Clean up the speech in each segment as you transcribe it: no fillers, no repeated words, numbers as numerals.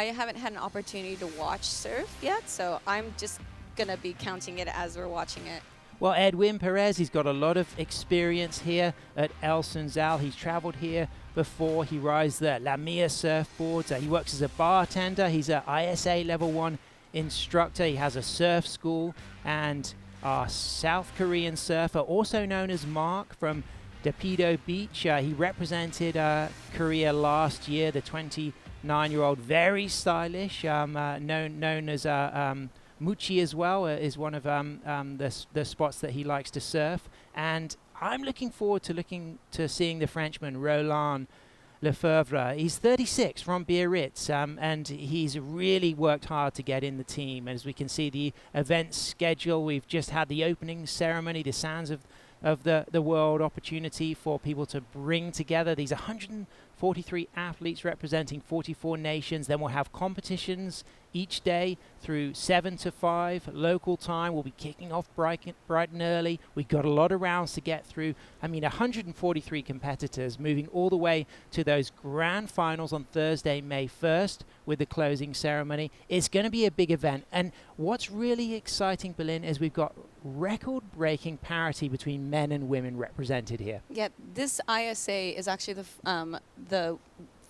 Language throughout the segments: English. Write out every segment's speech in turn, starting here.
I haven't had an opportunity to watch surf yet, so I'm just going to be counting it as we're watching it. Well, Edwin Perez, he's got a lot of experience here at El Sunzal. He's traveled here before. He rides the La Mia surfboards. He works as a bartender. He's an ISA Level 1 instructor. He has a surf school. And our South Korean surfer, also known as Mark from Dapido Beach. He represented Korea last year, the 29-year-old, very stylish, known as Muchi as well, is one of the spots that he likes to surf. And I'm looking forward to seeing the Frenchman Roland Lefebvre. He's 36 from Biarritz, and he's really worked hard to get in the team. As we can see the event schedule, we've just had the opening ceremony, the Sands of the World opportunity for people to bring together these 143 athletes representing 44 nations. Then we'll have competitions each day through 7 to 5 local time. We'll be kicking off bright and early. We've got a lot of rounds to get through. I mean, 143 competitors moving all the way to those grand finals on Thursday, May 1st, with the closing ceremony. It's going to be a big event. And what's really exciting, Berlin, is we've got record-breaking parity between men and women represented here. Yeah, this ISA is actually the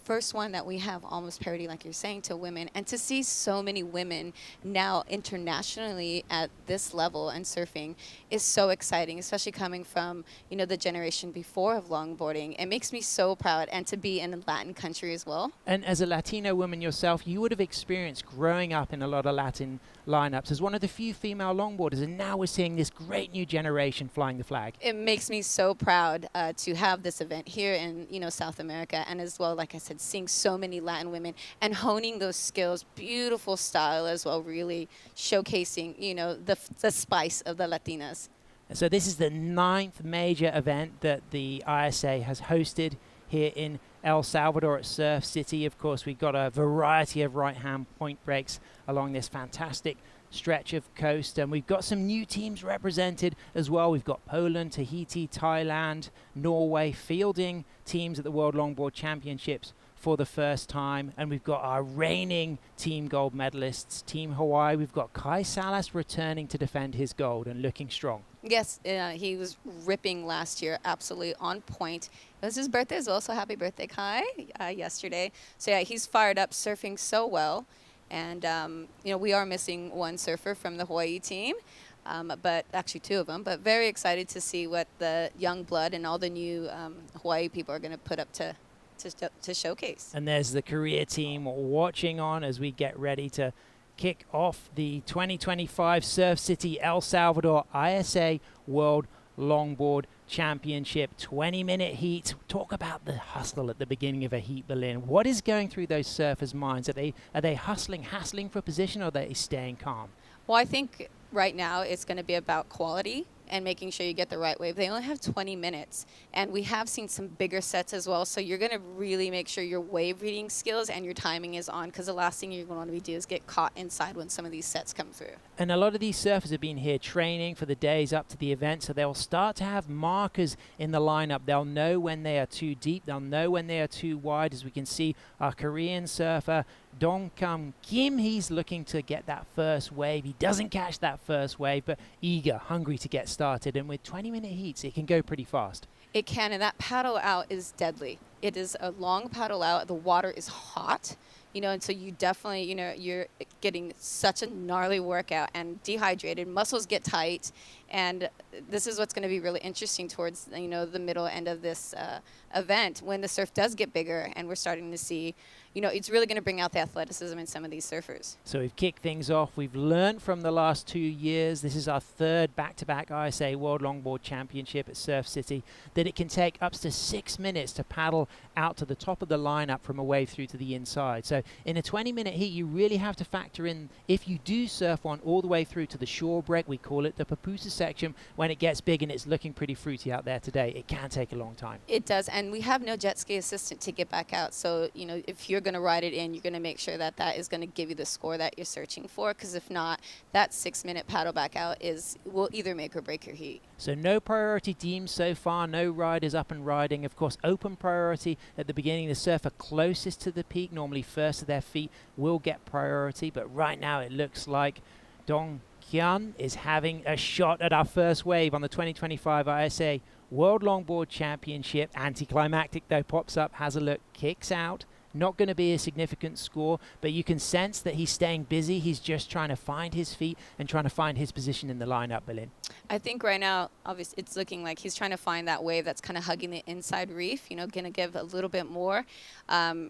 first one that we have almost parity, like you're saying, to women. And to see so many women now internationally at this level and surfing is so exciting, especially coming from, the generation before of longboarding. It makes me so proud, and to be in a Latin country as well. And as a Latino woman yourself, you would have experienced growing up in a lot of Latin lineups as one of the few female longboarders, and now we're seeing this great new generation flying the flag. It makes me so proud to have this event here in South America, and as well, like I said, seeing so many Latin women and honing those skills, beautiful style as well, really showcasing the spice of the Latinas. So this is the 9th major event that the ISA has hosted here in El Salvador at Surf City. Of course, we've got a variety of right-hand point breaks along this fantastic stretch of coast, and we've got some new teams represented as well. We've got Poland, Tahiti, Thailand, Norway fielding teams at the World Longboard Championships for the first time, and we've got our reigning team gold medalists, Team Hawaii. We've got Kai Salas returning to defend his gold and looking strong. Yes, he was ripping last year, absolutely on point. It was his birthday as well, so happy birthday, Kai, yesterday. So yeah, he's fired up, surfing so well. And, we are missing one surfer from the Hawaii team, but actually 2 of them. But very excited to see what the young blood and all the new Hawaii people are going to put up to showcase. And there's the Korea team watching on as we get ready to kick off the 2025 Surf City El Salvador ISA World Longboard Championship 20-minute heat. Talk about the hustle at the beginning of a heat, Berlin. What is going through those surfers' minds? Are they hassling for position, or are they staying calm? Well, I think right now it's going to be about quality and making sure you get the right wave. They only have 20 minutes, and we have seen some bigger sets as well, so you're going to really make sure your wave reading skills and your timing is on, because the last thing you're going to do is get caught inside when some of these sets come through. And a lot of these surfers have been here training for the days up to the event, so they'll start to have markers in the lineup. They'll know when they are too deep. They'll know when they are too wide. As we can see, our Korean surfer, Dong Kim, he's looking to get that first wave. He doesn't catch that first wave, but eager, hungry to get started. And with 20-minute heats, it can go pretty fast. It can, and that paddle out is deadly. It is a long paddle out. The water is hot, and so you definitely, you're getting such a gnarly workout and dehydrated. Muscles get tight, and this is what's going to be really interesting towards, the middle end of this event when the surf does get bigger, and we're starting to see, it's really going to bring out the athleticism in some of these surfers. So we've kicked things off. We've learned from the last 2 years. This is our 3rd back-to-back ISA World Longboard Championship at Surf City, that it can take up to 6 minutes to paddle out to the top of the lineup from a wave through to the inside. So in a 20-minute heat, you really have to factor in, if you do surf one all the way through to the shore break, we call it the pupusa section, when it gets big and it's looking pretty fruity out there today, it can take a long time. It does, and we have no jet ski assistant to get back out. So, you know, if you're going to ride it in, you're going to make sure that that is going to give you the score that you're searching for, because if not, that 6-minute paddle back out will either make or break your heat. So no priority teams so far, no riders up and riding. Of course, open priority at the beginning. The surfer closest to the peak, normally first to their feet, will get priority. But right now it looks like Dong Kyun is having a shot at our first wave on the 2025 ISA World Longboard Championship. Anticlimactic though, pops up, has a look, kicks out. Not going to be a significant score, but you can sense that he's staying busy. He's just trying to find his feet and trying to find his position in the lineup, Berlin. I think right now, obviously, it's looking like he's trying to find that wave that's kind of hugging the inside reef, you know, going to give a little bit more.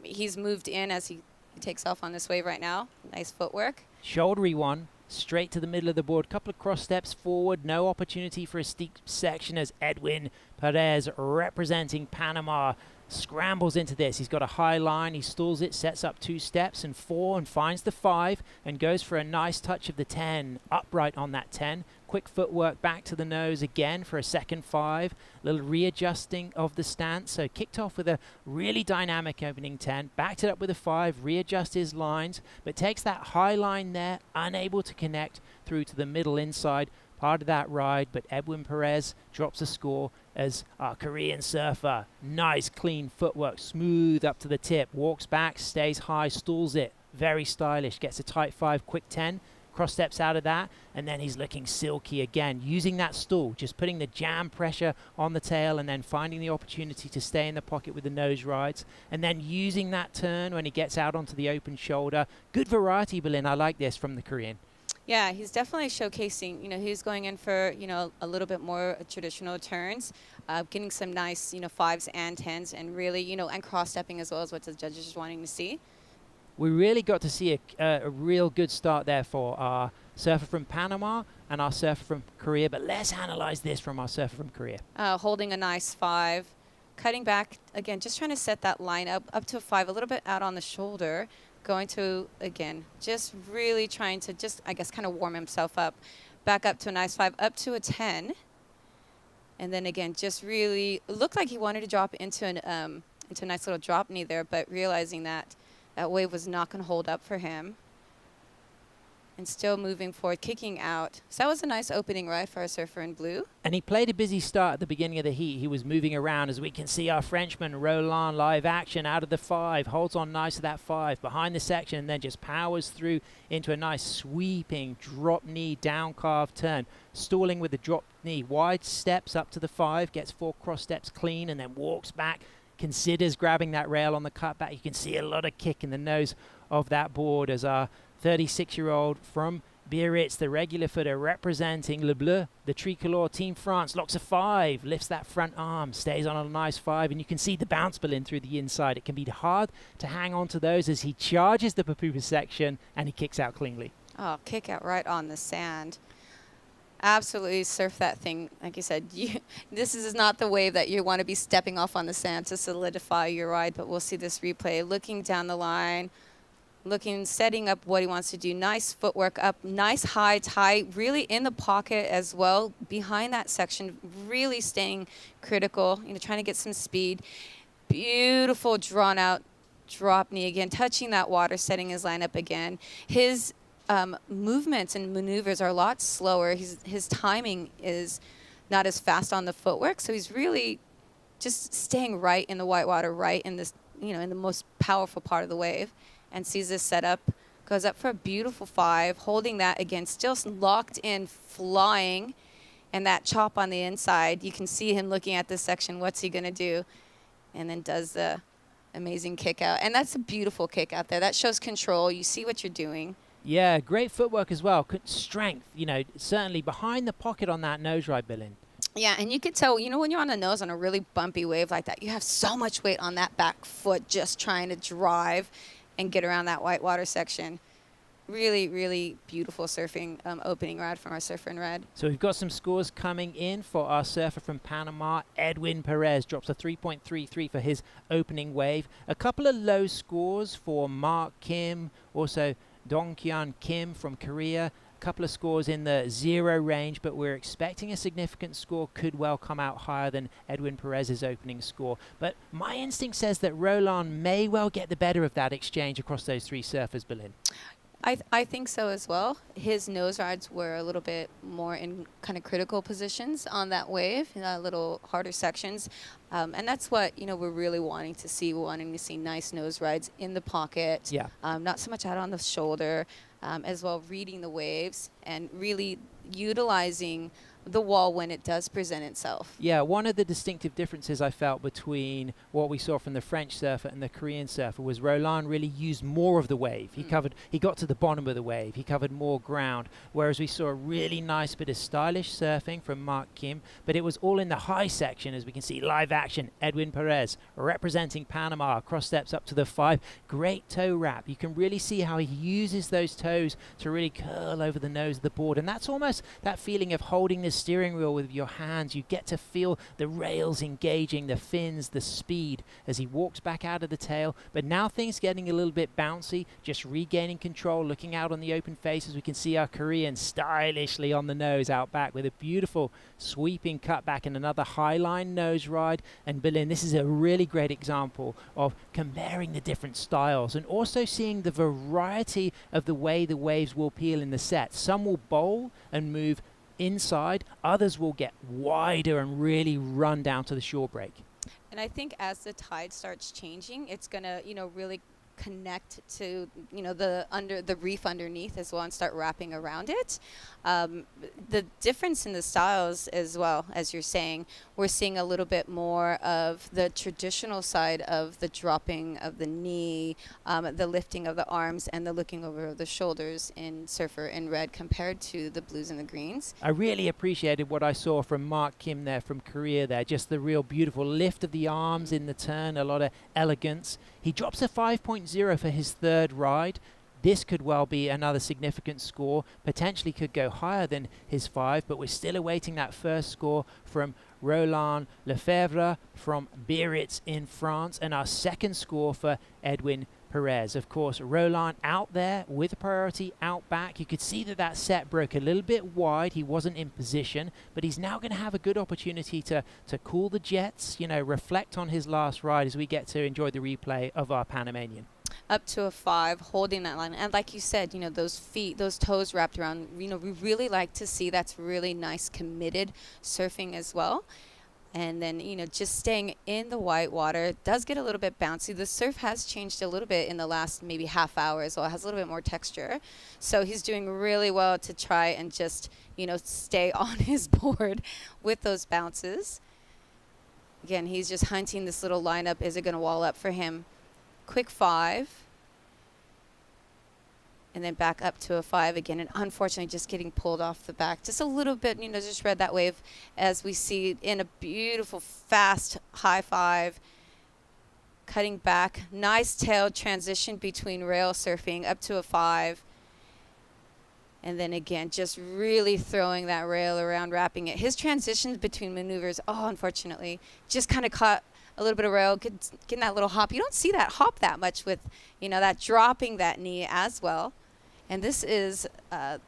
He's moved in as he takes off on this wave right now. Nice footwork. Shouldery one. Straight to the middle of the board, couple of cross steps forward, no opportunity for a steep section as Edwin Perez, representing Panama, scrambles into this. He's got a high line, he stalls it, sets up 2 steps and 4 and finds the 5 and goes for a nice touch of the 10, upright on that 10. Quick footwork back to the nose again for a second 5, little readjusting of the stance. So kicked off with a really dynamic opening 10, backed it up with a 5, readjust his lines, but takes that high line there, unable to connect through to the middle inside. Part of that ride, but Edwin Perez drops a score as our Korean surfer. Nice clean footwork, smooth up to the tip, walks back, stays high, stalls it, very stylish, gets a tight 5, quick 10, cross steps out of that, and then he's looking silky again, using that stall, just putting the jam pressure on the tail and then finding the opportunity to stay in the pocket with the nose rides, and then using that turn when he gets out onto the open shoulder. Good variety, Berlin. I like this from the Korean. Yeah, he's definitely showcasing, you know, he's going in for, you know, a little bit more traditional turns, getting some nice, you know, 5s and 10s, and really, you know, and cross-stepping as well as what the judges are wanting to see. We really got to see a real good start there for our surfer from Panama and our surfer from Korea, but let's analyze this from our surfer from Korea. Holding a nice 5, cutting back, again, just trying to set that line up to a 5, a little bit out on the shoulder. Going to, again, just really trying to just, I guess, kind of warm himself up. Back up to a nice 5, up to a 10. And then, again, just really, it looked like he wanted to drop into a nice little drop knee there, but realizing that that wave was not going to hold up for him. And still moving forward, kicking out. So that was a nice opening ride for our surfer in blue. And he played a busy start at the beginning of the heat. He was moving around, as we can see our Frenchman, Roland, live action out of the 5, holds on nice to that 5, behind the section, and then just powers through into a nice sweeping drop knee, down carve turn. Stalling with the drop knee, wide steps up to the 5, gets 4 cross steps clean, and then walks back, considers grabbing that rail on the cutback. You can see a lot of kick in the nose of that board as our 36-year-old from Biarritz, the regular footer representing Le Bleu, the tricolore Team France, locks a 5, lifts that front arm, stays on a nice 5, and you can see the bounce balloon through the inside. It can be hard to hang on to those as he charges the Papupa section and he kicks out cleanly. Oh, kick out right on the sand. Absolutely surf that thing. Like you said, this is not the wave that you want to be stepping off on the sand to solidify your ride, but we'll see this replay. Looking down the line, setting up what he wants to do. Nice footwork up, nice high tie, really in the pocket as well, behind that section, really staying critical, you know, trying to get some speed. Beautiful drawn out drop knee again, touching that water, setting his line up again. His movements and maneuvers are a lot slower. His timing is not as fast on the footwork, so he's really just staying right in the white water, right in this, you know, in the most powerful part of the wave. And sees this setup, goes up for a beautiful 5, holding that again, still locked in, flying, and that chop on the inside. You can see him looking at this section. What's he going to do? And then does the amazing kick out. And that's a beautiful kick out there. That shows control. You see what you're doing. Yeah, great footwork as well. Strength, you know, certainly behind the pocket on that nose ride, Berlin. Yeah, and you could tell, you know, when you're on the nose on a really bumpy wave like that, you have so much weight on that back foot just trying to drive and get around that whitewater section. Really, really beautiful surfing opening ride from our surfer in red. So we've got some scores coming in for our surfer from Panama. Edwin Perez drops a 3.33 for his opening wave. A couple of low scores for Mark Kim, also Dongkyun Kim from Korea. couple of scores in the 0 range, but we're expecting a significant score. Could well come out higher than Edwin Perez's opening score. But my instinct says that Roland may well get the better of that exchange across those 3 surfers, Berlin. I think so as well. His nose rides were a little bit more in kind of critical positions on that wave, a little harder sections. And that's what, we're really wanting to see. We're wanting to see nice nose rides in the pocket, not so much out on the shoulder, as well reading the waves and really utilizing the wall when it does present itself. Yeah, one of the distinctive differences I felt between what we saw from the French surfer and the Korean surfer was Roland really used more of the wave. He got to the bottom of the wave. He covered more ground, whereas we saw a really nice bit of stylish surfing from Mark Kim, but it was all in the high section, as we can see live action. Edwin Perez representing Panama, cross steps up to the 5. Great toe wrap. You can really see how he uses those toes to really curl over the nose of the board, and that's almost that feeling of holding the steering wheel with your hands. You get to feel the rails engaging, the fins, the speed as he walks back out of the tail. But now things getting a little bit bouncy, just regaining control, looking out on the open face as we can see our Korean stylishly on the nose out back with a beautiful sweeping cutback and another highline nose ride. And Berlin, this is a really great example of comparing the different styles and also seeing the variety of the way the waves will peel in the set. Some will bowl and move inside, others will get wider and really run down to the shore break. And I think as the tide starts changing, it's going to, really connect to, the reef underneath as well and start wrapping around it. The difference in the styles as well, as you're saying, we're seeing a little bit more of the traditional side of the dropping of the knee, the lifting of the arms, and the looking over of the shoulders in Surfer in red compared to the blues and the greens. I really appreciated what I saw from Mark Kim there from Korea there. Just the real beautiful lift of the arms in the turn, a lot of elegance. He drops a 5.0 for his 3rd ride. This could well be another significant score, potentially could go higher than his 5, but we're still awaiting that first score from Roland Lefebvre from Biarritz in France, and our second score for Edwin Perez. Of course, Roland out there with priority out back. You could see that set broke a little bit wide. He wasn't in position, but he's now going to have a good opportunity to cool the jets, reflect on his last ride as we get to enjoy the replay of our Panamanian. Up to a 5, holding that line. And like you said, those feet, those toes wrapped around, we really like to see that's really nice, committed surfing as well. And then, just staying in the white water. It does get a little bit bouncy. The surf has changed a little bit in the last maybe half hour as well. It has a little bit more texture. So he's doing really well to try and just, stay on his board with those bounces. Again, he's just hunting this little lineup. Is it going to wall up for him? Quick 5. And then back up to a 5 again, and unfortunately just getting pulled off the back just a little bit. Just read that wave as we see in a beautiful fast high 5, cutting back, nice tail transition between rail surfing up to a 5, and then again just really throwing that rail around, wrapping it. His transitions between maneuvers, unfortunately, just kind of caught a little bit of rail, getting that little hop. You don't see that hop that much with, that dropping that knee as well. And this is, we're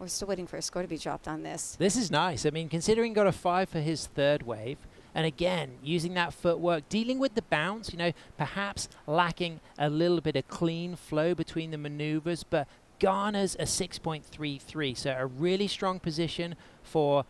still waiting for a score to be dropped on this. This is nice. I mean, considering got a 5 for his 3rd wave, and again, using that footwork, dealing with the bounce, perhaps lacking a little bit of clean flow between the maneuvers, but garners a 6.33. So a really strong position for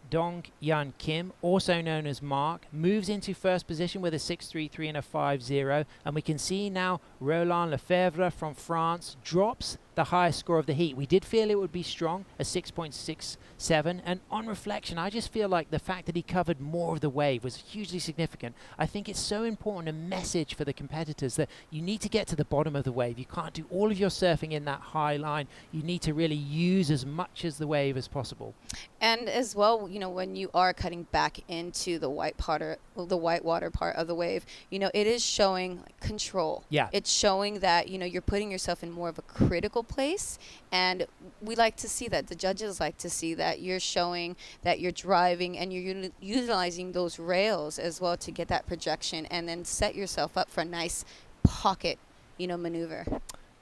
Dong Yan Kim, also known as Mark, moves into first position with a 6.33 and a 5.0, and we can see now Roland Lefebvre from France drops the highest score of the heat. We did feel it would be strong, a 6.67, and on reflection, I just feel like the fact that he covered more of the wave was hugely significant. I think it's so important, a message for the competitors, that you need to get to the bottom of the wave. You can't do all of your surfing in that high line. You need to really use as much as the wave as possible. And as well, when you are cutting back into the white water part of the wave, it is showing control. Yeah. It's showing that, you're putting yourself in more of a critical place, and we like to see that. The judges like to see that you're showing that you're driving and you're utilizing those rails as well to get that projection and then set yourself up for a nice pocket, maneuver.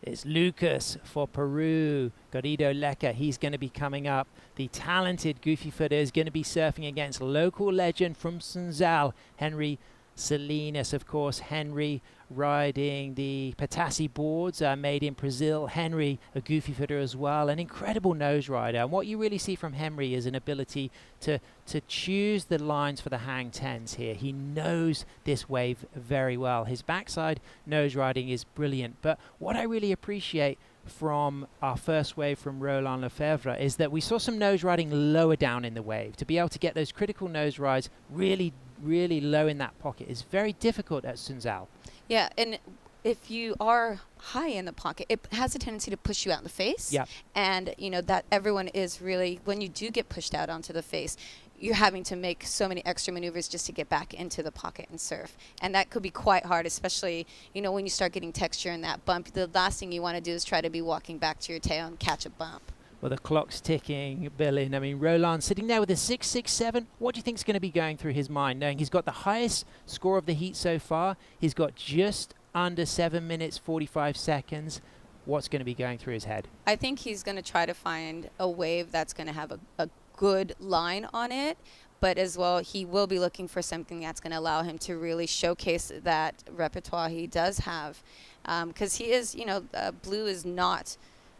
It's Lucas for Peru. Garrido Leca, he's going to be coming up. The talented goofy footer is going to be surfing against local legend from Sunzal, Henry Salinas. Of course, Henry riding the Patassi boards made in Brazil. Henry, a goofy footer as well, an incredible nose rider. And what you really see from Henry is an ability to choose the lines for the hang tens here. He knows this wave very well. His backside nose riding is brilliant. But what I really appreciate from our first wave from Roland Lefebvre is that we saw some nose riding lower down in the wave. To be able to get those critical nose rides really low in that pocket is very difficult at Sunzal. Yeah, and if you are high in the pocket, it has a tendency to push you out in the face. Yeah. And, you know, that everyone is really, when you do get pushed out onto the face, you're having to make so many extra maneuvers just to get back into the pocket and surf. And that could be quite hard, especially, you know, when you start getting texture in that bump. The last thing you want to do is try to be walking back to your tail and catch a bump. Well, the clock's ticking, Billin. I mean, Roland sitting there with a 6.67. What do you think is going to be going through his mind, knowing he's got the highest score of the heat so far? He's got just under 7 minutes, 45 seconds. What's going to be going through his head? I think he's going to try to find a wave that's going to have a good line on it. But as well, he will be looking for something that's going to allow him to really showcase that repertoire he does have. Because he is, you know, Blue is not...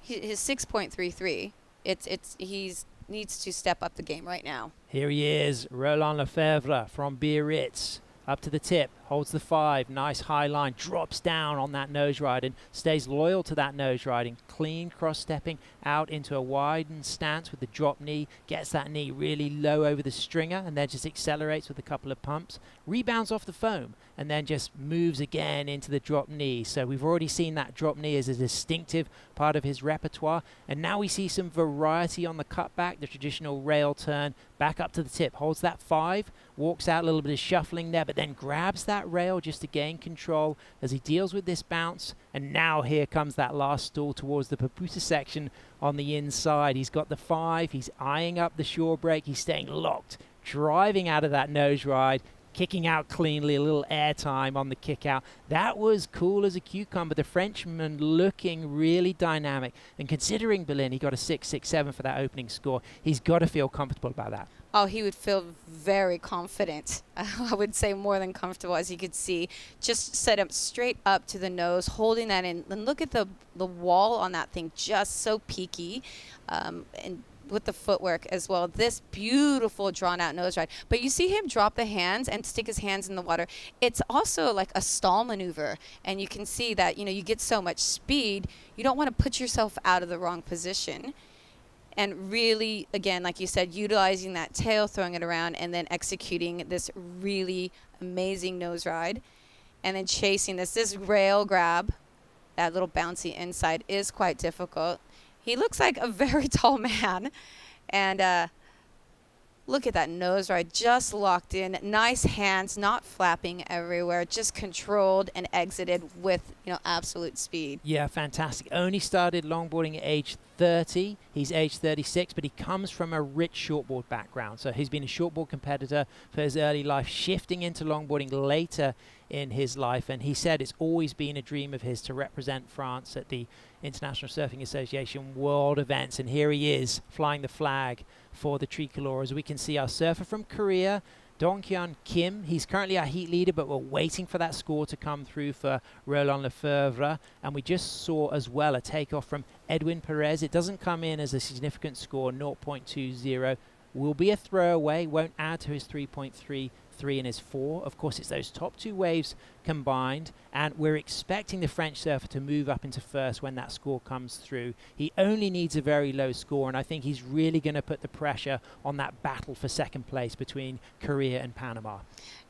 His 6.33, he's needs to step up the game right now. Here he is, Roland Lefebvre from Biarritz. Up to the tip, holds the 5, nice high line, drops down on that nose ride and stays loyal to that nose riding. Clean cross-stepping out into a widened stance with the drop knee, gets that knee really low over the stringer and then just accelerates with a couple of pumps, rebounds off the foam and then just moves again into the drop knee. So we've already seen that drop knee as a distinctive part of his repertoire, and now we see some variety on the cutback, the traditional rail turn, back up to the tip, holds that 5, walks out a little bit of shuffling there, but then grabs that rail just to gain control as he deals with this bounce. And now here comes that last stall towards the Paputa section on the inside. He's got the 5, he's eyeing up the shore break, he's staying locked, driving out of that nose ride, kicking out cleanly, a little air time on the kick out. That was cool as a cucumber. The Frenchman looking really dynamic. And considering Berlin, he got a 6.67 for that opening score, he's got to feel comfortable about that. Oh, he would feel very confident. I would say more than comfortable, as you could see. Just set him straight up to the nose, holding that in. And look at the wall on that thing, just so peaky. And with the footwork as well. This beautiful drawn out nose ride. But you see him drop the hands and stick his hands in the water. It's also like a stall maneuver. And you can see that, you know, you get so much speed, you don't want to put yourself out of the wrong position. And really, again, like you said, utilizing that tail, throwing it around, and then executing this really amazing nose ride. And then chasing this rail grab, that little bouncy inside, is quite difficult. He looks like a very tall man. And look at that nose ride, just locked in. Nice hands, not flapping everywhere, just controlled and exited with, you know, absolute speed. Yeah, fantastic. Only started longboarding at age 30. He's age 36, but he comes from a rich shortboard background. So he's been a shortboard competitor for his early life, shifting into longboarding later in his life. And he said it's always been a dream of his to represent France at the International Surfing Association World events. And here he is flying the flag for the tricolor. As we can see, our surfer from Korea, Donghyun Kim. He's currently our heat leader, but we're waiting for that score to come through for Roland Lefebvre. And we just saw as well a takeoff from Edwin Perez. It doesn't come in as a significant score, 0.20. Will be a throwaway, won't add to his 3.33 and his 4. Of course, it's those top two waves combined, and we're expecting the French surfer to move up into first when that score comes through. He only needs a very low score, and I think he's really going to put the pressure on that battle for second place between Korea and Panama.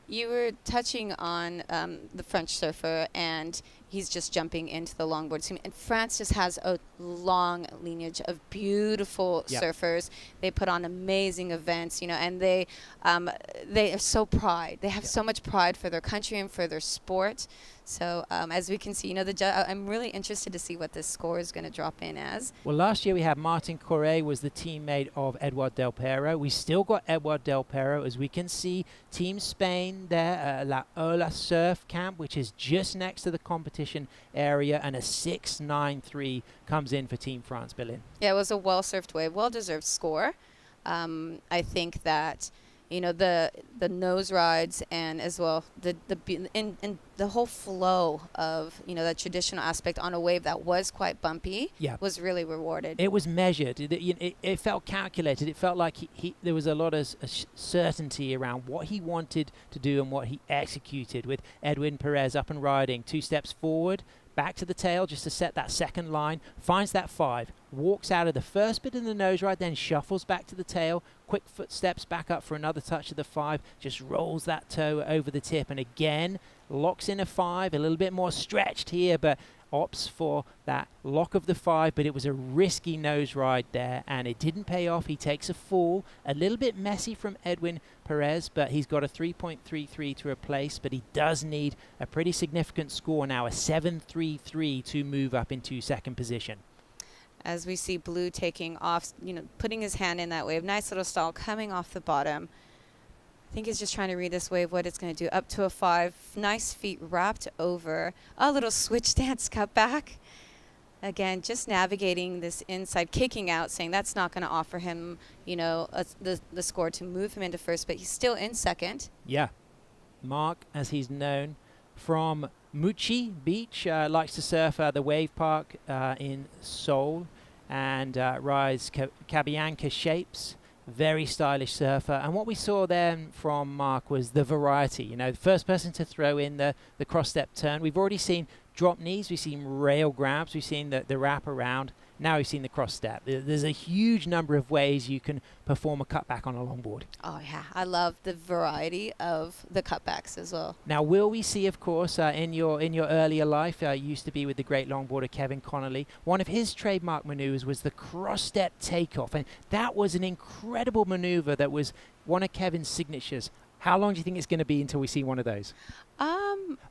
You were touching on the French surfer, and he's just jumping into the longboard team. And France just has a long lineage of beautiful surfers. They put on amazing events, you know, and they are so pride. They have so much pride for their country and for their sport. So as we can see, I'm really interested to see what this score is going to drop in as. Well, last year we had Martin Correa was the teammate of Eduard Del Pero. We still got Eduard Del Pero, as we can see. Team Spain there at La Ola Surf Camp, which is just next to the competition area, and a 6.93 comes in for Team France, Berlin. Yeah, it was a well-surfed wave, well-deserved score. I think that the nose rides and as well the whole flow of that traditional aspect on a wave that was quite bumpy was really rewarded. It was measured. It felt calculated. It felt like there was a lot of certainty around what he wanted to do and what he executed, with Edwin Perez up and riding 2 steps forward, back to the tail just to set that second line, finds that 5, walks out of the first bit of the nose ride, then shuffles back to the tail, quick footsteps back up for another touch of the 5, just rolls that toe over the tip, and again locks in a 5, a little bit more stretched here, but opts for that lock of the 5, but it was a risky nose ride there and it didn't pay off. He takes a fall, a little bit messy from Edwin Perez, but he's got a 3.33 to replace, but he does need a pretty significant score now, a 7.33 to move up into second position. As we see Blue taking off, putting his hand in that wave, nice little stall coming off the bottom. I think he's just trying to read this wave, what it's going to do. Up to a 5, nice feet wrapped over, a little switch dance cutback. Again, just navigating this inside, kicking out, saying that's not going to offer him, the score to move him into first, but he's still in second. Yeah. Mark, as he's known, from Muchi Beach, likes to surf the wave park in Seoul, and rides Cabianca shapes. Very stylish surfer, and what we saw then from Mark was the variety. The first person to throw in the cross step turn. We've already seen drop knees, we've seen rail grabs, we've seen the wrap around. Now we've seen the cross step. There's a huge number of ways you can perform a cutback on a longboard. Oh yeah, I love the variety of the cutbacks as well. Now, will we see, of course, in your earlier life, you used to be with the great longboarder Kevin Connolly. One of his trademark maneuvers was the cross step takeoff, and that was an incredible maneuver that was one of Kevin's signatures. How long do you think it's going to be until we see one of those?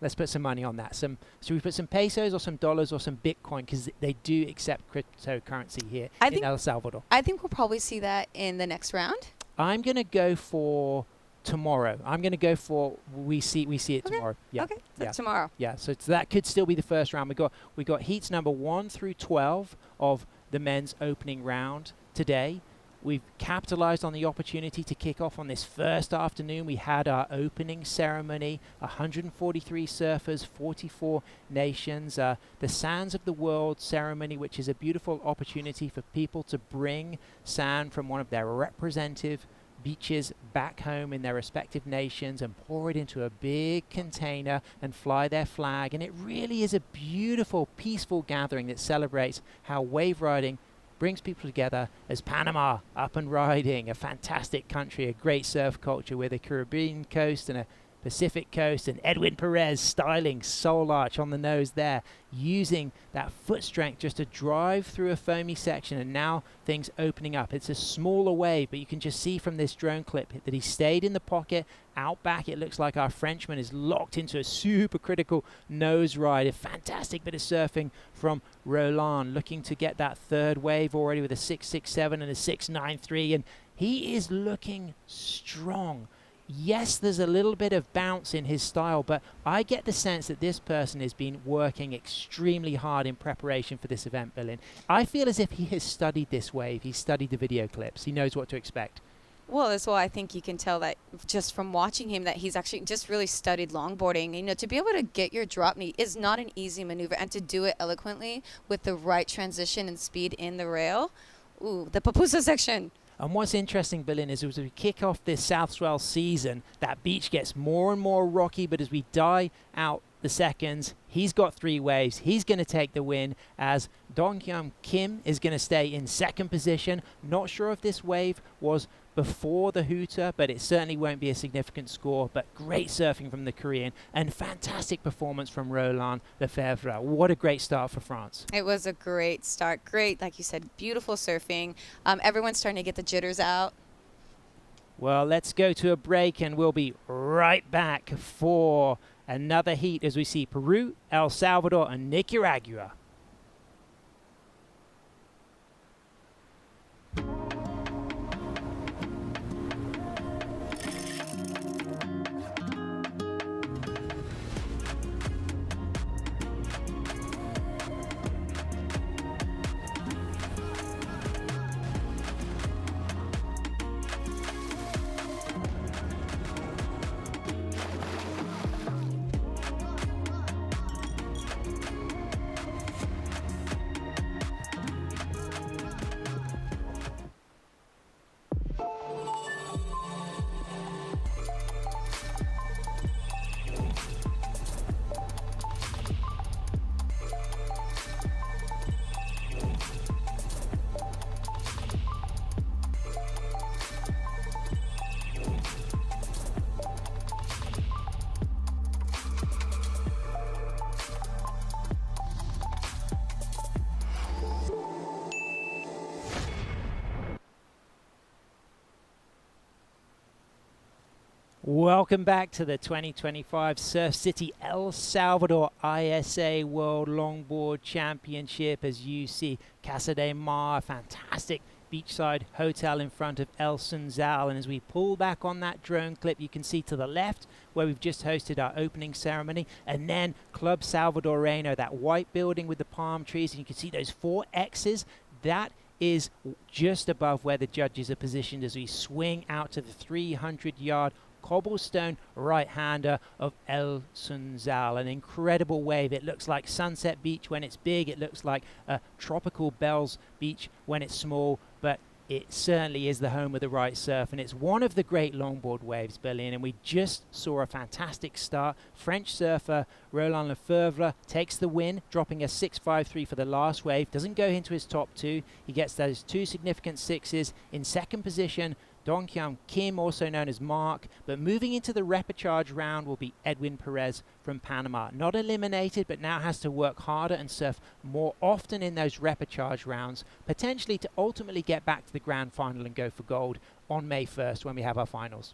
Let's put some money on that. Should we put some pesos or some dollars or some Bitcoin? Because they do accept cryptocurrency here in El Salvador. I think we'll probably see that in the next round. I'm going to go for tomorrow. I'm going to go for we see it tomorrow. Yeah. Okay. Yeah. Tomorrow. Yeah. So that could still be the first round. We got heats number 1 through 12 of the men's opening round today. We've capitalized on the opportunity to kick off on this first afternoon. We had our opening ceremony, 143 surfers, 44 nations, the Sands of the World ceremony, which is a beautiful opportunity for people to bring sand from one of their representative beaches back home in their respective nations and pour it into a big container and fly their flag. And it really is a beautiful, peaceful gathering that celebrates how wave riding brings people together, as Panama up and riding, a fantastic country, a great surf culture with a Caribbean coast and a Pacific coast, and Edwin Perez styling soul arch on the nose there, using that foot strength just to drive through a foamy section, and now things opening up. It's a smaller wave, but you can just see from this drone clip that he stayed in the pocket. Out back, it looks like our Frenchman is locked into a super critical nose ride. A fantastic bit of surfing from Roland, looking to get that third wave already with a 6.67 and a 6.93, and he is looking strong. Yes, there's a little bit of bounce in his style, but I get the sense that this person has been working extremely hard in preparation for this event, Berlin. I feel as if he has studied this wave. He's studied the video clips. He knows what to expect. Well, as well, I think you can tell that just from watching him that he's actually just really studied longboarding. To be able to get your drop knee is not an easy maneuver, and to do it eloquently with the right transition and speed in the rail. Ooh, the pupusa section. And what's interesting, Berlin, is as we kick off this South Swell season, that beach gets more and more rocky, but as we die out the seconds, he's got 3 waves. He's going to take the win, as Dong Hyun Kim is going to stay in second position. Not sure if this wave was before the hooter, but it certainly won't be a significant score. But great surfing from the Korean, and fantastic performance from Roland Lefebvre. What a great start for France. It was a great start. Great, like you said, beautiful surfing. Everyone's starting to get the jitters out. Well, let's go to a break, and we'll be right back for another heat as we see Peru, El Salvador, and Nicaragua. Welcome back to the 2025 Surf City El Salvador ISA World Longboard Championship. As you see, Casa de Mar, a fantastic beachside hotel in front of El Sunzal. And as we pull back on that drone clip, you can see to the left where we've just hosted our opening ceremony, and then Club Salvadoreno, that white building with the palm trees, and you can see those 4 X's. That is just above where the judges are positioned as we swing out to the 300-yard cobblestone right-hander of El Sunzal. An incredible wave. It looks like Sunset Beach when it's big. It looks like Tropical Bells Beach when it's small, but it certainly is the home of the right surf, and it's one of the great longboard waves, Berlin. And we just saw a fantastic start. French surfer Roland Lefebvre takes the win, dropping a 6.53 for the last wave. Doesn't go into his top 2. He gets those 2 significant 6s. In second position, Dong Kyung Kim, also known as Mark, but moving into the repechage round will be Edwin Perez from Panama. Not eliminated, but now has to work harder and surf more often in those repechage rounds, potentially to ultimately get back to the grand final and go for gold on May 1st when we have our finals.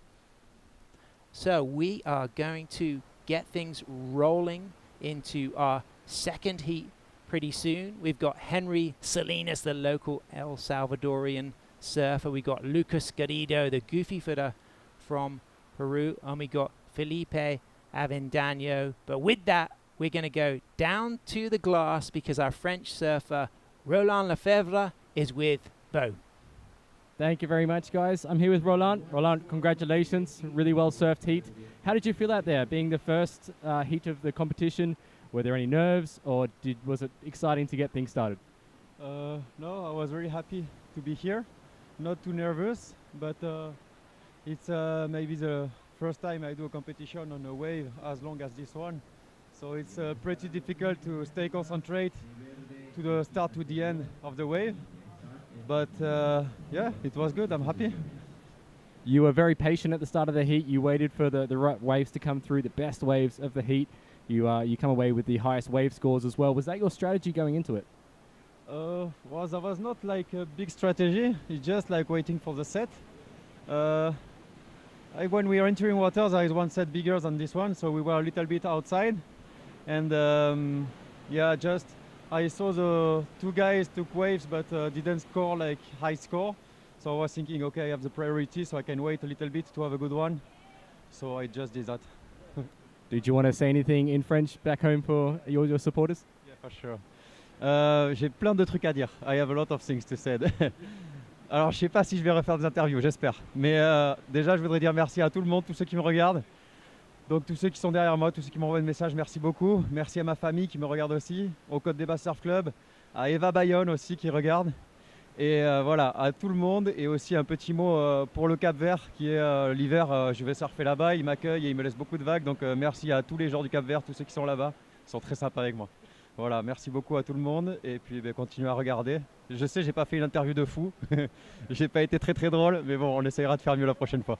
So we are going to get things rolling into our second heat pretty soon. We've got Henry Salinas, the local El Salvadorian surfer. We got Lucas Garrido, the goofy footer from Peru, and we got Felipe Avendaño. But with that, we're going to go down to the glass because our French surfer Roland Lefebvre is with Bo. Thank you very much, guys. I'm here with Roland. Roland, congratulations. Really well surfed heat. How did you feel out there, being the first heat of the competition? Were there any nerves, or was it exciting to get things started? No, I was very happy to be here. Not too nervous, but it's maybe the first time I do a competition on a wave as long as this one. So it's pretty difficult to stay concentrated to the start to the end of the wave. But yeah, it was good. I'm happy. You were very patient at the start of the heat. You waited for the right waves to come through, the best waves of the heat. You come away with the highest wave scores as well. Was that your strategy going into it? Well, that was not like a big strategy. It's just like waiting for the set. When we are entering waters, there is one set bigger than this one, so we were a little bit outside. And yeah, just I saw the 2 guys took waves, but didn't score like high score. So I was thinking, okay, I have the priority, so I can wait a little bit to have a good one. So I just did that. Did you want to say anything in French back home for your supporters? Yeah, for sure. J'ai plein de trucs à dire. I have a lot of things to say. Alors, je sais pas si je vais refaire des interviews, j'espère. Mais déjà, je voudrais dire merci à tout le monde, tous ceux qui me regardent. Donc, tous ceux qui sont derrière moi, tous ceux qui m'envoient des messages, merci beaucoup. Merci à ma famille qui me regarde aussi, au Côte des Bas Surf Club, à Eva Bayonne aussi qui regarde. Et voilà, à tout le monde. Et aussi un petit mot pour le Cap-Vert qui est l'hiver, je vais surfer là-bas. Ils m'accueillent et ils me laissent beaucoup de vagues. Donc, merci à tous les gens du Cap-Vert, tous ceux qui sont là-bas. Ils sont très sympas avec moi. Voilà, merci beaucoup à tout le monde et puis continuez à regarder. Je sais, j'ai pas fait une interview de fou, j'ai pas été très drôle, mais bon, on essaiera de faire mieux la prochaine fois.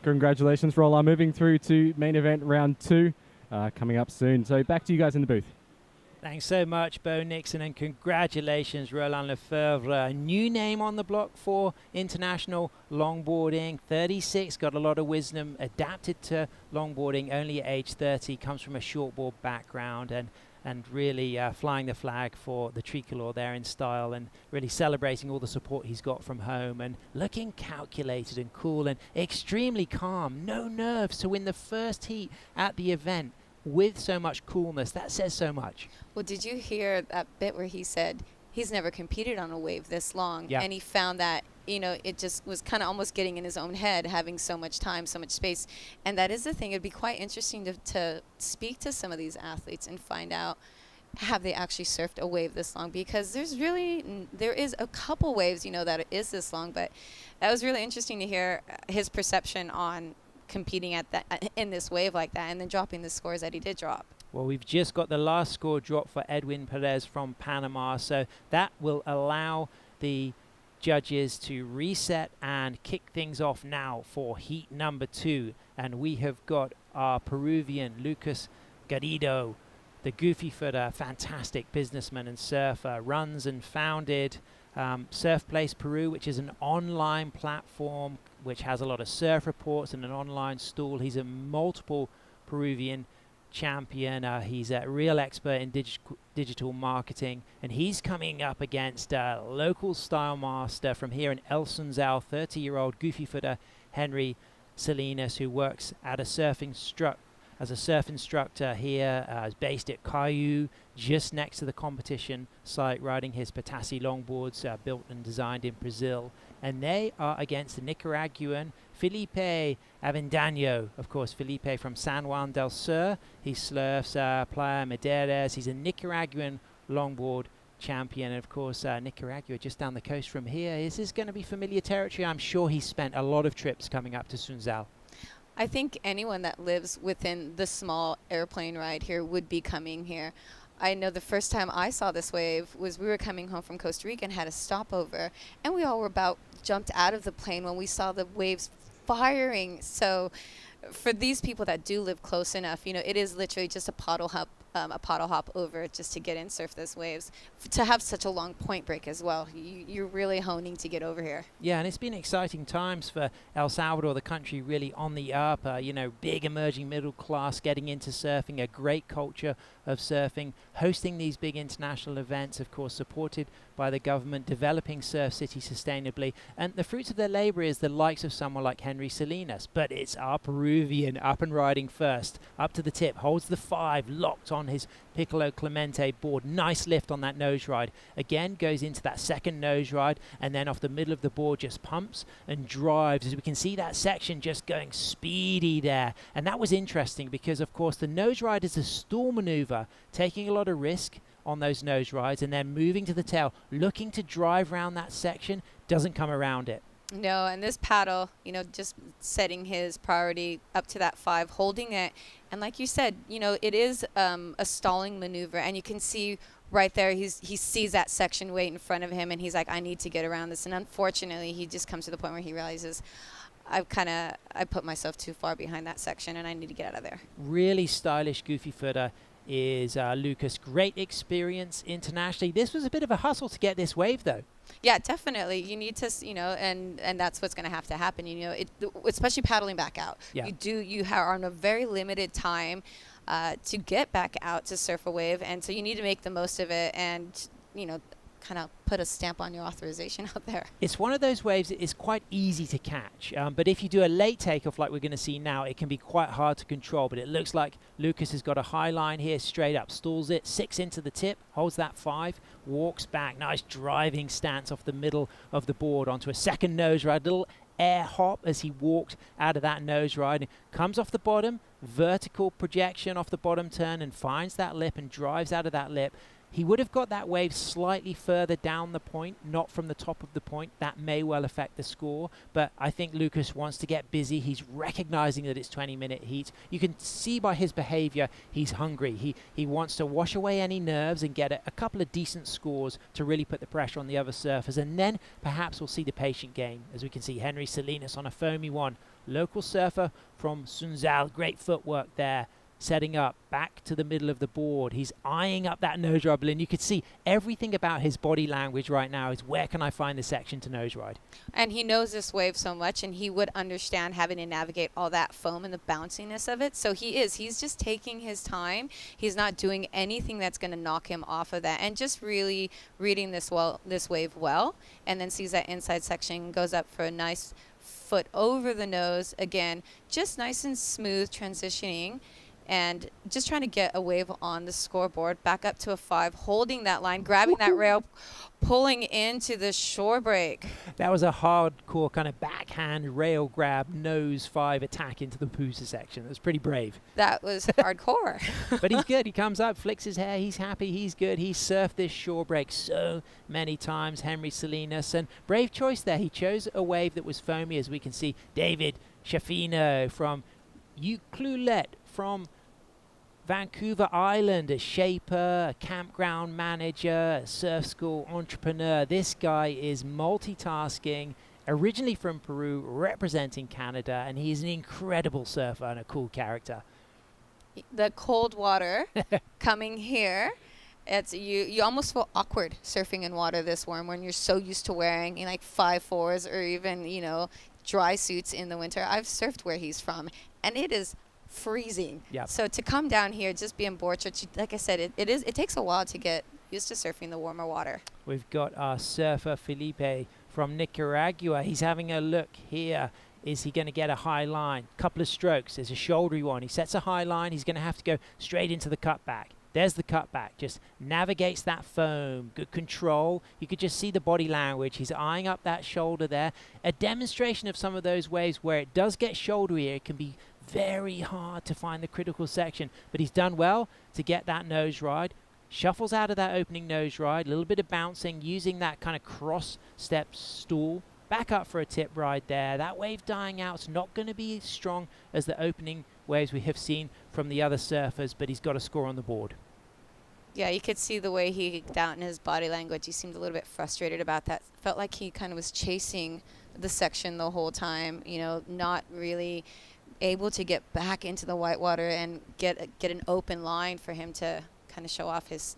Congratulations, Roland. Moving through to main event round 2, coming up soon. So back to you guys in the booth. Thanks so much, Bo Nixon, and congratulations, Roland Lefebvre. A new name on the block for international longboarding. 36, got a lot of wisdom, adapted to longboarding only at age 30, comes from a shortboard background, and really flying the flag for the tricolor there in style, and really celebrating all the support he's got from home, and looking calculated and cool and extremely calm. No nerves to win the first heat at the event with so much coolness. That says so much. Well, did you hear that bit where he said he's never competed on a wave this long? Yeah. And he found that, you know, it just was kind of almost getting in his own head, having so much time, so much space. And that is the thing. It'd be quite interesting to speak to some of these athletes and find out, have they actually surfed a wave this long? Because there is a couple waves, you know, that is this long. But that was really interesting to hear his perception on competing at that in this wave like that, and then dropping the scores that he did drop. Well, we've just got the last score drop for Edwin Perez from Panama, so that will allow the judges to reset and kick things off now for heat number 2. And we have got our Peruvian Lucas Garrido, the goofy footer, fantastic businessman and surfer, runs and founded Surf Place Peru, which is an online platform which has a lot of surf reports and an online stall. He's a multiple Peruvian champion. He's a real expert in digital marketing, and he's coming up against a local style master from here in El Sunzal, 30-year-old goofy footer Henry Salinas, who works at a surf instructor here, is based at Cayú, just next to the competition site, riding his Patassi longboards built and designed in Brazil. And they are against the Nicaraguan Felipe Avendaño. Of course, Felipe from San Juan del Sur. He surfs Playa Medeiros. He's a Nicaraguan longboard champion. And of course, Nicaragua just down the coast from here. This is going to be familiar territory. I'm sure he's spent a lot of trips coming up to Sunzal. I think anyone that lives within the small airplane ride here would be coming here. I know the first time I saw this wave was we were coming home from Costa Rica and had a stopover, and we all were about jumped out of the plane when we saw the waves firing. So for these people that do live close enough, you know, it is literally just a paddle hop over just to get in, surf those waves. To have such a long point break as well, you're really honing to get over here. Yeah, and it's been exciting times for El Salvador, the country really on the up. You know, big emerging middle class getting into surfing, a great culture of surfing, hosting these big international events, of course, supported by the government, developing Surf City sustainably. And the fruits of their labor is the likes of someone like Henry Salinas. But it's our Peruvian up and riding first, up to the tip, holds the 5, locked on his Piccolo Clemente board. Nice lift on that nose ride. Again, goes into that second nose ride, and then off the middle of the board just pumps and drives. As we can see that section just going speedy there. And that was interesting because, of course, the nose ride is a stall maneuver, taking a lot of risk on those nose rides, and then moving to the tail, looking to drive around that section, doesn't come around it. No, and this paddle, you know, just setting his priority up to that 5, holding it. And like you said, you know, it is a stalling maneuver, and you can see right there, he sees that section weight in front of him, and he's like, I need to get around this. And unfortunately, he just comes to the point where he realizes, I put myself too far behind that section, and I need to get out of there. Really stylish goofy footer is Lucas. Great experience internationally. This was a bit of a hustle to get this wave, though. Yeah, definitely. You need to, you know, and that's what's going to have to happen. You know, especially paddling back out. Yeah. You are on a very limited time to get back out to surf a wave, and so you need to make the most of it, and you know, kind of put a stamp on your authorization out there. It's one of those waves that is quite easy to catch, but if you do a late takeoff like we're going to see now, it can be quite hard to control. But it looks like Lucas has got a high line here, straight up, stalls it, 6 into the tip, holds that 5, walks back. Nice driving stance off the middle of the board onto a second nose ride, little air hop as he walked out of that nose ride, and comes off the bottom, vertical projection off the bottom turn, and finds that lip and drives out of that lip. He would have got that wave slightly further down the point, not from the top of the point. That may well affect the score, but I think Lucas wants to get busy. He's recognizing that it's 20-minute heat. You can see by his behavior he's hungry. He wants to wash away any nerves and get a couple of decent scores to really put the pressure on the other surfers, and then perhaps we'll see the patient game. As we can see, Henry Salinas on a foamy one. Local surfer from Sunzal, great footwork there. setting up back to the middle of the board. He's eyeing up that nose ride balloon. You could see everything about his body language right now is where can I find the section to nose ride. And he knows this wave so much, and he would understand having to navigate all that foam and the bounciness of it. So he's just taking his time. He's not doing anything that's going to knock him off of that, and just really reading this wave well, and then sees that inside section, goes up for a nice foot over the nose. Again, just nice and smooth transitioning, and just trying to get a wave on the scoreboard, back up to a 5, holding that line, grabbing that rail, pulling into the shore break. That was a hardcore kind of backhand rail grab, nose 5 attack into the Papusa section. It was pretty brave. That was hardcore. But he's good. He comes up, flicks his hair. He's happy. He's good. He's surfed this shore break so many times, Henry Salinas. And brave choice there. He chose a wave that was foamy, as we can see. David Schaffino from Ucluelet, from Vancouver Island, a shaper, a campground manager, a surf school entrepreneur. This guy is multitasking, originally from Peru, representing Canada, and he's an incredible surfer and a cool character. The cold water coming here, it's you almost feel awkward surfing in water this warm when you're so used to wearing like 5.4s or even dry suits in the winter. I've surfed where he's from, and it is freezing. Yep. So to come down here, just be in board shorts, like I said, it takes a while to get used to surfing the warmer water. We've got our surfer Felipe from Nicaragua. He's having a look here. Is he going to get a high line? Couple of strokes. There's a shouldery one. He sets a high line. He's going to have to go straight into the cutback. There's the cutback. Just navigates that foam. Good control. You could just see the body language. He's eyeing up that shoulder there. A demonstration of some of those waves where it does get shouldery. It can be very hard to find the critical section, but he's done well to get that nose ride. Shuffles out of that opening nose ride, a little bit of bouncing, using that kind of cross step stool. Back up for a tip ride there. That wave dying out is not going to be as strong as the opening waves we have seen from the other surfers, but he's got a score on the board. Yeah, you could see the way he geeked out in his body language. He seemed a little bit frustrated about that. Felt like he kind of was chasing the section the whole time, not really able to get back into the whitewater and get an open line for him to kind of show off his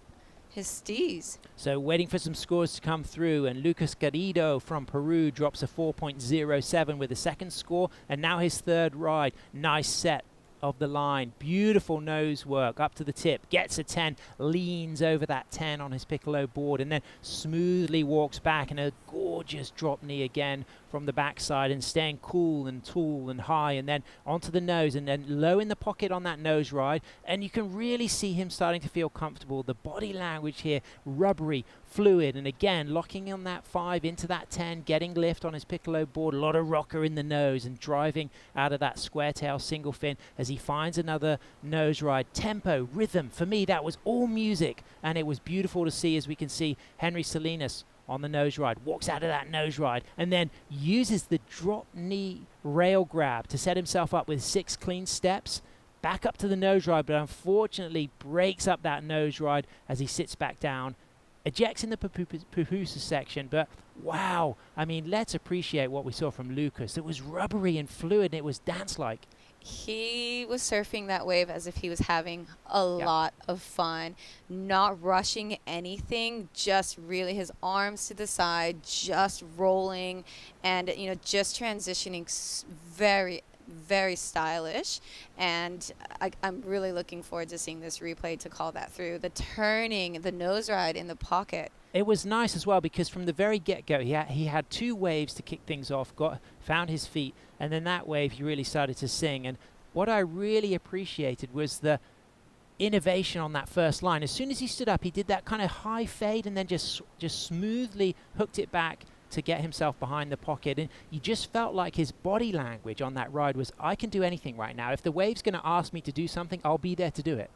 steez. So waiting for some scores to come through, and Lucas Garrido from Peru drops a 4.07 with a second score, and now his third ride. Nice set of the line, beautiful nose work up to the tip, gets a 10, leans over that 10 on his piccolo board, and then smoothly walks back, and a gorgeous drop knee again from the backside, and staying cool and tall and high, and then onto the nose, and then low in the pocket on that nose ride, and you can really see him starting to feel comfortable. The body language here, rubbery, fluid, and again locking on that 5 into that 10, getting lift on his piccolo board, a lot of rocker in the nose, and driving out of that square tail single fin as he finds another nose ride. Tempo, rhythm, for me that was all music, and it was beautiful to see. As we can see, Henry Salinas on the nose ride, walks out of that nose ride, and then uses the drop knee rail grab to set himself up with 6 clean steps back up to the nose ride, but unfortunately breaks up that nose ride as he sits back down, ejects in the Papusa section. But wow, I mean, let's appreciate what we saw from Lucas. It was rubbery and fluid, and it was dance-like. He was surfing that wave as if he was having a lot of fun, not rushing anything, just really his arms to the side, just rolling, and just transitioning very, very stylish. And I'm really looking forward to seeing this replay to call that through. The turning, the nose ride in the pocket. It was nice as well because from the very get-go, he had 2 waves to kick things off, found his feet, and then that wave he really started to sing. And what I really appreciated was the innovation on that first line. As soon as he stood up, he did that kind of high fade and then just smoothly hooked it back to get himself behind the pocket. And you just felt like his body language on that ride was, I can do anything right now. If the wave's going to ask me to do something, I'll be there to do it.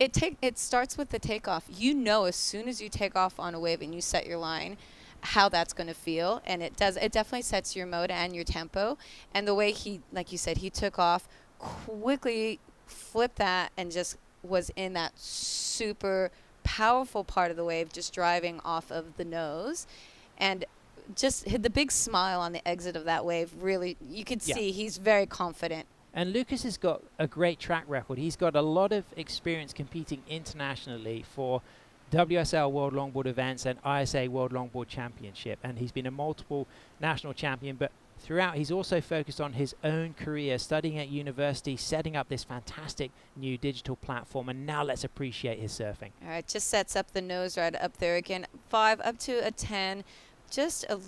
It starts with the takeoff. As soon as you take off on a wave and you set your line, how that's going to feel, and it definitely sets your mode and your tempo. And the way he, like you said, he took off, quickly flipped that, and just was in that super powerful part of the wave, just driving off of the nose. And just the big smile on the exit of that wave, really, you could see he's very confident And Lucas has got a great track record. He's got a lot of experience competing internationally for WSL World Longboard events and ISA World Longboard Championship. And he's been a multiple national champion, but throughout he's also focused on his own career, studying at university, setting up this fantastic new digital platform. And now let's appreciate his surfing. All right, just sets up the nose ride up there again. 5 up to a 10, just a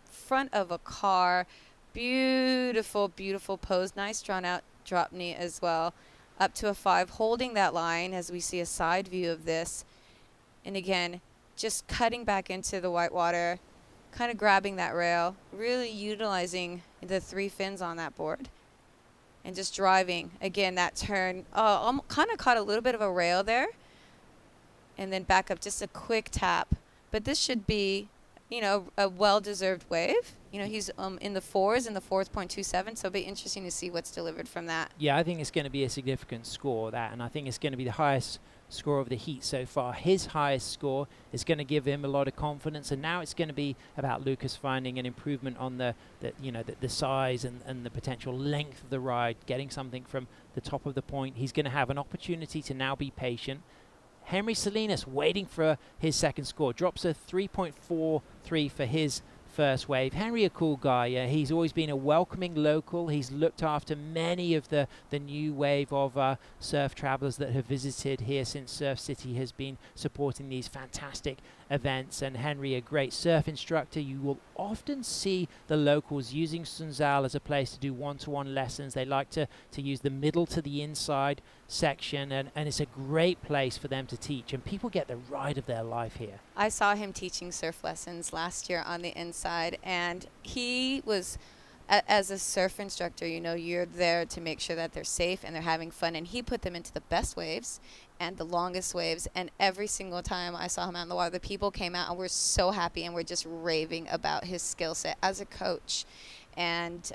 front of a car. Beautiful, beautiful pose. Nice drawn out drop knee as well. Up to a 5, holding that line as we see a side view of this. And again, just cutting back into the white water, kind of grabbing that rail, really utilizing the 3 fins on that board. And just driving. Again, that turn. Oh, kind of caught a little bit of a rail there. And then back up, just a quick tap. But this should be, you know, a well-deserved wave. You know, he's in the 4s, in the 4.27, so it'll be interesting to see what's delivered from that. Yeah, I think it's going to be a significant score, that, and I think it's going to be the highest score of the heat so far. His highest score is going to give him a lot of confidence, and now it's going to be about Lucas finding an improvement on the size and the potential length of the ride, getting something from the top of the point. He's going to have an opportunity to now be patient. Henry Salinas waiting for his second score, drops a 3.43 for his first wave. Henry, a cool guy. He's always been a welcoming local. He's looked after many of the new wave of surf travelers that have visited here since Surf City has been supporting these fantastic events. And Henry, a great surf instructor. You will often see the locals using Sunzal as a place to do one-to-one lessons. They like to use the middle to the inside section, and it's a great place for them to teach, and people get the ride of their life here. I saw him teaching surf lessons last year on the inside, and he was, as a surf instructor, you know, you're there to make sure that they're safe and they're having fun, and he put them into the best waves and the longest waves, and every single time I saw him out in the water, the people came out and were so happy and were just raving about his skill set as a coach. And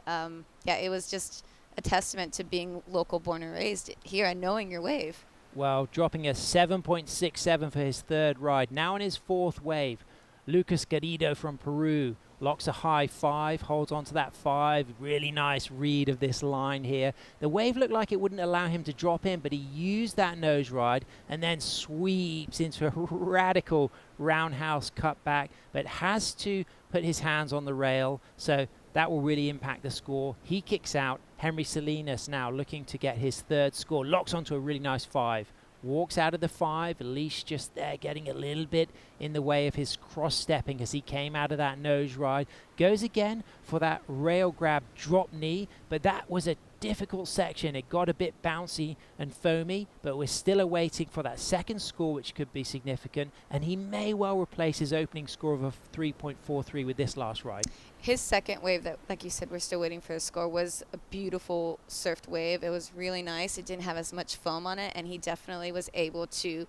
yeah, it was just a testament to being local born and raised here and knowing your wave. Well, dropping a 7.67 for his third ride. Now in his fourth wave, Lucas Garrido from Peru locks a high 5, holds on to that 5. Really nice read of this line here. The wave looked like it wouldn't allow him to drop in, but he used that nose ride and then sweeps into a radical roundhouse cutback, but has to put his hands on the rail, so that will really impact the score. He kicks out. Henry Salinas now looking to get his third score. Locks onto a really nice 5. Walks out of the 5. Leash just there, getting a little bit in the way of his cross-stepping as he came out of that nose ride. Goes again for that rail grab drop knee, but that was a difficult section. It got a bit bouncy and foamy, but we're still awaiting for that second score, which could be significant, and he may well replace his opening score of a 3.43 with this last ride. His second wave, that, like you said, we're still waiting for the score, was a beautiful surfed wave. It was really nice. It didn't have as much foam on it, and he definitely was able to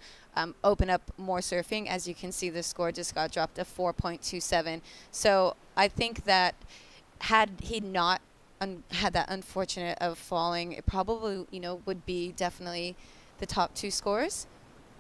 open up more surfing. As you can see, the score just got dropped to 4.27. So I think that had he not had that unfortunate of falling, it probably, you know, would be definitely the top 2 scores.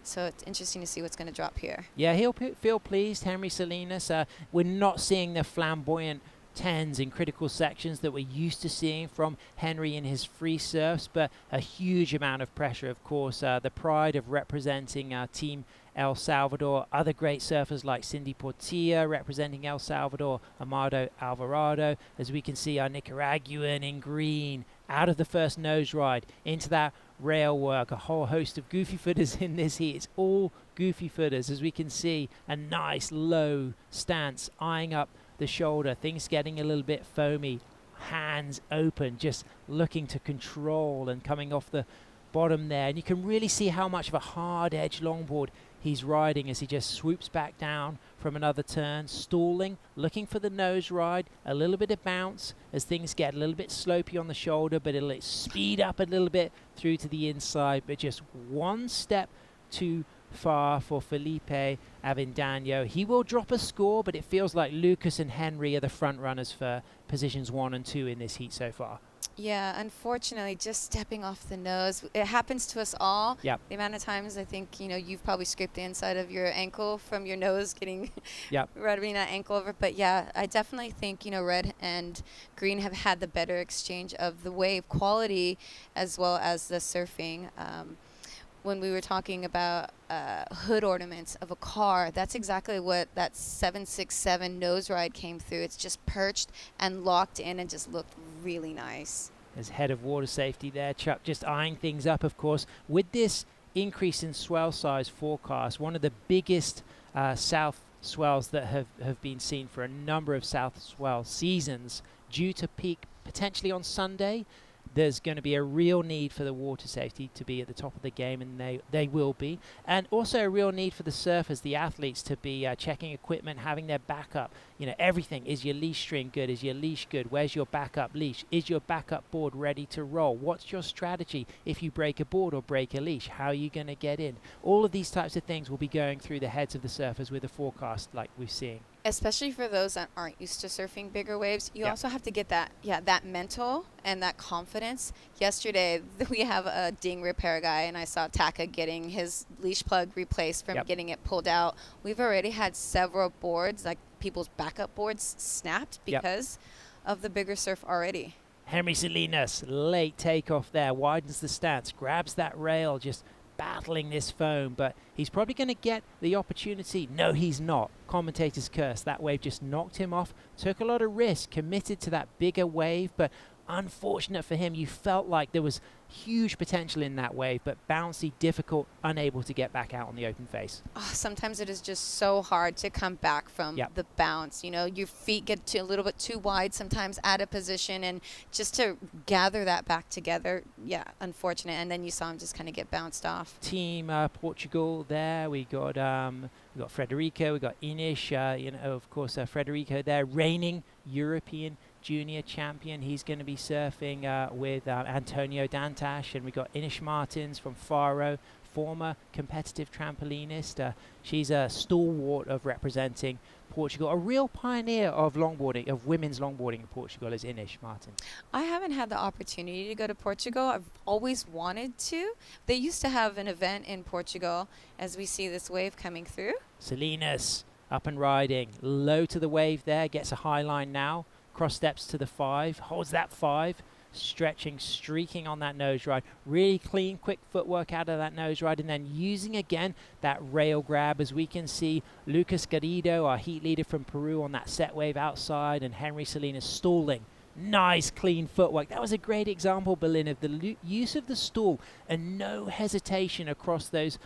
So it's interesting to see what's going to drop here. Yeah, he'll feel pleased, Henry Salinas. We're not seeing the flamboyant 10s in critical sections that we're used to seeing from Henry in his free surfs, but a huge amount of pressure, of course. The pride of representing Team El Salvador. Other great surfers like Cindy Portilla representing El Salvador, Amado Alvarado. As we can see, our Nicaraguan in green out of the first nose ride into that rail work. A whole host of goofy footers in this heat. It's all goofy footers. As we can see, a nice low stance, eyeing up the shoulder. Things getting a little bit foamy. Hands open, just looking to control and coming off the bottom there. And you can really see how much of a hard edge longboard he's riding as he just swoops back down from another turn, stalling, looking for the nose ride, a little bit of bounce as things get a little bit slopey on the shoulder, but it'll speed up a little bit through to the inside, but just one step too far for Felipe Avendaño. He will drop a score, but it feels like Lucas and Henry are the front runners for positions 1 and 2 in this heat so far. Yeah, unfortunately, just stepping off the nose. It happens to us all. Yep. The amount of times I think, you've probably scraped the inside of your ankle from your nose getting Yep. rubbing that ankle over. But yeah, I definitely think, red and green have had the better exchange of the wave quality as well as the surfing. When we were talking about hood ornaments of a car, that's exactly what that 767 nose ride came through. It's just perched and locked in and just looked really nice. As head of water safety there, Chuck, just eyeing things up, of course. With this increase in swell size forecast, one of the biggest south swells that have been seen for a number of south swell seasons, due to peak potentially on Sunday, there's going to be a real need for the water safety to be at the top of the game, and they will be. And also a real need for the surfers, the athletes, to be checking equipment, having their backup. Everything. Is your leash string good? Is your leash good? Where's your backup leash? Is your backup board ready to roll? What's your strategy if you break a board or break a leash? How are you going to get in? All of these types of things will be going through the heads of the surfers with a forecast like we're seeing. Especially for those that aren't used to surfing bigger waves, you Yeah. also have to get that mental and that confidence. Yesterday, we have a ding repair guy, and I saw Taka getting his leash plug replaced from Yep. getting it pulled out. We've already had several boards, like people's backup boards, snapped Yep. because of the bigger surf already. Henry Salinas, late takeoff there, widens the stance, grabs that rail, just battling this foam, but he's probably going to get the opportunity. No, he's not. Commentator's curse. That wave just knocked him off. Took a lot of risk, committed to that bigger wave, but unfortunate for him. You felt like there was huge potential in that wave, but bouncy, difficult, unable to get back out on the open face. Oh, sometimes it is just so hard to come back from Yep. the bounce. Your feet get a little bit too wide sometimes out of position, and just to gather that back together, yeah, unfortunate. And then you saw him just kind of get bounced off. Team Portugal there. We got Frederico, we got Inish, of course, Frederico there, reigning European junior champion. He's going to be surfing with Antonio Dantas, and we got Inish Martins from Faro, former competitive trampolinist. She's a stalwart of representing Portugal, a real pioneer of longboarding, of women's longboarding in Portugal, is Inish Martins. I haven't had the opportunity to go to Portugal. I've always wanted to. They used to have an event in Portugal as we see this wave coming through. Salinas up and riding, low to the wave there, gets a high line now, cross steps to the 5, holds that 5, stretching, streaking on that nose ride, really clean, quick footwork out of that nose ride, and then using again that rail grab, as we can see Lucas Garrido, our heat leader from Peru, on that set wave outside, and Henry Salinas stalling. Nice clean footwork. That was a great example, Berlin, of the use of the stall and no hesitation across those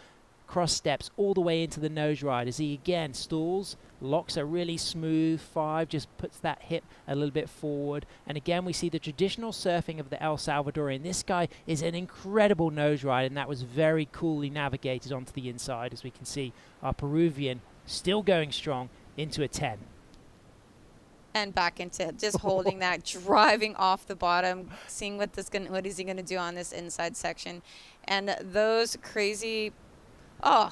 cross steps all the way into the nose ride, as he again stalls, locks a really smooth 5, just puts that hip a little bit forward, and again we see the traditional surfing of the El Salvadorian. This guy is an incredible nose ride, and that was very coolly navigated onto the inside, as we can see our Peruvian still going strong into a 10. And back into just holding that, driving off the bottom, seeing what is he going to do on this inside section. And those crazy...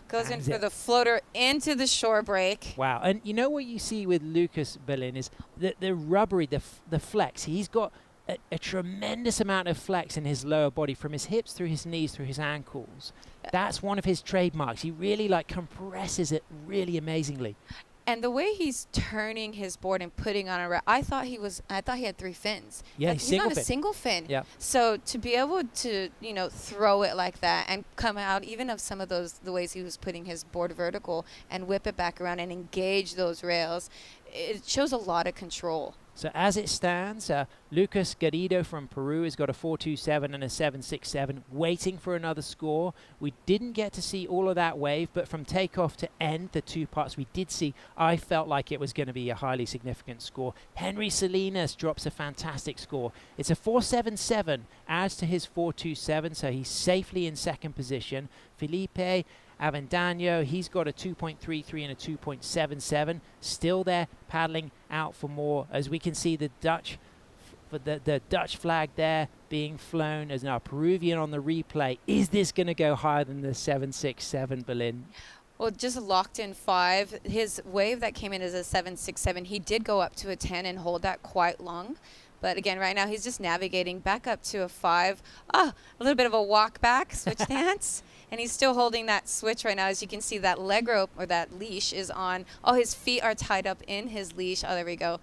goes in for the floater into the shore break. Wow. And you know what you see with Lucas Berlin is the rubbery, the flex. He's got a tremendous amount of flex in his lower body, from his hips through his knees through his ankles. That's one of his trademarks. He really compresses it really amazingly. And the way he's turning his board and putting on a rail, I thought he had 3 fins. Yeah, he's not a single fin. Yeah. So to be able to, throw it like that and come out, even of some of the ways he was putting his board vertical and whip it back around and engage those rails, it shows a lot of control. So as it stands, Lucas Garrido from Peru has got a 4.27 and a 7.67, waiting for another score. We didn't get to see all of that wave, but from takeoff to end, the 2 parts we did see, I felt like it was going to be a highly significant score. Henry Salinas drops a fantastic score. It's a 4.77, adds to his 4.27, so he's safely in second position. Felipe Avendaño, he's got a 2.33 and a 2.77, still there paddling out for more, as we can see the Dutch flag there being flown as our Peruvian on the replay. Is this going to go higher than the 7.67, Berlin? Well, just locked in 5. His wave that came in as a 7.67, he did go up to a 10 and hold that quite long. But again, right now he's just navigating back up to a 5. A little bit of a walk back, switch stance. And he's still holding that switch right now. As you can see, that leg rope or that leash is on. Oh, his feet are tied up in his leash. Oh, there we go.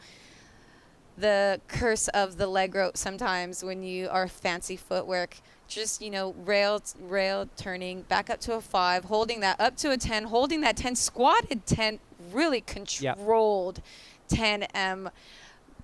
The curse of the leg rope sometimes when you are fancy footwork. Just, rail turning back up to a 5, holding that up to a 10, holding that 10, squatted 10, really controlled 10M.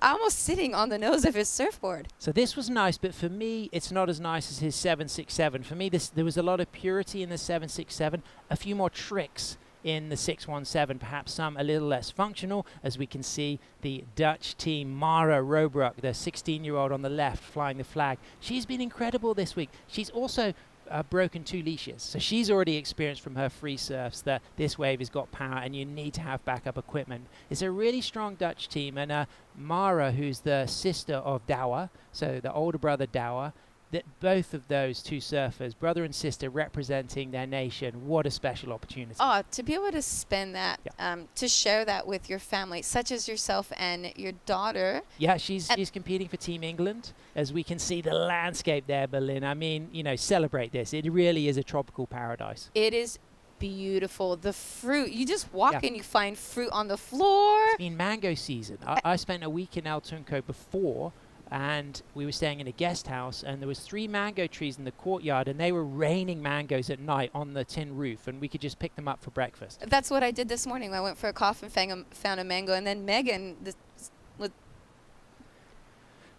Almost sitting on the nose of his surfboard. So this was nice, but for me, it's not as nice as his 767. For me, there was a lot of purity in the 767, a few more tricks in the 617, perhaps some a little less functional, as we can see the Dutch team, Mara Robroek, the 16-year-old on the left, flying the flag. She's been incredible this week. She's also broken 2 leashes, so she's already experienced from her free surfs that this wave has got power and you need to have backup equipment. It's a really strong Dutch team, and Mara, who's the sister of Douwe, so the older brother Douwe, that both of those 2 surfers, brother and sister, representing their nation. What a special opportunity. Oh, to be able to spend that, to share that with your family, such as yourself and your daughter. Yeah, she's competing for Team England. As we can see the landscape there, Berlin. I mean, celebrate this. It really is a tropical paradise. It is beautiful. The fruit, you just walk and you find fruit on the floor. It's been mango season. I spent a week in El Tunco before, and we were staying in a guest house, and there was 3 mango trees in the courtyard, and they were raining mangoes at night on the tin roof, and we could just pick them up for breakfast. That's what I did this morning. I went for a coffee and found a mango, and then Megan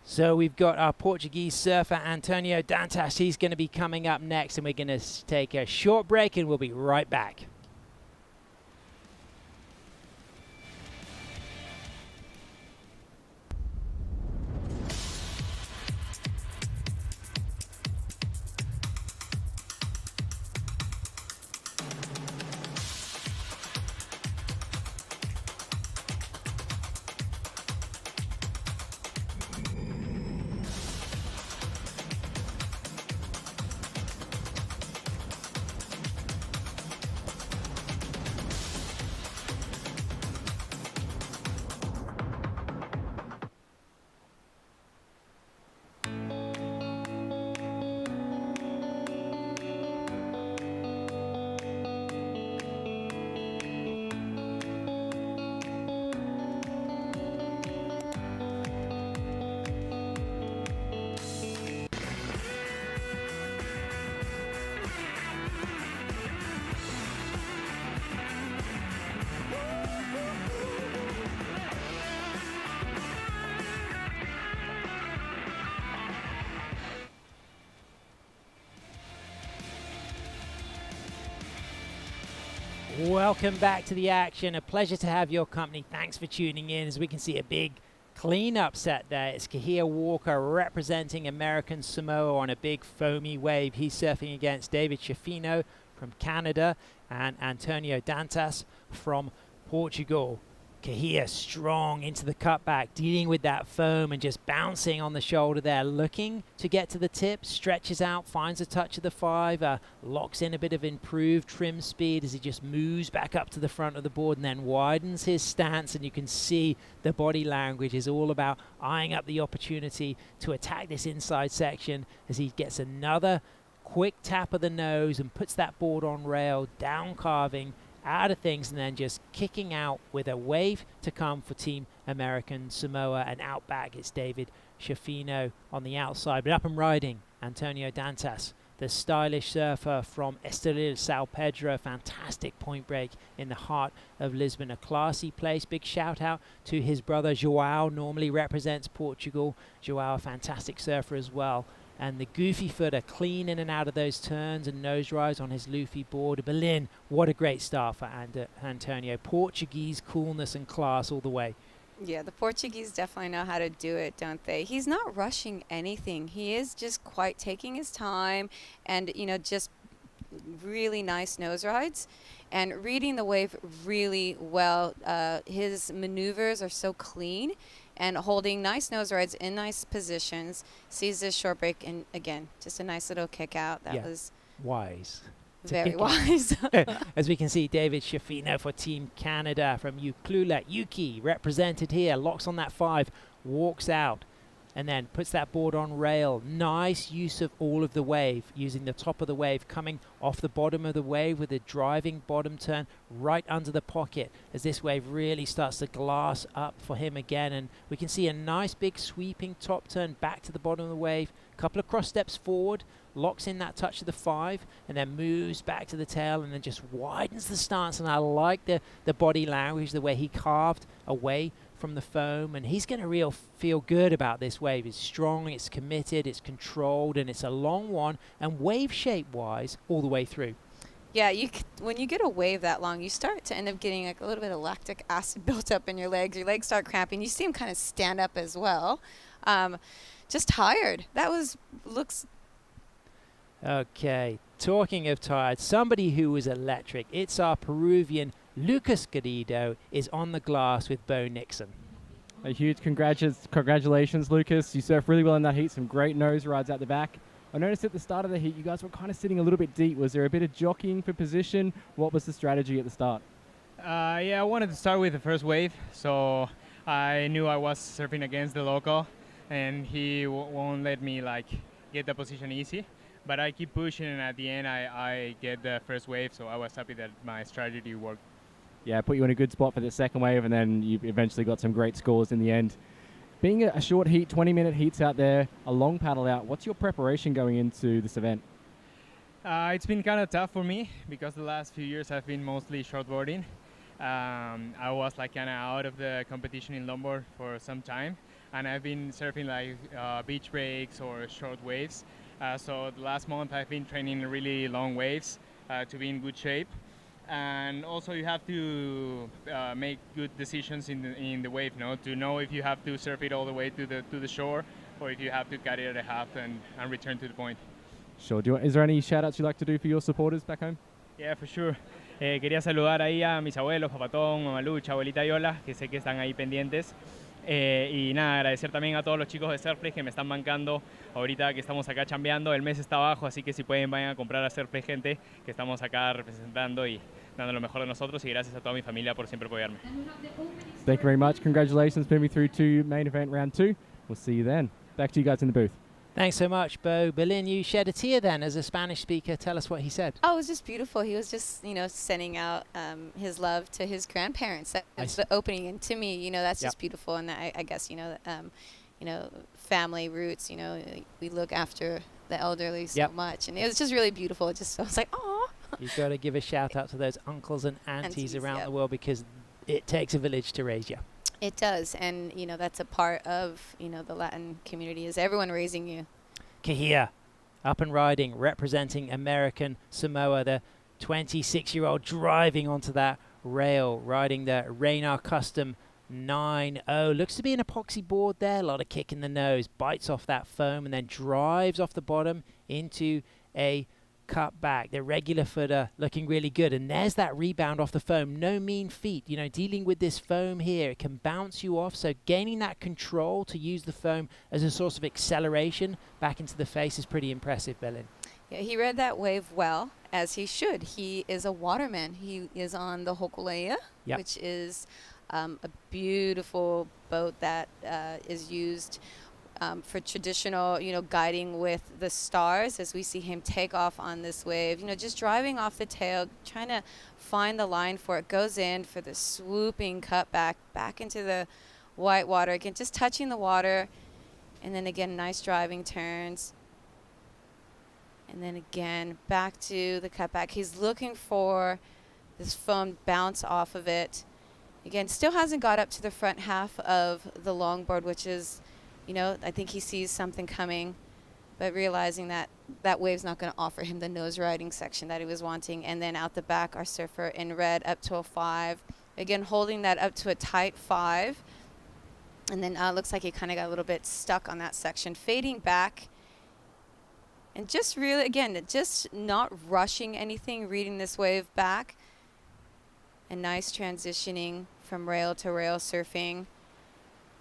So we've got our Portuguese surfer Antonio Dantas. He's going to be coming up next, and we're going to take a short break, and we'll be right back. Welcome back to the action. A pleasure to have your company. Thanks for tuning in. As we can see, a big cleanup set there. It's Kahia Walker representing American Samoa on a big foamy wave. He's surfing against David Schifino from Canada and Antonio Dantas from Portugal. Kahia strong into the cutback, dealing with that foam and just bouncing on the shoulder there, looking to get to the tip, stretches out, finds a touch of the 5, locks in a bit of improved trim speed as he just moves back up to the front of the board and then widens his stance, and you can see the body language is all about eyeing up the opportunity to attack this inside section as he gets another quick tap of the nose and puts that board on rail, down carving, out of things, and then just kicking out with a wave to come for Team American Samoa. And out back it's David Schifino on the outside, but up and riding Antonio Dantas, the stylish surfer from Estoril, São Pedro. Fantastic point break in the heart of Lisbon, a classy place. Big shout out to his brother João, normally represents Portugal. João, a fantastic surfer as well. And the goofy footer clean in and out of those turns and nose drives on his Luffy board. Berlin, what a great start for Antonio. Portuguese coolness and class all the way. Yeah, the Portuguese definitely know how to do it, don't they? He's not rushing anything. He is just quite taking his time and, just really nice nose rides and reading the wave really well. His maneuvers are so clean and holding nice nose rides in nice positions. Sees this short break, and again, just a nice little kick out. That was wise. Very wise. As we can see, David Schifino for Team Canada from Ucluelet. Yuki represented here, locks on that 5, walks out, and then puts that board on rail. Nice use of all of the wave, using the top of the wave, coming off the bottom of the wave with a driving bottom turn right under the pocket as this wave really starts to glass up for him again. And we can see a nice big sweeping top turn back to the bottom of the wave, couple of cross steps forward, locks in that touch of the 5, and then moves back to the tail and then just widens the stance. And I like the body language, the way he carved away from the foam, and he's going to feel good about this wave. It's strong, it's committed, it's controlled, and it's a long one, and wave shape wise all the way through. Yeah, when you get a wave that long, you start to end up getting like a little bit of lactic acid built up in your legs. Your legs start cramping. You see him kind of stand up as well. Just tired. Looks. Okay, talking of tired, somebody who was electric, it's our Peruvian Lucas Garrido is on the glass with Bo Nixon. A huge congratulations, Lucas. You surfed really well in that heat. Some great nose rides out the back. I noticed at the start of the heat, you guys were kind of sitting a little bit deep. Was there a bit of jockeying for position? What was the strategy at the start? Yeah, I wanted to start with the first wave, so I knew I was surfing against the local, and he won't let me get the position easy. But I keep pushing, and at the end, I get the first wave, so I was happy that my strategy worked. Yeah, put you in a good spot for the second wave, and then you eventually got some great scores in the end. Being a short heat, 20-minute heats out there, a long paddle out, what's your preparation going into this event? It's been kind of tough for me because the last few years I've been mostly shortboarding. I was kind of out of the competition in Longboard for some time, and I've been surfing beach breaks or short waves. So the last month I've been training really long waves to be in good shape. And also you have to make good decisions in the wave, to know if you have to surf it all the way to the shore or if you have to cut it at a half and return to the point. Sure. Is there any shout-outs you'd like to do for your supporters back home? Yeah, for sure. Quería saludar ahí a mis abuelos, Papatón, Mamalucha, abuelita Yola, que sé que están ahí pendientes. Y nada, agradecer también a todos los chicos de Surfplay que me están bancando ahorita que estamos acá chambeando. El mes está abajo, así que si pueden vayan a comprar a Surfplay, gente, que estamos acá representando y dando lo mejor de nosotros. Y gracias a toda mi familia por siempre apoyarme. Thank you very much. Congratulations, moving through to main event round 2. We'll see you then. Back to you guys in the booth. Thanks so much, Bo. Berlin, you shed a tear then as a Spanish speaker. Tell us what he said. Oh, it was just beautiful. He was just, sending out his love to his grandparents. That was the opening, and to me, that's just beautiful. And I guess, family roots. We look after the elderly so much, and it was just really beautiful. I was like, oh. You've got to give a shout out to those uncles and aunties around the world because it takes a village to raise you. It does, and that's a part of the Latin community is everyone raising you. Kahia, up and riding, representing American Samoa, the 26-year-old driving onto that rail, riding the Raynar Custom 9.0. Looks to be an epoxy board there, a lot of kick in the nose, bites off that foam and then drives off the bottom into a cut back. The regular footer looking really good, and there's that rebound off the foam. No mean feat, dealing with this foam here, it can bounce you off, so gaining that control to use the foam as a source of acceleration back into the face is pretty impressive, Berlin. Yeah, he read that wave well, as he should. He is a waterman. He is on the Hokulea, which is a beautiful boat that is used for traditional, guiding with the stars, as we see him take off on this wave, just driving off the tail, trying to find the line for it, goes in for the swooping cut back into the white water, again, just touching the water, and then again, nice driving turns, and then again, back to the cutback. He's looking for this foam bounce off of it. Again, still hasn't got up to the front half of the longboard, which is, I think he sees something coming, but realizing that that wave's not going to offer him the nose riding section that he was wanting. And then out the back, our surfer in red up to a 5. Again, holding that up to a tight 5. And then looks like he kind of got a little bit stuck on that section, fading back. And just really, again, just not rushing anything, reading this wave back. And nice transitioning from rail to rail surfing.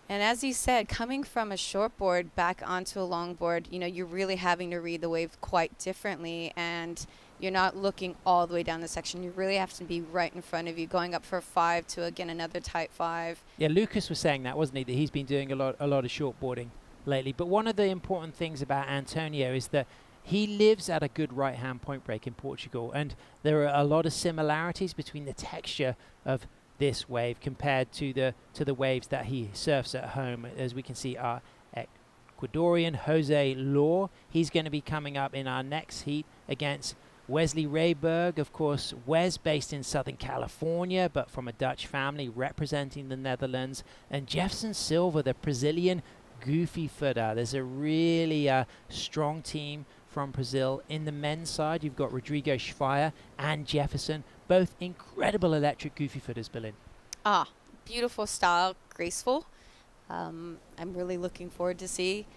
And as he said, coming from a shortboard back onto a longboard, you're really having to read the wave quite differently, and you're not looking all the way down the section. You really have to be right in front of you, going up for a 5 to, again, another tight 5. Yeah, Lucas was saying that, wasn't he, that he's been doing a lot of shortboarding. lately. But one of the important things about Antonio is that he lives at a good right-hand point break in Portugal, and there are a lot of similarities between the texture of this wave compared to the waves that he surfs at home. As we can see, our Ecuadorian Jose Law, he's going to be coming up in our next heat against Wesley Rayberg. Of course, Wes based in Southern California, but from a Dutch family representing the Netherlands, and Jefferson Silva, the Brazilian goofy footer. There's a really strong team from Brazil. In the men's side, you've got Rodrigo Schweier and Jefferson, both incredible electric goofy footers, Berlin. Beautiful style, graceful. I'm really looking forward to see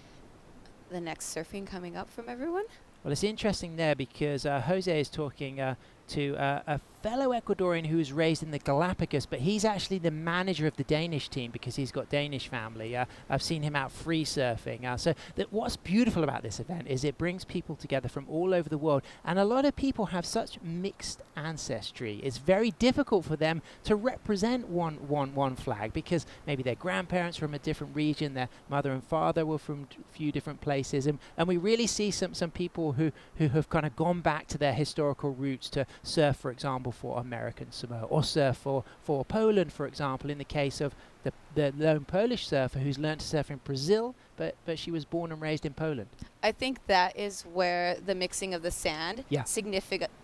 the next surfing coming up from everyone. Well, it's interesting there because Jose is talking to a fellow Ecuadorian who was raised in the Galapagos, but he's actually the manager of the Danish team because he's got Danish family. I've seen him out free surfing. So what's beautiful about this event is it brings people together from all over the world, and a lot of people have such mixed ancestry. It's very difficult for them to represent one flag because maybe their grandparents from a different region, their mother and father were from a few different places, and we really see some people who have kind of gone back to their historical roots to surf, for example, for American Samoa, or surf for Poland, for example, in the case of the lone Polish surfer who's learned to surf in Brazil, but she was born and raised in Poland. I think that is where the mixing of the sand signifies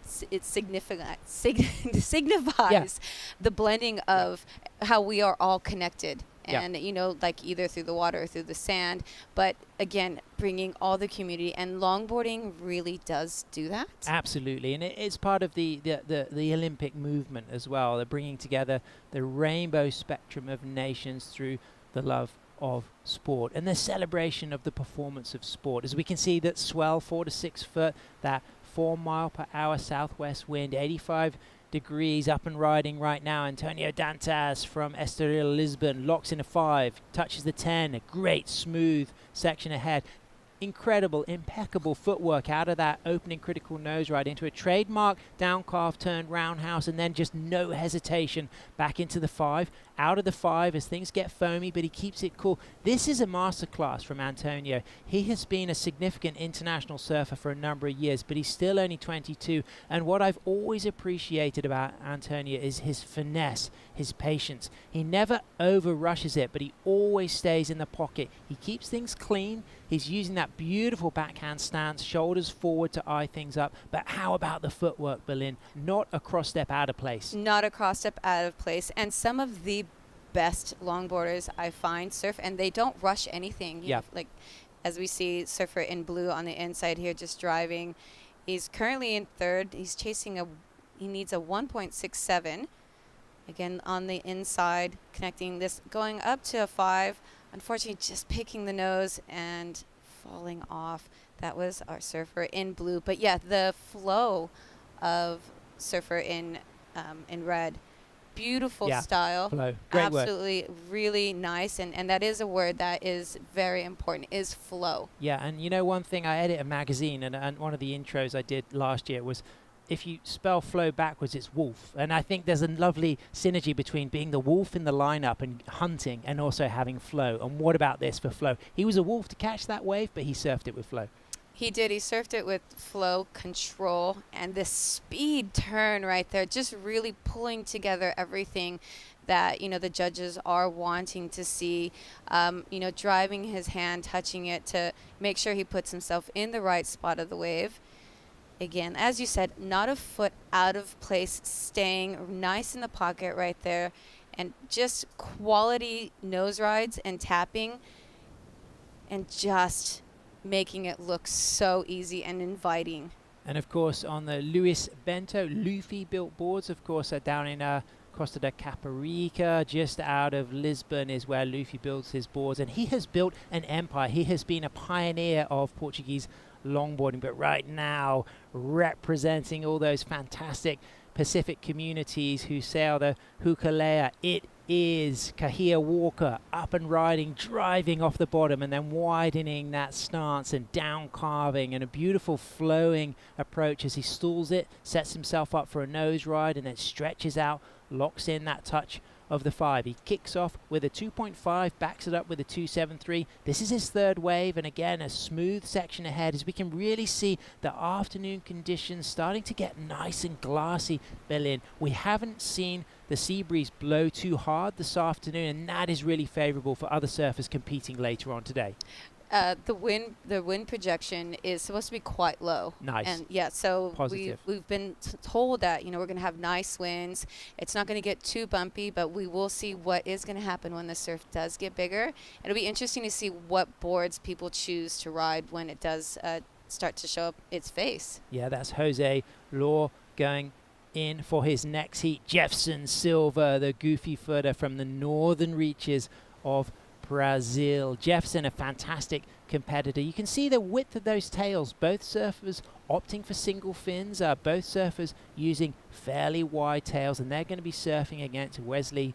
the blending of how we are all connected. And, like either through the water or through the sand. But again, bringing all the community, and longboarding really does do that. Absolutely. And it's part of the Olympic movement as well. They're bringing together the rainbow spectrum of nations through the love of sport and the celebration of the performance of sport. As we can see, that swell 4 to 6 foot, that 4 mile per hour southwest wind, 85 degrees, up and riding right now. Antonio Dantas from Estoril, Lisbon, locks in a 5, touches the 10, a great smooth section ahead. Incredible, impeccable footwork out of that opening critical nose ride into a trademark down carve turn roundhouse, and then just no hesitation back into the 5, out of the 5 as things get foamy, but he keeps it cool. This is a masterclass from Antonio. He has been a significant international surfer for a number of years, but he's still only 22, and what I've always appreciated about Antonio is his finesse, his patience. He never over rushes it, but he always stays in the pocket. He keeps things clean. He's using that beautiful backhand stance, shoulders forward to eye things up. But how about the footwork, Berlin? Not a cross step out of place. Not a cross step out of place. And some of the best longboarders I find surf, and they don't rush anything. You know, like as we see surfer in blue on the inside here, just driving. He's currently in 3rd. He's chasing he needs a 1.67. Again, on the inside, connecting this, going up to a 5. Unfortunately, just picking the nose and falling off. That was our surfer in blue. But yeah, the flow of surfer in red. Beautiful style. Flow. Great Absolutely, word. really nice. And that is a word that is very important, is flow. Yeah, and you know, one thing, I edit a magazine, and one of the intros I did last year was, if you spell flow backwards, it's wolf. And I think there's a lovely synergy between being the wolf in the lineup and hunting and also having flow. And what about this for flow? He was a wolf to catch that wave, but he surfed it with flow. He did. He surfed it with flow, control, and this speed turn right there, just really pulling together everything that, the judges are wanting to see, driving his hand, touching it to make sure he puts himself in the right spot of the wave. Again, as you said, not a foot out of place, staying nice in the pocket right there, and just quality nose rides and tapping, and just making it look so easy and inviting. And of course, on the Luis Bento Luffy built boards, of course, down in Costa da Caparica, just out of Lisbon, is where Luffy builds his boards, and he has built an empire. He has been a pioneer of Portuguese longboarding, but right now representing all those fantastic Pacific communities who sail the Hukalea. It is Kahia Walker up and riding, driving off the bottom and then widening that stance and down carving, and a beautiful flowing approach as he stalls it, sets himself up for a nose ride and then stretches out, locks in that touch of the 5. He kicks off with a 2.5, backs it up with a 2.73. This is his third wave, and again, a smooth section ahead as we can really see the afternoon conditions starting to get nice and glassy, Berlin. We haven't seen the sea breeze blow too hard this afternoon, and that is really favorable for other surfers competing later on today. The wind projection is supposed to be quite low. Nice. And yeah, so Positive. we've been told that, we're going to have nice winds. It's not going to get too bumpy, but we will see what is going to happen when the surf does get bigger. It'll be interesting to see what boards people choose to ride when it does start to show up its face. Yeah, that's Jose Law going in for his next heat. Jefferson Silva, the goofy footer from the northern reaches of Brazil. Jefferson, a fantastic competitor. You can see the width of those tails. Both surfers opting for single fins. Both surfers using fairly wide tails, and they're going to be surfing against Wesley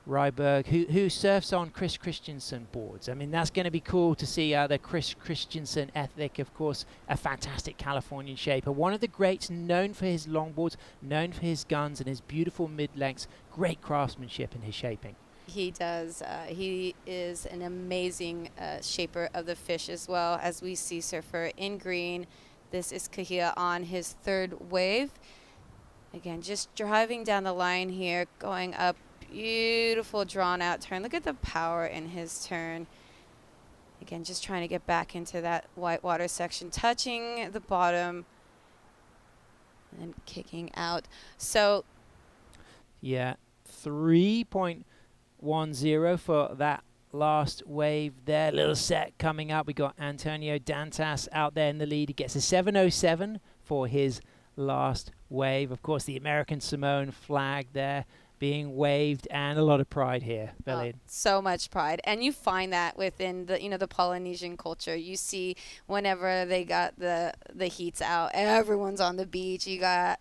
Ryberg, who surfs on Chris Christensen boards. I mean, that's going to be cool to see the Chris Christensen ethic. Of course, a fantastic Californian shaper. One of the greats, known for his longboards, known for his guns and his beautiful mid-lengths. Great craftsmanship in his shaping. He does. He is an amazing shaper of the fish as well. As we see surfer in green, this is Kahia on his third wave. Again, just driving down the line here, going up, beautiful drawn out turn. Look at the power in his turn. Again, just trying to get back into that whitewater section, touching the bottom and then kicking out. So yeah, 3.10 for that last wave there. Little set coming up. We got Antonio Dantas out there in the lead. He gets a 7.07 for his last wave. Of course, the American Samoan flag there being waved, and a lot of pride here, Berlin. So much pride, and you find that within the the Polynesian culture. You see whenever they got the heats out, everyone's on the beach. You got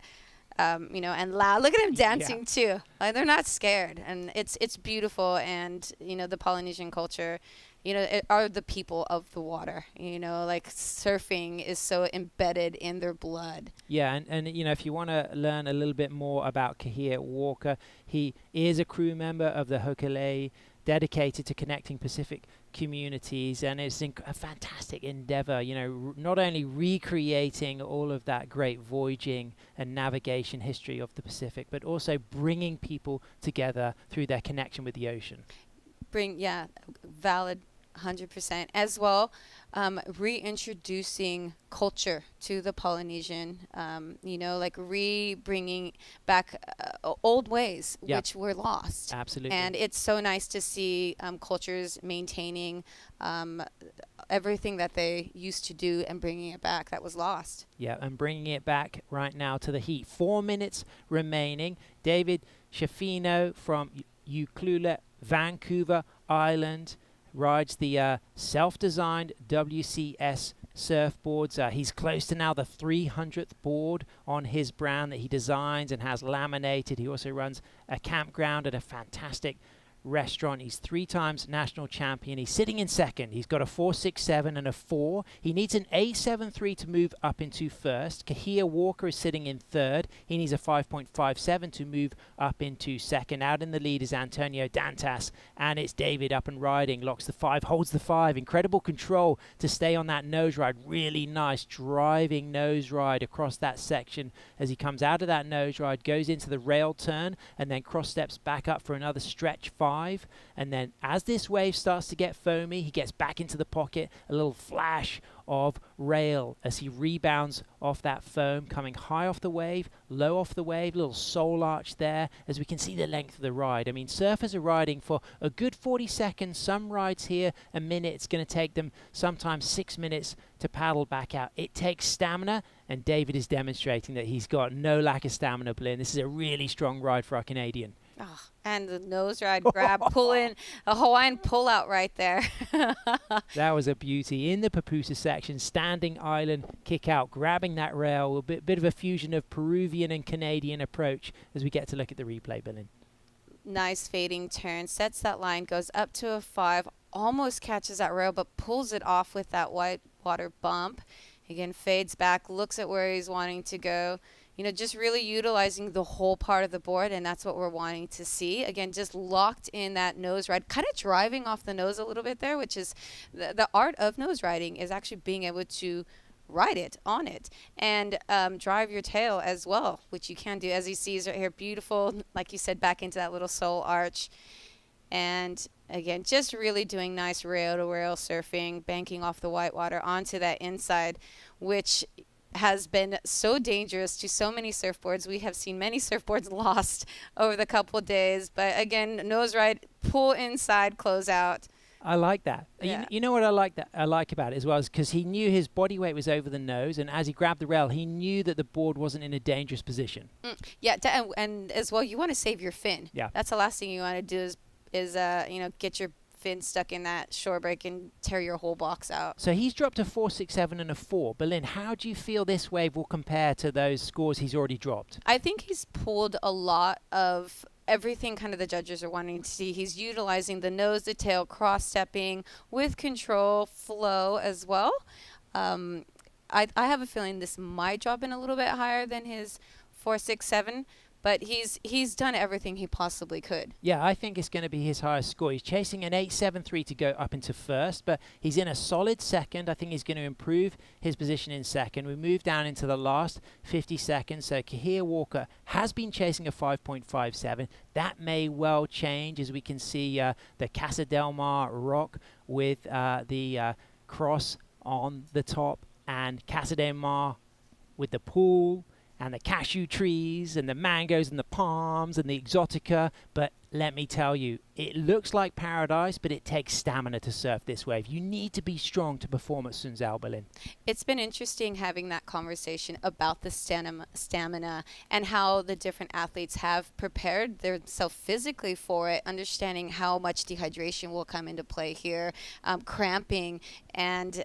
and loud. Look at them dancing too. Like, they're not scared, and it's beautiful. And the Polynesian culture, it are the people of the water. Like surfing is so embedded in their blood. Yeah, and if you want to learn a little bit more about Kahia Walker, he is a crew member of the Hokulea, dedicated to connecting Pacific communities, and it's a fantastic endeavor, not only recreating all of that great voyaging and navigation history of the Pacific, but also bringing people together through their connection with the ocean. Valid 100% as well. Reintroducing culture to the Polynesian, like bringing back old ways which were lost. Absolutely. And it's so nice to see cultures maintaining everything that they used to do and bringing it back that was lost. Yeah, and bringing it back right now to the heat. 4 minutes remaining. David Schifino from Ukulele, Vancouver Island, rides the self-designed WCS surfboards. He's close to now the 300th board on his brand that he designs and has laminated. He also runs a campground at a fantastic restaurant. He's 3 times national champion. He's sitting in second. He's got a 4.67 and a 4. He needs an 8.73 to move up into first. Kahia Walker is sitting in third. He needs a 5.57 to move up into second. Out in the lead is Antonio Dantas, and it's David up and riding. Locks the 5, holds the 5. Incredible control to stay on that nose ride. Really nice driving nose ride across that section as he comes out of that nose ride, goes into the rail turn, and then cross steps back up for another stretch 5. And then as this wave starts to get foamy, he gets back into the pocket, a little flash of rail as he rebounds off that foam, coming high off the wave, low off the wave, little soul arch there as we can see the length of the ride. I mean, surfers are riding for a good 40 seconds. Some rides here a minute. It's going to take them sometimes 6 minutes to paddle back out. It takes stamina, and David is demonstrating that he's got no lack of stamina, Blaine. This is a really strong ride for our Canadian. Oh, and the nose ride grab, pull in, a Hawaiian pull out right there. That was a beauty. In the Papusa section, standing island kick out, grabbing that rail, a bit of a fusion of Peruvian and Canadian approach as we get to look at the replay, Berlin. Nice fading turn, sets that line, goes up to a 5, almost catches that rail, but pulls it off with that white water bump. Again, fades back, looks at where he's wanting to go. just really utilizing the whole part of the board, and that's what we're wanting to see. Again, just locked in that nose ride, kind of driving off the nose a little bit there, which is the art of nose riding is actually being able to ride it, on it, and drive your tail as well, which you can do, as he sees right here. Beautiful, like you said, back into that little sole arch. And again, just really doing nice rail-to-rail surfing, banking off the whitewater onto that inside, which has been so dangerous to so many surfboards. We have seen many surfboards lost over the couple days. But again, nose ride, pull inside, close out. I like that. Yeah. You know what I like about it as well is because he knew his body weight was over the nose, and as he grabbed the rail, he knew that the board wasn't in a dangerous position. Yeah, and as well, you want to save your fin. Yeah. That's the last thing you want to do is get your fin stuck in that shore break and tear your whole box out. So he's dropped a 4.67 and a 4. Berlin, how do you feel this wave will compare to those scores he's already dropped? I think he's pulled a lot of everything kind of the judges are wanting to see. He's utilizing the nose, the tail, cross-stepping with control, flow as well. I have a feeling this might drop in a little bit higher than his 4.67. But he's done everything he possibly could. Yeah, I think it's going to be his highest score. He's chasing an 8.73 to go up into first, but he's in a solid second. I think he's going to improve his position in second. We move down into the last 50 seconds. So Kahir Walker has been chasing a 5.57. That may well change as we can see the Casa del Mar rock with the cross on the top, and Casa del Mar with the pool and the cashew trees and the mangoes and the palms and the exotica. But let me tell you, it looks like paradise, but it takes stamina to surf this wave. You need to be strong to perform at Sunzal, Berlin. It's been interesting having that conversation about the stamina and how the different athletes have prepared themselves physically for it, understanding how much dehydration will come into play here, cramping, and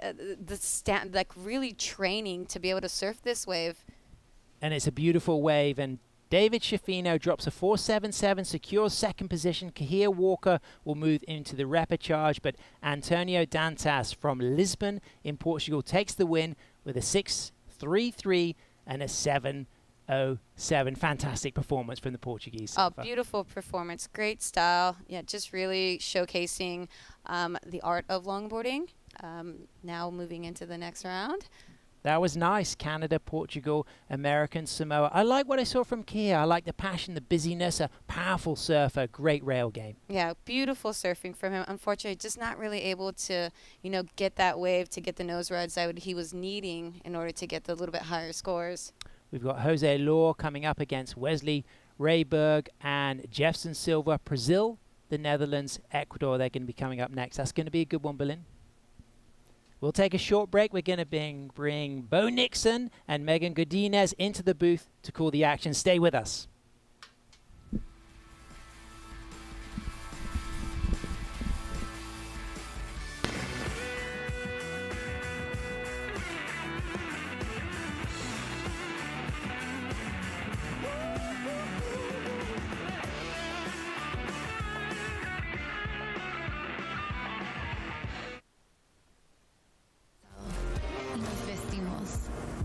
really training to be able to surf this wave. And it's a beautiful wave, and David Schifino drops a 4.77, secures second position. Kahir Walker will move into the repechage, but Antonio Dantas from Lisbon in Portugal takes the win with a 6.33 and a 7.07. Fantastic performance from the Portuguese surfer. Oh, beautiful performance, great style. Yeah, just really showcasing the art of longboarding. Now moving into the next round. That was nice. Canada, Portugal, American Samoa. I like what I saw from Kia. I like the passion, the busyness, a powerful surfer, great rail game. Yeah, beautiful surfing from him. Unfortunately, just not really able to, get that wave to get the nose rides that he was needing in order to get the little bit higher scores. We've got Jose Law coming up against Wesley Rayberg and Jefferson Silva. Brazil, the Netherlands, Ecuador. They're going to be coming up next. That's going to be a good one, Berlin. We'll take a short break. We're going to bring Bo Nixon and Megan Godinez into the booth to call the action. Stay with us.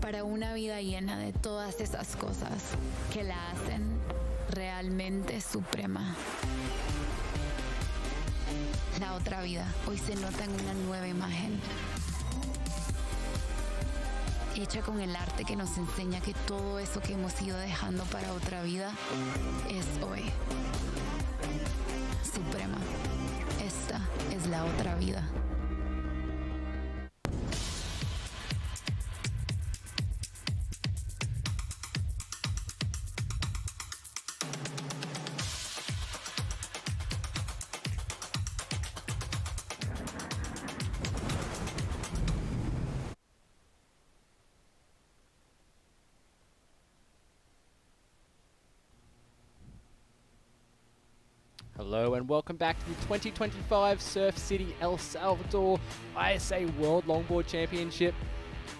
Para una vida llena de todas esas cosas que la hacen realmente suprema. La otra vida hoy se nota en una nueva imagen, hecha con el arte que nos enseña que todo eso que hemos ido dejando para otra vida es hoy. Suprema. Esta es la otra vida. Hello and welcome back to the 2025 Surf City El Salvador ISA World Longboard Championship.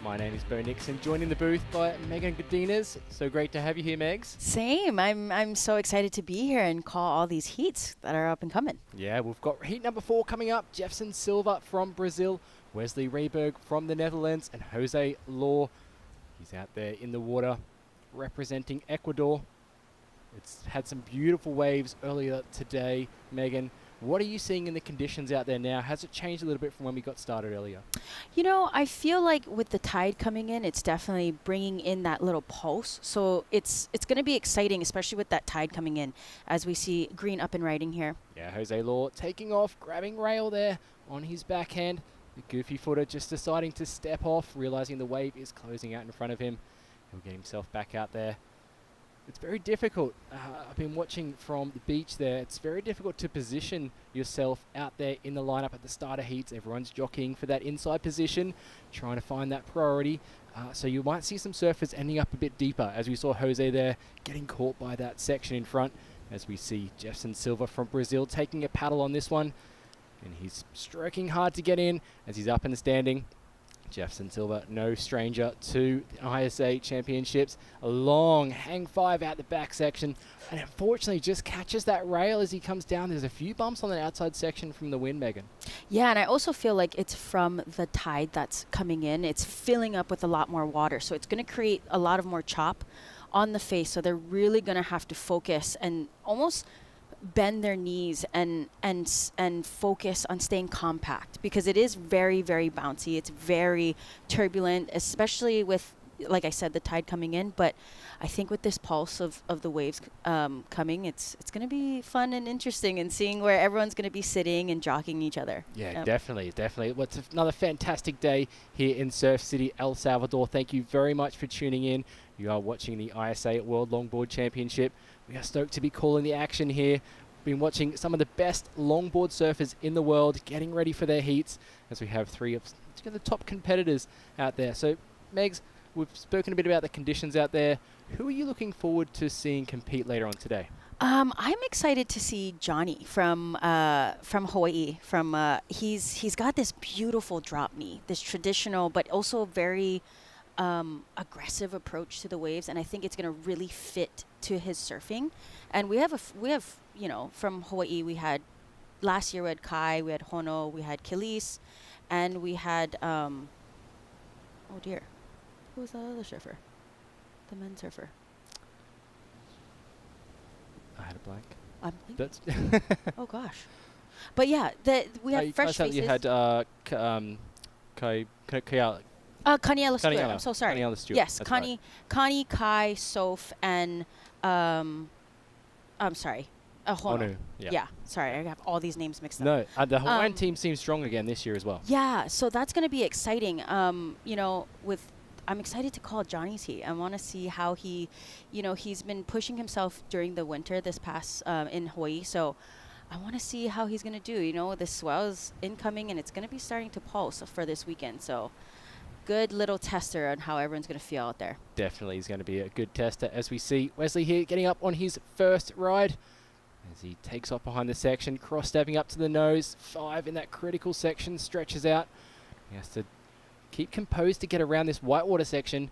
My name is Bo Nixon, joined in the booth by Megan Godinez. So great to have you here, Megs. Same. I'm so excited to be here and call all these heats that are up and coming. Yeah, we've got heat number 4 coming up. Jefferson Silva from Brazil, Wesley Rayberg from the Netherlands, and Jose Law. He's out there in the water representing Ecuador. It's had some beautiful waves earlier today. Megan, what are you seeing in the conditions out there now? Has it changed a little bit from when we got started earlier? You know, I feel like with the tide coming in, it's definitely bringing in that little pulse. So it's going to be exciting, especially with that tide coming in, as we see green up and riding here. Yeah, Jose Law taking off, grabbing rail there on his backhand. The goofy footer just deciding to step off, realizing the wave is closing out in front of him. He'll get himself back out there. It's very difficult. I've been watching from the beach there. It's very difficult to position yourself out there in the lineup at the starter heats. Everyone's jockeying for that inside position, trying to find that priority. So you might see some surfers ending up a bit deeper, as we saw Jose there getting caught by that section in front, as we see Jefferson Silva from Brazil taking a paddle on this one. And he's stroking hard to get in as he's up in the standing. Jefferson Silva, no stranger to the ISA Championships. A long hang five out the back section, and unfortunately just catches that rail as he comes down. There's a few bumps on the outside section from the wind, Megan. Yeah, and I also feel like it's from the tide that's coming in. It's filling up with a lot more water, so it's going to create a lot of more chop on the face. So they're really going to have to focus and almost bend their knees and focus on staying compact, because it is very, very bouncy. It's very turbulent, especially with, like I said, the tide coming in. But I think with this pulse of the waves coming, it's going to be fun and interesting, and seeing where everyone's going to be sitting and jockeying each other. Yeah, definitely. Well, it's another fantastic day here in Surf City, El Salvador. Thank you very much for tuning in. You are watching the ISA World Longboard Championship. We are stoked to be calling the action here. Been watching some of the best longboard surfers in the world getting ready for their heats, as we have three of the top competitors out there. So, Megs, we've spoken a bit about the conditions out there. Who are you looking forward to seeing compete later on today? I'm excited to see Johnny from Hawaii. He's got this beautiful drop knee, this traditional but also very aggressive approach to the waves, and I think it's going to really fit to his surfing. And we have you know, from Hawaii, we had last year we had Kai, we had Hono, we had Kilis, and we had oh dear, who was the other surfer? The men's surfer. I had a blank. I'm That's oh gosh, but yeah, we have fresh faces. You had Kaniela Stewart. Kaniela. I'm so sorry. Kaniela Stewart. Yes, That's Connie, Kai, Soph, and I'm sorry, Hono. Yeah. Sorry, I have all these names mixed up. No, the Hawaiian team seems strong again this year as well. Yeah, so that's going to be exciting. You know, I'm excited to call Johnny's heat. I want to see how he, you know, he's been pushing himself during the winter this past in Hawaii. So I want to see how he's going to do. You know, the swell is incoming, and it's going to be starting to pulse for this weekend. So good little tester on how everyone's going to feel out there. Definitely is going to be a good tester, as we see Wesley here getting up on his first ride as he takes off behind the section, cross-stepping up to the nose. 5 in that critical section, stretches out. He has to keep composed to get around this whitewater section,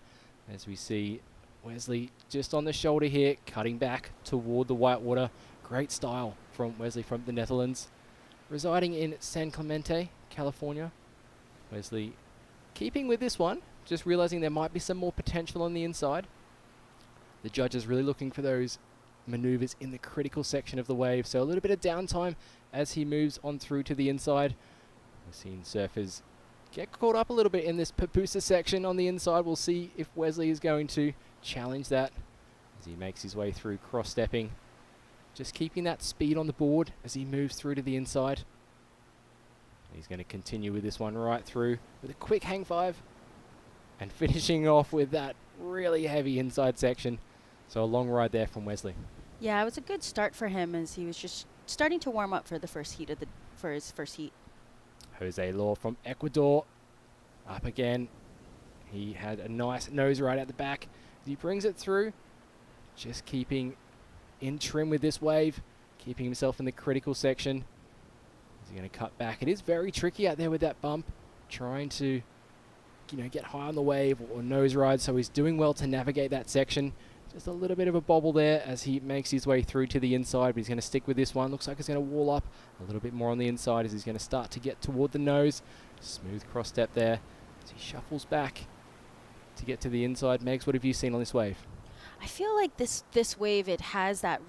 as we see Wesley just on the shoulder here, cutting back toward the whitewater. Great style from Wesley from the Netherlands, residing in San Clemente, California. Wesley keeping with this one, just realizing there might be some more potential on the inside. The judges really looking for those maneuvers in the critical section of the wave, so a little bit of downtime as he moves on through to the inside. We've seen surfers get caught up a little bit in this pupusa section on the inside. We'll see if Wesley is going to challenge that as he makes his way through, cross-stepping, just keeping that speed on the board as he moves through to the inside. He's going to continue with this one right through with a quick hang five and finishing off with that really heavy inside section. So a long ride there from Wesley. Yeah, it was a good start for him, as he was just starting to warm up for the first heat for his first heat. Jose Law from Ecuador up again. He had a nice nose right at the back. He brings it through, just keeping in trim with this wave, keeping himself in the critical section. He's going to cut back. It is very tricky out there with that bump, trying to, you know, get high on the wave or nose ride. So he's doing well to navigate that section. Just a little bit of a bobble there as he makes his way through to the inside, but he's going to stick with this one. Looks like he's going to wall up a little bit more on the inside as he's going to start to get toward the nose. Smooth cross step there as he shuffles back to get to the inside. Megs, what have you seen on this wave? I feel like this wave, it has that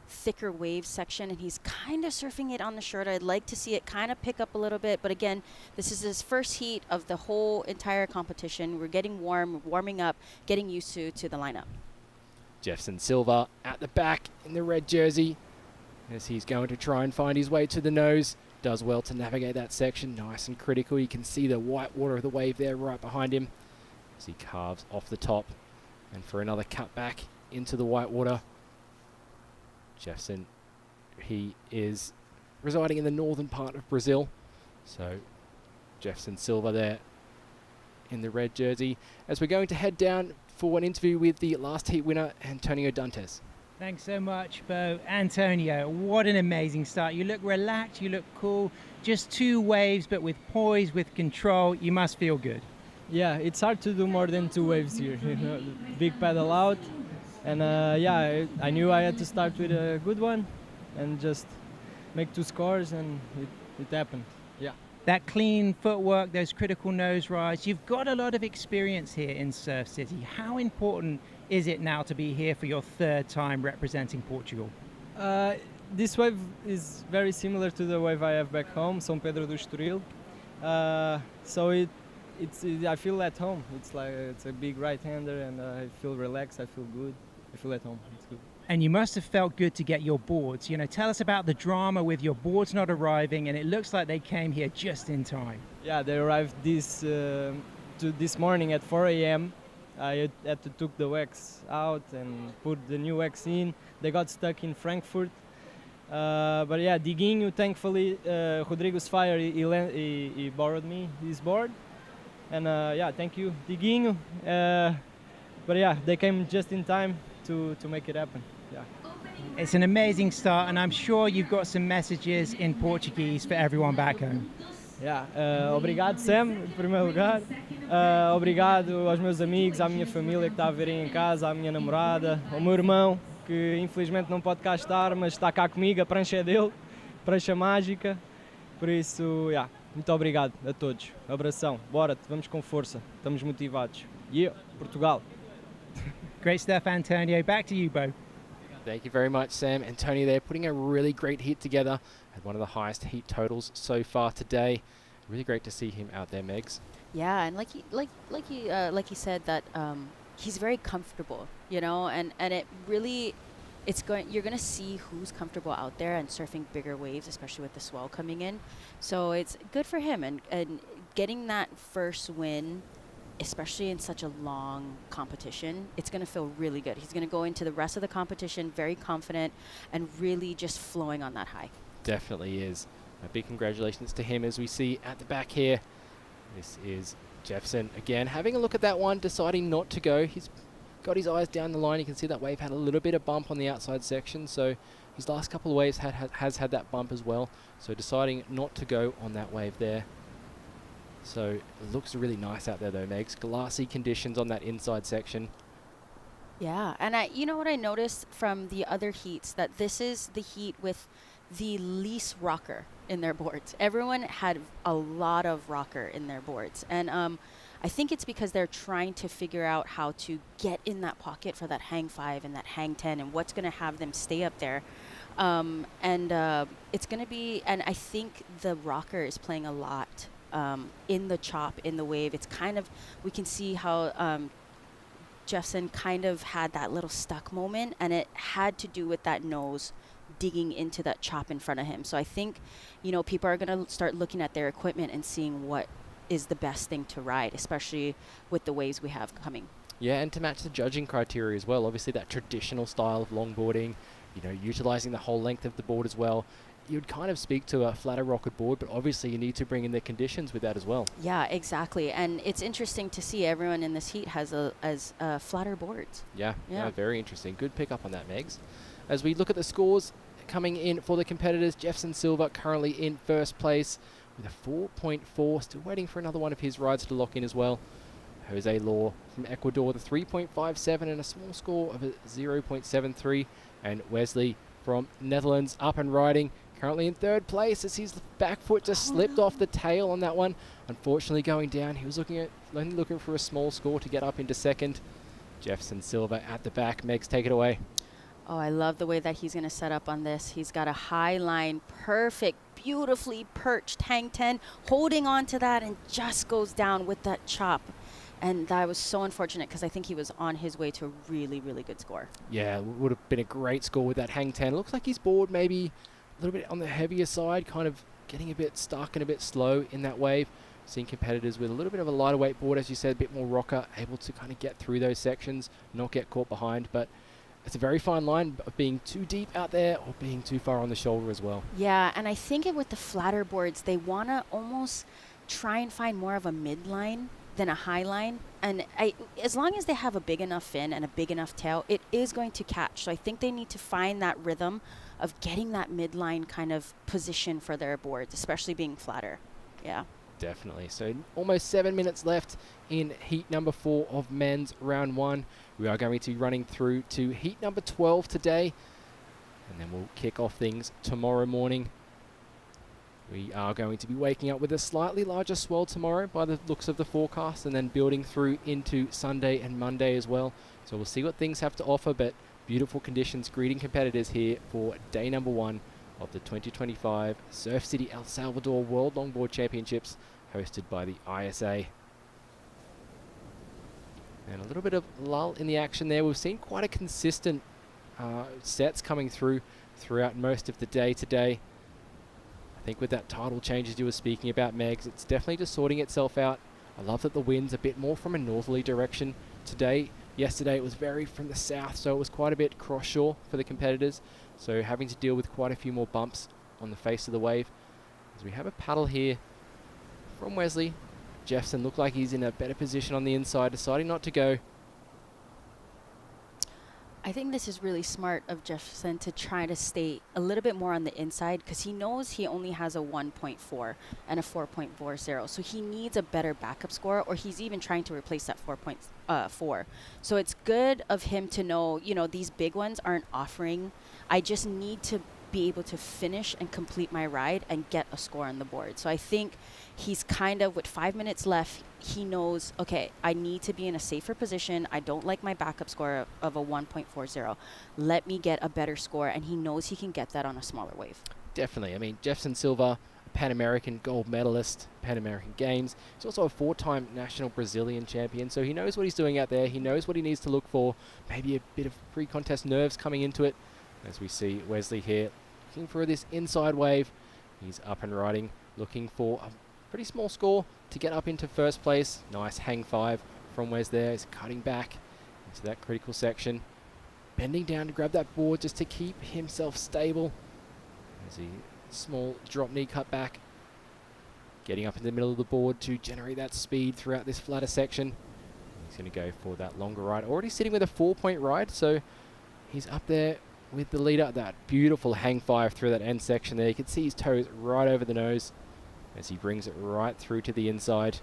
thicker wave section, and he's kind of surfing it on the short. I'd like to see it kind of pick up a little bit, but again, this is his first heat of the whole entire competition. We're getting warming up, getting used to the lineup. Jefferson Silva at the back in the red jersey as he's going to try and find his way to the nose. Does well to navigate that section, nice and critical. You can see the white water of the wave there right behind him as he carves off the top. And for another cut back into the white water, Jefferson, he is residing in the northern part of Brazil. So Jefferson Silva there in the red jersey as we're going to head down for an interview with the last heat winner, Antonio Dantes. Thanks so much, Bo. Antonio, what an amazing start. You look relaxed, you look cool. Just 2 waves, but with poise, with control. You must feel good. Yeah, it's hard to do more than 2 waves here. Big paddle out. And I knew I had to start with a good one and just make 2 scores, and it happened. Yeah. That clean footwork, those critical nose rides. You've got a lot of experience here in Surf City. How important is it now to be here for your 3rd time representing Portugal? This wave is very similar to the wave I have back home, São Pedro do Estoril. So I feel at home. It's a big right-hander, and I feel relaxed. I feel good. I feel at home. It's good. And you must have felt good to get your boards. You know, tell us about the drama with your boards not arriving, and it looks like they came here just in time. Yeah, they arrived this morning at 4 a.m. I had to took the wax out and put the new wax in. They got stuck in Frankfurt. But yeah, Diguinho, thankfully, Rodrigo's Fire, he borrowed me his board. And thank you, Diguinho. But yeah, they came just in time to make it happen. Yeah. It's an amazing start, and I'm sure you've got some messages in Portuguese for everyone back home. Yeah, obrigado, Sam, em primeiro lugar. Obrigado aos meus amigos, à minha família que está a verem em casa, à minha namorada, ao meu irmão, que infelizmente não pode cá estar, mas está cá comigo, a prancha é dele, prancha mágica. Por isso, muito obrigado a todos. Abração, bora, vamos com força, estamos motivados. Yeah, Portugal. Great stuff, Antonio. Back to you, Bo. Thank you very much, Sam. Antonio there putting a really great heat together. Had one of the highest heat totals so far today. Really great to see him out there, Megs. Yeah, and like he said that he's very comfortable, you know, and it really, you're gonna see who's comfortable out there and surfing bigger waves, especially with the swell coming in. So it's good for him, and getting that first win, especially in such a long competition, it's going to feel really good. He's going to go into the rest of the competition very confident and really just flowing on that high. Definitely is. A big congratulations to him as we see at the back here. This is Jefferson again having a look at that one, deciding not to go. He's got his eyes down the line. You can see that wave had a little bit of bump on the outside section, so his last couple of waves has had that bump as well. So deciding not to go on that wave there. So it looks really nice out there though, Megs. Glassy conditions on that inside section. Yeah, and you know what I noticed from the other heats, that this is the heat with the least rocker in their boards. Everyone had a lot of rocker in their boards, and I think it's because they're trying to figure out how to get in that pocket for that hang 5 and that hang 10 and what's going to have them stay up there. It's going to be, and I think the rocker is playing a lot in the chop, in the wave. It's kind of, we can see how Jefferson kind of had that little stuck moment, and it had to do with that nose digging into that chop in front of him. So I think, you know, people are going to start looking at their equipment and seeing what is the best thing to ride, especially with the waves we have coming. Yeah, and to match the judging criteria as well. Obviously that traditional style of longboarding, you know, utilizing the whole length of the board as well. You'd kind of speak to a flatter rocket board, but obviously you need to bring in the conditions with that as well. Yeah, exactly. And it's interesting to see everyone in this heat has flatter boards. Yeah, very interesting. Good pick up on that, Megs. As we look at the scores coming in for the competitors, Jefferson Silva currently in first place with a 4.4, still waiting for another one of his rides to lock in as well. Jose Law from Ecuador, the 3.57 and a small score of a 0.73. And Wesley from Netherlands up and riding, currently in third place as his back foot just slipped off the tail on that one. Unfortunately going down, he was only looking for a small score to get up into second. Jefferson Silva at the back. Megs, take it away. Oh, I love the way that he's going to set up on this. He's got a high line, perfect, beautifully perched hang 10, holding on to that and just goes down with that chop. And that was so unfortunate because I think he was on his way to a really, really good score. Yeah, would have been a great score with that hang 10. Looks like his board maybe a little bit on the heavier side, kind of getting a bit stuck and a bit slow in that wave. Seeing competitors with a little bit of a lighter weight board, as you said, a bit more rocker, able to kind of get through those sections, not get caught behind. But it's a very fine line of being too deep out there or being too far on the shoulder as well. Yeah, and I think with the flatter boards, they want to almost try and find more of a midline than a high line. And as long as they have a big enough fin and a big enough tail, it is going to catch. So I think they need to find that rhythm of getting that midline kind of position for their boards, especially being flatter. Yeah. Definitely. So almost 7 minutes left in heat number 4 of men's round 1. We are going to be running through to heat number 12 today, and then we'll kick off things tomorrow morning. We are going to be waking up with a slightly larger swell tomorrow by the looks of the forecast, and then building through into Sunday and Monday as well. So we'll see what things have to offer, but beautiful conditions greeting competitors here for day number 1 of the 2025 Surf City El Salvador World Longboard Championships, hosted by the ISA. And a little bit of lull in the action there. We've seen quite a consistent sets coming throughout most of the day today. I think with that tidal change as you were speaking about, Megs, it's definitely just sorting itself out. I love that the wind's a bit more from a northerly direction today. Yesterday it was very from the south, so it was quite a bit cross-shore for the competitors. So having to deal with quite a few more bumps on the face of the wave. As we have a paddle here from Wesley. Jefferson looked like he's in a better position on the inside, deciding not to go. I think this is really smart of Jefferson to try to stay a little bit more on the inside because he knows he only has a 1.4 and a 4.40. So he needs a better backup score, or he's even trying to replace that 4.4. So it's good of him to know, you know, these big ones aren't offering. I just need to be able to finish and complete my ride and get a score on the board. So I think he's kind of, with 5 minutes left, he knows, okay, I need to be in a safer position. I don't like my backup score of a 1.40. Let me get a better score, and he knows he can get that on a smaller wave. Definitely. I mean, Jefferson Silva, Pan American gold medalist, Pan American Games. He's also a 4-time national Brazilian champion, so he knows what he's doing out there. He knows what he needs to look for. Maybe a bit of pre-contest nerves coming into it. As we see Wesley here looking for this inside wave. He's up and riding, looking for a pretty small score to get up into first place. Nice hang 5 from Wes there. He's cutting back into that critical section. Bending down to grab that board just to keep himself stable. As he small drop knee cut back. Getting up in the middle of the board to generate that speed throughout this flatter section. He's going to go for that longer ride. Already sitting with a 4-point ride, so he's up there with the leader. That beautiful hang 5 through that end section there. You can see his toes right over the nose as he brings it right through to the inside.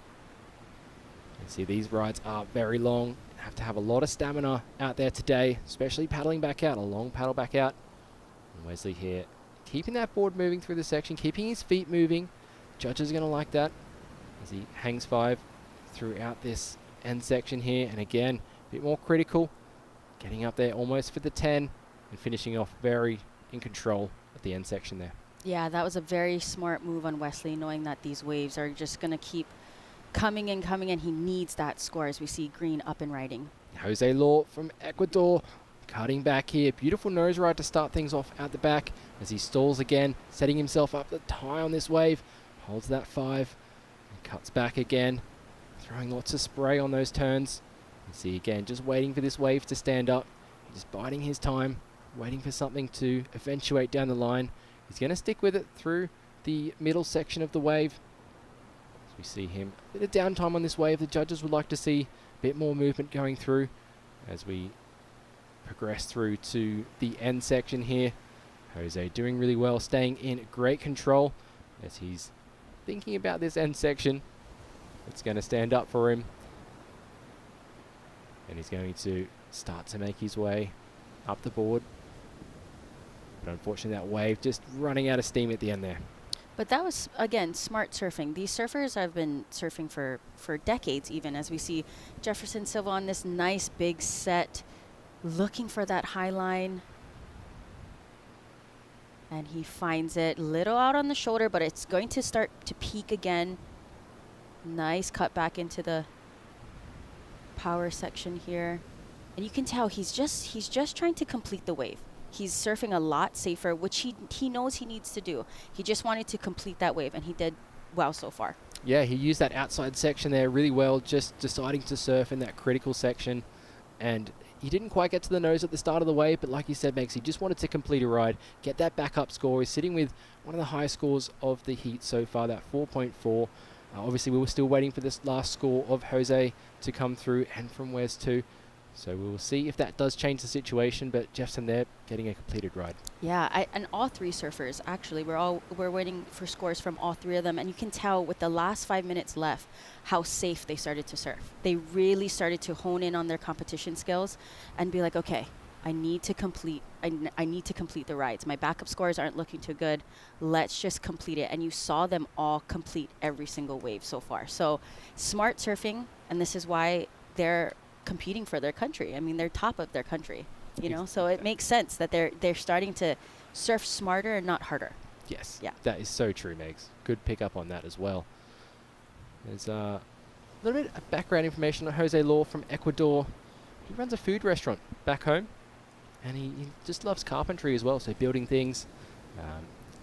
You see these rides are very long. Have to have a lot of stamina out there today, especially paddling back out, a long paddle back out. And Wesley here, keeping that board moving through the section, keeping his feet moving. Judges are going to like that as he hangs 5 throughout this end section here. And again, a bit more critical, getting up there almost for the 10 and finishing off very in control at the end section there. Yeah, that was a very smart move on Wesley, knowing that these waves are just going to keep coming and he needs that score as we see green up and riding. Jose Law from Ecuador cutting back here. Beautiful nose ride to start things off at the back as he stalls again, setting himself up the tie on this wave. Holds that 5 and cuts back again, throwing lots of spray on those turns. You see again, just waiting for this wave to stand up, just biding his time, waiting for something to eventuate down the line. He's going to stick with it through the middle section of the wave. As we see him, a bit of downtime on this wave. The judges would like to see a bit more movement going through as we progress through to the end section here. Jose doing really well, staying in great control as he's thinking about this end section. It's going to stand up for him. And he's going to start to make his way up the board. But unfortunately that wave just running out of steam at the end there. But that was, again, smart surfing. These surfers have been surfing for decades even, as we see Jefferson Silva on this nice big set, looking for that high line. And he finds it little out on the shoulder, but it's going to start to peak again. Nice cut back into the power section here. And you can tell he's just trying to complete the wave. He's surfing a lot safer, which he knows he needs to do. He just wanted to complete that wave, and he did well so far. Yeah, he used that outside section there really well, just deciding to surf in that critical section. And he didn't quite get to the nose at the start of the wave, but like you said, Megs, he just wanted to complete a ride, get that backup score. He's sitting with one of the highest scores of the heat so far, that 4.4. Obviously, we were still waiting for this last score of Jose to come through, and from Wes too. So we will see if that does change the situation, but Jeffson there getting a completed ride. Yeah, and all three surfers, actually, we're waiting for scores from all three of them, and you can tell with the last 5 minutes left how safe they started to surf. They really started to hone in on their competition skills and be like, okay, I need to complete the rides. My backup scores aren't looking too good. Let's just complete it. And you saw them all complete every single wave so far. So smart surfing, and this is why they're competing for their country. I mean, they're top of their country, you know, so it makes sense that they're starting to surf smarter and not harder. Yes, yeah, that is so true, Megs. Good pick up on that as well. There's a little bit of background information on Jose Law from Ecuador. He runs a food restaurant back home, and he just loves carpentry as well, so building things.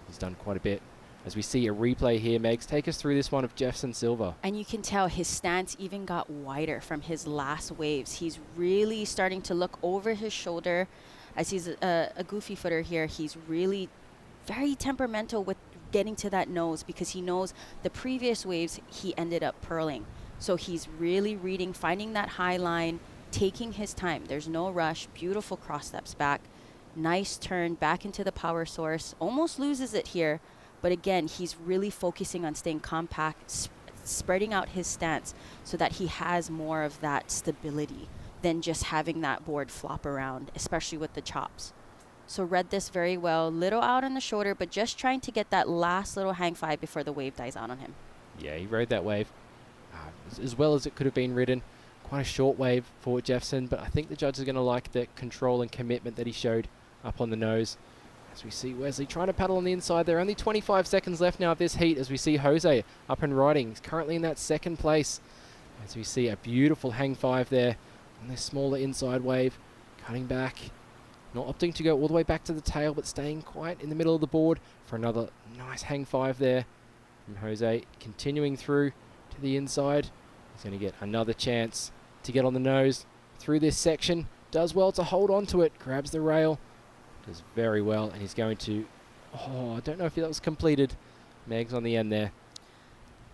He's done quite a bit. As we see a replay here, Megs, take us through this one of Jefferson Silva. And you can tell his stance even got wider from his last waves. He's really starting to look over his shoulder. As he's a goofy footer here, he's really very temperamental with getting to that nose, because he knows the previous waves he ended up purling. So he's really reading, finding that high line, taking his time. There's no rush. Beautiful cross steps back. Nice turn back into the power source. Almost loses it here. But again, he's really focusing on staying compact, spreading out his stance so that he has more of that stability than just having that board flop around, especially with the chops. So read this very well. Little out on the shoulder, but just trying to get that last little hang five before the wave dies out on him. Yeah, he rode that wave as well as it could have been ridden. Quite a short wave for Jefferson, but I think the judge is going to like the control and commitment that he showed up on the nose. As we see Wesley trying to paddle on the inside there. Only 25 seconds left now of this heat as we see Jose up and riding. He's currently in that second place. As we see a beautiful hang five there on this smaller inside wave. Cutting back. Not opting to go all the way back to the tail, but staying quite in the middle of the board for another nice hang five there from Jose. Continuing through to the inside. He's going to get another chance to get on the nose through this section. Does well to hold on to it. Grabs the rail. Does very well, and he's going to, I don't know if that was completed. Megs on the end there.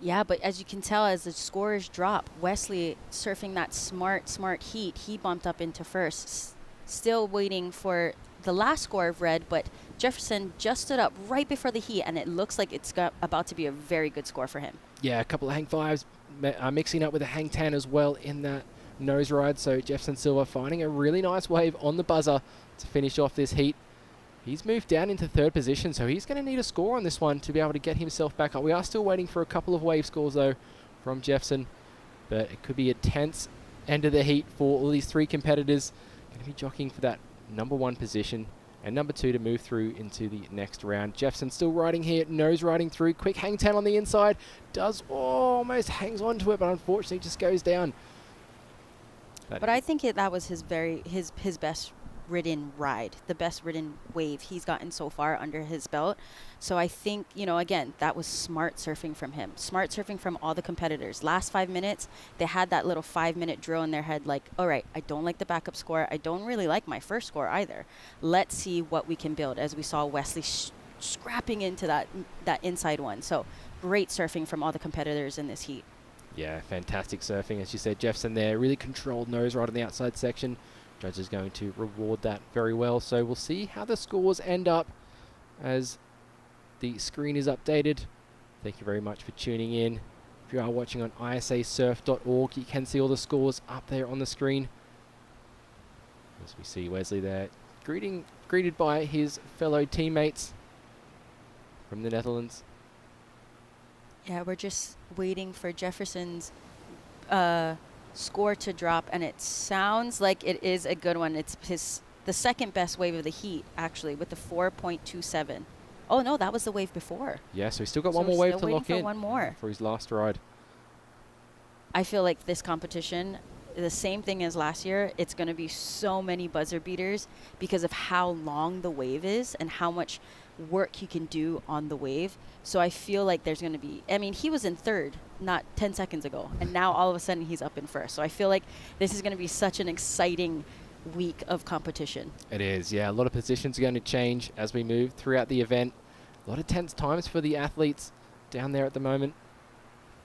Yeah, but as you can tell, as the scores drop, Wesley surfing that smart heat, he bumped up into first. Still waiting for the last score of red, but Jefferson just stood up right before the heat, and it looks like it's about to be a very good score for him. Yeah, a couple of hang fives, mixing up with a hang 10 as well in that nose ride. So Jefferson Silva finding a really nice wave on the buzzer to finish off this heat. He's moved down into third position, so he's going to need a score on this one to be able to get himself back up. We are still waiting for a couple of wave scores, though, from Jefferson. But it could be a tense end of the heat for all these three competitors. Going to be jockeying for that number one position and number two to move through into the next round. Jefferson still riding here, nose riding through. Quick hang 10 on the inside. Does almost hangs onto it, but unfortunately just goes down. But I think that was his best ridden ride, the best ridden wave he's gotten so far under his belt. So I think, again, that was smart surfing from him. Smart surfing from all the competitors. Last 5 minutes, they had that little 5-minute drill in their head like, all right, I don't like the backup score. I don't really like my first score either. Let's see what we can build, as we saw Wesley scrapping into that inside one. So great surfing from all the competitors in this heat. Yeah, fantastic surfing. As you said, Jefferson there, really controlled nose right on the outside section. Judge is going to reward that very well. So we'll see how the scores end up as the screen is updated. Thank you very much for tuning in. If you are watching on ISAsurf.org, you can see all the scores up there on the screen. As we see Wesley there, greeted by his fellow teammates from the Netherlands. Yeah, we're just waiting for Jefferson's score to drop, and it sounds like it is a good one. It's the second best wave of the heat, actually, with the 4.27. Oh no, that was the wave before. Yeah, so he's still got one So more we're wave still to waiting lock for in one more. for his last ride. I feel like this competition, the same thing as last year, it's going to be so many buzzer beaters because of how long the wave is and how much work you can do on the wave. So I feel like there's going to be, I mean, he was in third not 10 seconds ago, and now all of a sudden he's up in first. So I feel like this is going to be such an exciting week of competition. It is, yeah. A lot of positions are going to change as we move throughout the event. A lot of tense times for the athletes down there at the moment,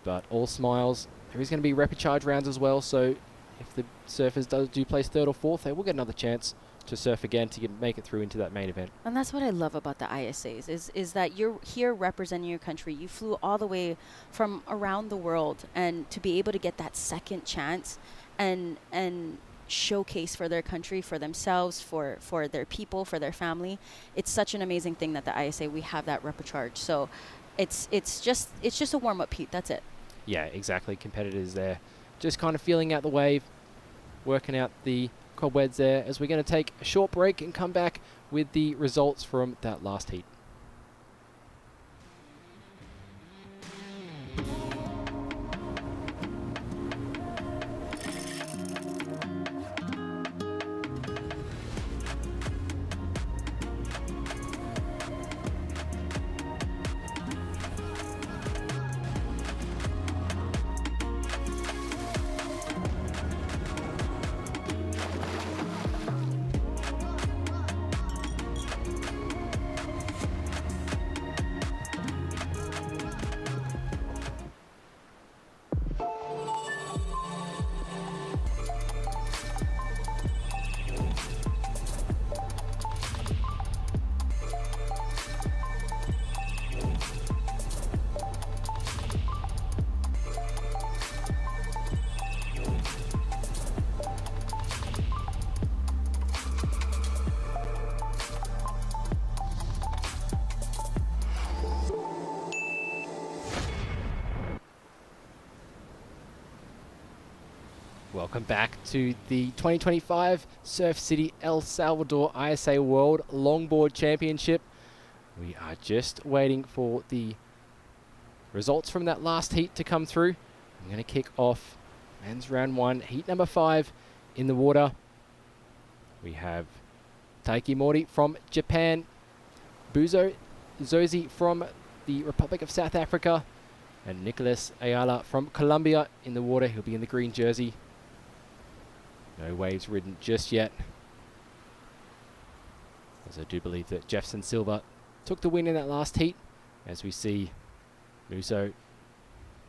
but all smiles. There is going to be repechage rounds as well, so if the surfers do place third or fourth, they will get another chance to surf again to make it through into that main event. And that's what I love about the ISAs is that you're here representing your country. You flew all the way from around the world, and to be able to get that second chance and showcase for their country, for themselves, for their people, for their family. It's such an amazing thing that the ISA, we have that repechage. So it's just a warm-up heat. That's it. Yeah, exactly. Competitors there just kind of feeling out the wave, working out the cobwebs there, as we're going to take a short break and come back with the results from that last heat. Welcome back to the 2025 Surf City El Salvador ISA World Longboard Championship. We are just waiting for the results from that last heat to come through. I'm going to kick off men's round 1, heat number 5 in the water. We have Taiki Mori from Japan, Buzo Zozi from the Republic of South Africa, and Nicholas Ayala from Colombia in the water. He'll be in the green jersey. No waves ridden just yet, as I do believe that Jefferson Silva took the win in that last heat, as we see Muso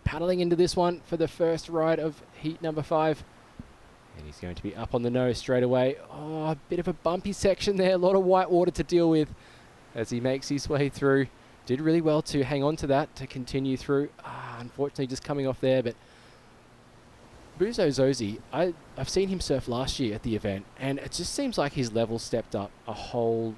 paddling into this one for the first ride of heat number 5. And he's going to be up on the nose straight away. Oh, a bit of a bumpy section there, a lot of white water to deal with as he makes his way through. Did really well to hang on to that, to continue through. Unfortunately just coming off there, but Buzo Zozi, I've seen him surf last year at the event, and it just seems like his level stepped up a whole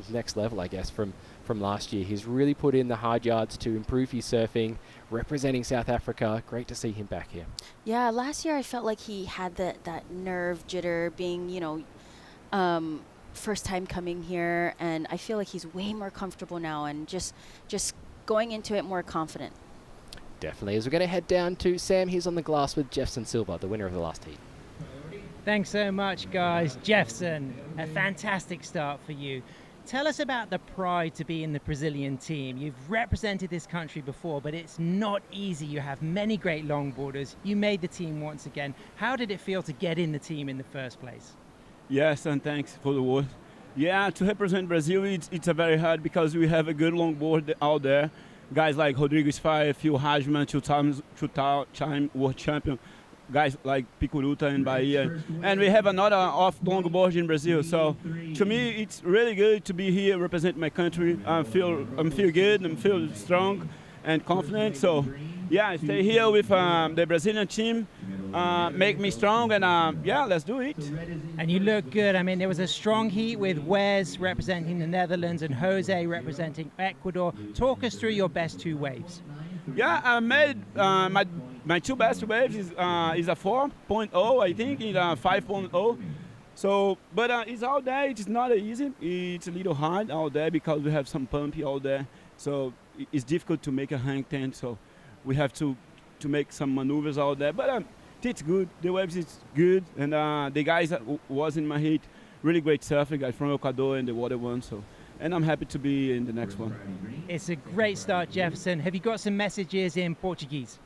next level, I guess, from last year. He's really put in the hard yards to improve his surfing, representing South Africa. Great to see him back here. Yeah, last year I felt like he had that nerve jitter, being, first time coming here, and I feel like he's way more comfortable now and just going into it more confident. Definitely. As we're going to head down to Sam, he's on the glass with Jefferson Silva, the winner of the last heat. Thanks so much, guys. Jefferson, a fantastic start for you. Tell us about the pride to be in the Brazilian team. You've represented this country before, but it's not easy. You have many great longboarders. You made the team once again. How did it feel to get in the team in the first place? Yes, and thanks for the word. Yeah, to represent Brazil, it's a very hard because we have a good longboard out there. Guys like Rodrigo Sfire, Phil Hajman, two-time world champion. Guys like Picuruta and Bahia. And we have another off longboard in Brazil. So to me, it's really good to be here, represent my country. I feel good, I feel strong and confident. So yeah, I stay here with the Brazilian team, make me strong, and yeah, let's do it. And you look good. I mean, there was a strong heat with Wes representing the Netherlands and Jose representing Ecuador. Talk us through your best two waves. Yeah, I made my two best waves is a 4.0, I think, in a 5.0. So, but it's out there. It's not easy. It's a little hard out there because we have some pumpy out there. So it's difficult to make a hang 10. So we have to make some maneuvers out there. But it's good. The waves is good, and the guys that was in my heat, really great surfing guys from Ecuador and the water one. So, and I'm happy to be in the next one. It's a great start, Jefferson. Have you got some messages in Portuguese?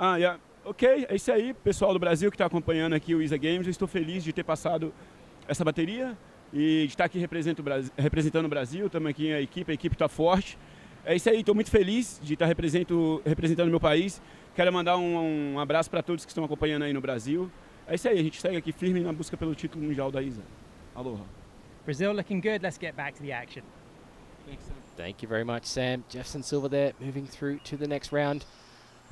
Yeah. Ok, é isso aí, pessoal do Brasil que está acompanhando aqui o ISA Games. Eu estou feliz de ter passado essa bateria e de estar aqui representando o Brasil. Estamos aqui a equipe está forte. É isso aí, estou muito feliz de estar representando o meu país. Quero mandar um abraço para todos que estão acompanhando aí no Brasil. É isso aí, a gente segue aqui firme na busca pelo título mundial da ISA. Aloha. Brazil looking good. Let's get back to the action. Thanks, Sam. Thank you very much, Sam. Jefferson Silva there, moving through to the next round.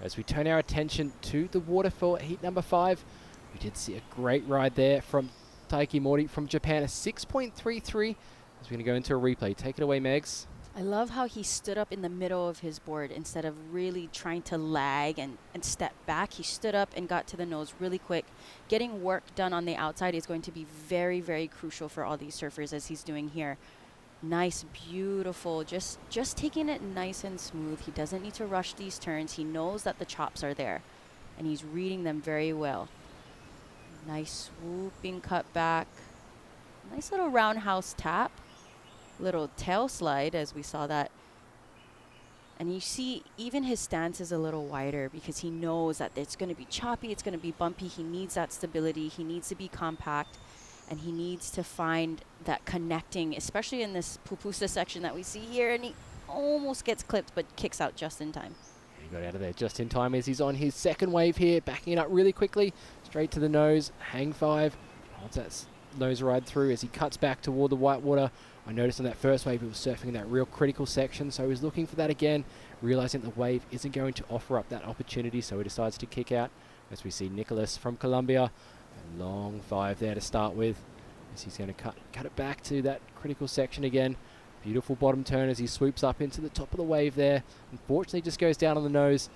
As we turn our attention to the waterfall heat number 5, we did see a great ride there from Taiki Mori from Japan, a 6.33. As we're going to go into a replay. Take it away, Megs. I love how he stood up in the middle of his board instead of really trying to lag and step back. He stood up and got to the nose really quick. Getting work done on the outside is going to be very, very crucial for all these surfers as he's doing here. Nice, beautiful, just taking it nice and smooth. He doesn't need to rush these turns. He knows that the chops are there, and he's reading them very well. Nice swooping cut back. Nice little roundhouse tap. Little tail slide, as we saw that. And you see, even his stance is a little wider because he knows that it's going to be choppy, it's going to be bumpy. He needs that stability. He needs to be compact. And he needs to find that connecting, especially in this pupusa section that we see here. And he almost gets clipped, but kicks out just in time. He got out of there just in time as he's on his second wave here, backing it up really quickly, straight to the nose, hang 5. Holds that nose ride through as he cuts back toward the white water. I noticed on that first wave he was surfing in that real critical section, so he was looking for that again, realizing the wave isn't going to offer up that opportunity, so he decides to kick out. As we see Nicholas from Colombia. A long 5 there to start with, as he's going to cut it back to that critical section again. Beautiful bottom turn as he swoops up into the top of the wave there. Unfortunately just goes down on the nose.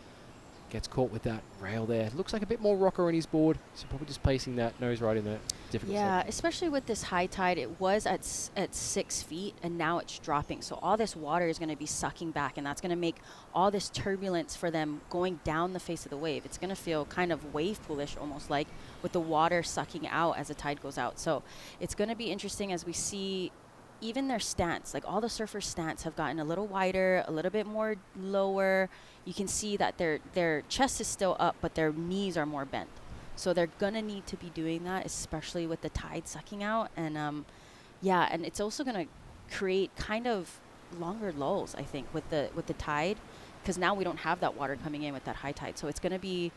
Gets caught with that rail there. Looks like a bit more rocker on his board, so probably just placing that nose right in the difficult section. Especially with this high tide, it was at 6 feet, and now it's dropping. So all this water is going to be sucking back, and that's going to make all this turbulence for them going down the face of the wave. It's going to feel kind of wave poolish, almost like, with the water sucking out as the tide goes out. So it's going to be interesting as we see even their stance, like all the surfers' stance have gotten a little wider, a little bit more lower. You can see that their chest is still up, but their knees are more bent. So they're gonna need to be doing that, especially with the tide sucking out. And and it's also gonna create kind of longer lulls, I think, with the tide, because now we don't have that water coming in with that high tide. So it's gonna be,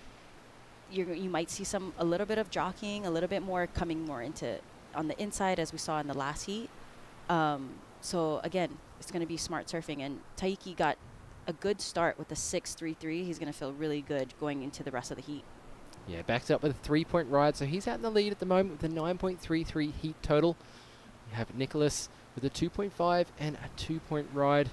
you might see a little bit of jockeying, a little bit more coming more into on the inside as we saw in the last heat. So again, it's going to be smart surfing, and Taiki got a good start with the 6.33. He's going to feel really good going into the rest of the heat. Yeah, backs up with a 3-point ride, so he's out in the lead at the moment with a 9.33 heat total. You have Nicholas with a 2.5 and a 2-point ride.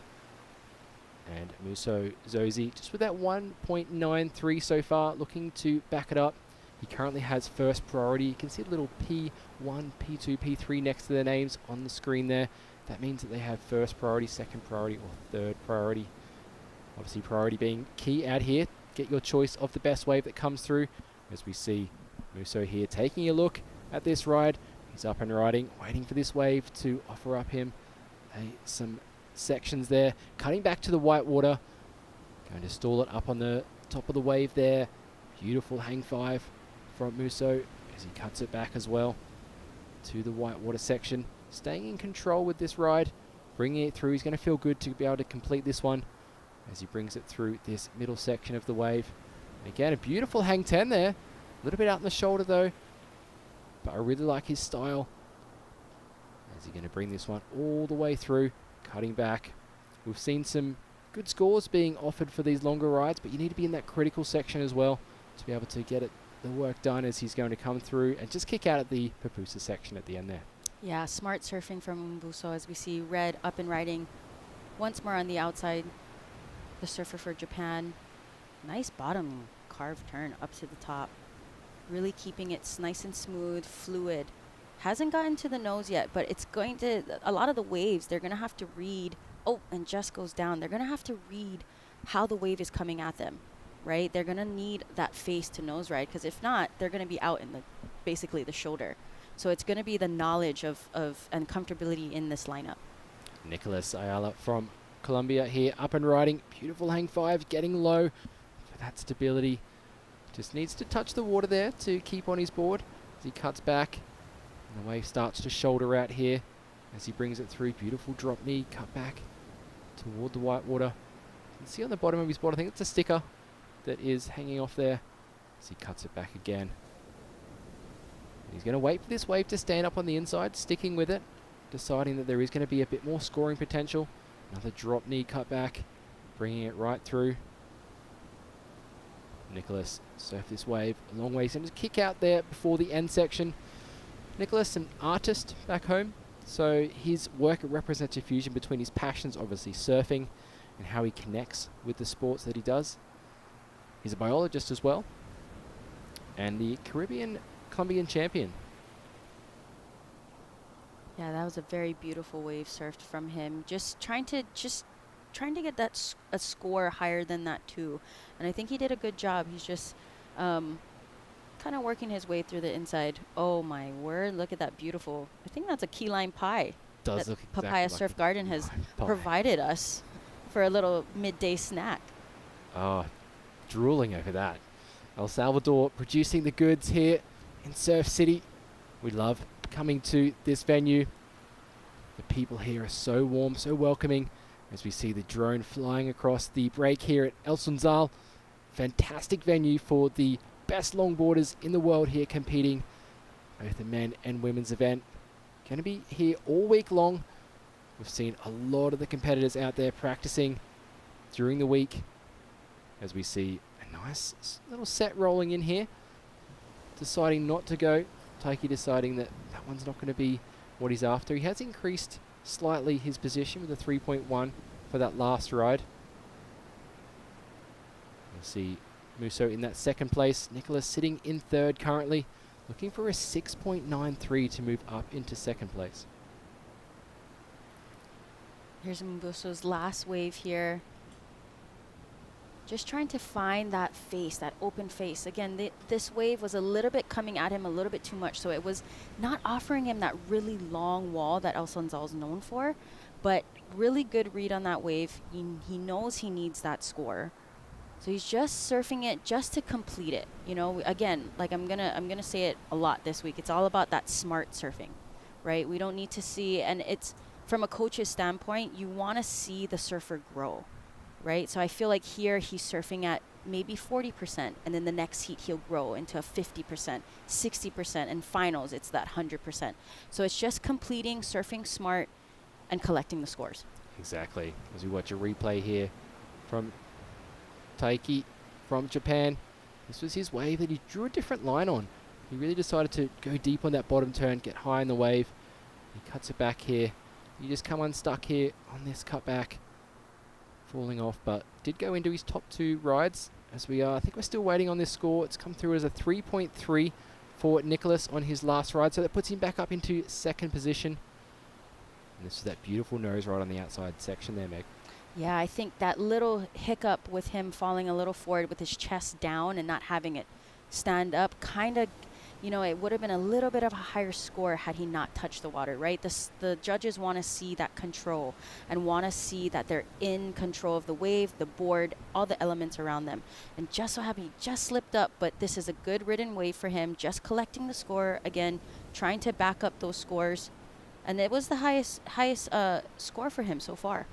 And Muso Zozi just with that 1.93 so far, looking to back it up. He currently has first priority. You can see a little P1, P2, P3 next to their names on the screen there. That means that they have first priority, second priority, or third priority. Obviously priority being key out here. Get your choice of the best wave that comes through. As we see Muso here taking a look at this ride. He's up and riding, waiting for this wave to offer up him some sections there. Cutting back to the white water. Going to stall it up on the top of the wave there. Beautiful hang 5 from Muso as he cuts it back as well to the white water section. Staying in control with this ride, bringing it through. He's going to feel good to be able to complete this one as he brings it through this middle section of the wave. And again, a beautiful hang 10 there. A little bit out in the shoulder though, but I really like his style. As he's going to bring this one all the way through, cutting back. We've seen some good scores being offered for these longer rides, but you need to be in that critical section as well to be able to get the work done as he's going to come through and just kick out at the pupusa section at the end there. Yeah, smart surfing from Umbuso as we see Red up and riding once more on the outside. The surfer for Japan. Nice bottom carved turn up to the top. Really keeping it nice and smooth, fluid. Hasn't gotten to the nose yet, but it's going to, a lot of the waves, they're going to have to read, oh, and just goes down. They're going to have to read how the wave is coming at them, right? They're going to need that face to nose ride, because if not, they're going to be out in the, basically the shoulder. So it's going to be the knowledge of and comfortability in this lineup. Nicholas Ayala from Colombia here, up and riding. Beautiful hang five, getting low for that stability. Just needs to touch the water there to keep on his board as he cuts back. And the wave starts to shoulder out here as he brings it through. Beautiful drop knee, cut back toward the white water. You can see on the bottom of his board, I think it's a sticker that is hanging off there as he cuts it back again. And he's going to wait for this wave to stand up on the inside, sticking with it, deciding that there is going to be a bit more scoring potential. Another drop knee cut back, bringing it right through. Nicholas surf this wave a long way. He's going to kick out there before the end section. Nicholas, an artist back home, so his work represents a fusion between his passions, obviously surfing, and how he connects with the sports that he does. He's a biologist as well, and the Colombian champion. Yeah, that was a very beautiful wave surfed from him. Just trying to get that a score higher than that too, and I think he did a good job. He's just kind of working his way through the inside. Oh my word! Look at that beautiful. I think that's a key lime pie. Does that look exactly Papaya like Surf Garden has pie. provided us for a little midday snack. Oh, drooling over that. El Salvador producing the goods here in Surf City. We love coming to this venue. The people here are so warm, so welcoming, as we see the drone flying across the break here at El Sunzal. Fantastic venue for the best longboarders in the world here competing, both the men and women's event. Going to be here all week long. We've seen a lot of the competitors out there practicing during the week, as we see a nice little set rolling in here, deciding not to go. Taiki deciding that that one's not going to be what he's after. He has increased slightly his position with a 3.1 for that last ride. You'll see Musso in that second place. Nicholas sitting in third currently, looking for a 6.93 to move up into second place. Here's Musso's last wave here. Just trying to find that face, that open face. Again, this wave was a little bit coming at him a little bit too much, so it was not offering him that really long wall that El Sunzal is known for, but really good read on that wave. He knows he needs that score. So he's just surfing it just to complete it. You know, again, like I'm gonna say it a lot this week. It's all about that smart surfing, right? We don't need to see, and it's from a coach's standpoint, you want to see the surfer grow, right? So I feel like here he's surfing at maybe 40%, and then the next heat he'll grow into a 50%, 60%, and finals it's that 100%. So it's just completing, surfing smart, and collecting the scores. Exactly. As we watch a replay here from Taiki from Japan. This was his wave that he drew a different line on. He really decided to go deep on that bottom turn, get high in the wave. He cuts it back here. You just come unstuck here on this cutback, falling off, but did go into his top two rides as we are. I think we're still waiting on this score. It's come through as a 3.3 for Nicholas on his last ride, so that puts him back up into second position. And this is that beautiful nose ride on the outside section there, Meg. Yeah, I think that little hiccup with him falling a little forward with his chest down and not having it stand up, kind of, you know, it would have been a little bit of a higher score had he not touched the water, right? The judges want to see that control and want to see that they're in control of the wave, the board, all the elements around them. And just so happy, he just slipped up, but this is a good ridden wave for him, just collecting the score, again, trying to back up those scores. And it was the highest score for him so far.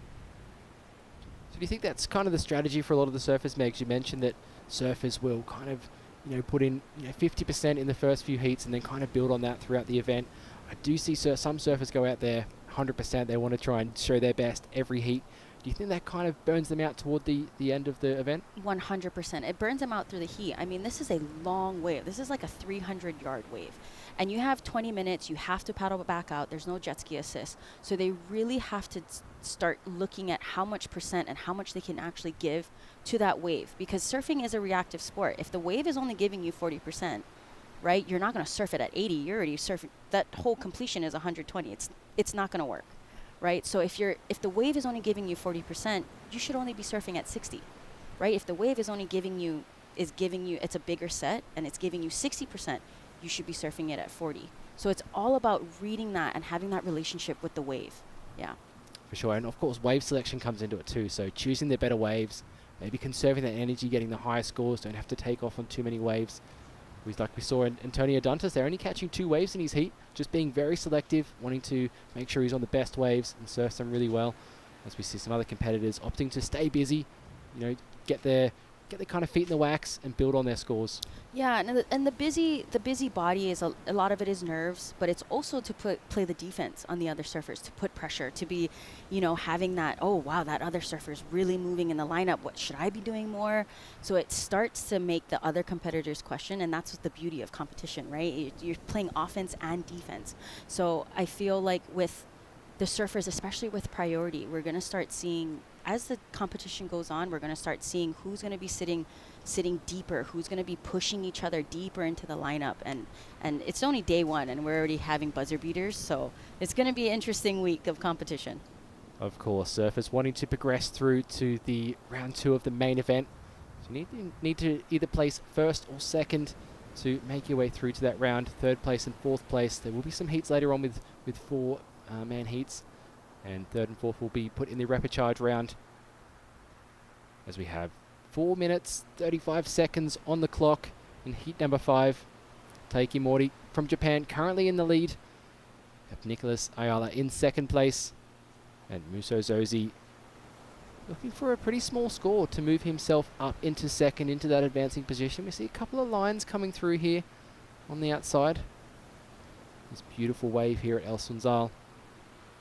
So do you think that's kind of the strategy for a lot of the surfers, Megs? You mentioned that surfers will kind of, you know, put in 50% in the first few heats and then kind of build on that throughout the event. I do see some surfers go out there 100%. They want to try and show their best every heat. Do you think that kind of burns them out toward the end of the event? 100%. It burns them out through the heat. I mean, this is a long wave. This is like a 300-yard wave. And you have 20 minutes. You have to paddle back out. There's no jet ski assist. So they really have to start looking at how much percent and how much they can actually give to that wave. Because surfing is a reactive sport. If the wave is only giving you 40%, right, you're not going to surf it at 80. You're already surfing. That whole completion is 120. It's not going to work. Right? So if the wave is only giving you 40%, you should only be surfing at 60, right? If the wave is only giving you, it's a bigger set and it's giving you 60%, you should be surfing it at 40. So it's all about reading that and having that relationship with the wave. Yeah. For sure. And of course, wave selection comes into it too. So choosing the better waves, maybe conserving that energy, getting the higher scores, don't have to take off on too many waves. Like we saw in Antonio Dantas, they're only catching 2 waves in his heat, just being very selective, wanting to make sure he's on the best waves and surfs them really well. As we see some other competitors opting to stay busy, get their kind of feet in the wax and build on their scores. Yeah, and the busy body is a lot of it is nerves, but it's also to play the defense on the other surfers, to put pressure, to be, having that, oh wow, that other surfer's really moving in the lineup. What should I be doing more? So it starts to make the other competitors question, and that's the beauty of competition, right? You're playing offense and defense. So I feel like with the surfers, especially with priority, we're going to start seeing, as the competition goes on, we're going to start seeing who's going to be sitting deeper, who's going to be pushing each other deeper into the lineup. And it's only day 1, and we're already having buzzer beaters, so it's going to be an interesting week of competition. Of course, surfers wanting to progress through to the round 2 of the main event. So you need to either place first or second to make your way through to that round. 3rd place and 4th place. There will be some heats later on with 4 man heats, and 3rd and 4th will be put in the repechage round, as we have 4 minutes 35 seconds on the clock in heat number 5. Taiki Mori from Japan currently in the lead. Have Nicholas Ayala in 2nd place, and Muso Zozi looking for a pretty small score to move himself up into 2nd, into that advancing position. We see a couple of lines coming through here on the outside. This beautiful wave here at El Sunzal,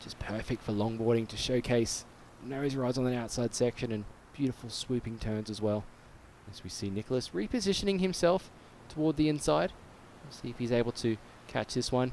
just perfect for longboarding, to showcase nose rides on the outside section and beautiful swooping turns as well. As we see Nicholas repositioning himself toward the inside. We'll see if he's able to catch this one.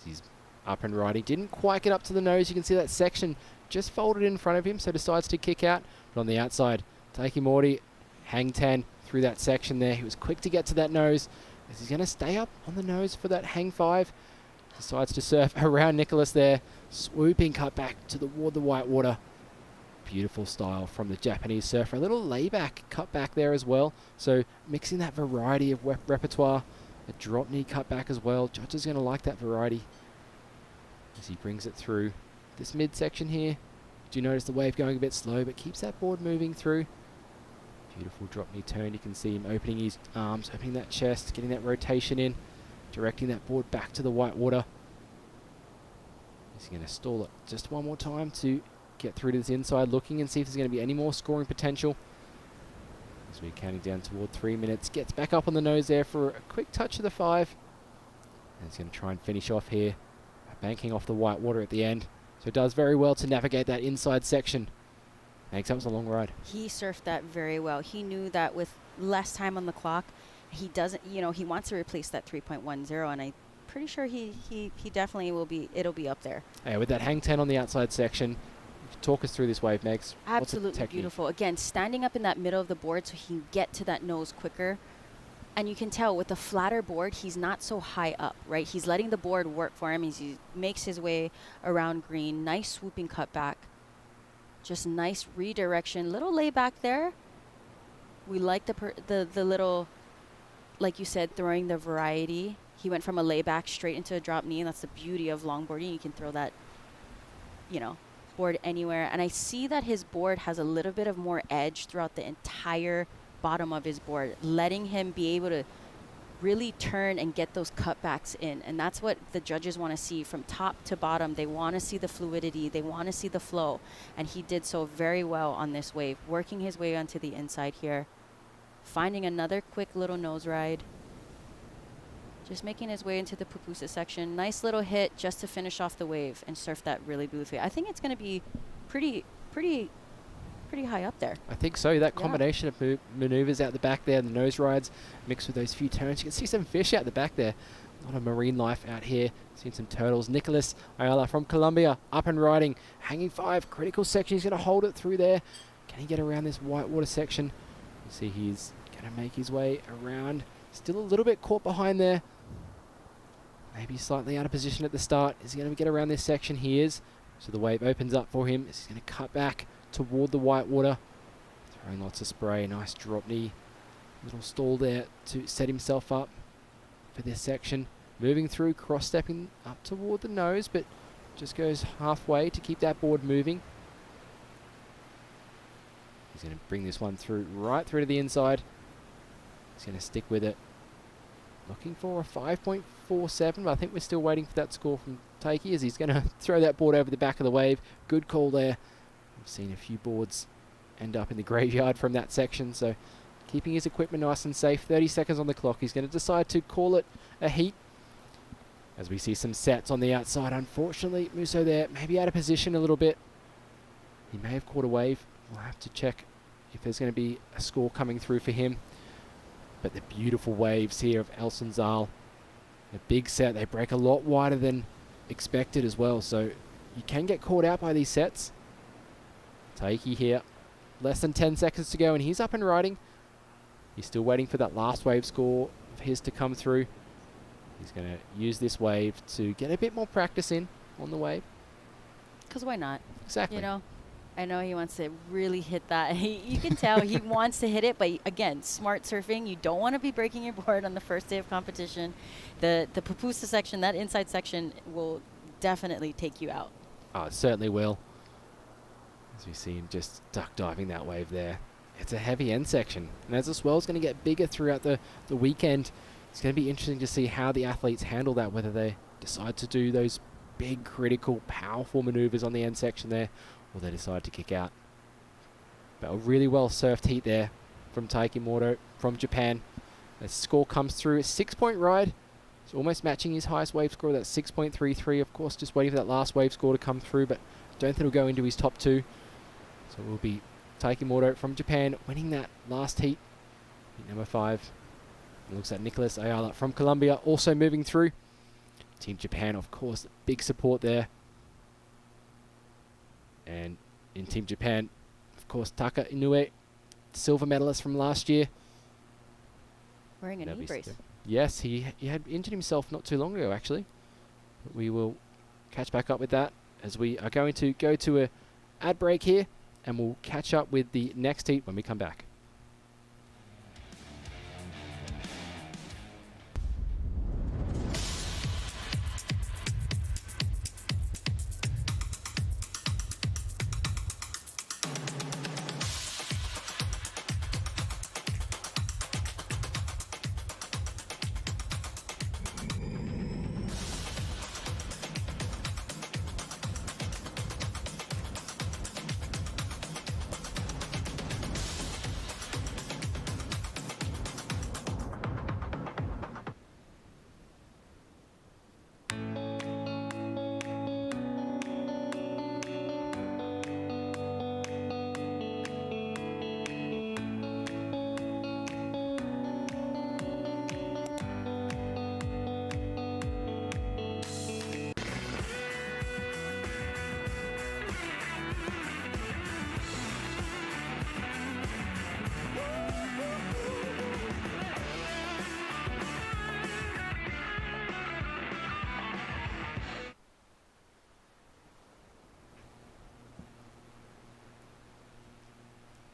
He's up and riding. Didn't quite get up to the nose. You can see that section just folded in front of him, so decides to kick out. But on the outside, Taiki Mori, hang 10 through that section there. He was quick to get to that nose. As he's going to stay up on the nose for that hang 5. Decides to surf around Nicholas there. Swooping cut back toward the white water. Beautiful style from the Japanese surfer. A little layback cut back there as well. So mixing that variety of repertoire. A drop knee cut back as well. Judges going to like that variety as he brings it through this midsection here. Do you notice the wave going a bit slow, but keeps that board moving through. Beautiful drop knee turn. You can see him opening his arms, opening that chest, getting that rotation in, directing that board back to the white water. He's going to stall it just one more time to get through to this inside, looking and see if there's going to be any more scoring potential. As we're counting down toward 3 minutes, gets back up on the nose there for a quick touch of the 5. And he's going to try and finish off here, banking off the white water at the end. So it does very well to navigate that inside section. Thanks, that was a long ride. He surfed that very well. He knew that with less time on the clock, he doesn't, he wants to replace that 3.10, and I'm pretty sure he definitely will be, it'll be up there. Yeah, with that hang 10 on the outside section. Talk us through this wave, Megs. Absolutely beautiful. Again, standing up in that middle of the board so he can get to that nose quicker. And you can tell with the flatter board, he's not so high up, right? He's letting the board work for him. He makes his way around green. Nice swooping cut back. Just nice redirection. Little layback there. We like the little, like you said, throwing the variety. He went from a layback straight into a drop knee, and that's the beauty of longboarding. You can throw that, board anywhere. And I see that his board has a little bit of more edge throughout the entire bottom of his board, letting him be able to really turn and get those cutbacks in. And that's what the judges want to see from top to bottom. They want to see the fluidity. They want to see the flow. And he did so very well on this wave, working his way onto the inside here, finding another quick little nose ride. Just making his way into the pupusa section. Nice little hit just to finish off the wave and surf that really beautifully. I think it's going to be pretty high up there. I think so. That combination of maneuvers out the back there, the nose rides mixed with those few turns. You can see some fish out the back there. A lot of marine life out here. Seen some turtles. Nicholas Ayala from Colombia, up and riding. Hanging 5, critical section. He's going to hold it through there. Can he get around this whitewater section? You see he's going to make his way around. Still a little bit caught behind there. Maybe slightly out of position at the start. Is he going to get around this section? He is. So the wave opens up for him. He's going to cut back toward the whitewater. Throwing lots of spray. Nice drop knee. Little stall there to set himself up for this section. Moving through, cross-stepping up toward the nose, but just goes halfway to keep that board moving. He's going to bring this one through, right through to the inside. He's going to stick with it. Looking for a 5.47, but I think we're still waiting for that score from Takey as he's going to throw that board over the back of the wave. Good call there. We've seen a few boards end up in the graveyard from that section, so keeping his equipment nice and safe. 30 seconds on the clock. He's going to decide to call it a heat as we see some sets on the outside. Unfortunately, Musso there maybe out of position a little bit. He may have caught a wave. We'll have to check if there's going to be a score coming through for him. But the beautiful waves here of El Sunzal. A big set. They break a lot wider than expected as well. So you can get caught out by these sets. Takey here. Less than 10 seconds to go and he's up and riding. He's still waiting for that last wave score of his to come through. He's going to use this wave to get a bit more practice in on the wave. Because why not? Exactly. You know, I know he wants to really hit that. You can tell he wants to hit it, but again, smart surfing. You don't want to be breaking your board on the first day of competition. The pupusa section, that inside section, will definitely take you out. Oh, it certainly will. As we see him just duck diving that wave there. It's a heavy end section. And as the swell's going to get bigger throughout the weekend, it's going to be interesting to see how the athletes handle that, whether they decide to do those big, critical, powerful maneuvers on the end section there, or they decide to kick out. But a really well surfed heat there from Taikimoto from Japan. The score comes through, a 6-point ride. It's almost matching his highest wave score, that's 6.33. Of course, just waiting for that last wave score to come through, but don't think it'll go into his top 2. So it will be Taikimoto from Japan winning that last heat. Heat number 5. It looks like Nicholas Ayala from Colombia also moving through. Team Japan, of course, big support there. And in Team Japan, of course, Taka Inoue, silver medalist from last year. Wearing a knee brace. Yes, he had injured himself not too long ago, actually. But we will catch back up with that as we are going to go to a ad break here, and we'll catch up with the next heat when we come back.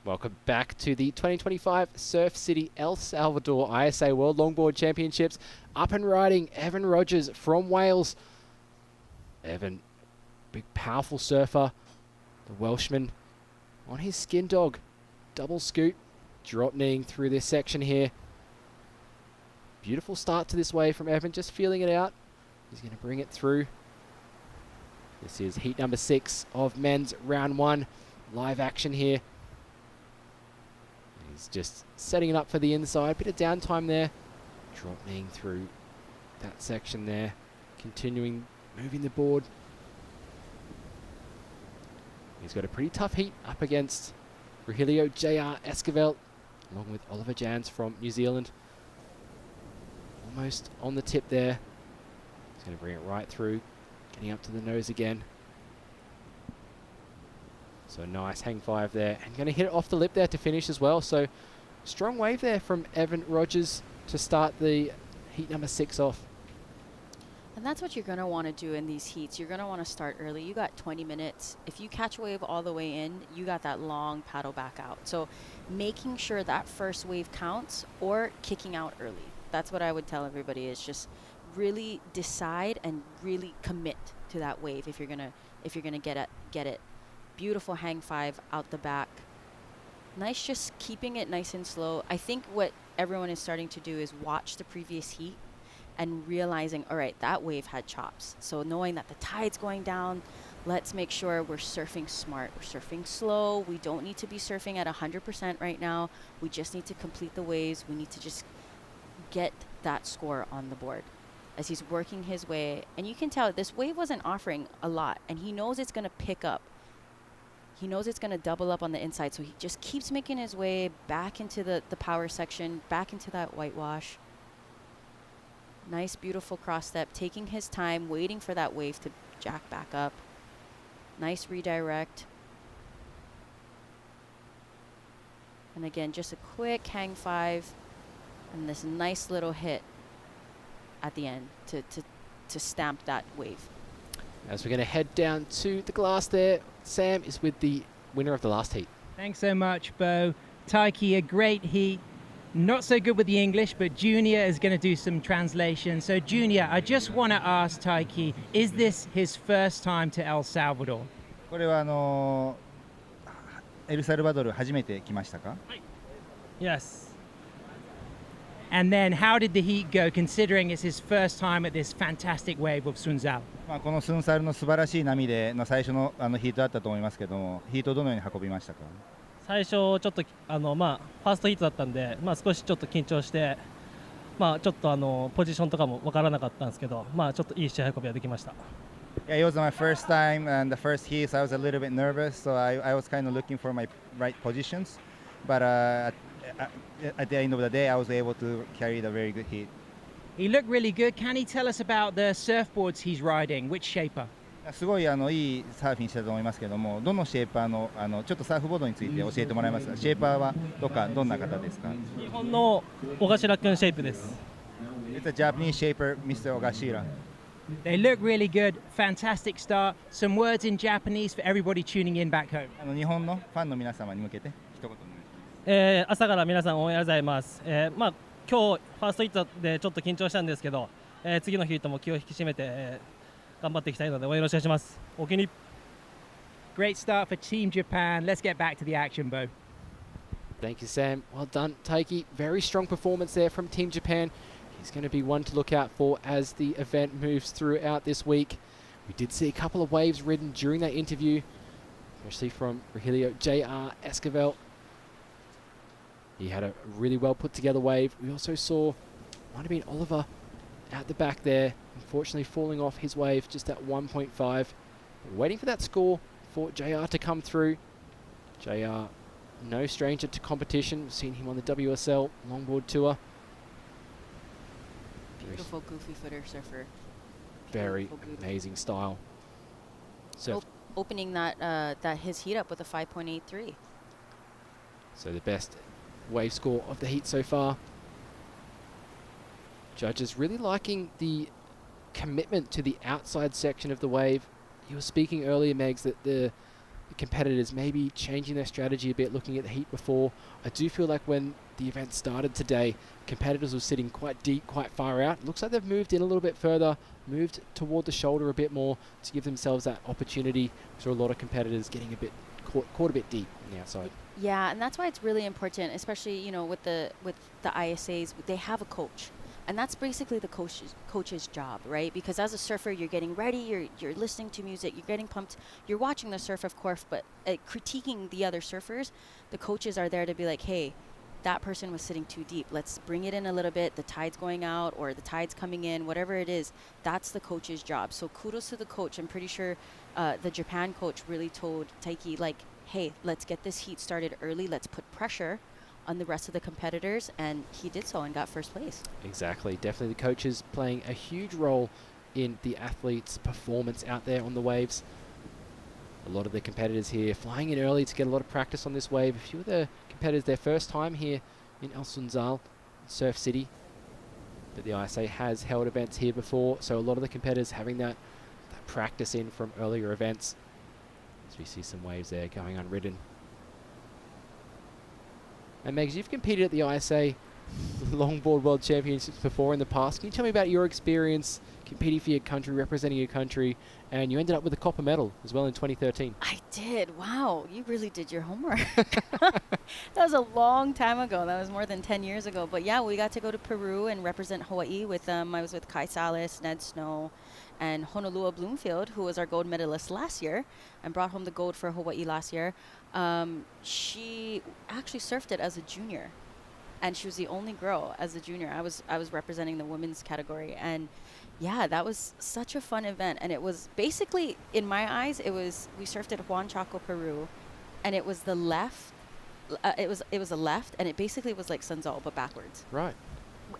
Welcome back to the 2025 Surf City El Salvador ISA World Longboard Championships. Up and riding, Evan Rogers from Wales. Evan, big powerful surfer. The Welshman on his skin dog. Double scoot, drop kneeing through this section here. Beautiful start to this wave from Evan, just feeling it out. He's going to bring it through. This is heat number 6 of men's round 1. Live action here. He's just setting it up for the inside. Bit of downtime there. Drop kneeing through that section there. Continuing, moving the board. He's got a pretty tough heat up against Rogelio J.R. Esquivel, along with Oliver Jans from New Zealand. Almost on the tip there. He's going to bring it right through, getting up to the nose again. So nice hang five there, and going to hit it off the lip there to finish as well. So strong wave there from Evan Rogers to start the heat number 6 off. And that's what you're going to want to do in these heats. You're going to want to start early. You got 20 minutes. If you catch a wave all the way in, you got that long paddle back out. So making sure that first wave counts or kicking out early. That's what I would tell everybody, is just really decide and really commit to that wave if you're going to get it. Beautiful hang five out the back. Nice, just keeping it nice and slow. I think what everyone is starting to do is watch the previous heat and realizing, all right, that wave had chops. So knowing that the tide's going down, let's make sure we're surfing smart. We're surfing slow. We don't need to be surfing at 100% right now. We just need to complete the waves. We need to just get that score on the board as he's working his way. And you can tell this wave wasn't offering a lot, and he knows it's going to pick up. He knows it's going to double up on the inside, so he just keeps making his way back into the power section, back into that whitewash. Nice, beautiful cross step, taking his time, waiting for that wave to jack back up. Nice redirect. And again, just a quick hang five and this nice little hit at the end to stamp that wave. As we're going to head down to the glass there, Sam is with the winner of the last heat. Thanks so much, Bo. Taiki, a great heat. Not so good with the English, but Junior is going to do some translation. So Junior, I just want to ask Taiki, is this his first time to El Salvador? これはエルサルバドル初めて来ましたか? Yes. And then how did the heat go, considering it's his first time at this fantastic wave of Sunzal? このスンサルの素晴らしい波での最初のヒートだったと思いますけども、ヒートをどのように運びましたか? 最初ちょっとファーストヒートだったんで、少しちょっと緊張して、ちょっとポジションとかも分からなかったんですけど、ちょっといい試合運びができました。Yeah, it was my first time and the first heat, so I was a little bit nervous. So I was kind of looking for my right positions, but at the end of the day, I was able to carry the very good heat. He looked really good. Can he tell us about the surfboards he's riding? Which shaper? すごいいいサーフィンしてたと思いますけども、どのシェーパーのちょっとサーフボードについて教えてもらえますか? シェーパーはどんな方ですか? 日本の小頭君シェイプです。It's a Japanese shaper, Mr. Ogashira. They look really good. Fantastic start. Some words in Japanese for everybody tuning in back home. 日本のファンの皆様に向けて一言お願いします。朝から皆さん応援ありがとうございます。今日ファーストヒットでちょっと緊張したんですけど、次のヒットも気を引き締めて、頑張っていきたいので応援よろしくお願いします。お気に。Great start for Team Japan. Let's get back to the action, Bo. Thank you, Sam. Well done, Taiki. Very strong performance there from Team Japan. He's going to be one to look out for as the event moves throughout this week. We did see a couple of waves ridden during that interview, especially from Rogelio J.R. Esquivel. He had a really well put together wave. We also saw, might have been Oliver at the back there, unfortunately falling off his wave just at 1.5. We're waiting for that score for JR to come through. JR, no stranger to competition. We've seen him on the WSL Longboard Tour. Beautiful goofy footer surfer. Very amazing style. So opening that his heat up with a 5.83. So the best wave score of the heat so far. Judges really liking the commitment to the outside section of the wave. You were speaking earlier, Megs, that the competitors may be changing their strategy a bit, looking at the heat before. I do feel like when the event started today, competitors were sitting quite deep, quite far out. Looks like they've moved in a little bit further, moved toward the shoulder a bit more to give themselves that opportunity. So a lot of competitors getting a bit caught a bit deep on the outside. Yeah, and that's why it's really important, especially with the ISAs. They have a coach, and that's basically the coach's job, right? Because as a surfer, you're getting ready, you're listening to music, you're getting pumped, you're watching the surf, of course, but critiquing the other surfers. The coaches are there to be like, hey, that person was sitting too deep. Let's bring it in a little bit. The tide's going out or the tide's coming in, whatever it is, that's the coach's job. So kudos to the coach. I'm pretty sure the Japan coach really told Taiki, like, hey, let's get this heat started early. Let's put pressure on the rest of the competitors. And he did so and got first place. Exactly. Definitely the coaches playing a huge role in the athletes' performance out there on the waves. A lot of the competitors here flying in early to get a lot of practice on this wave. A few of the competitors, their first time here in El Sunzal, Surf City. But the ISA has held events here before, so a lot of the competitors having that practice in from earlier events. As we see some waves there going unridden. And Megs, you've competed at the ISA Longboard World Championships before in the past. Can you tell me about your experience competing for your country, representing your country, and you ended up with a copper medal as well in 2013? I did. Wow, you really did your homework. That was a long time ago. That was more than 10 years ago. But yeah, we got to go to Peru and represent Hawaii with I was with Kai Salas, Ned Snow, and Honolulu Bloomfield, who was our gold medalist last year and brought home the gold for Hawaii last year. She actually surfed it as a junior, and she was the only girl as a junior. I was representing the women's category, and yeah, that was such a fun event. And it was basically, in my eyes, we surfed at Juan Chaco, Peru, and it was the left. It was a left, and it basically was like Sunzal but backwards. Right.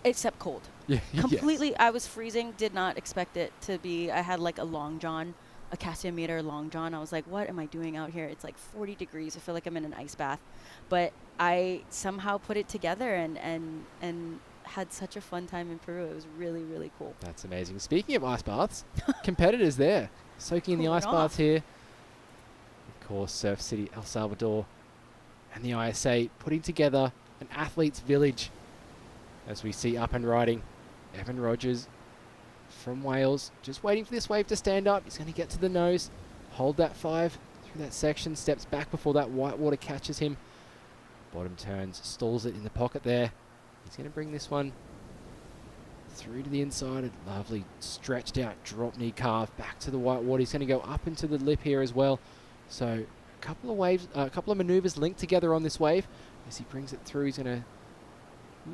Except cold. Yeah. Completely. Yes. I was freezing. Did not expect it to be. I had like a long john, a Cassimeter long john. I was like, what am I doing out here? It's like 40 degrees. I feel like I'm in an ice bath. But I somehow put it together and had such a fun time in Peru. It was really, really cool. That's amazing. Speaking of ice baths, competitors there soaking in the ice baths here. Of course, Surf City, El Salvador, and the ISA putting together an athletes' village. As we see up and riding, Evan Rogers from Wales, just waiting for this wave to stand up. He's going to get to the nose, hold that 5 through that section, steps back before that white water catches him. Bottom turns, stalls it in the pocket there. He's going to bring this one through to the inside. A lovely stretched out drop knee carve back to the white water. He's going to go up into the lip here as well. So a couple of waves, a couple of maneuvers linked together on this wave. As he brings it through, he's going to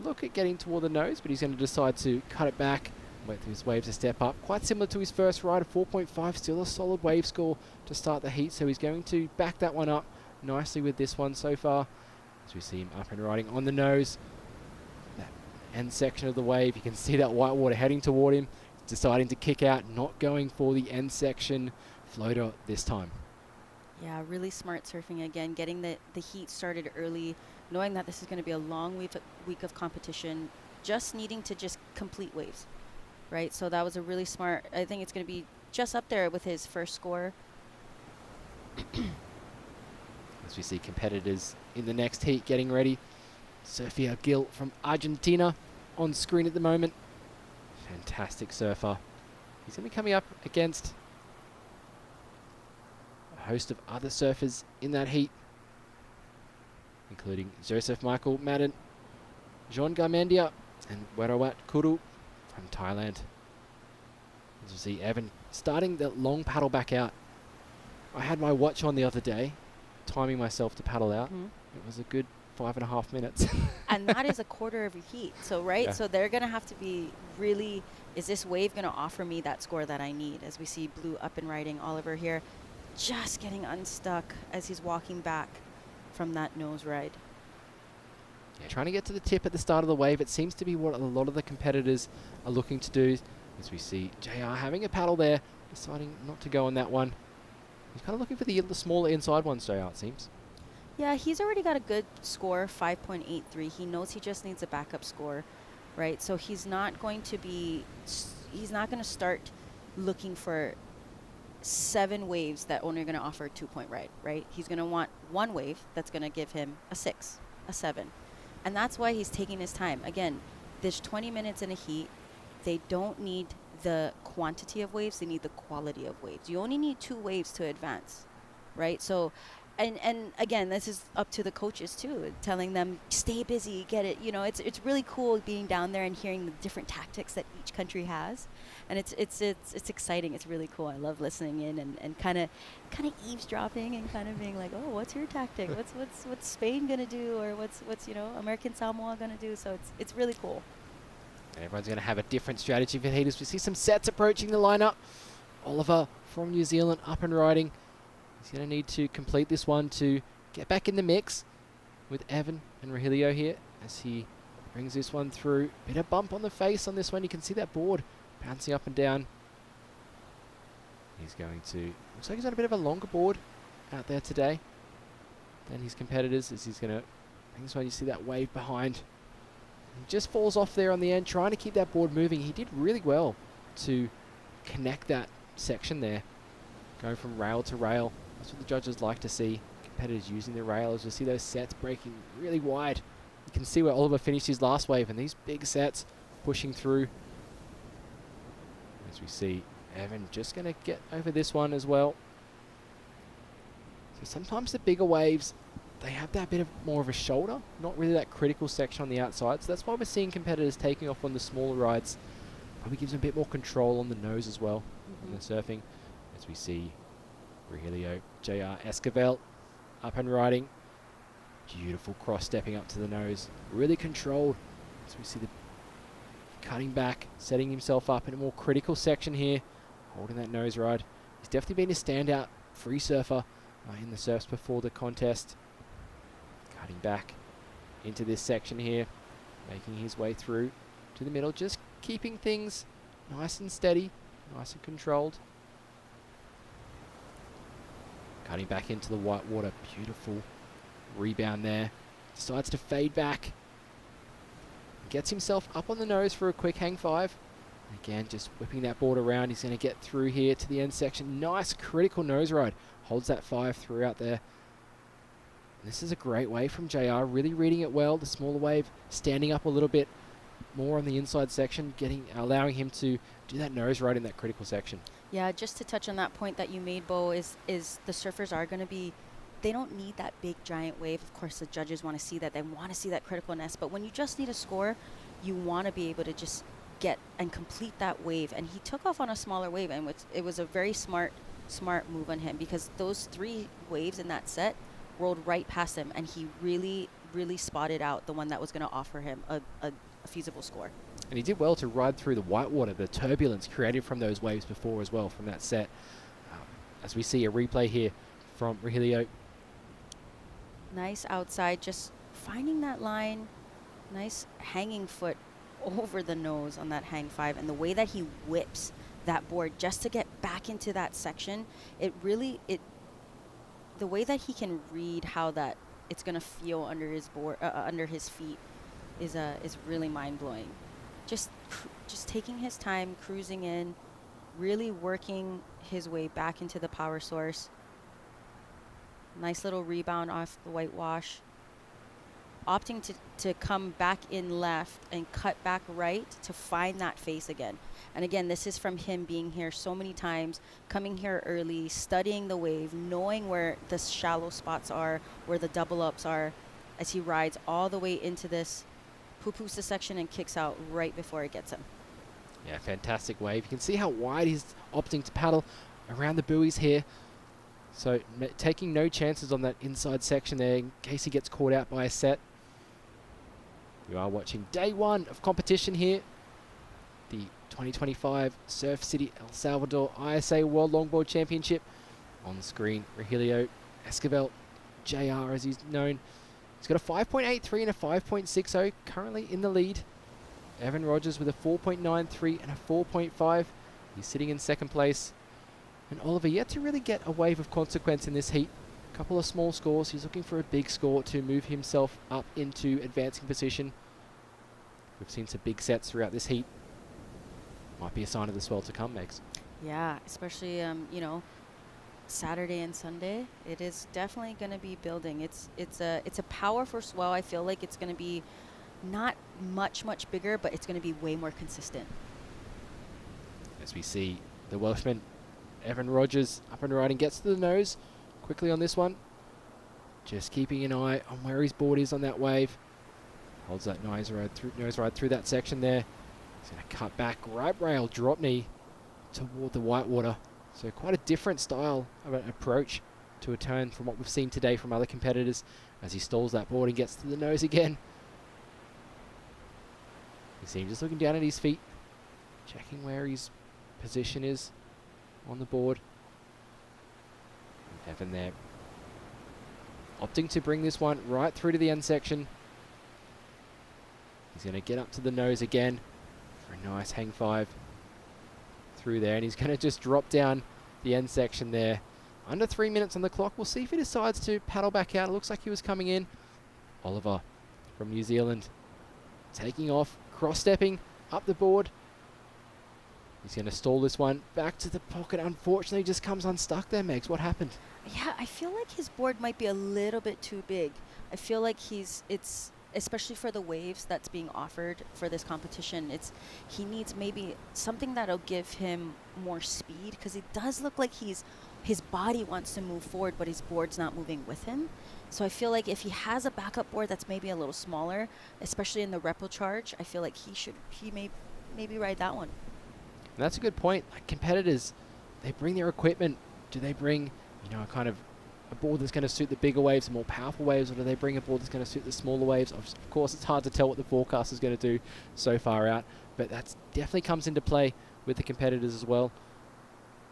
look at getting toward the nose, but he's going to decide to cut it back, wait for his wave to step up. Quite similar to his first ride, a 4.5, still a solid wave score to start the heat, so he's going to back that one up nicely with this one so far. As we see him up and riding on the nose, that end section of the wave, you can see that white water heading toward him, deciding to kick out, not going for the end section floater this time. Yeah, really smart surfing again, getting the heat started early, knowing that this is going to be a long week of competition, just needing to just complete waves, right? So that was a really smart, I think it's going to be just up there with his first score. As we see competitors in the next heat getting ready. Sofia Gil from Argentina on screen at the moment. Fantastic surfer. He's going to be coming up against a host of other surfers in that heat, including Joseph Michael Madden, Jean Garmendia, and Werawat Kuru from Thailand. As you see Evan starting the long paddle back out. I had my watch on the other day, timing myself to paddle out. It was a good 5.5 minutes. And that is a quarter of your heat. So, right? Yeah. So they're going to have to be really, is this wave going to offer me that score that I need? As we see Blue up and riding, Oliver here just getting unstuck as he's walking back from that nose ride. Yeah, trying to get to the tip at the start of the wave. It seems to be what a lot of the competitors are looking to do. As we see JR having a paddle there, deciding not to go on that one. He's kind of looking for the smaller inside ones, JR, it seems. Yeah, he's already got a good score, 5.83. He knows he just needs a backup score, right? So he's not going to start looking for 7 waves that only are going to offer a 2-point ride, right? He's going to want one wave that's going to give him a 6, a 7. And that's why he's taking his time. Again, there's 20 minutes in a heat. They don't need the quantity of waves, they need the quality of waves. You only need 2 waves to advance, right? So and again, this is up to the coaches too, telling them stay busy, get it. You know, it's really cool being down there and hearing the different tactics that each country has, and it's exciting. It's really cool. I love listening in and kind of eavesdropping and kind of being like, oh, what's your tactic? What's Spain gonna do, or what's you know, American Samoa gonna do? So it's really cool. And everyone's going to have a different strategy for heaters. We see some sets approaching the lineup. Oliver from New Zealand up and riding. He's going to need to complete this one to get back in the mix with Evan and Rogelio here as he brings this one through. Bit of bump on the face on this one. You can see that board bouncing up and down. He's going to... Looks like he's on a bit of a longer board out there today than his competitors, as he's going to bring this one. You see that wave behind. He just falls off there on the end, trying to keep that board moving. He did really well to connect that section there, going from rail to rail. That's what the judges like to see, competitors using the rail, as you see those sets breaking really wide. You can see where Oliver finished his last wave, and these big sets pushing through. As we see Evan just going to get over this one as well. So sometimes the bigger waves, they have that bit of more of a shoulder, not really that critical section on the outside. So that's why we're seeing competitors taking off on the smaller rides. Probably gives them a bit more control on the nose as well in the surfing. As we see Rogelio, JR Esquivel up and riding. Beautiful cross stepping up to the nose. Really controlled. As we see the cutting back, setting himself up in a more critical section here. Holding that nose ride. He's definitely been a standout free surfer in the surfs before the contest. Cutting back into this section here, making his way through to the middle, just keeping things nice and steady, nice and controlled. Cutting back into the white water, beautiful rebound there. Decides to fade back. Gets himself up on the nose for a quick hang five. Again, just whipping that board around. He's going to get through here to the end section. Nice critical nose ride. Holds that five throughout there. This is a great wave from JR, really reading it well. The smaller wave standing up a little bit more on the inside section, allowing him to do that nose ride in that critical section. Yeah, just to touch on that point that you made, Bo, is the surfers are going to be, they don't need that big giant wave. Of course, the judges want to see that. They want to see that criticalness. But when you just need a score, you want to be able to just get and complete that wave. And he took off on a smaller wave, and it was a very smart move on him, because those 3 waves in that set rolled right past him, and he really spotted out the one that was going to offer him a feasible score. And he did well to ride through the whitewater, the turbulence created from those waves before as well from that set. As we see a replay here from Rogelio. Nice outside, just finding that line, nice hanging foot over the nose on that hang five, and the way that he whips that board just to get back into that section, the way that he can read how that it's gonna feel under his board, under his feet, is really mind blowing. Just taking his time, cruising in, really working his way back into the power source. Nice little rebound off the whitewash. Opting to come back in left and cut back right to find that face again. And again, this is from him being here so many times, coming here early, studying the wave, knowing where the shallow spots are, where the double ups are, as he rides all the way into this pupusa section and kicks out right before it gets him. Yeah, fantastic wave. You can see how wide he's opting to paddle around the buoys here. So taking no chances on that inside section there in case he gets caught out by a set. You are watching day 1 of competition here. The 2025 Surf City El Salvador ISA World Longboard Championship. On the screen, Rogelio Esquivel, JR as he's known. He's got a 5.83 and a 5.60 currently in the lead. Evan Rogers with a 4.93 and a 4.5. He's sitting in second place. And Oliver yet to really get a wave of consequence in this heat. A couple of small scores. He's looking for a big score to move himself up into advancing position. We've seen some big sets throughout this heat. Might be a sign of the swell to come, Megs. Yeah, especially Saturday and Sunday. It is definitely going to be building. It's a powerful swell. I feel like it's going to be not much bigger, but it's going to be way more consistent. As we see the Welshman Evan Rogers up and riding, gets to the nose quickly on this one. just keeping an eye on where his board is on that wave. Holds that nose ride through that section there. He's going to cut back, right rail, drop knee toward the whitewater. So quite a different style of an approach to a turn from what we've seen today from other competitors as he stalls that board and gets to the nose again. You see him just looking down at his feet, checking where his position is on the board. And Evan there opting to bring this one right through to the end section. He's going to get up to the nose again for a nice hang 5 through there, and he's going to just drop down the end section there. Under 3 minutes on the clock. We'll see if he decides to paddle back out. It looks like he was coming in. Oliver from New Zealand taking off, cross-stepping up the board. He's going to stall this one back to the pocket. Unfortunately, just comes unstuck there, Megs. What happened? Yeah, I feel like his board might be a little bit too big. I feel like it's especially for the waves that's being offered for this competition, he needs maybe something that'll give him more speed, because it does look like his body wants to move forward, but his board's not moving with him. So I feel like if he has a backup board that's maybe a little smaller, especially in the repo charge, I feel like he may maybe ride that one. And that's a good point. Like competitors, they bring their equipment. Do they bring, kind of a board that's going to suit the bigger waves, the more powerful waves, or do they bring a board that's going to suit the smaller waves? Of course, it's hard to tell what the forecast is going to do so far out, but that definitely comes into play with the competitors as well.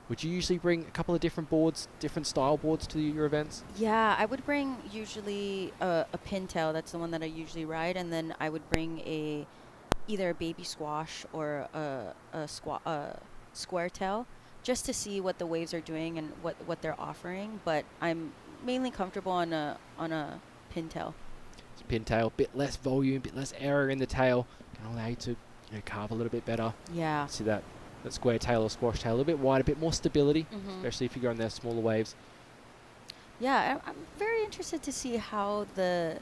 Would you usually bring a couple of different boards, different style boards to your events? Yeah, I would bring usually a pintail. That's the one that I usually ride, and then I would bring either a baby squash or a square tail, just to see what the waves are doing and what they're offering. But I'm mainly comfortable on a pintail. Pintail, bit less volume, bit less error in the tail, can allow you to carve a little bit better. Yeah. See that square tail or squash tail, a little bit wider, a bit more stability, especially if you go on those smaller waves. Yeah, I'm very interested to see how the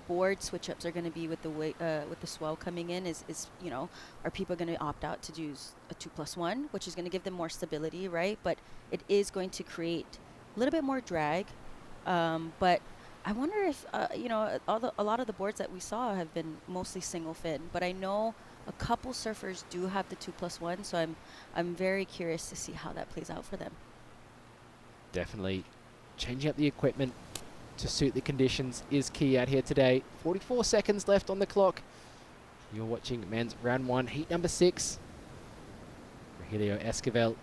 board switch ups are going to be with the swell coming in. Are people going to opt out to do a 2+1, which is going to give them more stability, right? But it is going to create a little bit more drag. But I wonder if a lot of the boards that we saw have been mostly single fin, but I know a couple surfers do have the 2+1, so I'm very curious to see how that plays out for them. Definitely changing up the equipment to suit the conditions is key out here today. 44 seconds left on the clock. You're watching men's round 1, heat number 6. Rogelio Esquivel,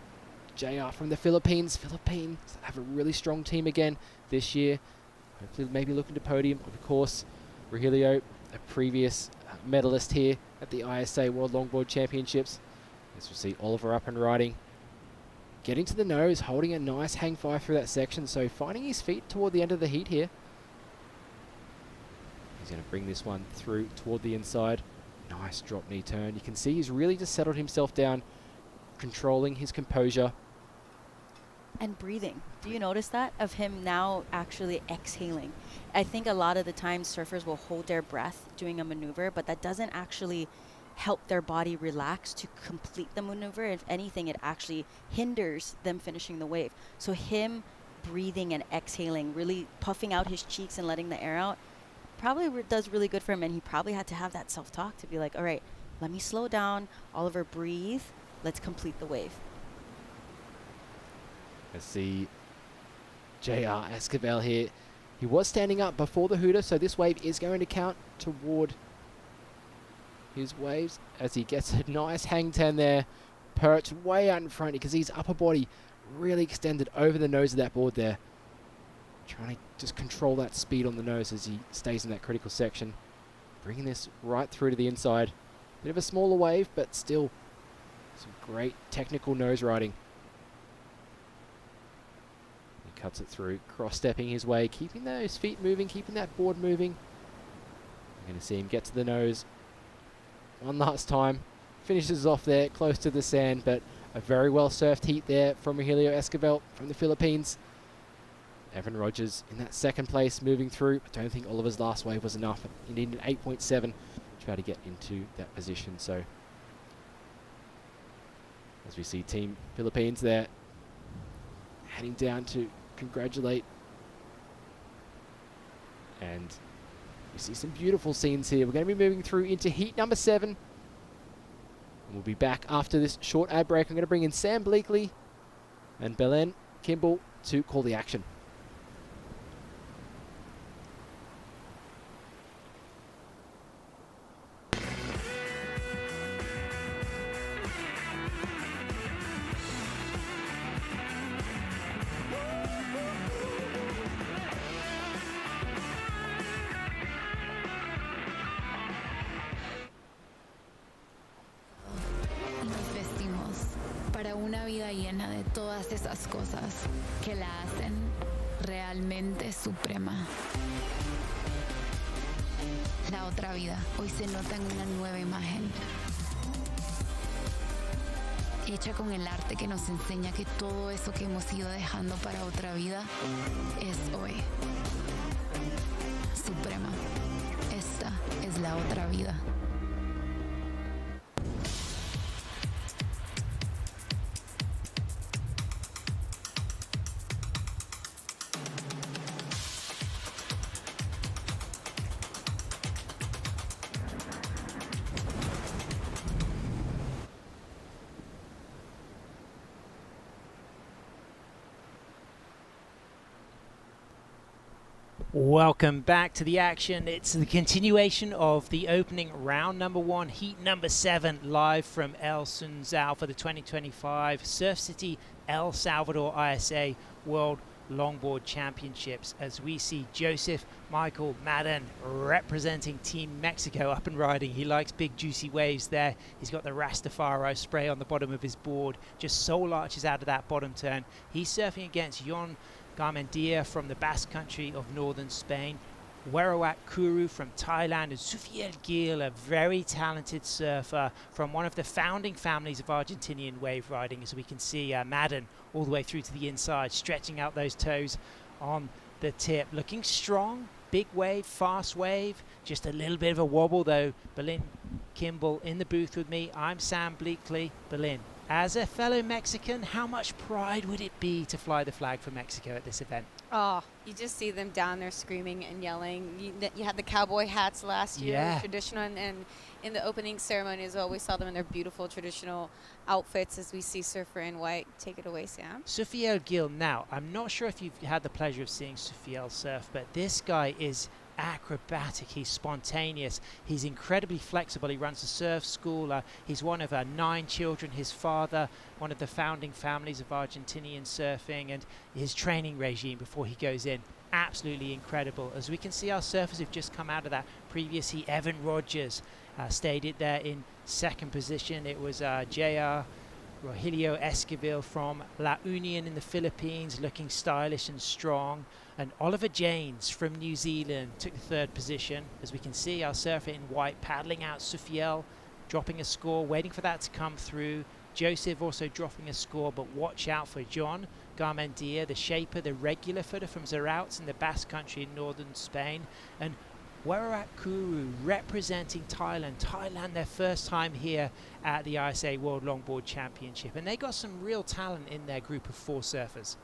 JR from the Philippines. Philippines have a really strong team again this year. Hopefully maybe looking to podium. Of course, Rogelio, a previous medalist here at the ISA World Longboard Championships. As we'll see Oliver up and riding. Getting to the nose, holding a nice hang 5 through that section, so finding his feet toward the end of the heat here. He's going to bring this one through toward the inside. Nice drop knee turn. You can see he's really just settled himself down, controlling his composure. And breathing. Do you notice that? Of him now actually exhaling. I think a lot of the times surfers will hold their breath doing a maneuver, but that doesn't actually help their body relax to complete the maneuver. If anything, it actually hinders them finishing the wave. So him breathing and exhaling, really puffing out his cheeks and letting the air out, probably does really good for him. And he probably had to have that self-talk to be like, all right, let me slow down. Oliver, breathe. Let's complete the wave. Let's see JR Esquivel here. He was standing up before the hooter, so this wave is going to count toward his waves as he gets a nice hang 10 there. Perched way out in front because his upper body really extended over the nose of that board there. Trying to just control that speed on the nose as he stays in that critical section. Bringing this right through to the inside. Bit of a smaller wave, but still some great technical nose riding. He cuts it through, cross-stepping his way, keeping those feet moving, keeping that board moving. You're going to see him get to the nose one last time. Finishes off there, close to the sand, but a very well surfed heat there from Rogelio Esquivel from the Philippines. Evan Rogers in that second place, moving through. I don't think Oliver's last wave was enough. He needed an 8.7 to try to get into that position. So, as we see Team Philippines there, heading down to congratulate And we see some beautiful scenes here. We're going to be moving through into heat number 7. And we'll be back after this short ad break. I'm going to bring in Sam Bleakley and Belen Kimball to call the action. Nos vestimos para una vida llena de todas esas cosas que la hacen realmente suprema. La otra vida hoy se nota en una nueva imagen, hecha con el arte que nos enseña que todo eso que hemos ido dejando para otra vida es hoy suprema. Esta es la otra vida. Welcome back to the action. It's the continuation of the opening round number 1, heat number 7, live from El Sunzal for the 2025 Surf City El Salvador ISA World Longboard Championships, as we see Joseph Michael Madden representing Team Mexico up and riding. He likes big juicy waves there. He's got the Rastafari spray on the bottom of his board, just soul arches out of that bottom turn. He's surfing against Jon Garmendia from the Basque Country of northern Spain, Werawat Kuru from Thailand, and Sufiel Gil, a very talented surfer from one of the founding families of Argentinian wave riding, as we can see Madden all the way through to the inside, stretching out those toes on the tip, looking strong. Big wave, fast wave, just a little bit of a wobble though. Belen Kimball in the booth with me. I'm Sam Bleakley. Belen, as a fellow Mexican, how much pride would it be to fly the flag for Mexico at this event? Oh, you just see them down there screaming and yelling. You had the cowboy hats last year, Yeah. traditional, and in the opening ceremony as well, we saw them in their beautiful traditional outfits as we see Surfer in white. Take it away, Sam. Sufiel Gil, now, I'm not sure if you've had the pleasure of seeing Sufiel surf, but this guy is acrobatic, he's spontaneous, he's incredibly flexible. He runs a surf school, he's one of 9 children, his father one of the founding families of Argentinian surfing, and his training regime before he goes in, absolutely incredible. As we can see, our surfers have just come out of that previous heat. Evan Rogers stayed it there in 2nd position. It was JR Rogelio Esquivel from La Union in the Philippines, looking stylish and strong. And Oliver Janes from New Zealand took the 3rd position. As we can see, our surfer in white paddling out Sufiel, dropping a score, waiting for that to come through. Joseph also dropping a score, but watch out for Jon Garmendia, the shaper, the regular footer from Zarautz in the Basque Country in northern Spain. And Werawat Kuru representing Thailand. Thailand, their first time here at the ISA World Longboard Championship. And they got some real talent in their group of 4 surfers.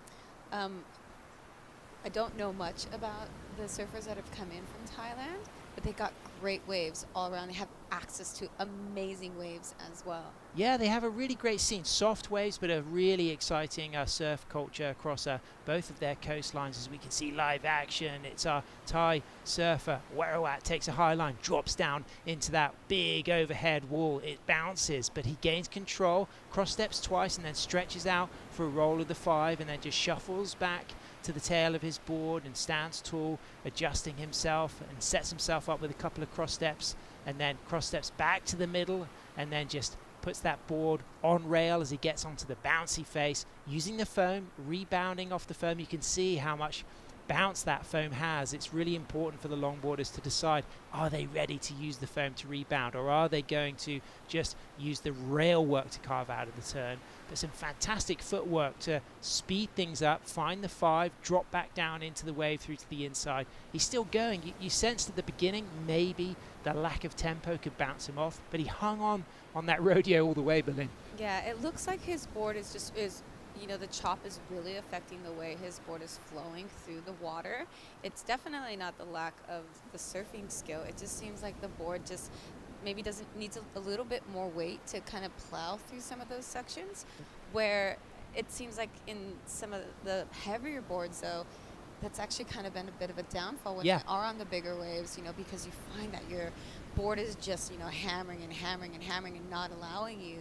I don't know much about the surfers that have come in from Thailand, but they got great waves all around. They have access to amazing waves as well. Yeah, they have a really great scene. Soft waves, but a really exciting surf culture across both of their coastlines. As we can see live action, it's our Thai surfer, Werawat, takes a high line, drops down into that big overhead wall. It bounces, but he gains control, cross steps twice, and then stretches out for a roll of the 5, and then just shuffles back to the tail of his board and stands tall, adjusting himself, and sets himself up with a couple of cross steps, and then cross steps back to the middle, and then just puts that board on rail as he gets onto the bouncy face, using the foam, rebounding off the foam. You can see how much bounce that foam has. It's really important for the longboarders to decide, are they ready to use the foam to rebound, or are they going to just use the rail work to carve out of the turn? But some fantastic footwork to speed things up, find the 5, drop back down into the wave through to the inside. He's still going. You sensed at the beginning maybe the lack of tempo could bounce him off, but he hung on that rodeo all the way, Belen. Yeah, it looks like his board is you know, the chop is really affecting the way his board is flowing through the water. It's definitely not the lack of the surfing skill. It just seems like the board just maybe needs a little bit more weight to kind of plow through some of those sections, where it seems like in some of the heavier boards, though, that's actually kind of been a bit of a downfall when they are on the bigger waves, you know, because you find that your board is just, you know, hammering and hammering and hammering and not allowing you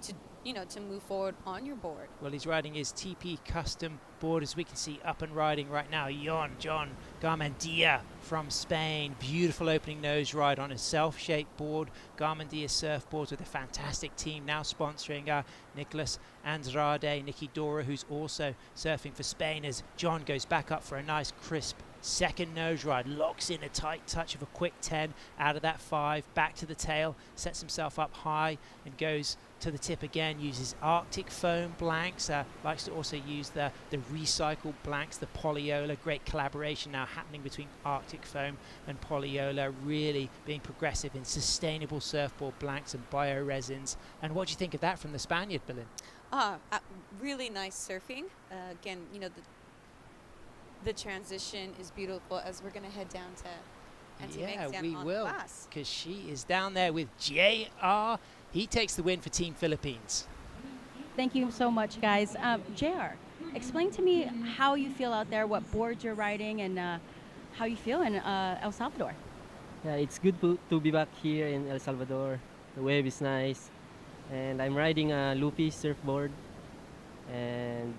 to, you know, to move forward on your board. Well, he's riding his TP custom board, as we can see up and riding right now. John Garmendia from Spain. Beautiful opening nose ride on a self-shaped board. Garmendia surfboards with a fantastic team now sponsoring Nicholas Andrade, Nikki Dora, who's also surfing for Spain, as John goes back up for a nice crisp second nose ride, locks in a tight touch of a quick 10 out of that 5, back to the tail, sets himself up high and goes to the tip again, uses Arctic foam blanks, likes to also use the recycled blanks, the Polyola. Great collaboration now happening between Arctic foam and Polyola, really being progressive in sustainable surfboard blanks and bioresins. And what do you think of that from the Spaniard, Belen? Really nice surfing. Again, you know, the transition is beautiful as we're going to head down to Anti-Mexican we on will, class. because she is down there with JR. He takes the win for Team Philippines. Thank you so much, guys. JR, explain to me how you feel out there, what board you're riding, and how you feel in El Salvador. Yeah, it's good to be back here in El Salvador. The wave is nice, and I'm riding a Luffy surfboard. And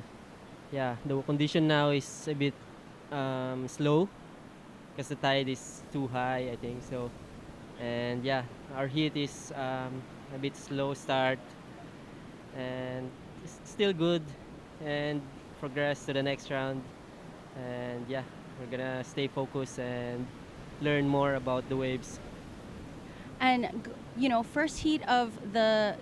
yeah, the condition now is a bit slow because the tide is too high, I think so. And yeah, our heat is a bit slow start, and it's still good, and progress to the next round. And yeah, we're gonna stay focused and learn more about the waves. And you know, first heat of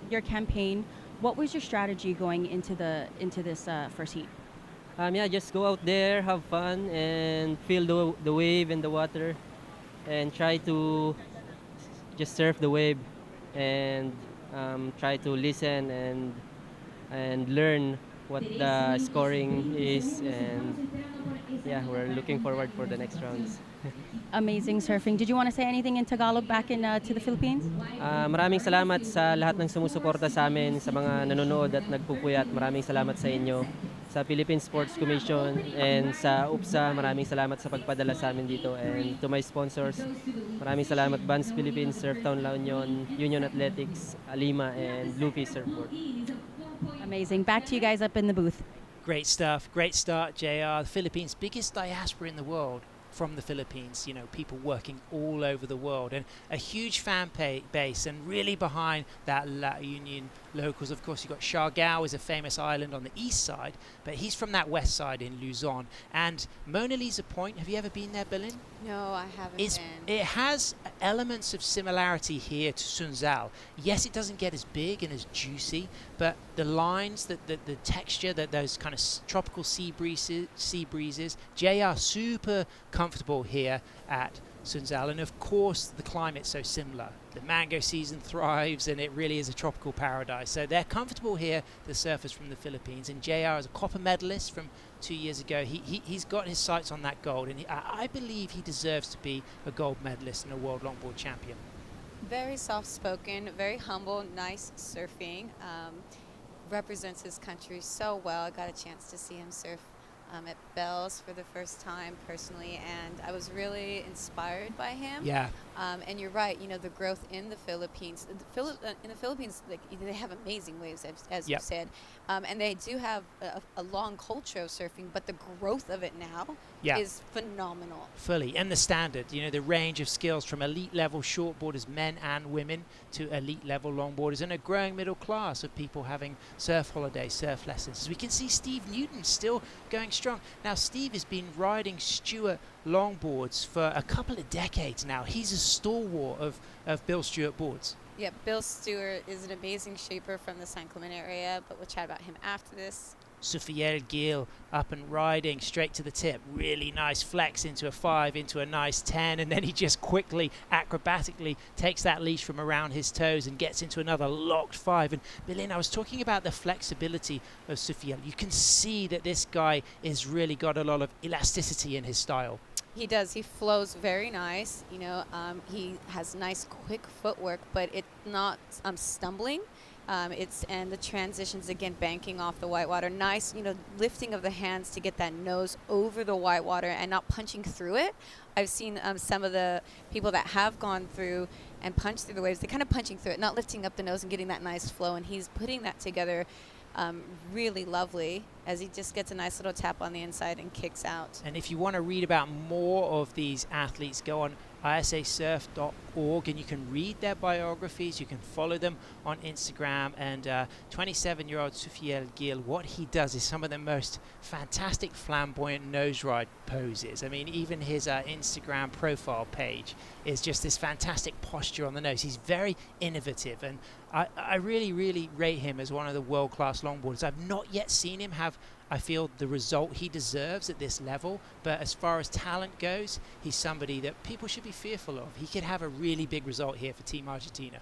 your campaign, what was your strategy going into this first heat? Yeah, just go out there, have fun, and feel the wave and the water, and try to just surf the wave, and try to listen and learn what the scoring is. And yeah, we're looking forward for the next rounds. Amazing surfing. Did you want to say anything in Tagalog back to the Philippines? Maraming salamat sa lahat ng sumusuporta sa amin, sa mga nanonood at nagpupuyat. Maraming salamat sa inyo, sa Philippine Sports Commission, and sa UPSA. Maraming salamat sa pagpadala sa amin dito. And to my sponsors, maraming salamat, Vans Philippines, Surftown La Union, Union Athletics, Alima, and Luffy Surfboard. Amazing. Back to you guys up in the booth. Great stuff. Great start, JR. The Philippines, biggest diaspora in the world from the Philippines, you know, people working all over the world, and a huge fan base, and really behind that La Union locals. Of course, you've got Siargao is a famous island on the east side, but he's from that west side in Luzon. And Mona Lisa Point, have you ever been there, Belen? No, I haven't been. It has elements of similarity here to Sunzal. Yes, it doesn't get as big and as juicy, but the lines, the texture, those kind of tropical sea breezes, JR super comfortable here at Sunzal, and of course the climate's so similar. The mango season thrives, and it really is a tropical paradise. So they're comfortable here, the surfers from the Philippines. And JR is a copper medalist from 2 years ago. He's got his sights on that gold, and I believe he deserves to be a gold medalist and a world longboard champion. Very soft-spoken, very humble, nice surfing. Represents his country so well. I got a chance to see him surf at Bell's for the first time personally, and I was really inspired by him. Yeah. And you're right, you know, the growth in the Philippines. In the Philippines, like, they have amazing waves, as you said. And they do have a long culture of surfing, but the growth of it now is phenomenal. Fully. And the standard, you know, the range of skills from elite level shortboarders, men and women, to elite level longboarders, and a growing middle class of people having surf holidays, surf lessons. As we can see, Steve Newton still going strong. Now, Steve has been riding Stewart longboards for a couple of decades now. He's a stalwart of Bill Stewart boards. Yeah, Bill Stewart is an amazing shaper from the San Clemente area, but we'll chat about him after this. Sufiel Gil up and riding straight to the tip. Really nice flex into a 5, into a nice 10, and then he just quickly, acrobatically takes that leash from around his toes and gets into another locked 5. And Bilin, I was talking about the flexibility of Sufiel. You can see that this guy is really got a lot of elasticity in his style. He does. He flows very nice. You know, he has nice, quick footwork, but it's not stumbling. And the transitions, again, banking off the whitewater. Nice, you know, lifting of the hands to get that nose over the whitewater and not punching through it. I've seen some of the people that have gone through and punched through the waves, they're kind of punching through it, not lifting up the nose and getting that nice flow. And he's putting that together really lovely as he just gets a nice little tap on the inside and kicks out. And if you want to read about more of these athletes, go on ISAsurf.org and you can read their biographies. You can follow them on Instagram. And 27-year-old Sufiel Gil, what he does is some of the most fantastic flamboyant nose ride poses. I mean, even his Instagram profile page is just this fantastic posture on the nose. He's very innovative, and I really, really rate him as one of the world-class longboarders. I've not yet seen him have, I feel, the result he deserves at this level, but as far as talent goes, he's somebody that people should be fearful of. He could have a really big result here for Team Argentina.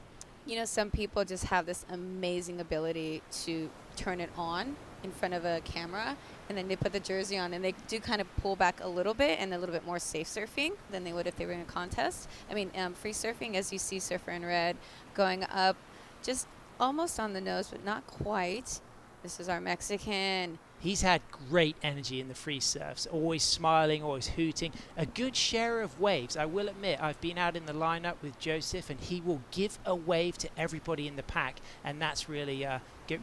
You know, some people just have this amazing ability to turn it on in front of a camera, and then they put the jersey on and they do kind of pull back a little bit and a little bit more safe surfing than they would if they were in a contest. I mean, free surfing, as you see Surfer in Red going up just almost on the nose, but not quite. This is our Mexican. He's had great energy in the free surfs, always smiling, always hooting. A good share of waves. I will admit, I've been out in the lineup with Joseph, and he will give a wave to everybody in the pack, and that's really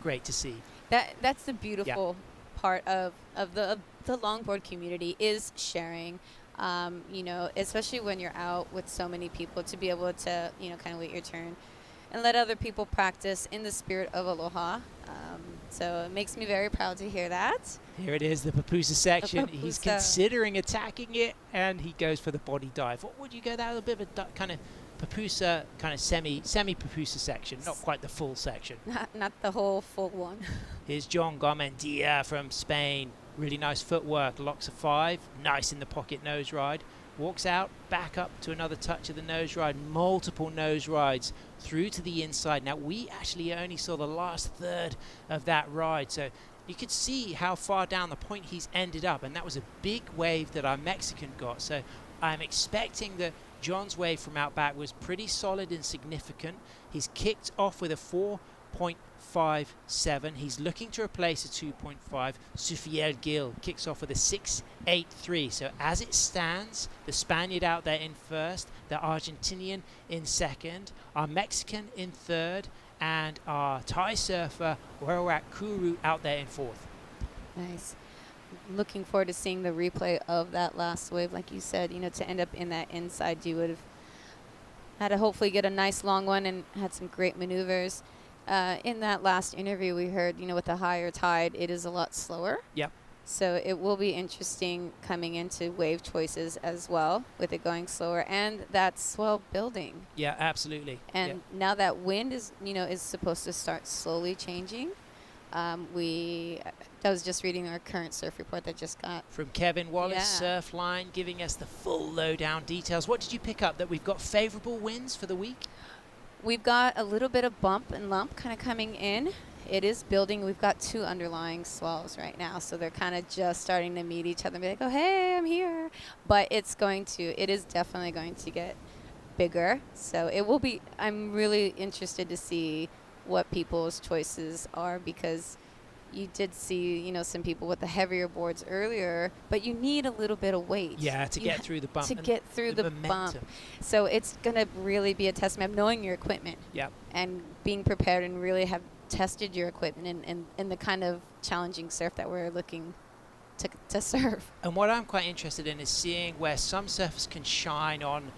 great to see. That's the beautiful part of the longboard community, is sharing. You know, especially when you're out with so many people, to be able to, you know, kind of wait your turn and let other people practice in the spirit of aloha. So it makes me very proud to hear that. Here it is, the pupusa section. He's considering attacking it, and he goes for the body dive. What would you go that? A bit of a kind of pupusa, kind of semi pupusa section, not quite the full section. Not the whole full one. Here's John Garmendia from Spain. Really nice footwork, locks a 5, nice in the pocket nose ride. Walks out, back up to another touch of the nose ride, multiple nose rides through to the inside. Now, we actually only saw the last third of that ride, so you could see how far down the point he's ended up, and that was a big wave that our Mexican got. So I'm expecting that John's wave from out back was pretty solid and significant. He's kicked off with a 4.57. He's looking to replace a 2.5. Sufiel Gil kicks off with a 6.83. So as it stands, the Spaniard out there in first, the Argentinian in second, our Mexican in third, and our Thai surfer Warawak Kuru out there in fourth. Nice. Looking forward to seeing the replay of that last wave. Like you said, you know, to end up in that inside, you would have had to hopefully get a nice long one and had some great maneuvers. In that last interview we heard, you know, with the higher tide, it is a lot slower. Yep. So it will be interesting coming into wave choices as well, with it going slower and that swell building. Yeah, absolutely. And now that wind is, you know, is supposed to start slowly changing. I was just reading our current surf report that just got from Kevin Wallace, Surfline, giving us the full lowdown details. What did you pick up? That we've got favorable winds for the week? We've got a little bit of bump and lump kind of coming in. It is building. We've got 2 underlying swells right now, so they're kind of just starting to meet each other and be like, oh, hey, I'm here. But it is definitely going to get bigger. So it will be, I'm really interested to see what people's choices are, because you did see, you know, some people with the heavier boards earlier, but you need a little bit of weight. Yeah, to get through the bump. To get through the bump. So it's going to really be a testament of knowing your equipment. Yeah. And being prepared and really have tested your equipment in the kind of challenging surf that we're looking to surf. And what I'm quite interested in is seeing where some surfers can shine on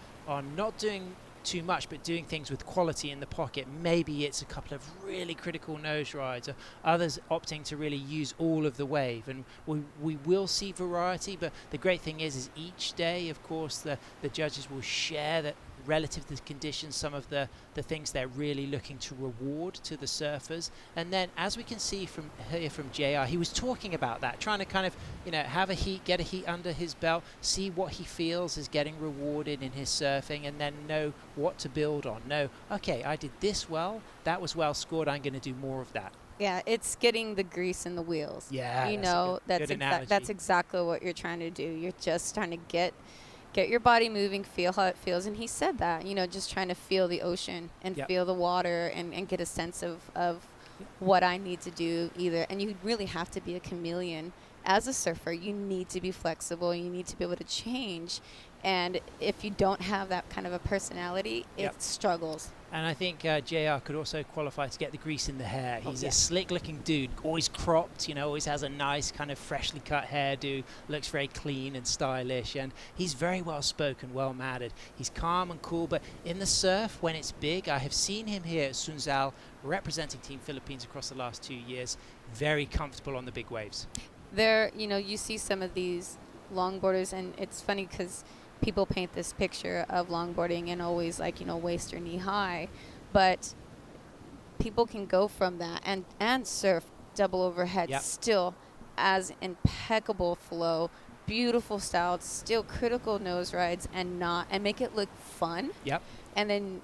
not doing too much, but doing things with quality in the pocket. Maybe it's a couple of really critical nose rides, or others opting to really use all of the wave. And we will see variety, but the great thing is each day, of course, the judges will share relative to the conditions, some of the things they're really looking to reward to the surfers. And then, as we can see from here from JR, he was talking about that, trying to kind of, have a heat, get a heat under his belt, see what he feels is getting rewarded in his surfing, and then know what to build on. Know, okay, I did this well, that was well scored, I'm going to do more of that. Yeah, it's getting the grease in the wheels. Yeah, that's exactly what you're trying to do. You're just trying to get your body moving, feel how it feels. And he said that, just trying to feel the ocean and feel the water and get a sense of what I need to do either. And you really have to be a chameleon. As a surfer, you need to be flexible. You need to be able to change. And if you don't have that kind of a personality, it struggles. And I think JR could also qualify to get the grease in the hair. He's a slick-looking dude, always cropped, always has a nice kind of freshly cut hairdo, looks very clean and stylish, and he's very well-spoken, well-mannered. He's calm and cool, but in the surf, when it's big, I have seen him here at Sunzal, representing Team Philippines across the last 2 years, very comfortable on the big waves. There, you see some of these longboarders, and it's funny because people paint this picture of longboarding and always waist or knee high, but people can go from that and surf double overhead still as impeccable flow, beautiful style, still critical nose rides and make it look fun. And then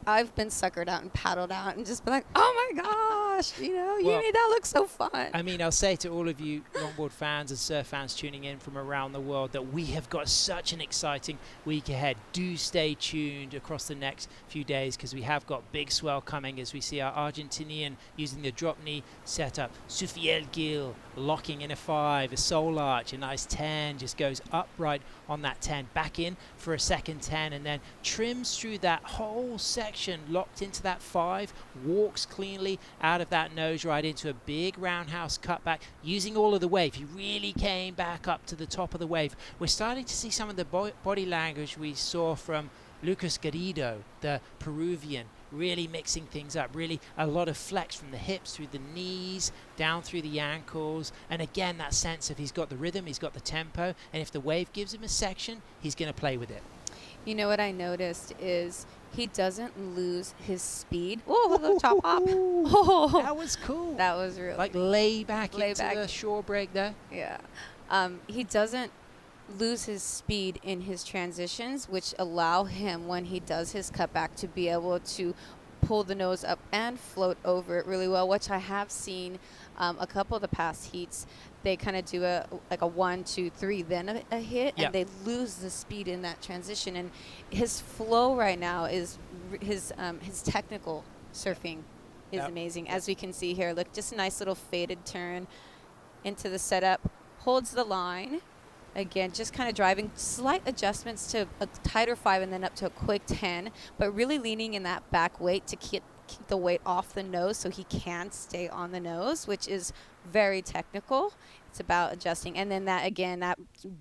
I've been suckered out and paddled out and just been like, oh my gosh, you made that look so fun. I mean, I'll say to all of you longboard fans and surf fans tuning in from around the world that we have got such an exciting week ahead. Do stay tuned across the next few days because we have got big swell coming as we see our Argentinian using the drop knee setup. Sufiel Gil locking in a 5, a soul arch, a nice 10, just goes upright on that 10, back in for a second 10, and then trims through that whole section, locked into that 5, walks cleanly out of that nose ride into a big roundhouse cutback, using all of the wave. He really came back up to the top of the wave. We're starting to see some of the body language we saw from Lucas Garrido, the Peruvian, really mixing things up, really a lot of flex from the hips through the knees, down through the ankles, and again that sense of he's got the rhythm, he's got the tempo, and if the wave gives him a section, he's going to play with it. You know what I noticed is he doesn't lose his speed. Oh, a little chop hop. Oh, that was cool. That was really like lay back into the shore break there. Yeah. He doesn't lose his speed in his transitions, which allow him, when he does his cutback, to be able to pull the nose up and float over it really well, which I have seen a couple of the past heats. They kind of do a 1, 2, 3, then a hit, and they lose the speed in that transition. And his flow right now is his technical surfing is amazing, as we can see here. Look, just a nice little faded turn into the setup, holds the line. Again, just kind of driving, slight adjustments to a tighter 5 and then up to a quick 10, but really leaning in that back weight to keep the weight off the nose so he can stay on the nose, which is very technical. It's about adjusting. And then that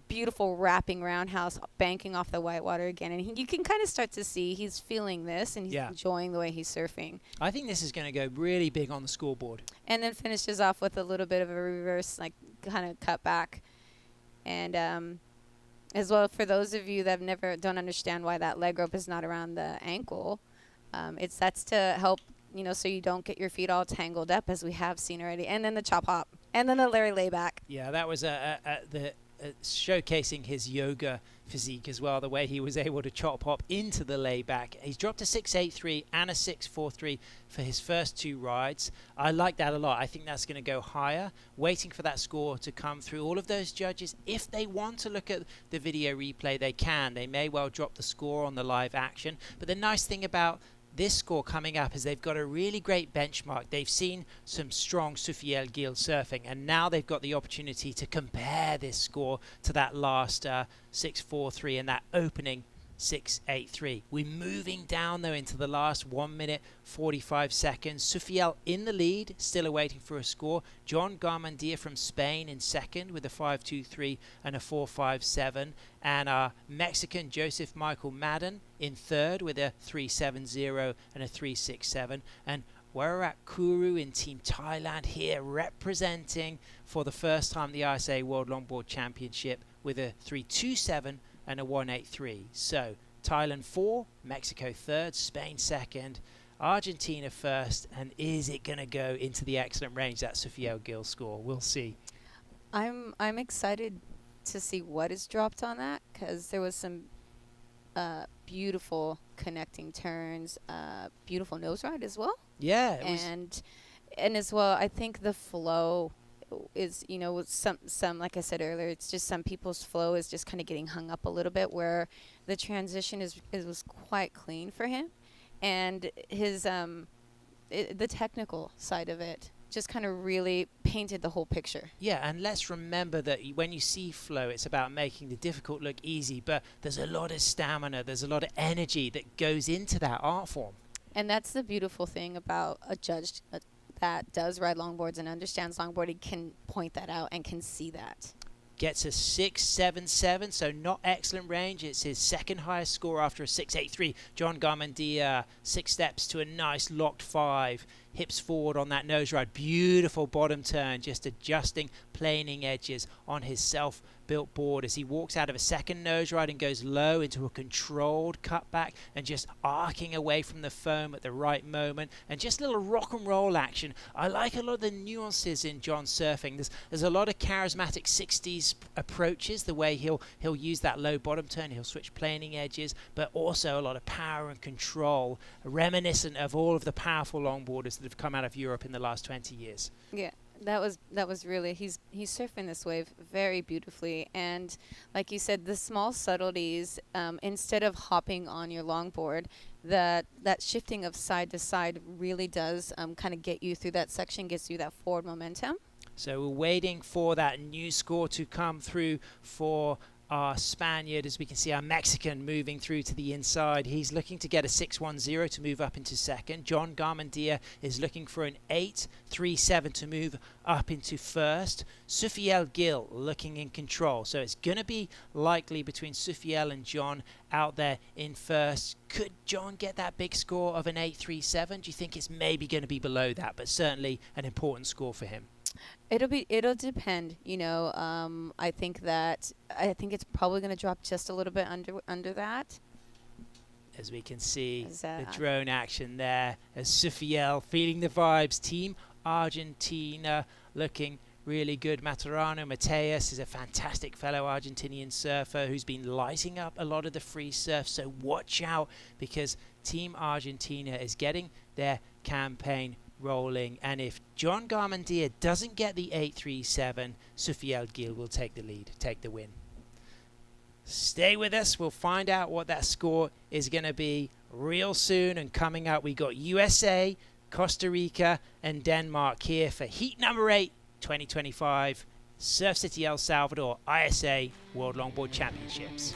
beautiful wrapping roundhouse, banking off the whitewater again. And you can kind of start to see he's feeling this and he's enjoying the way he's surfing. I think this is going to go really big on the scoreboard. And then finishes off with a little bit of a reverse, kind of cut back. And as well, for those of you that don't understand why that leg rope is not around the ankle, that's to help, so you don't get your feet all tangled up, as we have seen already. And then the chop hop, and then the Larry layback. Yeah, that was showcasing his yoga physique as well, the way he was able to chop hop into the layback. He's dropped a 6.83 and a 6.43 for his first 2 rides. I like that a lot. I think that's going to go higher, waiting for that score to come through. All of those judges, if they want to look at the video replay, they can. They may well drop the score on the live action. But the nice thing about this score coming up is they've got a really great benchmark. They've seen some strong Sufiel Gil surfing, and now they've got the opportunity to compare this score to that last 6.43 and that opening 6.83. We're moving down though into the last 1 minute 45 seconds. Sufiel in the lead, still awaiting for a score. John Garmendia from Spain in second with a 5.23 and a 4.57, and our Mexican Joseph Michael Madden in third with a 3.70 and a 3.67, and Warat Kuru in Team Thailand here representing for the first time the ISA World Longboard Championship with a 3.27 and a 1.83. So Thailand 4, Mexico 3rd, Spain 2nd, Argentina 1st, and is it going to go into the excellent range, that Sofiel Gil score? We'll see. I'm excited to see what is dropped on that, because there was some beautiful connecting turns, beautiful nose ride as well. Yeah. And as well, I think the flow is, with some like I said earlier, it's just some people's flow is just kind of getting hung up a little bit, where the transition was quite clean for him, and his the technical side of it just kind of really painted the whole picture. Yeah, and let's remember that when you see flow, it's about making the difficult look easy, but there's a lot of stamina, there's a lot of energy that goes into that art form. And that's the beautiful thing about a judge that does ride longboards and understands longboarding, can point that out and can see that. Gets a 6.77, so not excellent range. It's his second highest score after a 6.83. John Garmendia, 6 steps to a nice locked 5. Hips forward on that nose ride. Beautiful bottom turn, just adjusting planing edges on his self-built board as he walks out of a second nose ride and goes low into a controlled cutback and just arcing away from the foam at the right moment, and just a little rock and roll action. I like a lot of the nuances in John's surfing. There's a lot of charismatic 60s approaches, the way he'll use that low bottom turn, he'll switch planing edges, but also a lot of power and control, reminiscent of all of the powerful longboarders that have come out of Europe in the last 20 years. Yeah, that was really, he's surfing this wave very beautifully, and like you said, the small subtleties, instead of hopping on your longboard, that shifting of side to side really does kind of get you through that section, gets you that forward momentum. So we're waiting for that new score to come through for our Spaniard. As we can see, our Mexican moving through to the inside. He's looking to get a 6.10 to move up into second. John Garmendia is looking for an 8.37 to move up into first. Sofiel Gil looking in control. So it's going to be likely between Sofiel and John out there in first. Could John get that big score of an 8.37? Do you think it's maybe going to be below that, but certainly an important score for him? It'll depend, I think it's probably going to drop just a little bit under that. As we can see the drone action there, as Sofiel feeling the vibes. Team Argentina looking really good. Maturano Mateus is a fantastic fellow Argentinian surfer who's been lighting up a lot of the free surf, so watch out, because Team Argentina is getting their campaign rolling, and if John Garmendia doesn't get the 8.37, Sofiel Gil will take the lead, take the win. Stay with us, we'll find out what that score is going to be real soon, and coming up we got USA, Costa Rica and Denmark here for heat number 8, 2025 Surf City El Salvador ISA World Longboard Championships.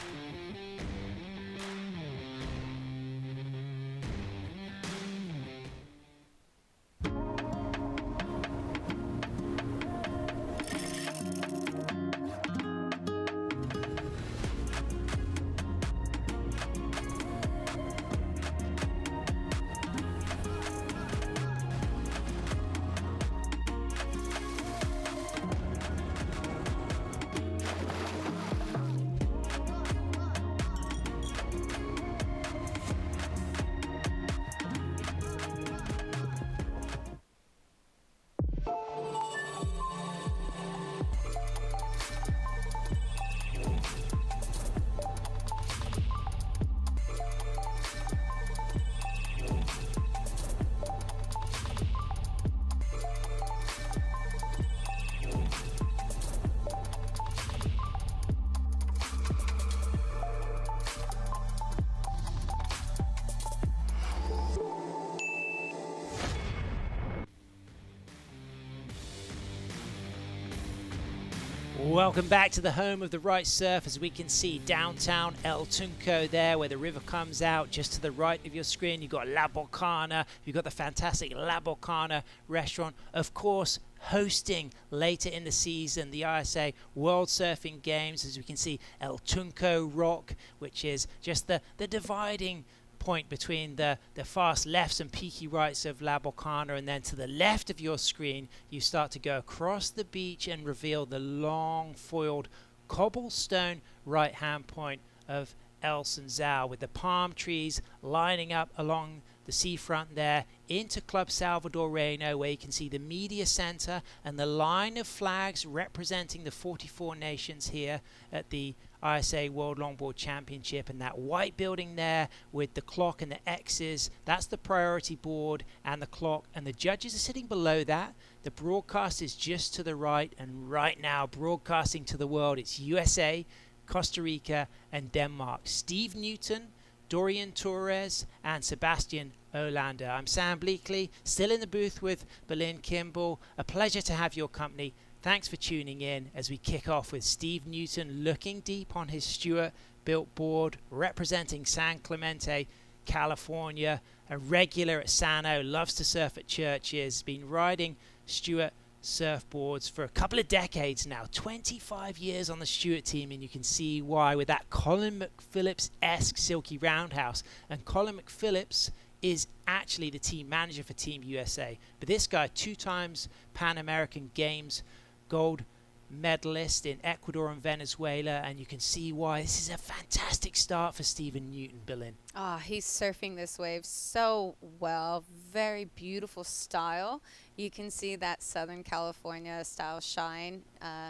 Welcome back to the home of the right surf. As we can see downtown El Tunco there, where the river comes out. Just to the right of your screen, you've got La Bocana. You've got the fantastic La Bocana restaurant, of course, hosting later in the season the ISA World Surfing Games. As we can see, El Tunco Rock, which is just the dividing point between the fast lefts and peaky rights of La Bocana, and then to the left of your screen you start to go across the beach and reveal the long foiled cobblestone right hand point of Elson Zhao, with the palm trees lining up along the seafront there into Club Salvador Reno, where you can see the media center and the line of flags representing the 44 nations here at the ISA World Longboard Championship, and that white building there with the clock and the X's, that's the priority board and the clock, and the judges are sitting below that. The broadcast is just to the right, and right now broadcasting to the world, it's USA, Costa Rica and Denmark. Steve Newton, Dorian Torres and Sebastian Olander. I'm Sam Bleakley, still in the booth with Berlin Kimball. A pleasure to have your company. Thanks for tuning in as we kick off with Steve Newton looking deep on his Stewart-built board, representing San Clemente, California. A regular at Sano, loves to surf at churches, been riding Stewart surfboards for a couple of decades now, 25 years on the Stewart team, and you can see why with that Colin McPhillips-esque silky roundhouse. And Colin McPhillips is actually the team manager for Team USA, but this guy, 2 times Pan American Games gold medalist in Ecuador and Venezuela, and you can see why this is a fantastic start for Stephen Newton. Berlin. He's surfing this wave so well. Very beautiful style. You can see that Southern California style shine.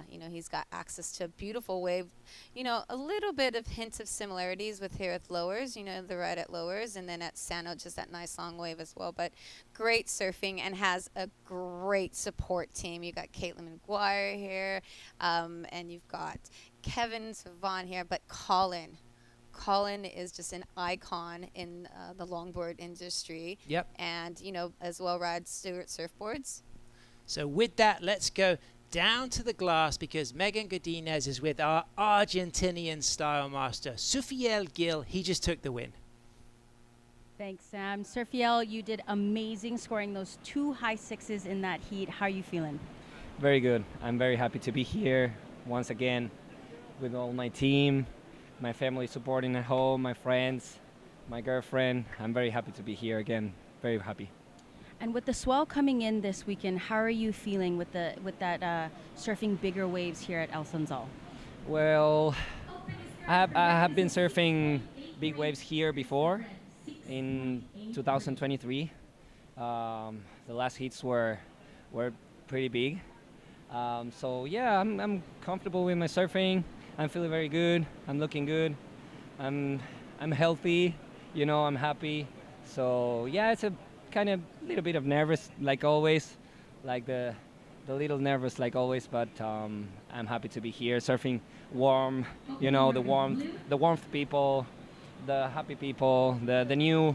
He's got access to a beautiful wave. A little bit of hints of similarities with here at Lowers, the ride at Lowers, and then at Sano, just that nice long wave as well. But great surfing, and has a great support team. You got Caitlin McGuire here, and you've got Kevin Savon here, but Colin is just an icon in the longboard industry. Yep. And, as well rides Stewart surfboards. So with that, let's go down to the glass, because Megan Godinez is with our Argentinian style master, Sufiel Gil. He just took the win. Thanks, Sam. Surfiel, you did amazing scoring those 2 high 6s in that heat. How are you feeling? Very good. I'm very happy to be here once again with all my team, my family supporting at home, my friends, my girlfriend. I'm very happy to be here again. Very happy. And with the swell coming in this weekend, how are you feeling with that surfing bigger waves here at El Sunzal? Well, I have been surfing big waves here before in 2023. The last heats were pretty big. So yeah, I'm comfortable with my surfing. I'm feeling very good. I'm looking good. I'm healthy. I'm happy. So yeah, it's a kind of little bit of nervous, like always, like the little nervous, like always. But I'm happy to be here, surfing warm. The warmth people, the happy people, the new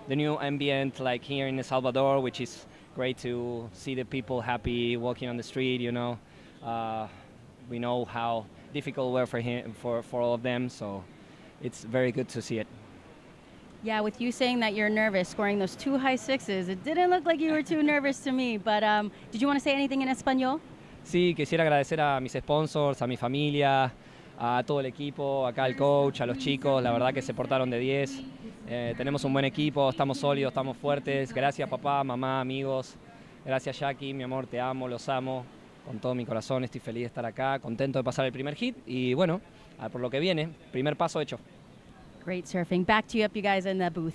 ambient, like here in El Salvador, which is great to see the people happy walking on the street. We know how difficult it was for all of them, so it's very good to see it. Yeah, with you saying that you're nervous scoring those 2 high 6s, it didn't look like you were too nervous to me, but did you want to say anything in español? Sí, quisiera agradecer a mis sponsors, a mi familia, a todo el equipo, acá al coach, a los chicos, la verdad que se portaron de 10. Tenemos un buen equipo, estamos sólidos, estamos fuertes. Gracias papá, mamá, amigos. Gracias Jackie, mi amor, te amo, los amo. Con todo mi corazón estoy feliz de estar acá, contento de pasar el primer hit y bueno, por lo que viene, primer paso hecho. Great surfing. Back to you up, you guys in the booth.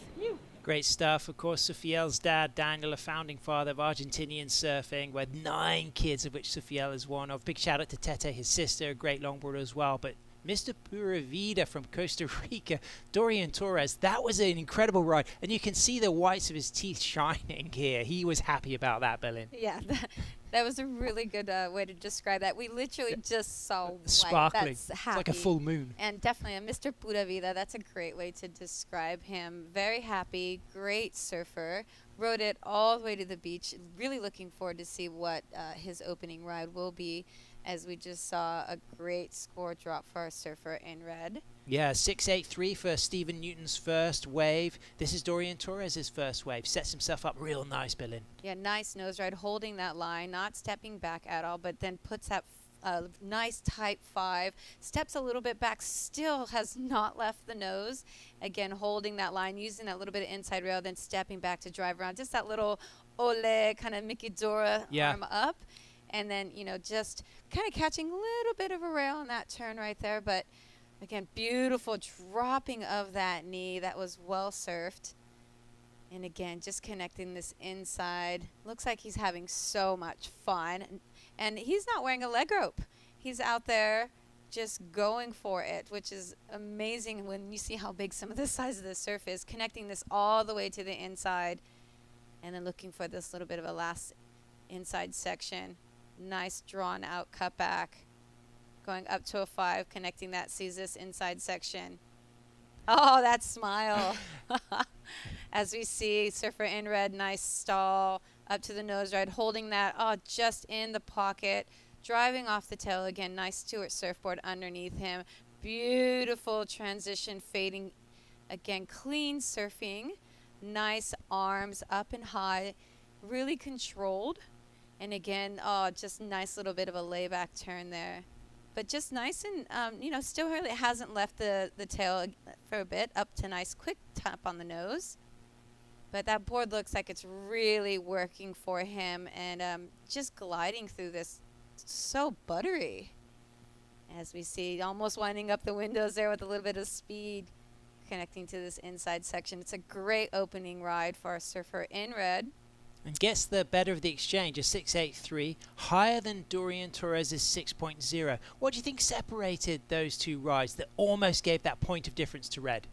Great stuff. Of course, Sufiel's dad, Daniel, a founding father of Argentinian surfing, with 9 kids, of which Sufiel is one of. Big shout out to Tete, his sister, a great longboarder as well. But Mr. Pura Vida from Costa Rica, Dorian Torres, that was an incredible ride. And you can see the whites of his teeth shining here. He was happy about that, Berlin. Yeah, that was a really good way to describe that. We literally just saw white. Sparkling. That's happy. It's like a full moon. And definitely a Mr. Pura Vida. That's a great way to describe him. Very happy, great surfer. Rode it all the way to the beach. Really looking forward to see what his opening ride will be, as we just saw a great score drop for our surfer in red. Yeah, 6.83 for Stephen Newton's first wave. This is Dorian Torres' first wave. Sets himself up real nice, Berlin. Yeah, nice nose ride, holding that line, not stepping back at all, but then puts that nice type 5, steps a little bit back, still has not left the nose. Again, holding that line, using that little bit of inside rail, then stepping back to drive around. Just that little ole kind of Mickey Dora arm up. And then, just kind of catching a little bit of a rail on that turn right there. But Again, beautiful dropping of that knee. That was well surfed. And again, just connecting this inside. Looks like he's having so much fun. And he's not wearing a leg rope. He's out there just going for it, which is amazing when you see how big some of the size of the surf is. Connecting this all the way to the inside. And then looking for this little bit of a last inside section. Nice drawn out cutback. Going up to a 5, connecting that, sees this inside section. Oh, that smile. As we see surfer in red, nice stall up to the nose ride, holding that, just in the pocket, driving off the tail again. Nice Stewart surfboard underneath him. Beautiful transition, fading again, clean surfing. Nice arms up and high, really controlled. And again, just nice little bit of a layback turn there. But just nice and, still really hasn't left the tail for a bit, up to nice quick tap on the nose. But that board looks like it's really working for him, and just gliding through this so buttery. As we see, almost winding up the windows there with a little bit of speed, connecting to this inside section. It's a great opening ride for our surfer in red. And gets the better of the exchange, a 6.83, higher than Dorian Torres's 6.0. What do you think separated those two rides that almost gave that point of difference to red?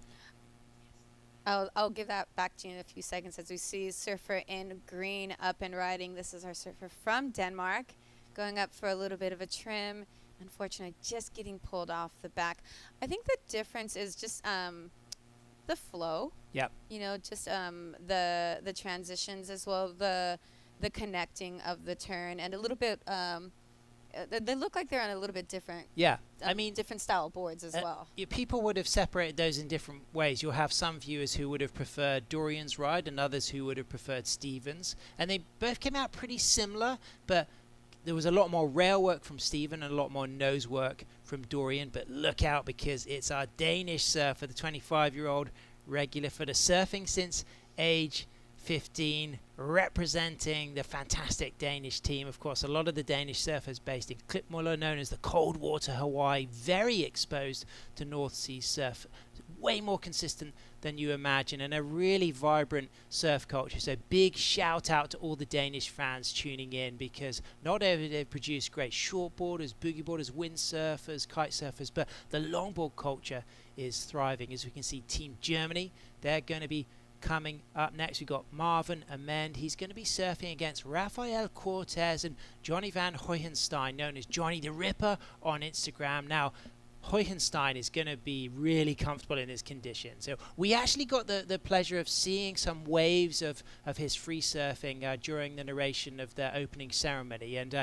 I'll give that back to you in a few seconds. As we see surfer in green up and riding. This is our surfer from Denmark, going up for a little bit of a trim. Unfortunately, just getting pulled off the back. I think the difference is just the flow. Yep. Just the transitions as well, the connecting of the turn, and a little bit they look like they're on a little bit different. Yeah. I mean, different style boards as well. People would have separated those in different ways. You'll have some viewers who would have preferred Dorian's ride and others who would have preferred Stephen's, and they both came out pretty similar, but there was a lot more rail work from Stephen and a lot more nose work from Dorian. But look out, because it's our Danish surfer, the 25-year-old regular for the Surfing Since age 15, representing the fantastic Danish team. Of course, a lot of the Danish surfers based in Klipmøller, known as the Cold Water Hawaii, very exposed to North Sea surf, way more consistent than you imagine, and a really vibrant surf culture. So big shout out to all the Danish fans tuning in, because not only do they produce great shortboarders, boogie boarders, windsurfers, kite surfers, but the longboard culture is thriving. As we can see, Team Germany, they're going to be coming up next. We've got Marvin Amend. He's going to be surfing against Rafael Cortez and Johnny Van Hoyenstein, known as Johnny the Ripper on Instagram. Now, Hoyenstein is going to be really comfortable in this condition. So we actually got the pleasure of seeing some waves of his free surfing during the narration of the opening ceremony. And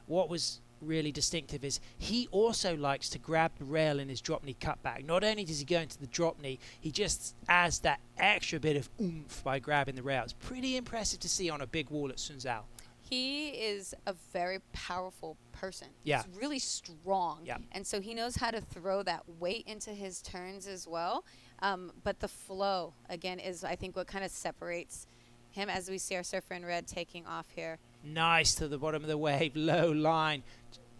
what was really distinctive is he also likes to grab the rail in his drop knee cutback. Not only does he go into the drop knee, he just adds that extra bit of oomph by grabbing the rail. It's pretty impressive to see on a big wall at Sunzao. He is a very powerful person. Yeah. He's really strong. Yeah. And so he knows how to throw that weight into his turns as well. But the flow, again, is I think what kind of separates him, as we see our surfer in red taking off here. Nice to the bottom of the wave, low line.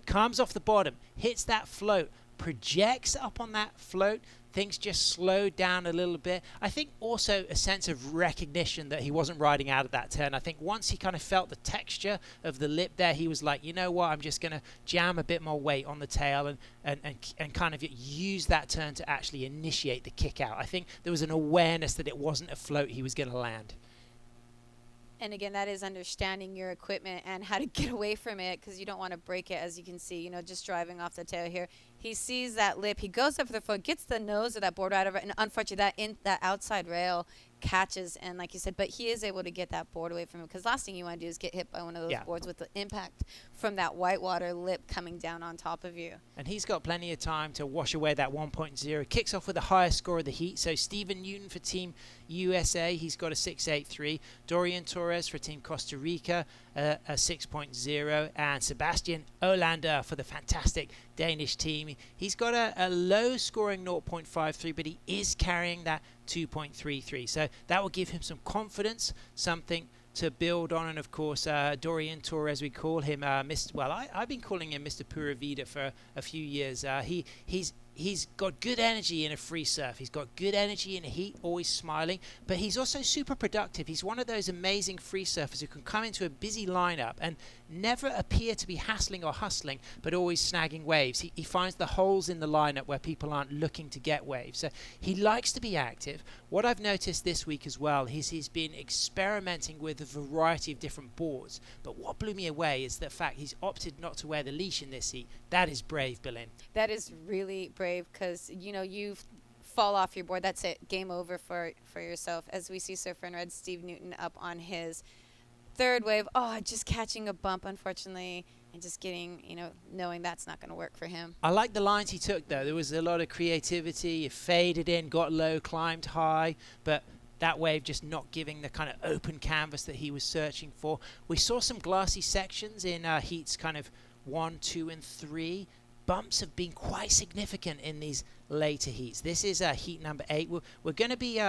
Comes off the bottom, hits that float, projects up on that float. Things just slowed down a little bit. I think also a sense of recognition that he wasn't riding out of that turn. I think once he kind of felt the texture of the lip there, he was like, you know what, I'm just going to jam a bit more weight on the tail and kind of use that turn to actually initiate the kick out. I think there was an awareness that it wasn't a float he was going to land. And again, that is understanding your equipment and how to get away from it, because you don't want to break it, as you can see, just driving off the tail here. He sees that lip. He goes up for the foot, gets the nose of that board right over, and unfortunately, that outside rail catches, and like you said, but he is able to get that board away from him, because last thing you want to do is get hit by one of those boards with the impact from that whitewater lip coming down on top of you. And he's got plenty of time to wash away that 1.0. Kicks off with the highest score of the heat. So Stephen Newton for Team USA, he's got a 6.83. Dorian Torres for Team Costa Rica, a 6.0. And Sebastian Olander for the fantastic Danish team. He's got a low scoring 0.53, but he is carrying that 2.33. So that will give him some confidence, something to build on. And of course, Dorian Torres, we call him I've been calling him Mr. Pura Vida for a few years. He's he's got good energy in a free surf. He's got good energy in a heat, always smiling, but he's also super productive. He's one of those amazing free surfers who can come into a busy lineup and never appear to be hassling or hustling, but always snagging waves. He finds the holes in the lineup where people aren't looking to get waves. So he likes to be active. What I've noticed this week as well is he's been experimenting with a variety of different boards. But what blew me away is the fact he's opted not to wear the leash in this heat. That is brave, Belen. That is really brave because, you fall off your board. That's it. Game over for yourself. As we see Surfer in Red, Steve Newton up on his third wave. Oh, just catching a bump, unfortunately, and just getting, knowing that's not going to work for him. I like the lines he took, though. There was a lot of creativity. It faded in, got low, climbed high, but that wave just not giving the kind of open canvas that he was searching for. We saw some glassy sections in heats kind of 1, 2, and 3. Bumps have been quite significant in these later heats. This is heat number 8. We're going to be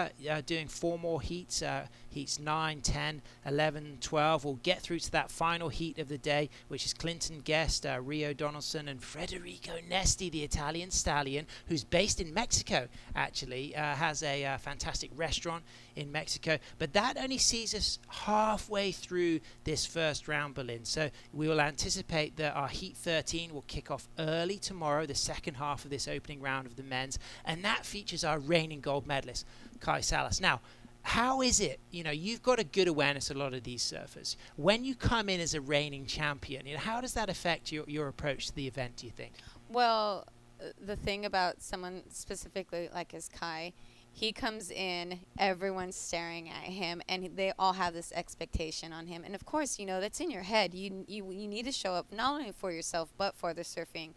doing 4 more heats, heats 9, 10, 11, 12. We'll get through to that final heat of the day, which is Clinton Guest, Rio Donaldson, and Federico Nesti, the Italian stallion, who's based in Mexico, actually, has a fantastic restaurant in Mexico. But that only sees us halfway through this first round, Berlin. So we will anticipate that our heat 13 will kick off early tomorrow, the second half of this opening round of the men's, and that features our reigning gold medalist, Kai Salas. Now, how is it, you've got a good awareness of a lot of these surfers. When you come in as a reigning champion, how does that affect your approach to the event, do you think? Well, the thing about someone specifically like as Kai, he comes in, everyone's staring at him, and they all have this expectation on him. And of course, that's in your head. You need to show up not only for yourself, but for the surfing.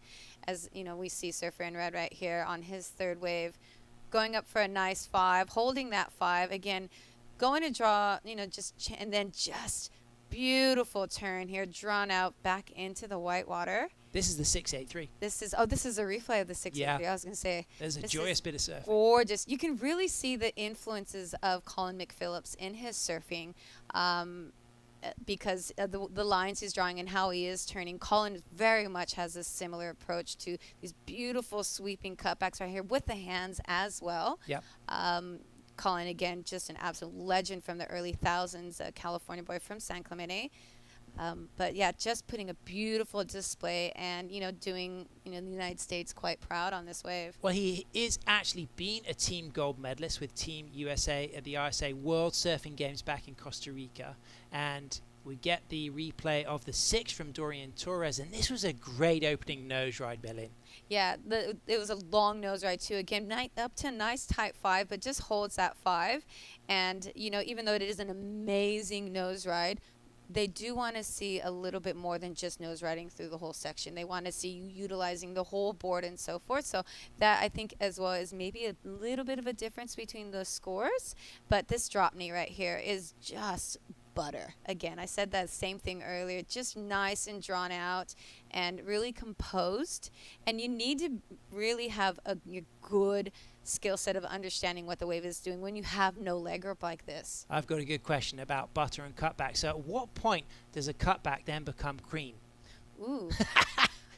As, we see Surfer in Red right here on his third wave, going up for a nice 5, holding that 5. Again, going to draw, and then just beautiful turn here, drawn out back into the white water. This is the 683. This is a replay of the 683. Yeah. I was going to say. There's a joyous bit of surfing. Gorgeous. You can really see the influences of Colin McPhillips in his surfing because of the lines he's drawing and how he is turning. Colin very much has a similar approach to these beautiful sweeping cutbacks right here with the hands as well. Yep. Colin, again, just an absolute legend from the early thousands, a California boy from San Clemente. But yeah, just putting a beautiful display and, doing, the United States quite proud on this wave. Well, he is actually been a team gold medalist with Team USA at the ISA World Surfing Games back in Costa Rica. And we get the replay of the 6 from Dorian Torres. And this was a great opening nose ride, Berlin. Yeah, it was a long nose ride, too. Again, up to a nice tight 5, but just holds that 5. And, even though it is an amazing nose ride, they do want to see a little bit more than just nose riding through the whole section. They want to see you utilizing the whole board and so forth. So that, I think, as well, is maybe a little bit of a difference between the scores. But this drop knee right here is just butter. Again, I said that same thing earlier. Just nice and drawn out and really composed. And you need to really have a good skill set of understanding what the wave is doing when you have no leg grip like this. I've got a good question about butter and cutback. So at what point does a cutback then become cream? Ooh.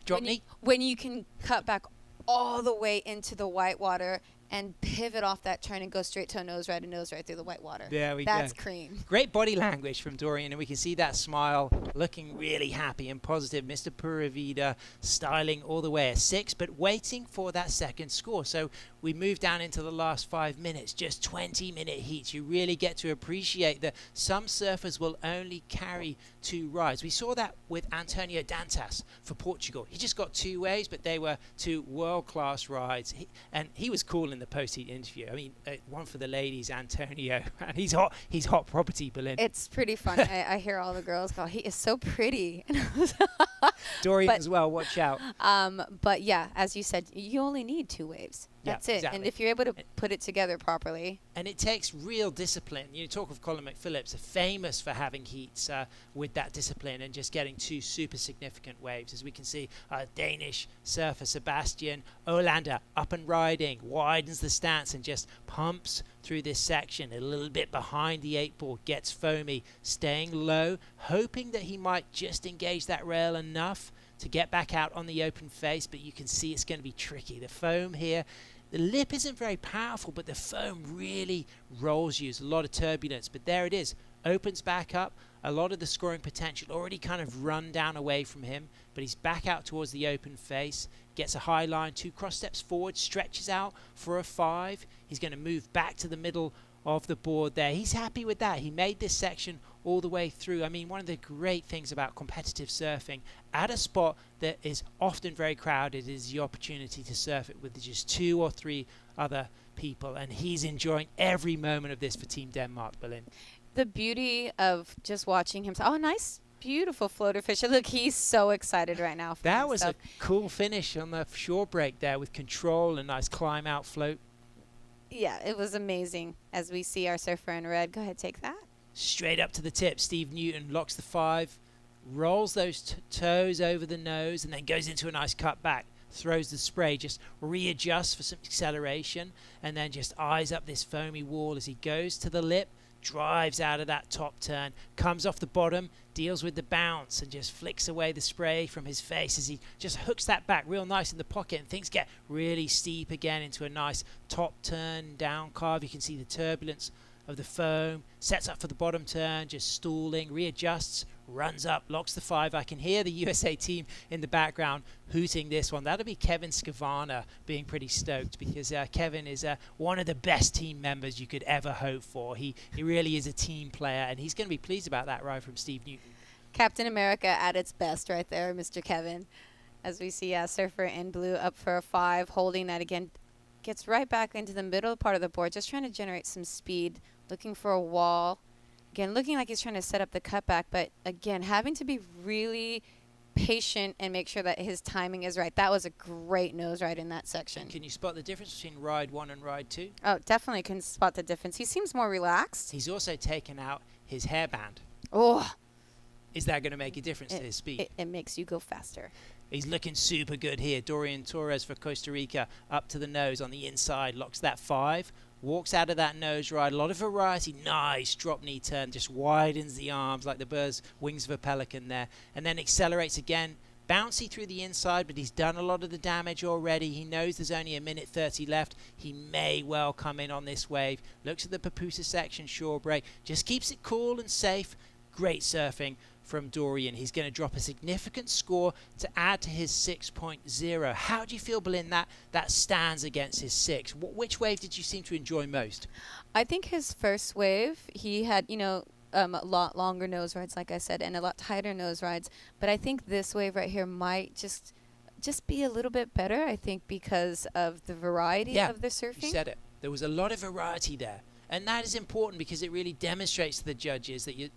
Drop knee? When you can cut back all the way into the white water and pivot off that turn and go straight to a nose ride through the white water. There we go. That's cream. Great body language from Dorian, and we can see that smile, looking really happy and positive. Mr. Pura Vida styling all the way at 6, but waiting for that second score. So we move down into the last 5 minutes, just 20-minute heats. You really get to appreciate that some surfers will only carry 2 rides. We saw that with Antonio Dantas for Portugal. He just got 2 waves, but they were 2 world-class rides. And he was cool in the post-heat interview. I mean, one for the ladies, Antonio. And he's hot property, Berlin. It's pretty fun. I hear all the girls go, he is so pretty. Dorian as well, watch out. But yeah, as you said, you only need 2 waves. That's it. Exactly. And if you're able to put it together properly. And it takes real discipline. You talk of Colin McPhillips, famous for having heats with that discipline and just getting 2 super significant waves. As we can see, Danish surfer Sebastian Olander up and riding, widens the stance and just pumps through this section a little bit behind the 8 ball, gets foamy, staying low, hoping that he might just engage that rail enough to get back out on the open face, but you can see it's going to be tricky. The foam here, the lip isn't very powerful, but the foam really rolls you. There's a lot of turbulence, but there it is. Opens back up. A lot of the scoring potential already kind of run down away from him, but he's back out towards the open face, gets a high line, 2 cross steps forward, stretches out for a 5. He's going to move back to the middle of the board there. He's happy with that. He made this section all the way through. I mean, one of the great things about competitive surfing at a spot that is often very crowded is the opportunity to surf it with just 2 or 3 other people, and he's enjoying every moment of this for Team Denmark, Berlin. The beauty of just watching him. Oh, nice, beautiful floater fish. Look, he's so excited right now. That was a cool finish on the shore break there with control and nice climb out float. Yeah, it was amazing. As we see our surfer in red. Go ahead, take that. Straight up to the tip. Steve Newton locks the 5, rolls those toes over the nose, and then goes into a nice cut back. Throws the spray, just readjusts for some acceleration, and then just eyes up this foamy wall as he goes to the lip. Drives out of that top turn, comes off the bottom, deals with the bounce, and just flicks away the spray from his face as he just hooks that back real nice in the pocket, and things get really steep again into a nice top turn down carve. You can see the turbulence of the foam, sets up for the bottom turn, just stalling, readjusts, runs up, locks the 5. I can hear the USA team in the background hooting this one. That'll be Kevin Skavana being pretty stoked, because Kevin is one of the best team members you could ever hope for. He really is a team player, and he's going to be pleased about that ride from Steve Newton. Captain America at its best right there, Mr. Kevin. As we see surfer in blue up for a 5, holding that again. Gets right back into the middle part of the board, just trying to generate some speed, looking for a wall. Again, looking like he's trying to set up the cutback, but again, having to be really patient and make sure that his timing is right. That was a great nose ride in that section. Can you spot the difference between ride 1 and ride 2? Oh, definitely can spot the difference. He seems more relaxed. He's also taken out his hairband. Oh. Is that going to make a difference to his speed? It makes you go faster. He's looking super good here. Dorian Torres for Costa Rica up to the nose on the inside. Locks that 5. Walks out of that nose ride. A lot of variety. Nice drop knee turn. Just widens the arms like the bird's wings of a pelican there. And then accelerates again. Bouncy through the inside, but he's done a lot of the damage already. He knows there's only a minute 30 left. He may well come in on this wave. Looks at the Papusa section shore break. Just keeps it cool and safe. Great surfing from Dorian. He's going to drop a significant score to add to his 6.0. How do you feel, Berlin, that stands against his 6? Which wave did you seem to enjoy most? I think his first wave, he had, a lot longer nose rides, like I said, and a lot tighter nose rides. But I think this wave right here might just be a little bit better, I think, because of the variety of the surfing. You said it. There was a lot of variety there. And that is important because it really demonstrates to the judges that you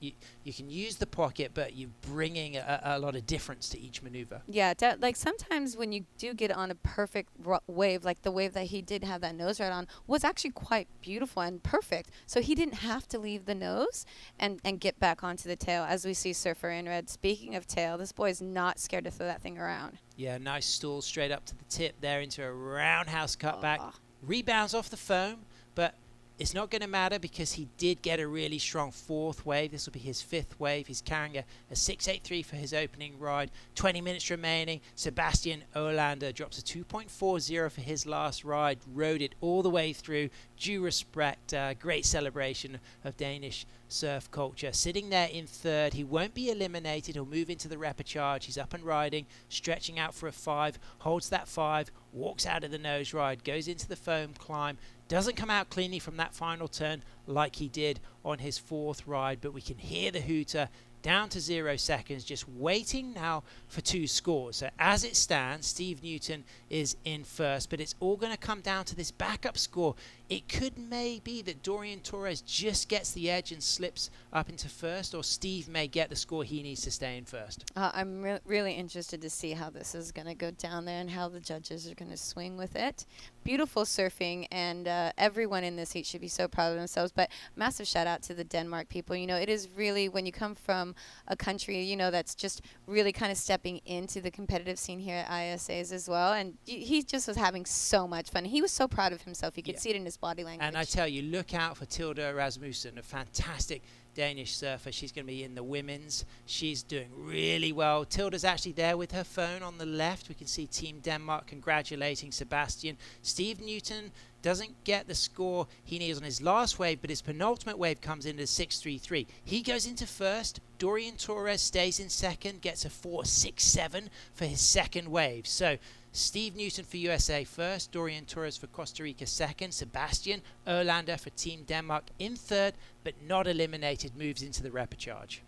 can use the pocket, but you're bringing a lot of difference to each maneuver. Yeah, like sometimes when you do get on a perfect wave, like the wave that he did have that nose ride on, was actually quite beautiful and perfect. So he didn't have to leave the nose and get back onto the tail, as we see Surfer in red. Speaking of tail, this boy is not scared to throw that thing around. Yeah, nice stall straight up to the tip there into a roundhouse cutback. Rebounds off the foam, but it's not going to matter because he did get a really strong 4th wave. This will be his 5th wave. He's carrying a 6.83 for his opening ride. 20 minutes remaining. Sebastian Olander drops a 2.40 for his last ride. Rode it all the way through. Due respect. Great celebration of Danish surf culture. Sitting there in 3rd. He won't be eliminated. He'll move into the repechage. He's up and riding. Stretching out for a 5. Holds that 5. Walks out of the nose ride. Goes into the foam climb. Doesn't come out cleanly from that final turn like he did on his 4th ride, but we can hear the hooter down to 0 seconds, just waiting now for 2 scores. So as it stands, Steve Newton is in 1st, but it's all going to come down to this backup score. It could maybe that Dorian Torres just gets the edge and slips up into 1st, or Steve may get the score he needs to stay in 1st. I'm really interested to see how this is going to go down there and how the judges are going to swing with it. Beautiful surfing, and everyone in this heat should be so proud of themselves. But massive shout out to the Denmark people. It is really, when you come from from a country, you know, that's just really kind of stepping into the competitive scene here at ISAs as well. And he just was having so much fun. He was so proud of himself. You could see it in his body language. And I tell you, look out for Tilda Rasmussen, a fantastic Danish surfer. She's going to be in the women's. She's doing really well. Tilda's actually there with her phone on the left. We can see Team Denmark congratulating Sebastian. Steve Newton doesn't get the score he needs on his last wave, but his penultimate wave comes in at 6.33. He goes into first. Dorian Torres stays in second, gets a 4.67 for his second wave. So Steve Newton for USA first, Dorian Torres for Costa Rica second, Sebastian Erlander for Team Denmark in third, but not eliminated, moves into the repechage.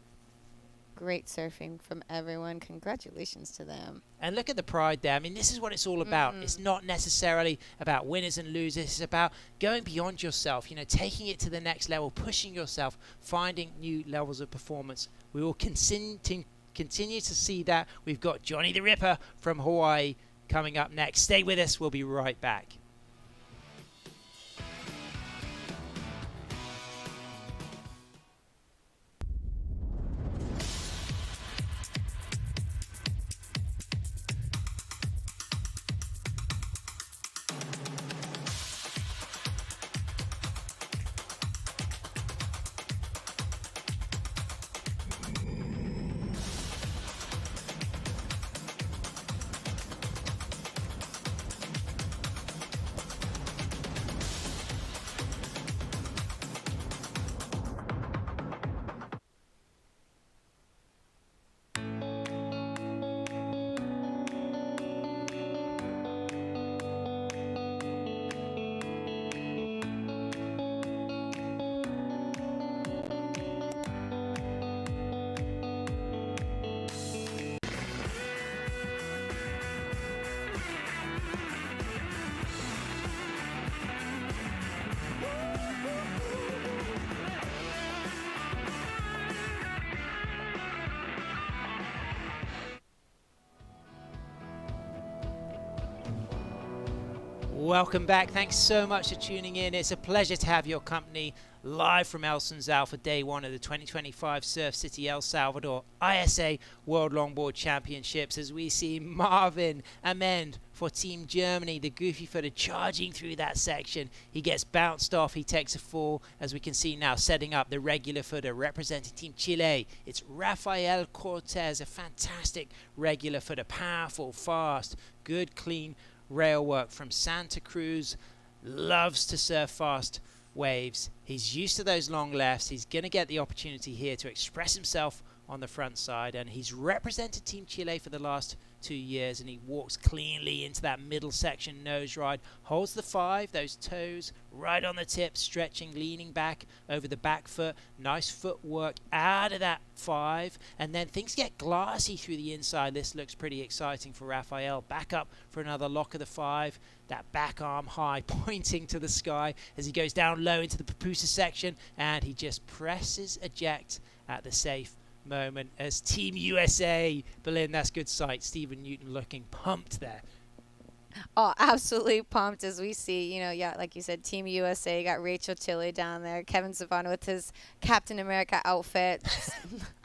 Great surfing from everyone. Congratulations to them. And look at the pride there. I mean, this is what it's all about. It's not necessarily about winners and losers. It's about going beyond yourself, you know, taking it to the next level, pushing yourself, finding new levels of performance. We will continue to see that. We've got Johnny the Ripper from Hawaii coming up next. Stay with us. We'll be right back. Welcome back. Thanks so much for tuning in. It's a pleasure to have your company live from El Sunzal for day one of the 2025 Surf City El Salvador ISA World Longboard Championships, as we see Marvin Amend for Team Germany, the goofy footer, charging through that section. He gets bounced off. He takes a fall, as we can see now, setting up the regular footer representing Team Chile. It's Rafael Cortez, a fantastic regular footer, powerful, fast, good, clean rail work from Santa Cruz. Loves to surf fast waves. He's used to those long lefts. He's going to get the opportunity here to express himself on the front side, and he's represented Team Chile for the last 2 years, and he walks cleanly into that middle section nose ride, holds the 5, those toes right on the tip, stretching, leaning back over the back foot, nice footwork out of that 5, and then things get glassy through the inside. This looks pretty exciting for Rafael. Back up for another lock of the 5, that back arm high pointing to the sky as he goes down low into the pupusa section, and he just presses eject at the safe moment as Team USA, Berlin, that's good sight. Stephen Newton looking pumped there. Oh, absolutely pumped as we see, you know, yeah, like you said, Team USA, got Rachel Chile down there, Kevin Savano with his Captain America outfit.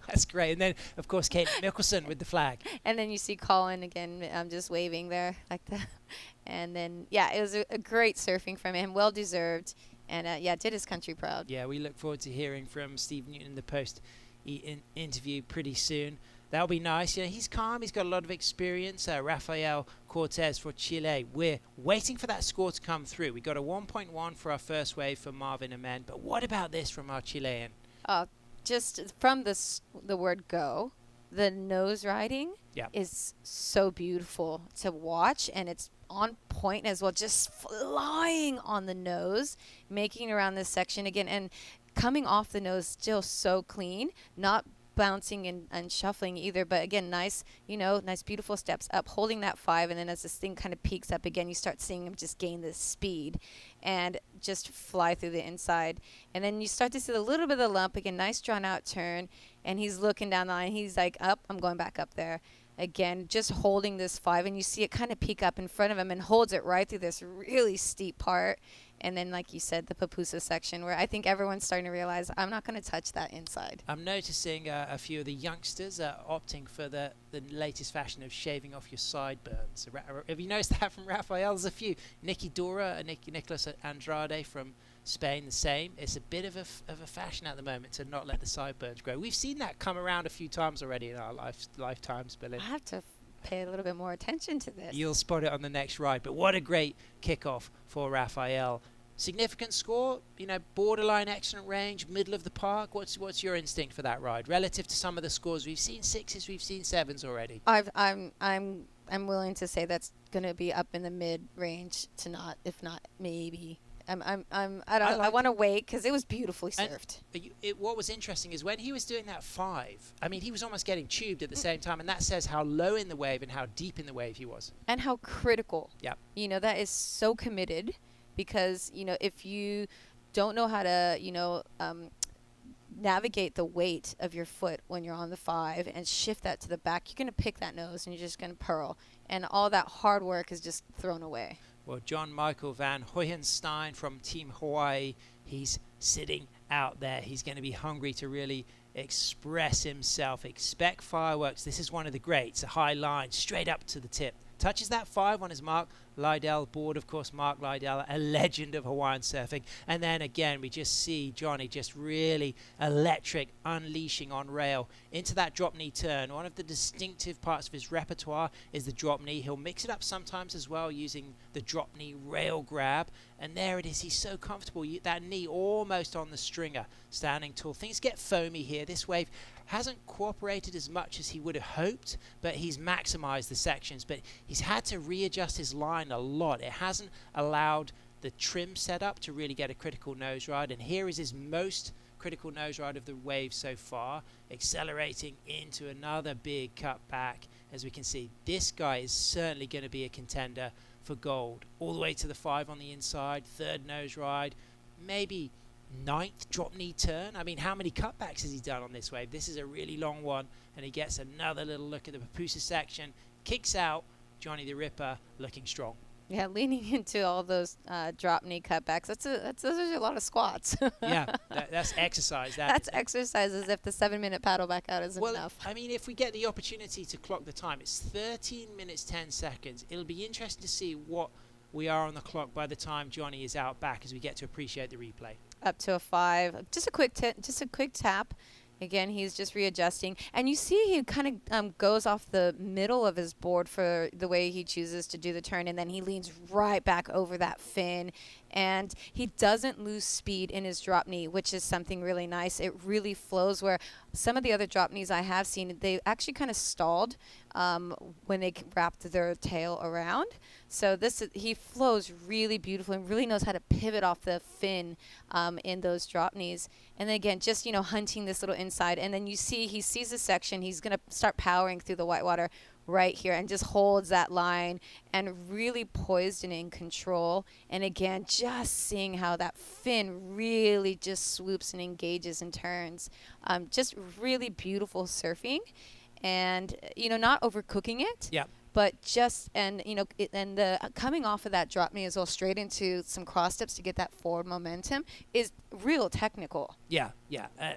That's great. And then, of course, Kate Mickelson with the flag. And then you see Colin again, just waving there like that. And then, yeah, it was a great surfing from him, well-deserved, and, yeah, did his country proud. Yeah, we look forward to hearing from Steve Newton in the post-interview pretty soon. That'll be nice. You know, he's calm. He's got a lot of experience. Rafael Cortez for Chile. We're waiting for that score to come through. We got a 1.1 for our first wave for Marvin Amend. But what about this from our Chilean? Just from the word go, the nose riding is so beautiful to watch, and it's on point as well, just flying on the nose, making it around this section again, and coming off the nose still so clean, not bouncing and shuffling either, but again, nice, you know, nice beautiful steps up, holding that 5, and then as this thing kind of peaks up again, you start seeing him just gain this speed and just fly through the inside, and then you start to see a little bit of the lump again, nice drawn out turn, and he's looking down the line, he's like, up, I'm going back up there again, just holding this 5, and you see it kind of peek up in front of him and holds it right through this really steep part, And then, like you said, the pupusa section, where I think everyone's starting to realize I'm not going to touch that inside. I'm noticing a few of the youngsters are opting for the latest fashion of shaving off your sideburns. Have you noticed that from Rafael? There's a few. Nicky Dora, Nicolas Andrade from Spain, the same. It's a bit of a fashion at the moment to not let the sideburns grow. We've seen that come around a few times already in our lifetimes, Billy. I have to pay a little bit more attention to this. You'll spot it on the next ride. But what a great kickoff for Rafael. Significant score, borderline excellent range, middle of the park. What's your instinct for that ride relative to some of the scores? We've seen 6s, we've seen 7s already. I'm willing to say that's going to be up in the mid range to not, if not maybe. I want to wait because it was beautifully surfed. What was interesting is when he was doing that 5, he was almost getting tubed at the same time, and that says how low in the wave and how deep in the wave he was. And how critical. Yeah. That is so committed because, if you don't know how to, navigate the weight of your foot when you're on the 5 and shift that to the back, you're going to pick that nose and you're just going to pearl. And all that hard work is just thrown away. Well, John Michael Van Hoyenstein from Team Hawaii, he's sitting out there. He's going to be hungry to really express himself. Expect fireworks. This is one of the greats. A high line, straight up to the tip. Touches that 5 on his Mark Lydell board, of course. Mark Lydell, a legend of Hawaiian surfing. And then again, we just see Johnny just really electric, unleashing on rail into that drop knee turn. One of the distinctive parts of his repertoire is the drop knee. He'll mix it up sometimes as well using the drop knee rail grab. And there it is. He's so comfortable. That knee almost on the stringer, standing tall. Things get foamy here. This wave hasn't cooperated as much as he would have hoped, but he's maximized the sections. But he's had to readjust his line a lot. It hasn't allowed the trim setup to really get a critical nose ride. And here is his most critical nose ride of the wave so far, accelerating into another big cut back. As we can see, this guy is certainly going to be a contender for gold. All the way to the 5 on the inside, 3rd nose ride, maybe 9th drop knee turn. How many cutbacks has he done on this wave? This is a really long one, and he gets another little look at the pupusa section, kicks out. Johnny the Ripper looking strong. Yeah, leaning into all those drop knee cutbacks. Those are a lot of squats. Yeah, that's exercise. That's exercise as if the 7-minute paddle back out isn't enough. If we get the opportunity to clock the time, it's 13 minutes 10 seconds. It'll be interesting to see what we are on the clock by the time Johnny is out back as we get to appreciate the replay. Up to a 5. Just a quick tap. Again, he's just readjusting. And you see he kind of goes off the middle of his board for the way he chooses to do the turn, and then he leans right back over that fin. And he doesn't lose speed in his drop knee, which is something really nice. It really flows, where some of the other drop knees I have seen, they actually kind of stalled when they wrapped their tail around. So he flows really beautifully and really knows how to pivot off the fin in those drop knees. And then again, just, hunting this little inside. And then he sees the section. He's going to start powering through the whitewater right here and just holds that line and really poised and in control. And again, just seeing how that fin really just swoops and engages and turns. Just really beautiful surfing, and not overcooking it. Yeah. But just the coming off of that drop knee as well, straight into some cross steps to get that forward momentum is real technical. Yeah,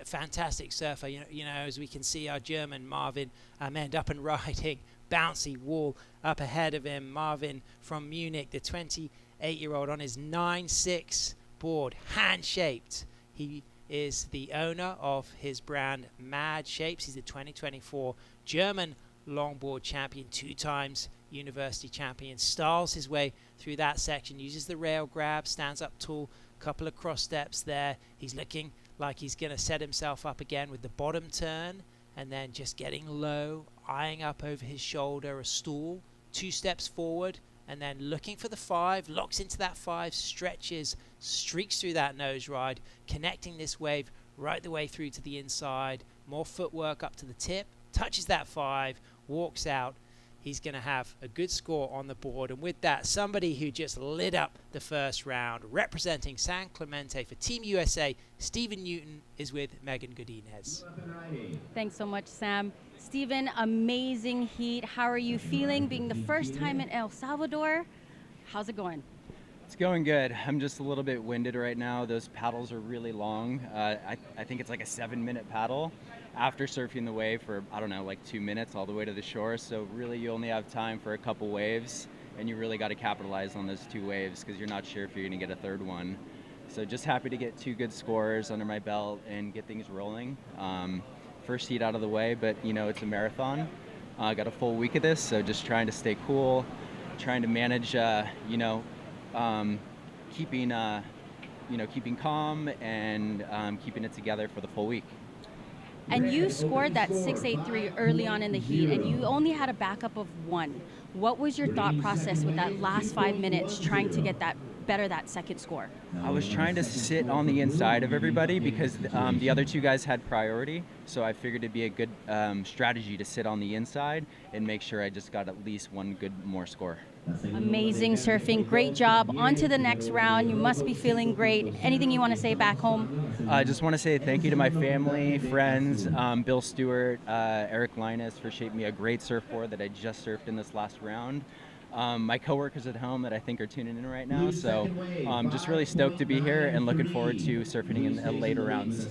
fantastic surfer. As we can see, our German Marvin end up and riding bouncy wall up ahead of him. Marvin from Munich, the 28-year-old on his 9.6 board, hand-shaped. He is the owner of his brand Mad Shapes. He's the 2024 German longboard champion, 2 times university champion. Styles his way through that section, uses the rail grab, stands up tall, couple of cross steps there. He's looking like he's going to set himself up again with the bottom turn, and then just getting low, eyeing up over his shoulder, a stall, 2 steps forward, and then looking for the 5, locks into that 5, stretches, streaks through that nose ride, connecting this wave right the way through to the inside. More footwork up to the tip, touches that 5, walks out. He's going to have a good score on the board. And with that, somebody who just lit up the first round, representing San Clemente for Team USA, Stephen Newton, is with Megan Godinez. Thanks so much, Sam. Stephen, amazing heat. How are you feeling being the first time in El Salvador? How's it going? It's going good. I'm just a little bit winded right now. Those paddles are really long. I think it's like a 7-minute paddle after surfing the wave for, I don't know, like 2 minutes all the way to the shore. So really you only have time for a couple waves, and you really got to capitalize on those 2 waves because you're not sure if you're going to get a third one. So just happy to get 2 good scores under my belt and get things rolling. First heat out of the way, but you know, it's a marathon. I got a full week of this, so just trying to stay cool, trying to manage, keeping calm and keeping it together for the full week. And you scored that 6.83 early on in the heat, and you only had a backup of 1. What was your thought process with that last 5 minutes trying to get that second score? I was trying to sit on the inside of everybody because the other 2 guys had priority, so I figured it'd be a good strategy to sit on the inside and make sure I just got at least 1 good more score. Amazing surfing. Great job. On to the next round. You must be feeling great. Anything you want to say back home? I just want to say thank you to my family, friends, Bill Stewart, Eric Linus for shaping me a great surfboard that I just surfed in this last round. My coworkers at home that I think are tuning in right now. So just really stoked to be here and looking forward to surfing in later rounds.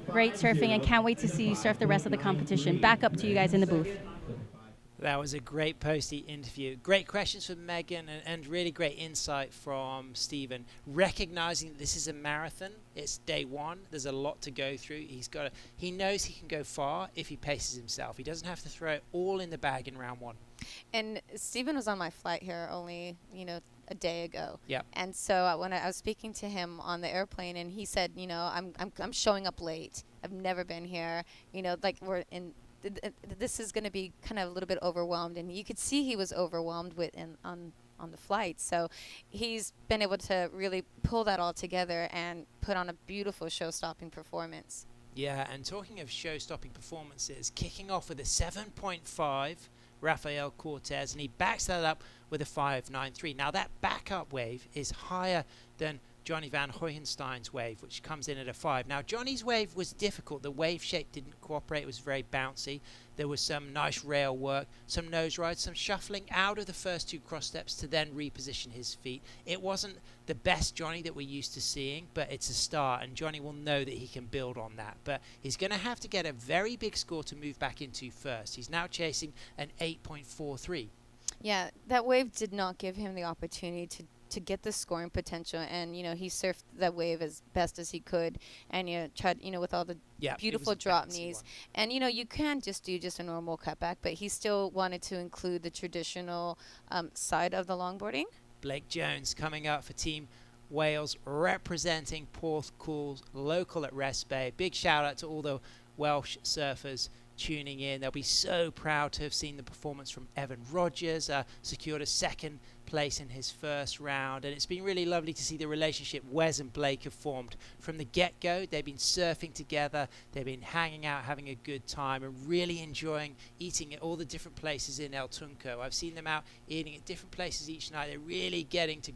Great surfing, and can't wait to see you surf the rest of the competition. Back up to you guys in the booth. That was a great posty interview. Great questions from Megan and really great insight from Stephen. Recognizing that this is a marathon, it's day 1. There's a lot to go through. He knows he can go far if he paces himself. He doesn't have to throw it all in the bag in round 1. And Stephen was on my flight here only, a day ago. Yeah. And so when I was speaking to him on the airplane, and he said, I'm showing up late. I've never been here. Like we're in. This is going to be kind of a little bit overwhelmed, and you could see he was overwhelmed on the flight. So he's been able to really pull that all together and put on a beautiful show-stopping performance. Yeah, and talking of show-stopping performances, kicking off with a 7.5, Rafael Cortez, and he backs that up with a 5.93. Now that backup wave is higher than Johnny Van Hoyenstein's wave, which comes in at a 5. Now, Johnny's wave was difficult. The wave shape didn't cooperate. It was very bouncy. There was some nice rail work, some nose rides, some shuffling out of the first 2 cross steps to then reposition his feet. It wasn't the best Johnny that we're used to seeing, but it's a start, and Johnny will know that he can build on that. But he's going to have to get a very big score to move back into first. He's now chasing an 8.43. Yeah, that wave did not give him the opportunity to get the scoring potential, and he surfed that wave as best as he could, and tried with all the beautiful drop knees, and you can just do a normal cutback, but he still wanted to include the traditional side of the longboarding. Blake Jones coming up for Team Wales, representing Porthcawl local at Rest Bay. Big shout out to all the Welsh surfers tuning in. They'll be so proud to have seen the performance from Evan Rogers, secured a 2nd place in his first round, and it's been really lovely to see the relationship Wes and Blake have formed from the get-go. They've been surfing together, they've been hanging out, having a good time, and really enjoying eating at all the different places in El Tunco. I've seen them out eating at different places each night. They're really getting to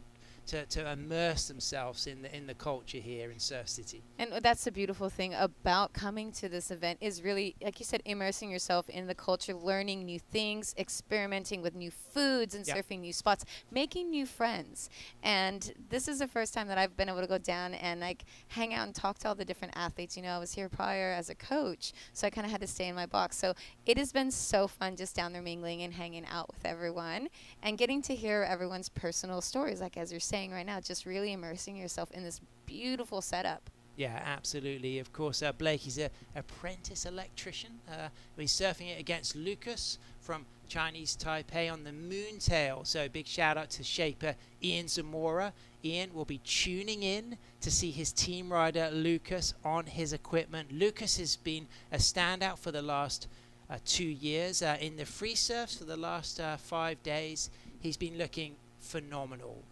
immerse themselves in the culture here in Surf City. And that's the beautiful thing about coming to this event is really, like you said, immersing yourself in the culture, learning new things, experimenting with new foods and surfing new spots, making new friends. And this is the first time that I've been able to go down and hang out and talk to all the different athletes. I was here prior as a coach, so I kind of had to stay in my box. So it has been so fun just down there mingling and hanging out with everyone and getting to hear everyone's personal stories, as you're saying right now, just really immersing yourself in this beautiful setup. Yeah, absolutely. Of course, Blake is an apprentice electrician. He's surfing it against Lucas from Chinese Taipei on the Moontail. So big shout out to shaper Ian Zamora. Ian will be tuning in to see his team rider Lucas on his equipment. Lucas has been a standout for the last 2 years. In the free surfs for the last 5 days, he's been looking phenomenal.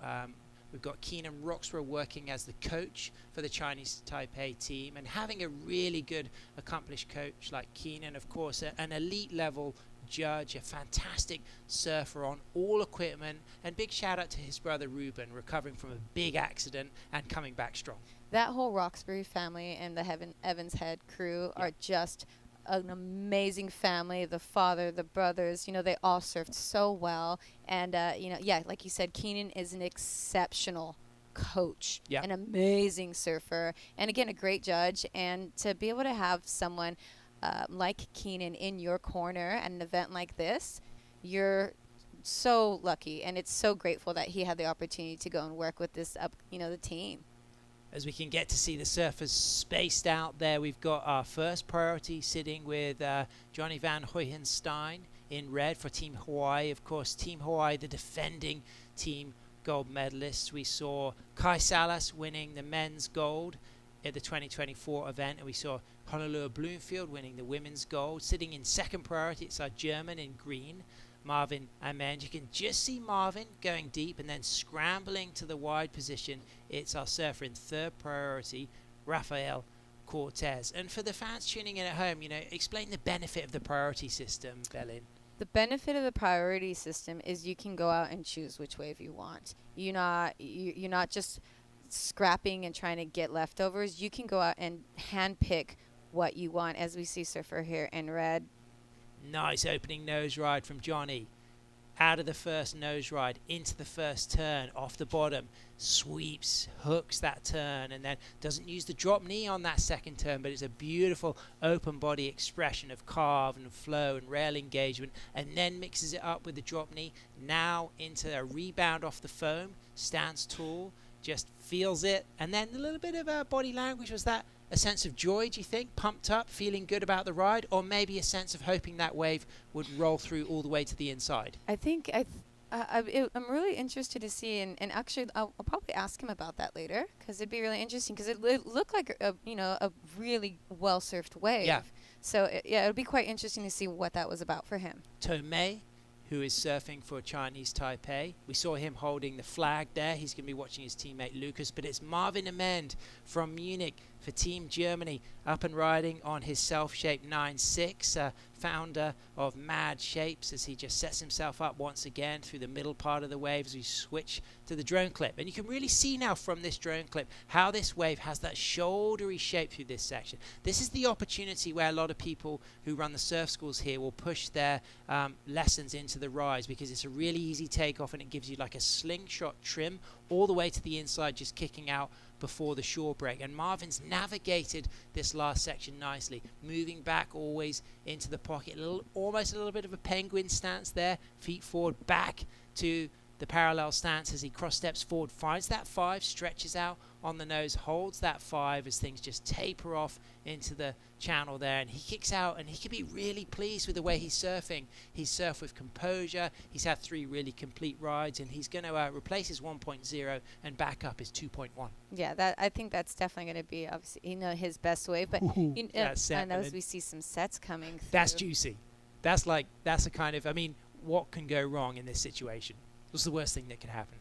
We've got Keenan Roxburgh working as the coach for the Chinese Taipei team, and having a really good, accomplished coach like Keenan, of course, an elite level judge, a fantastic surfer on all equipment, and big shout out to his brother Ruben, recovering from a big accident and coming back strong. That whole Roxbury family and the Evans Head crew are just an amazing family. The father, the brothers, they all surfed so well. And, like you said, Keenan is an exceptional coach, an amazing surfer, and again, a great judge. And to be able to have someone like Keenan in your corner at an event like this, you're so lucky, and it's so grateful that he had the opportunity to go and work with this the team. As we can get to see the surfers spaced out there, we've got our first priority sitting with Johnny Van Hoyenstein in red for Team Hawaii. Of course, Team Hawaii, the defending team gold medalists. We saw Kai Salas winning the men's gold at the 2024 event, and we saw Honolulu Bloomfield winning the women's gold. Sitting in second priority, it's our German in green, Marvin Amend. You can just see Marvin going deep and then scrambling to the wide position. It's our surfer in third priority, Rafael Cortez. And for the fans tuning in at home, explain the benefit of the priority system, Belin. The benefit of the priority system is you can go out and choose which wave you want. You're not just scrapping and trying to get leftovers. You can go out and handpick what you want, as we see surfer here in red. Nice opening nose ride from Johnny. Out of the first nose ride, into the first turn, off the bottom, sweeps, hooks that turn, and then doesn't use the drop knee on that second turn, but it's a beautiful open body expression of carve and flow and rail engagement, and then mixes it up with the drop knee. Now into a rebound off the foam, stands tall, just feels it, and then a little bit of body language. Was that a sense of joy, do you think? Pumped up, feeling good about the ride, or maybe a sense of hoping that wave would roll through all the way to the inside? I think I'm really interested to see, and actually I'll probably ask him about that later, because it'd be really interesting, because it looked like a really well surfed wave. Yeah. So it'd be quite interesting to see what that was about for him. Tomei, who is surfing for Chinese Taipei. We saw him holding the flag there. He's going to be watching his teammate Lucas, but it's Marvin Amend from Munich for Team Germany, up and riding on his self-shaped 9.6, founder of Mad Shapes, as he just sets himself up once again through the middle part of the wave as we switch to the drone clip. And you can really see now from this drone clip how this wave has that shouldery shape through this section. This is the opportunity where a lot of people who run the surf schools here will push their lessons into the rise, because it's a really easy takeoff and it gives you like a slingshot trim all the way to the inside, just kicking out before the shore break. And Marvin's navigated this last section nicely, moving back always into the pocket, almost a little bit of a penguin stance there, feet forward, back to the parallel stance as he cross steps forward, finds that 5, stretches out on the nose, holds that 5 as things just taper off into the channel there, and he kicks out, and he can be really pleased with the way he's surfing. He's surfed with composure, he's had 3 really complete rides, and he's going to replace his 1.0 and back up his 2.1. Yeah, I think that's definitely going to be obviously his best wave, but and as we see some sets coming through. That's juicy. That's a kind of, what can go wrong in this situation? What's the worst thing that could happen?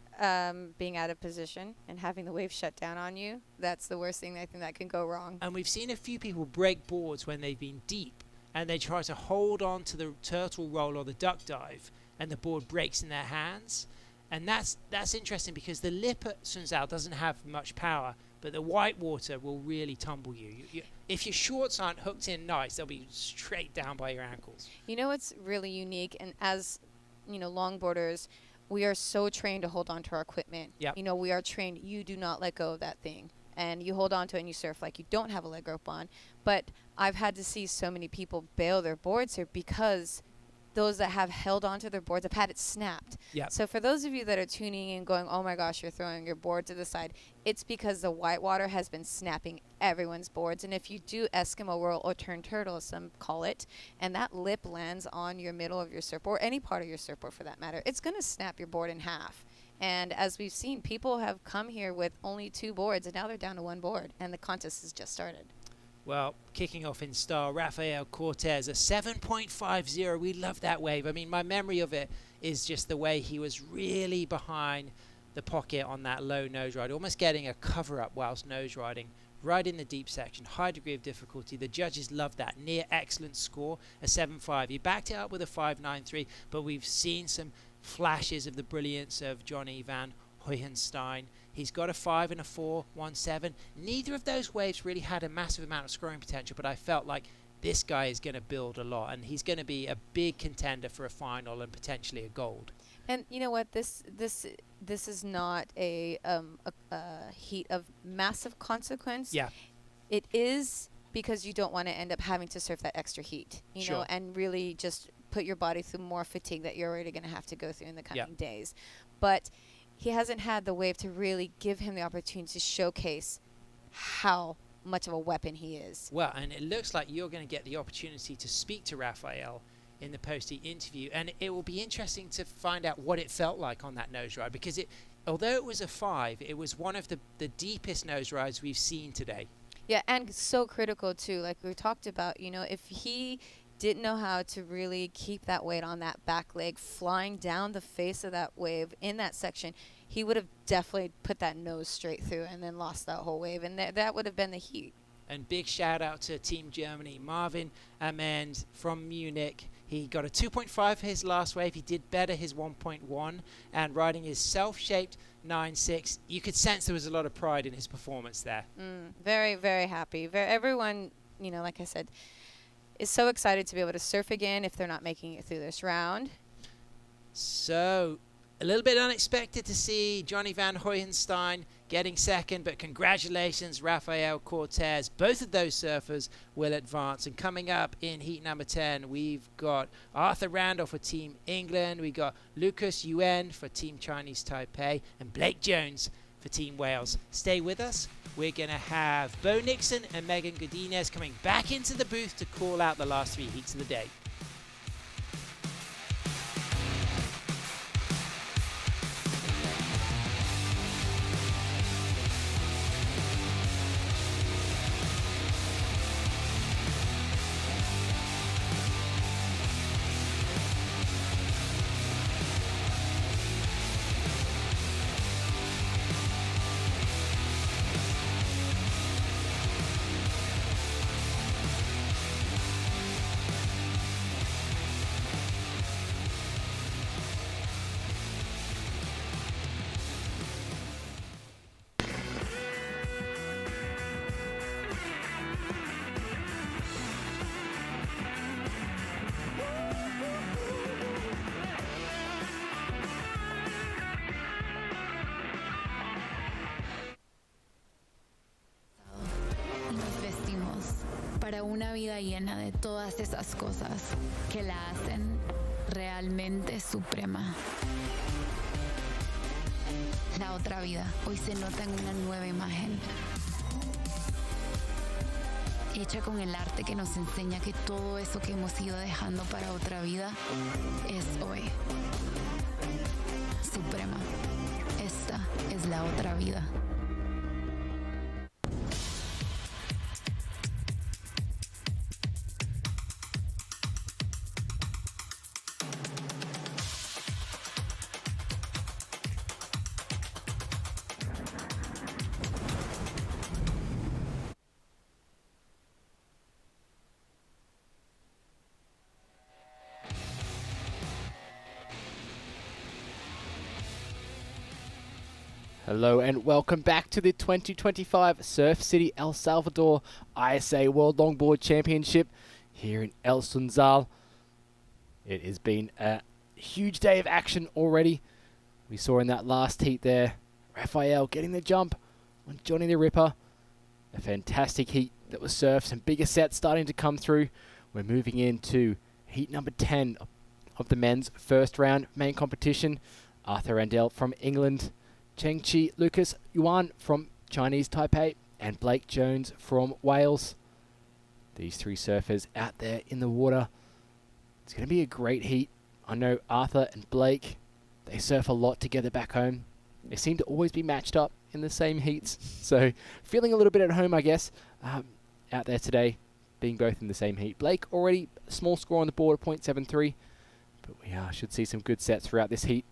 Being out of position and having the wave shut down on you. That's the worst thing I think that can go wrong. And we've seen a few people break boards when they've been deep and they try to hold on to the turtle roll or the duck dive, and the board breaks in their hands. And that's interesting, because the lip at Sunzao doesn't have much power, but the white water will really tumble you. If your shorts aren't hooked in nice, they'll be straight down by your ankles. You know what's really unique, and as longboarders, we are so trained to hold on to our equipment. Yep. We are trained, you do not let go of that thing. And you hold on to it and you surf like you don't have a leg rope on. But I've had to see so many people bail their boards here because those that have held onto their boards have had it snapped. Yep. So for those of you that are tuning in going, oh my gosh, you're throwing your board to the side, it's because the whitewater has been snapping everyone's boards. And if you do Eskimo roll or turn turtle, as some call it, and that lip lands on your middle of your surfboard, or any part of your surfboard for that matter, it's going to snap your board in half. And as we've seen, people have come here with only 2 boards, and now they're down to 1 board, and the contest has just started. Well, kicking off in style, Rafael Cortez, a 7.50. We love that wave. My memory of it is just the way he was really behind the pocket on that low nose ride, almost getting a cover up whilst nose riding, right in the deep section, high degree of difficulty. The judges loved that. Near excellent score, a 7.5. He backed it up with a 5.93, but we've seen some flashes of the brilliance of Johnny Van Hoyenstein. He's got a 5 and a 4, 1.7. Neither of those waves really had a massive amount of scoring potential, but I felt like this guy is going to build a lot, and he's going to be a big contender for a final and potentially a gold. And you know what? This is not a heat of massive consequence. Yeah. It is because you don't want to end up having to surf that extra heat, you Sure. know, and really just put your body through more fatigue that you're already going to have to go through in the coming days. But he hasn't had the wave to really give him the opportunity to showcase how much of a weapon he is. Well, and it looks like you're going to get the opportunity to speak to Rafael in the post-heat interview, and it will be interesting to find out what it felt like on that nose ride, because although it was a 5, it was one of the deepest nose rides we've seen today. Yeah, and so critical too, like we talked about, you know, if he didn't know how to really keep that weight on that back leg flying down the face of that wave in that section, he would have definitely put that nose straight through and then lost that whole wave, and that would have been the heat. And big shout out to Team Germany, Marvin Amend from Munich. He got a 2.5 for his last wave. He did better his 1.1, and riding his self-shaped 9.6, you could sense there was a lot of pride in his performance there. Very, very happy. Everyone, you know, like I said, is so excited to be able to surf again if they're not making it through this round. So, a little bit unexpected to see Johnny Van Hoyenstein getting second, but congratulations, Rafael Cortez. Both of those surfers will advance. And coming up in heat number 10, we've got Arthur Randall for Team England. We got Lucas Yuen for Team Chinese Taipei, and Blake Jones for Team Wales. Stay with us. We're going to have Bo Nixon and Megan Godinez coming back into the booth to call out the last 3 heats of the day. Para una vida llena de todas esas cosas que la hacen realmente suprema. La otra vida hoy se nota en una nueva imagen, hecha con el arte que nos enseña que todo eso que hemos ido dejando para otra vida es hoy. Suprema. Esta es la otra vida. Hello and welcome back to the 2025 Surf City El Salvador ISA World Longboard Championship here in El Sunzal. It has been a huge day of action already. We saw in that last heat there, Rafael getting the jump on Johnny the Ripper. A fantastic heat that was surfed, some bigger sets starting to come through. We're moving into heat number 10 of the men's first round main competition. Arthur Randell from England, Cheng Chi Lucas Yuan from Chinese Taipei, and Blake Jones from Wales. These 3 surfers out there in the water. It's going to be a great heat. I know Arthur and Blake, they surf a lot together back home. They seem to always be matched up in the same heats. So feeling a little bit at home, I guess, out there today, being both in the same heat. Blake already a small score on the board, 0.73. But we should see some good sets throughout this heat.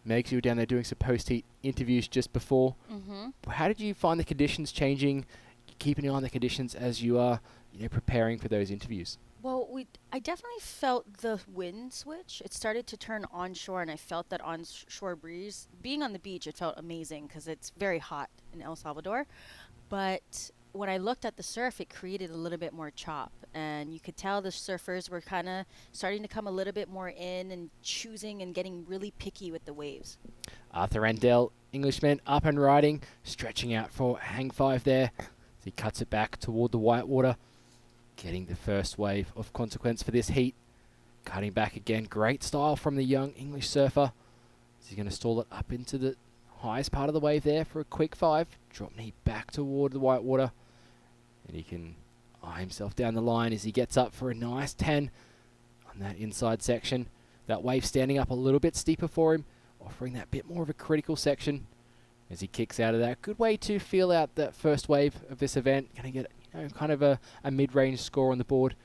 Megs, you were down there doing some post-heat interviews just before. How did you find the conditions changing? Keep an eye on the conditions as you are preparing for those interviews. Well, I definitely felt the wind switch. It started to turn onshore, and I felt that onshore breeze. Being on the beach, it felt amazing because it's very hot in El Salvador. But when I looked at the surf, it created a little bit more chop. And you could tell the surfers were kind of starting to come a little bit more in and choosing and getting really picky with the waves. Arthur Randell, Englishman, up and riding, stretching out for hang 5 there. As he cuts it back toward the whitewater, getting the first wave of consequence for this heat. Cutting back again, great style from the young English surfer. Is he going to stall it up into the highest part of the wave there for a quick 5? Drop knee back toward the whitewater. And he can eye himself down the line as he gets up for a nice 10 on that inside section. That wave standing up a little bit steeper for him, offering that bit more of a critical section as he kicks out of that. Good way to feel out that first wave of this event. Going to get kind of a mid-range score on the board.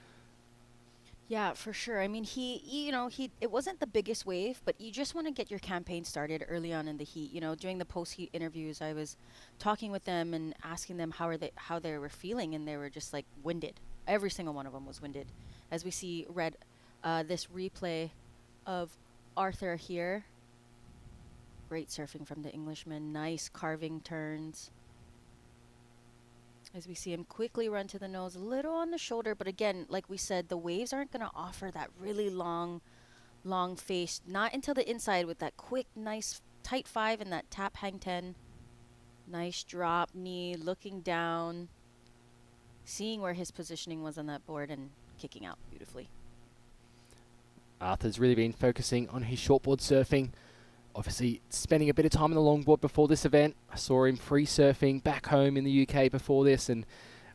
Yeah, for sure. I mean, it wasn't the biggest wave, but you just want to get your campaign started early on in the heat. You know, during the post-heat interviews, I was talking with them and asking them how they were feeling, and they were just like winded. Every single one of them was winded. As we see this replay of Arthur here. Great surfing from the Englishman. Nice carving turns. As we see him quickly run to the nose, a little on the shoulder, but again, like we said, the waves aren't going to offer that really long face. Not until the inside with that quick, nice, tight 5 and that tap hang 10. Nice drop knee, looking down, seeing where his positioning was on that board and kicking out beautifully. Arthur's really been focusing on his shortboard surfing. Obviously spending a bit of time on the longboard before this event. I saw him free surfing back home in the UK before this, and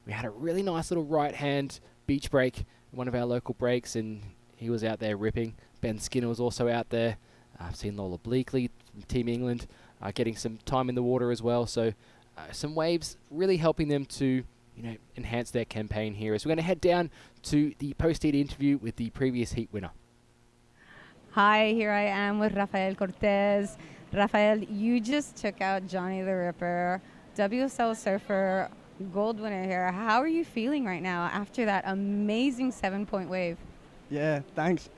we had a really nice little right-hand beach break, one of our local breaks, and he was out there ripping. Ben Skinner was also out there. I've seen Lola Bleakley from Team England getting some time in the water as well. So some waves really helping them to enhance their campaign here. So we're going to head down to the post-heat interview with the previous heat winner. Hi, here I am with Rafael Cortez. Rafael, you just took out Johnny the Ripper, WSL surfer, gold winner here. How are you feeling right now after that amazing 7-point wave? Yeah, thanks.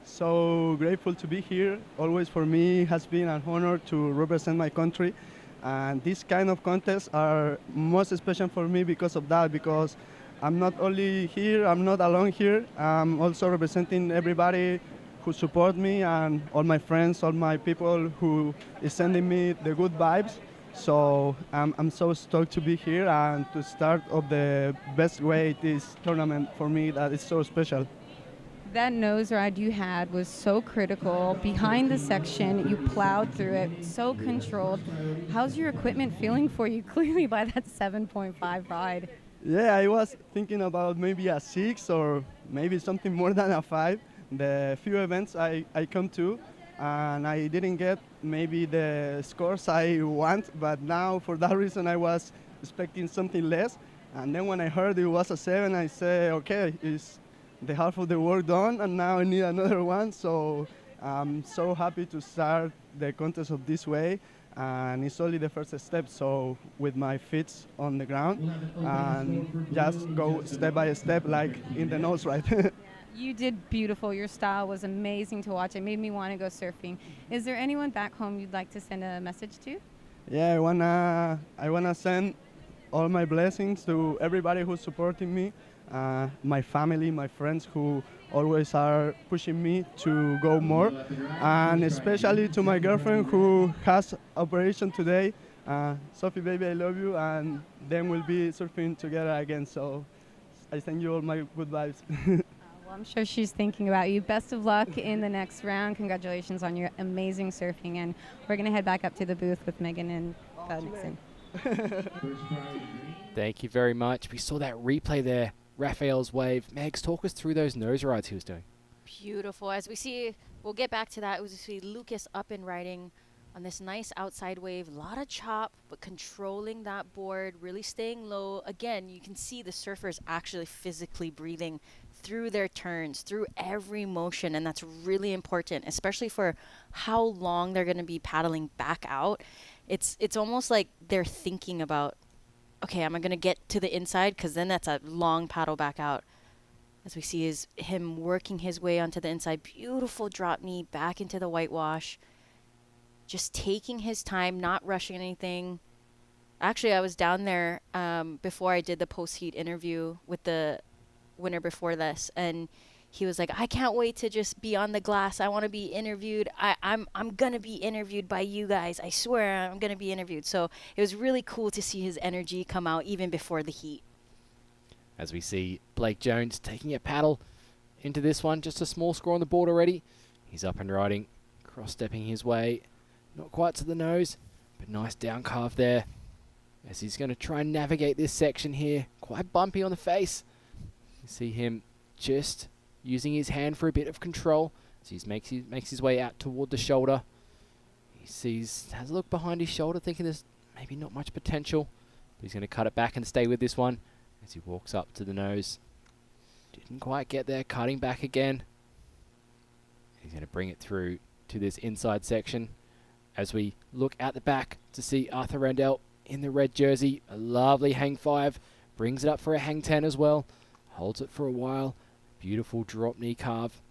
So grateful to be here. Always for me has been an honor to represent my country. And these kind of contests are most special for me because of that, because I'm not only here, I'm not alone here. I'm also representing everybody who support me and all my friends, all my people who is sending me the good vibes. So I'm so stoked to be here and to start of the best way this tournament for me that is so special. That nose ride you had was so critical. Behind the section, you plowed through it, so controlled. How's your equipment feeling for you clearly by that 7.5 ride? Yeah, I was thinking about maybe a 6 or maybe something more than a 5. The few events I come to, and I didn't get maybe the scores I want, but now for that reason I was expecting something less. And then when I heard it was a 7, I said, okay, it's the half of the work done, and now I need another one. So I'm so happy to start the contest of this way. And it's only the first step, so with my feet on the ground and just go step by step like in the nose ride. You did beautiful. Your style was amazing to watch. It made me want to go surfing. Is there anyone back home you'd like to send a message to? Yeah, I wanna send all my blessings to everybody who's supporting me, my family, my friends who always are pushing me to go more, and especially to my girlfriend who has operation today. Sophie, baby, I love you, and then we'll be surfing together again. So I send you all my good vibes. Well, I'm sure she's thinking about you. Best of luck in the next round. Congratulations on your amazing surfing. And we're going to head back up to the booth with Megan and Nixon. Thank you very much. We saw that replay there. Raphael's wave. Megs, talk us through those nose rides he was doing. Beautiful. As we see, we'll get back to that. As we see Lucas up and riding on this nice outside wave. A lot of chop, but controlling that board, really staying low. Again, you can see the surfers actually physically breathing through their turns, through every motion, and that's really important, especially for how long they're going to be paddling back out. It's almost like they're thinking about, okay, am I going to get to the inside? Because then that's a long paddle back out. As we see is him working his way onto the inside. Beautiful drop knee back into the whitewash. Just taking his time, not rushing anything. Actually, I was down there before I did the post-heat interview with the winner before this, and he was like, I can't wait to just be on the glass. I want to be interviewed. I'm going to be interviewed by you guys. I swear I'm going to be interviewed. So it was really cool to see his energy come out even before the heat. As we see Blake Jones taking a paddle into this one. Just a small score on the board already. He's up and riding, cross-stepping his way. Not quite to the nose, but nice down carve there. As he's going to try and navigate this section here. Quite bumpy on the face. You see him just using his hand for a bit of control as he makes his way out toward the shoulder. He has a look behind his shoulder, thinking there's maybe not much potential. But he's going to cut it back and stay with this one as he walks up to the nose. Didn't quite get there, cutting back again. He's going to bring it through to this inside section as we look at the back to see Arthur Randell in the red jersey. A lovely hang 5. Brings it up for a hang 10 as well. Holds it for a while. Beautiful drop knee carve.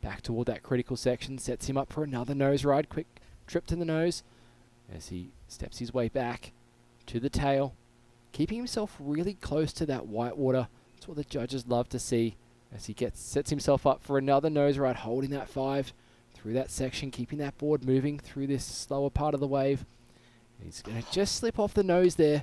Back toward that critical section. Sets him up for another nose ride. Quick trip to the nose as he steps his way back to the tail. Keeping himself really close to that white water. That's what the judges love to see as he sets himself up for another nose ride. Holding that 5 through that section. Keeping that board moving through this slower part of the wave. He's going to just slip off the nose there.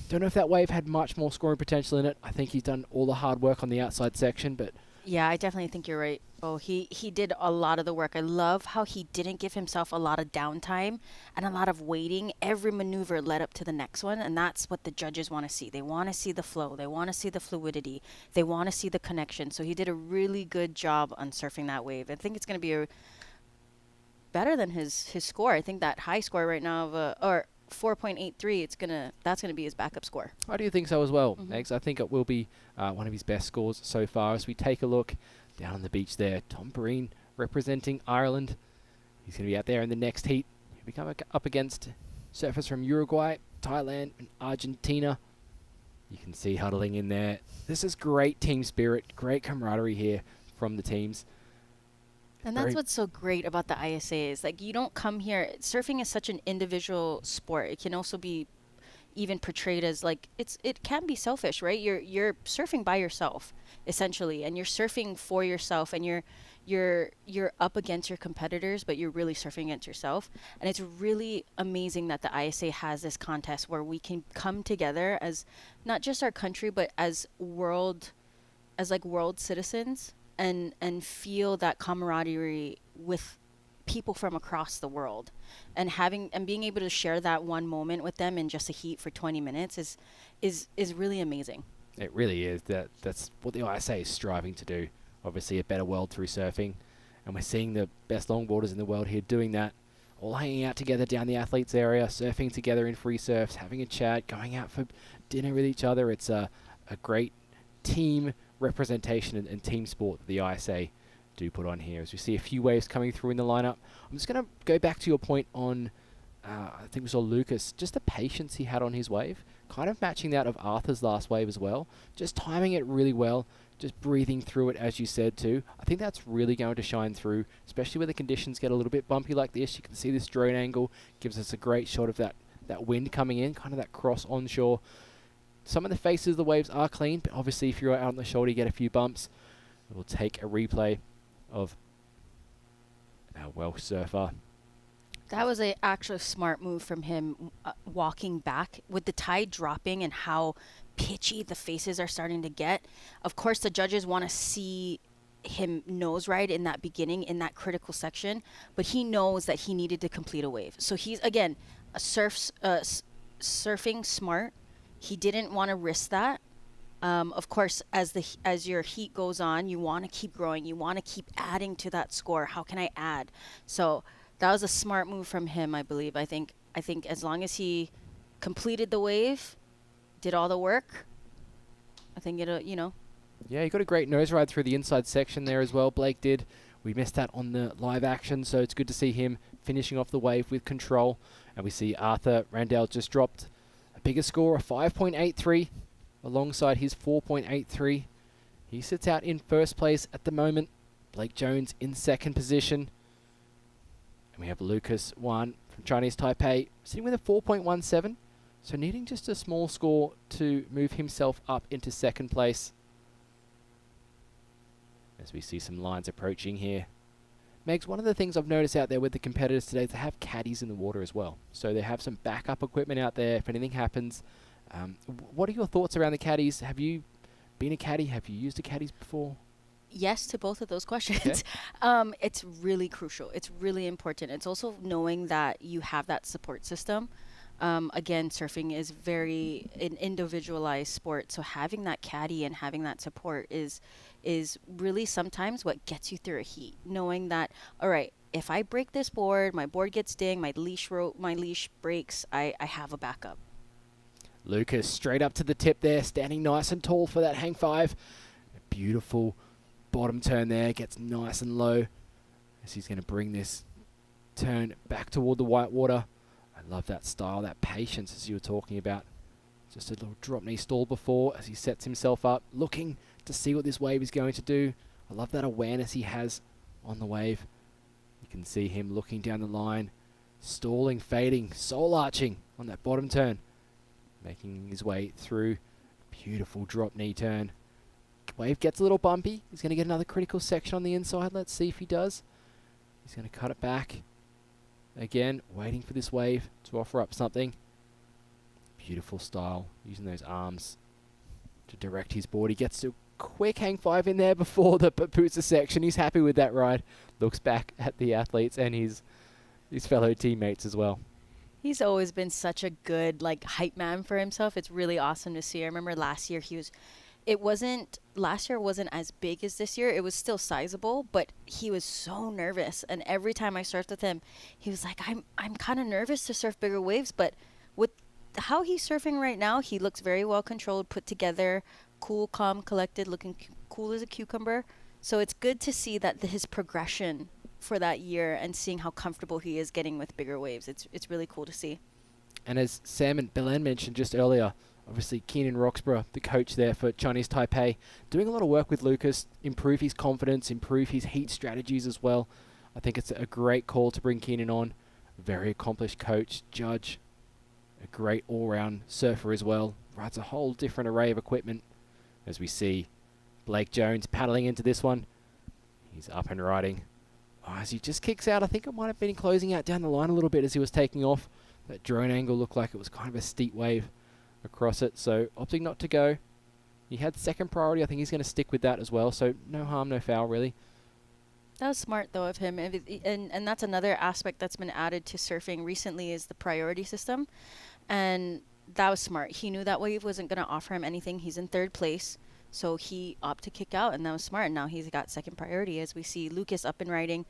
Don't know if that wave had much more scoring potential in it. I think he's done all the hard work on the outside section, but yeah, I definitely think you're right. Oh, he did a lot of the work. I love how he didn't give himself a lot of downtime and a lot of waiting. Every maneuver led up to the next one, and that's what the judges want to see. They want to see the flow. They want to see the fluidity. They want to see the connection. So he did a really good job on surfing that wave. I think it's going to be better than his score. I think that high score right now of 4.83, that's gonna be his backup score. I do think so as well, Megs. I think it will be one of his best scores so far. As we take a look down on the beach there, Tom Breen representing Ireland. He's going to be out there in the next heat. He'll be coming up against surfers from Uruguay, Thailand, and Argentina. You can see huddling in there. This is great team spirit, great camaraderie here from the teams. And that's what's so great about the ISA is like you don't come here. Surfing is such an individual sport. It can also be even portrayed as like it can be selfish, right? You're surfing by yourself essentially, and you're surfing for yourself, and you're up against your competitors, but you're really surfing against yourself. And it's really amazing that the ISA has this contest where we can come together as not just our country, but as world citizens. And feel that camaraderie with people from across the world, and being able to share that one moment with them in just a heat for 20 minutes is really amazing. It really is. That's what the ISA is striving to do. Obviously, a better world through surfing, and we're seeing the best longboarders in the world here doing that, all hanging out together down the athletes area, surfing together in free surfs, having a chat, going out for dinner with each other. It's a great team representation and team sport that the ISA do put on here. As we see a few waves coming through in the lineup. I'm just going to go back to your point on, I think we saw Lucas, just the patience he had on his wave, kind of matching that of Arthur's last wave as well. Just timing it really well, just breathing through it as you said too. I think that's really going to shine through, especially where the conditions get a little bit bumpy like this. You can see this drone angle gives us a great shot of that wind coming in, kind of that cross onshore. Some of the faces of the waves are clean, but obviously if you're out on the shoulder, you get a few bumps. We'll take a replay of our Welsh surfer. That was a actually smart move from him, walking back with the tide dropping and how pitchy the faces are starting to get. Of course, the judges want to see him nose ride in that beginning, in that critical section, but he knows that he needed to complete a wave. So he's, again, surfing smart. He didn't want to risk that. Of course, as your heat goes on, you want to keep growing. You want to keep adding to that score. How can I add? So that was a smart move from him, I believe. I think as long as he completed the wave, did all the work, I think it'll, Yeah, he got a great nose ride through the inside section there as well. Blake did. We missed that on the live action, so it's good to see him finishing off the wave with control. And we see Arthur Randell just dropped bigger score, a 5.83 alongside his 4.83. He sits out in first place at the moment. Blake Jones in second position. And we have Lucas Wan from Chinese Taipei sitting with a 4.17. So needing just a small score to move himself up into second place. As we see some lines approaching here. Megs, one of the things I've noticed out there with the competitors today is they have caddies in the water as well. So they have some backup equipment out there if anything happens. What are your thoughts around the caddies? Have you been a caddy? Have you used a caddies before? Yes to both of those questions. Okay. It's really crucial. It's really important. It's also knowing that you have that support system. Again, surfing is very an individualized sport, so having that caddy and having that support is really sometimes what gets you through a heat. Knowing that, all right, if I break this board, my board gets dinged, my leash breaks, I have a backup. Lucas straight up to the tip there, standing nice and tall for that hang five. A beautiful bottom turn there, gets nice and low as he's going to bring this turn back toward the white water. I love that style, that patience as you were talking about. Just a little drop knee stall before as he sets himself up, looking to see what this wave is going to do. I love that awareness he has on the wave. You can see him looking down the line, stalling, fading, soul arching on that bottom turn, making his way through. Beautiful drop knee turn. Wave gets a little bumpy. He's going to get another critical section on the inside. Let's see if he does. He's going to cut it back. Again, waiting for this wave to offer up something. Beautiful style, using those arms to direct his board. He gets a quick hang five in there before the Papusa section. He's happy with that ride. Looks back at the athletes and his fellow teammates as well. He's always been such a good hype man for himself. It's really awesome to see. I remember last year last year wasn't as big as this year. It was still sizable, but he was so nervous. And every time I surfed with him, he was like, I'm kind of nervous to surf bigger waves, but with how he's surfing right now, he looks very well controlled, put together, cool, calm, collected, looking cool as a cucumber. So it's good to see that his progression for that year and seeing how comfortable he is getting with bigger waves. It's really cool to see. And as Sam and Belen mentioned just earlier, obviously Keenan Roxburgh, the coach there for Chinese Taipei, doing a lot of work with Lucas, improve his confidence, improve his heat strategies as well. I think it's a great call to bring Keenan on. Very accomplished coach, judge, a great all-round surfer as well. Rides a whole different array of equipment. As we see Blake Jones paddling into this one. He's up and riding. Oh, as he just kicks out, I think it might have been closing out down the line a little bit as he was taking off. That drone angle looked like it was kind of a steep wave across it, so opting not to go. He had second priority. I think he's going to stick with that as well, so no harm, no foul, really. That was smart, though, of him. And that's another aspect that's been added to surfing recently is the priority system. And that was smart. He knew that wave wasn't going to offer him anything. He's in third place, so he opted to kick out, and that was smart. And now he's got second priority as we see Lucas up and riding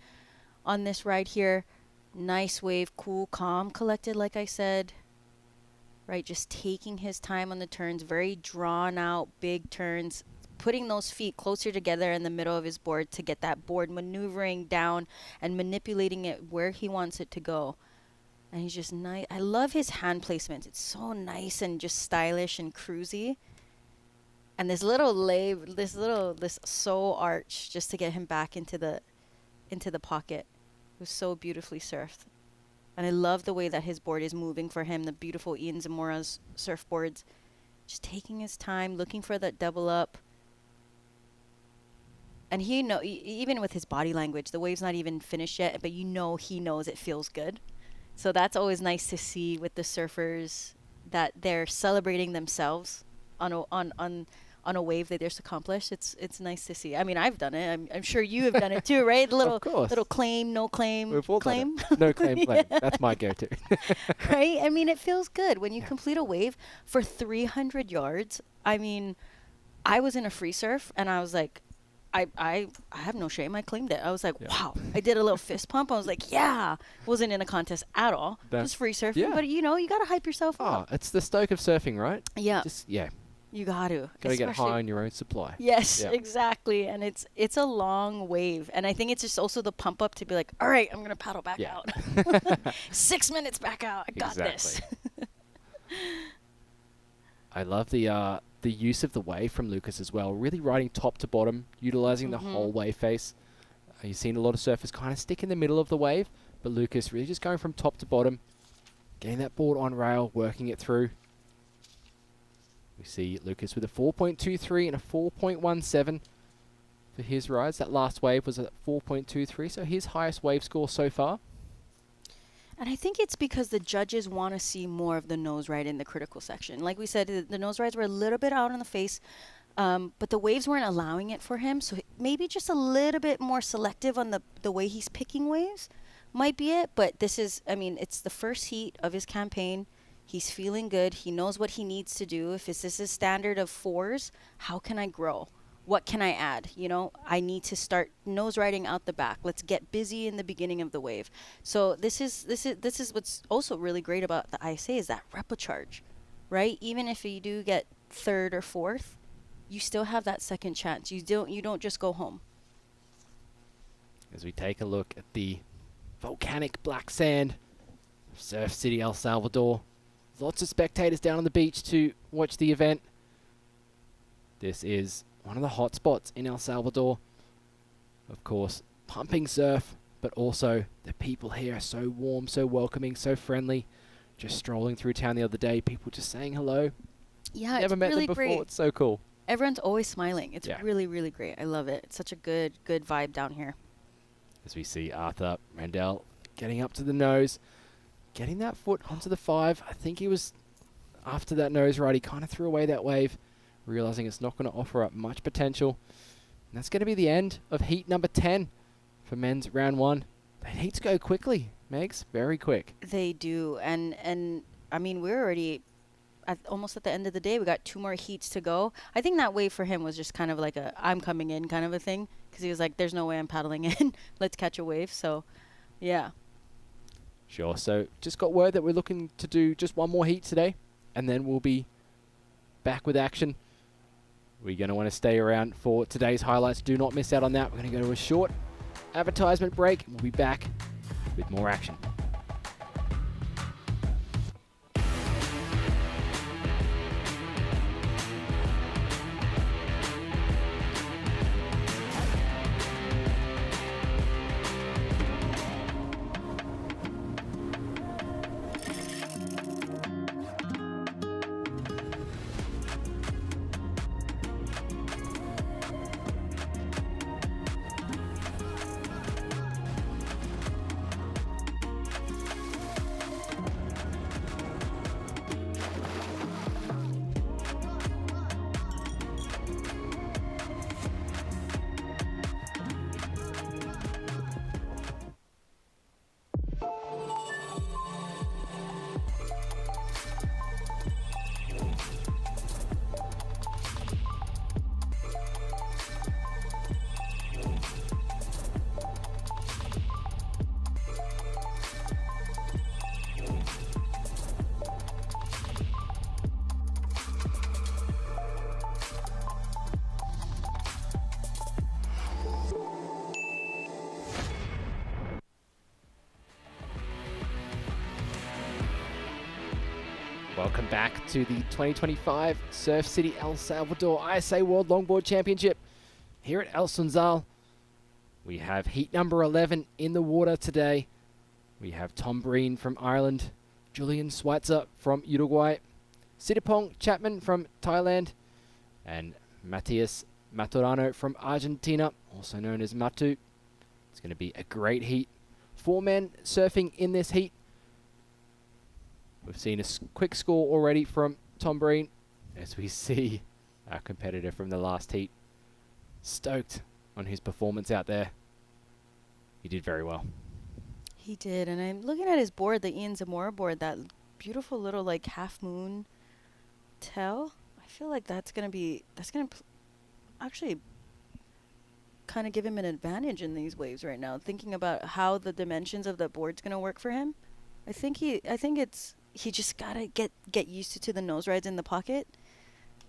on this ride here. Nice wave, cool, calm, collected, like I said. Right, just taking his time on the turns, very drawn out, big turns, putting those feet closer together in the middle of his board to get that board maneuvering down and manipulating it where he wants it to go. And he's just nice. I love his hand placement. It's so nice and just stylish and cruisy. And this little lave, this soul arch just to get him back into the pocket. It was so beautifully surfed. And I love the way that his board is moving for him, the beautiful Ian Zamora's surfboards. Just taking his time, looking for that double up. And even with his body language, the wave's not even finished yet, but he knows it feels good. So that's always nice to see with the surfers, that they're celebrating themselves on a wave that they're accomplished. It's nice to see. I mean, I've done it. I'm sure you have done it too, right? Little claim, no claim, We've all claim. done it. No claim, claim. That's my go-to. Right? I mean, it feels good when you complete a wave for 300 yards. I mean, I was in a free surf and I was like, I have no shame. I claimed it. I was like, wow. I did a little fist pump. I was like, yeah. Wasn't in a contest at all. Just free surfing. Yeah. But you got to hype yourself up. It's the Stoke of surfing, right? Yeah. You got to. Gotta get high on your own supply. Yes, exactly. And it's a long wave. And I think it's just also the pump up to be like, all right, I'm going to paddle back out. 6 minutes back out. I got this. I love the use of the wave from Lucas as well. Really riding top to bottom, utilizing the whole wave face. You've seen a lot of surfers kind of stick in the middle of the wave, but Lucas really just going from top to bottom, getting that board on rail, working it through. We see Lucas with a 4.23 and a 4.17 for his rides. That last wave was at 4.23, so his highest wave score so far. And I think it's because the judges want to see more of the nose ride in the critical section. Like we said, the nose rides were a little bit out on the face, but the waves weren't allowing it for him. So maybe just a little bit more selective on the way he's picking waves might be it. But this is, I mean, it's the first heat of his campaign. He's feeling good. He knows what he needs to do. If this is a standard of 4s, how can I grow? What can I add? You know, I need to start nose riding out the back. Let's get busy in the beginning of the wave. So this is what's also really great about the ISA is that replicharge, right? Even if you do get 3rd or 4th, you still have that second chance. You don't just go home. As we take a look at the volcanic black sand of Surf City, El Salvador. Lots of spectators down on the beach to watch the event. This is one of the hot spots in El Salvador. Of course, pumping surf, but also the people here are so warm, so welcoming, so friendly. Just strolling through town the other day, people just saying hello. Yeah, Never it's met really them before. great. It's so cool. Everyone's always smiling. It's Yeah. really, really great. I love it. It's such a good vibe down here. As we see Arthur Randell getting up to the nose, getting that foot onto the 5. I think he was, after that nose ride, he kind of threw away that wave, realizing it's not going to offer up much potential. And that's going to be the end of heat number 10 for men's round 1. The heats go quickly, Megs, very quick. They do, and I mean we're already almost at the end of the day. We got 2 more heats to go. I think that wave for him was just kind of like a I'm coming in kind of a thing, because he was like, "There's no way I'm paddling in. Let's catch a wave." So, yeah. Sure, so just got word that we're looking to do just 1 more heat today, and then we'll be back with action. We're going to want to stay around for today's highlights. Do not miss out on that. We're going to go to a short advertisement break, and we'll be back with more action. Welcome back to the 2025 Surf City El Salvador ISA World Longboard Championship here at El Sunzal. We have heat number 11 in the water today. We have Tom Breen from Ireland, Julian Schweitzer from Uruguay, Sitipong Chapman from Thailand, and Matias Maturano from Argentina, also known as Matu. It's going to be a great heat. 4 men surfing in this heat. We've seen a quick score already from Tom Breen as we see our competitor from the last heat stoked on his performance out there. He did very well. He did, and I'm looking at his board, the Ian Zamora board, that beautiful little like half moon tail. I feel like that's gonna actually kind of give him an advantage in these waves right now. Thinking about how the dimensions of the board's gonna work for him, I think he just gotta get used to the nose rides in the pocket,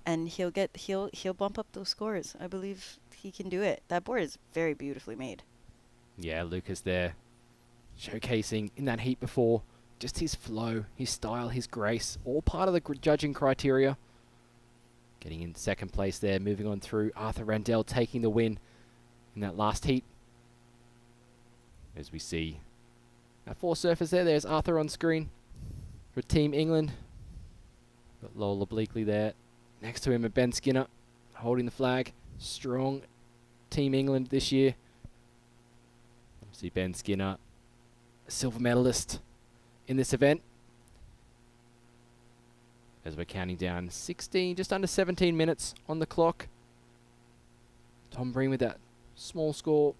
and he'll bump up those scores. I believe he can do it. That board is very beautifully made. Yeah, Lucas there showcasing in that heat before just his flow, his style, his grace, all part of the judging criteria. Getting in second place there, moving on through. Arthur Randell taking the win in that last heat. As we see our 4 surfers there. There's Arthur on screen for Team England. Got Lola Bleakley there Next to him are Ben Skinner holding the flag. Strong Team England this year. See Ben Skinner, a silver medalist in this event. As we're counting down 16, just under 17 minutes on the clock. Tom Breen with that small score.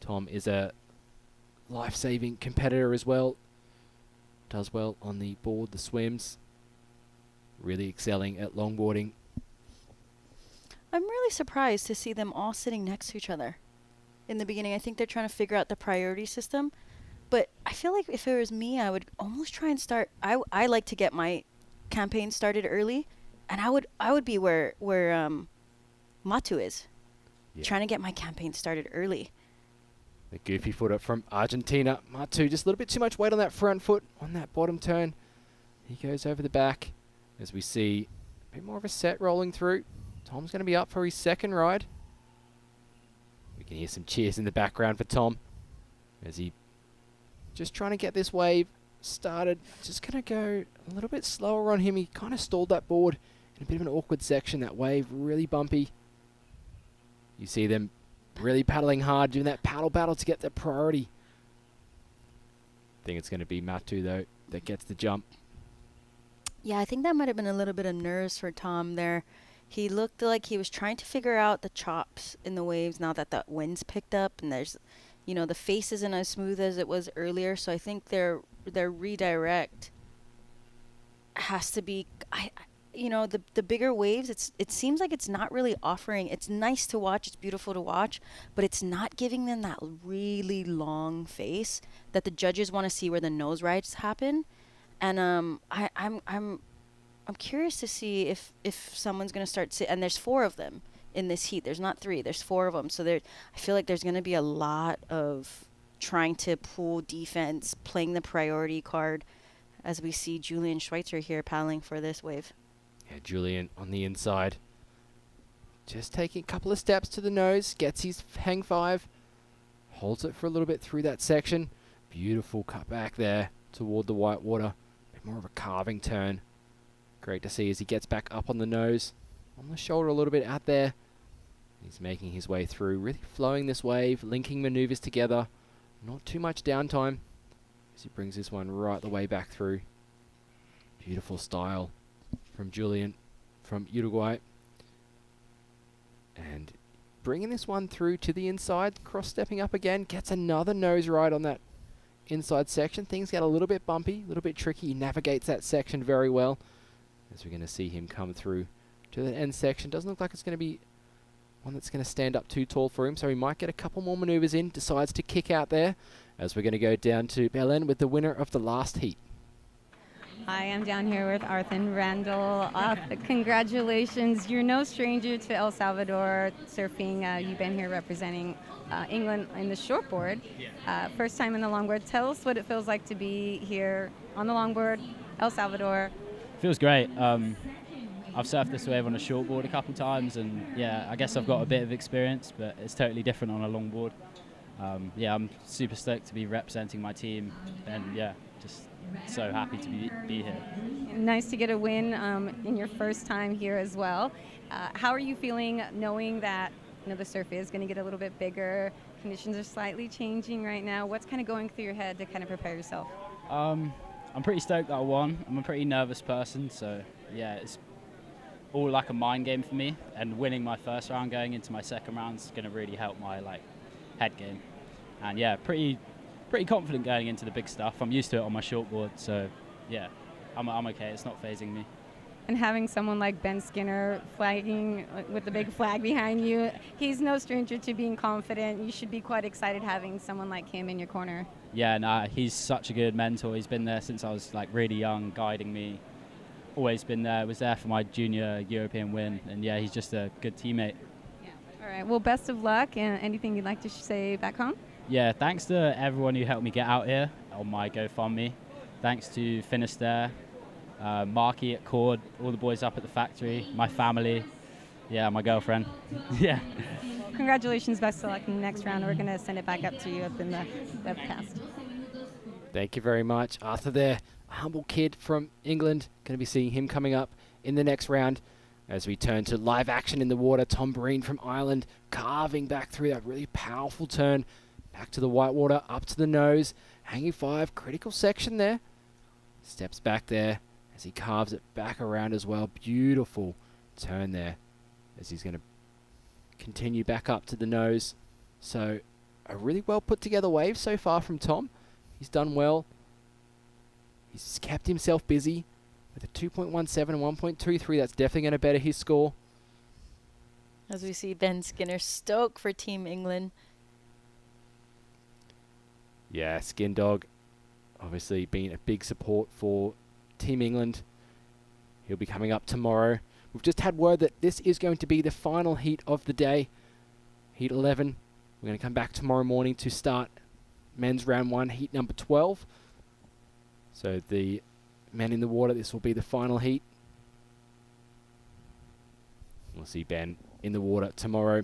Tom is a life-saving competitor as well. Does well on the board, the swims. Really excelling at longboarding. I'm really surprised to see them all sitting next to each other in the beginning. I think they're trying to figure out the priority system. But I feel like if it was me, I would almost try and start. I like to get my campaign started early, and I would be where Matu is, trying to get my campaign started early. The goofy footer from Argentina, Matu, just a little bit too much weight on that front foot on that bottom turn. He goes over the back as we see a bit more of a set rolling through. Tom's going to be up for his second ride. We can hear some cheers in the background for Tom as he just trying to get this wave started. Just going to go a little bit slower on him. He kind of stalled that board in a bit of an awkward section. That wave really bumpy. You see them really paddling hard, doing that paddle battle to get the priority. I think it's going to be Matu, though, that gets the jump. Yeah, I think that might have been a little bit of nerves for Tom there. He looked like he was trying to figure out the chops in the waves now that the wind's picked up, and there's, you know, the face isn't as smooth as it was earlier. So I think their redirect has to be, you know, the bigger waves. It seems like it's not really offering. It's nice to watch. It's beautiful to watch, but it's not giving them that really long face that the judges want to see where the nose rides happen. And I'm curious to see if someone's going to start and there's 4 of them in this heat. There's not 3. There's 4 of them. So I feel like there's going to be a lot of trying to pull defense, playing the priority card, as we see Julian Schweitzer here paddling for this wave. Yeah, Julian on the inside. Just taking a couple of steps to the nose, gets his hang 5, holds it for a little bit through that section. Beautiful cut back there toward the white water. A bit more of a carving turn. Great to see as he gets back up on the nose. On the shoulder a little bit out there. He's making his way through, really flowing this wave, linking maneuvers together. Not too much downtime as he brings this one right the way back through. Beautiful style from Julian from Uruguay. And bringing this one through to the inside, cross-stepping up again, gets another nose ride on that inside section. Things get a little bit bumpy, a little bit tricky. He navigates that section very well. As we're going to see him come through to the end section. Doesn't look like it's going to be one that's going to stand up too tall for him, so he might get a couple more maneuvers in. Decides to kick out there as we're going to go down to Belen with the winner of the last heat. Hi, I'm down here with Arthur Randall. Congratulations. You're no stranger to El Salvador surfing. You've been here representing England in the shortboard. First time in the longboard. Tell us what it feels like to be here on the longboard, El Salvador. Feels great. I've surfed this wave on a shortboard a couple times, and yeah, I guess I've got a bit of experience, but it's totally different on a longboard. Yeah, I'm super stoked to be representing my team, and yeah, just so happy to be here. Nice to get a win in your first time here as well. How are you feeling knowing that the surf is going to get a little bit bigger? Conditions are slightly changing right now. What's kind of going through your head to kind of prepare yourself? I'm pretty stoked that I won. I'm a pretty nervous person, so yeah, it's all like a mind game for me. And winning my first round, going into my second round is going to really help my head game. And yeah, pretty confident going into the big stuff. I'm used to it on my shortboard, so yeah, I'm okay. It's not phasing me. And having someone like Ben Skinner flagging with the big flag behind you, he's no stranger to being confident. You should be quite excited having someone like him in your corner. Yeah, nah, he's such a good mentor. He's been there since I was really young, guiding me. Always been there. Was there for my junior European win, and yeah, he's just a good teammate. Yeah. All right. Well, best of luck. And anything you'd like to say back home? Yeah, thanks to everyone who helped me get out here on my GoFundMe. Thanks to Finisterre, Marky at Cord, all the boys up at the factory, my family, yeah, my girlfriend. Yeah. Well, congratulations, best of luck in the next round. We're going to send it back up to you up in the webcast. Thank you very much, Arthur there. A humble kid from England. Going to be seeing him coming up in the next round. As we turn to live action in the water, Tom Breen from Ireland carving back through that really powerful turn. Back to the whitewater, up to the nose. Hanging 5, critical section there. Steps back there as he carves it back around as well. Beautiful turn there as he's going to continue back up to the nose. So a really well put together wave so far from Tom. He's done well. He's kept himself busy with a 2.17 and 1.23. That's definitely going to better his score. As we see Ben Skinner stoked for Team England. Yeah, Skin Dog obviously being a big support for Team England. He'll be coming up tomorrow. We've just had word that this is going to be the final heat of the day. Heat 11. We're going to come back tomorrow morning to start men's round 1, heat number 12. So the men in the water, this will be the final heat. We'll see Ben in the water tomorrow.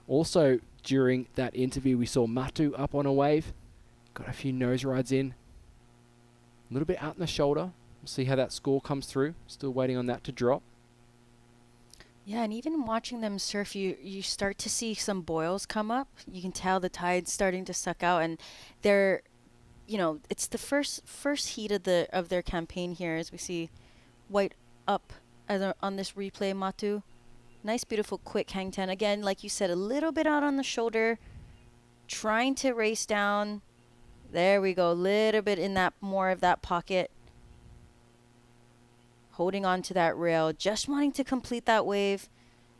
Also, during that interview, we saw Matu up on a wave. Got a few nose rides in. A little bit out in the shoulder. We'll see how that score comes through. Still waiting on that to drop. Yeah, and even watching them surf, you start to see some boils come up. You can tell the tide's starting to suck out, and they're, it's the first heat of their campaign here, as we see white up on this replay, Matu. Nice, beautiful, quick hang 10. Again, like you said, a little bit out on the shoulder, trying to race down. There we go, a little bit in that more of that pocket. Holding on to that rail, just wanting to complete that wave.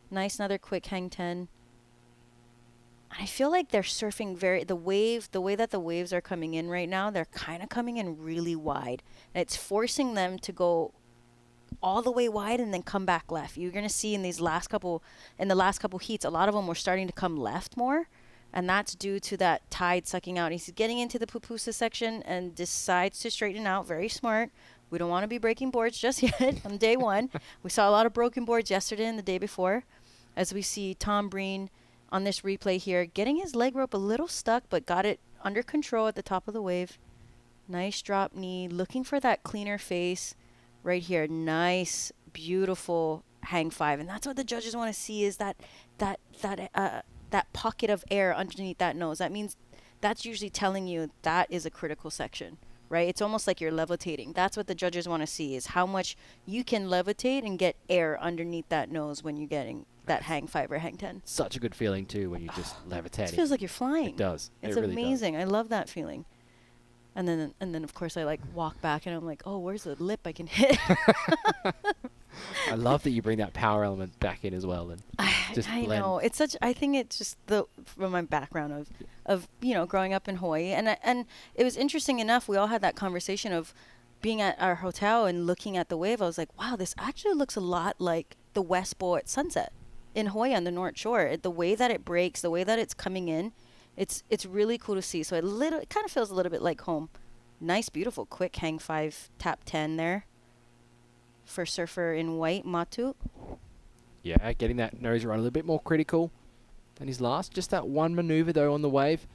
Nice, another quick hang 10. I feel like they're surfing the way that the waves are coming in right now, they're kind of coming in really wide. And it's forcing them to go all the way wide and then come back left. You're going to see in the last couple heats, a lot of them were starting to come left more. And that's due to that tide sucking out. He's getting into the pupusa section and decides to straighten out. Very smart. We don't want to be breaking boards just yet on day one. We saw a lot of broken boards yesterday and the day before. As we see Tom Breen on this replay here, getting his leg rope a little stuck, but got it under control at the top of the wave. Nice drop knee, looking for that cleaner face right here. Nice, beautiful hang 5. And that's what the judges want to see, is that pocket of air underneath that nose. That means that's usually telling you that is a critical section. Right? It's almost like you're levitating. That's what the judges want to see, is how much you can levitate and get air underneath that nose when you're getting that hang 5 or hang 10. Such a good feeling too when you just levitate. It feels like you're flying. It does. It's really amazing. does. I love that feeling. And then of course I walk back and I'm like, oh, where's the lip I can hit? I love that you bring that power element back in as well, and just I blend. know, it's such. I think it's just from my background of growing up in Hawaii, and it was interesting enough. We all had that conversation of being at our hotel and looking at the wave. I was like, wow, this actually looks a lot like the West Bow at sunset in Hawaii on the North Shore. The way that it breaks, the way that it's coming in, it's really cool to see. So it kind of feels a little bit like home. Nice, beautiful, quick hang 5 tap 10 there. For surfer in white, Matu. Yeah, getting that nose run a little bit more critical than his last. Just that one maneuver, though, on the wave.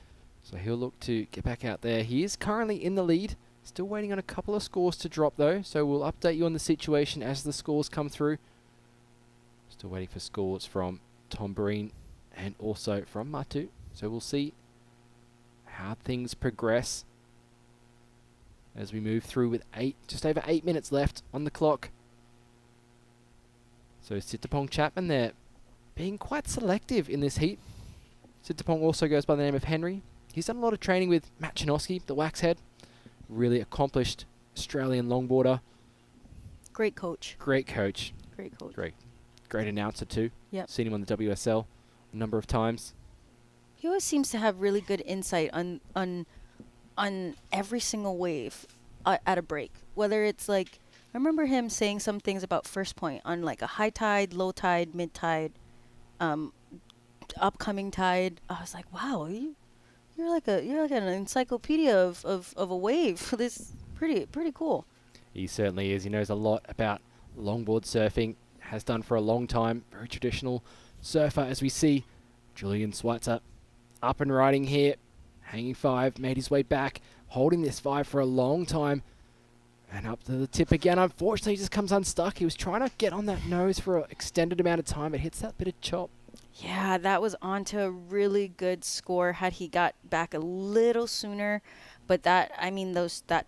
So he'll look to get back out there. He is currently in the lead. Still waiting on a couple of scores to drop, though. So we'll update you on the situation as the scores come through. Still waiting for scores from Tom Breen and also from Matu. So we'll see how things progress as we move through with just over 8 minutes left on the clock. So Sittapong Chapman there being quite selective in this heat. Sittapong also goes by the name of Henry. He's done a lot of training with Matt Chinosky, the Waxhead. Really accomplished Australian longboarder. Great coach. Great coach. Great coach. Great announcer too. Yep. Seen him on the WSL a number of times. He always seems to have really good insight on every single wave at a break. Whether it's I remember him saying some things about first point on a high tide, low tide, mid tide, upcoming tide. I was like, wow, you're like an encyclopedia of a wave. This is pretty cool. He certainly is. He knows a lot about longboard surfing. Has done for a long time. Very traditional surfer, as we see Julian Schweitzer up and riding here. Hanging 5, made his way back, holding this 5 for a long time. And up to the tip again. Unfortunately, he just comes unstuck. He was trying to get on that nose for an extended amount of time. It hits that bit of chop. Yeah, that was onto a really good score had he got back a little sooner. But that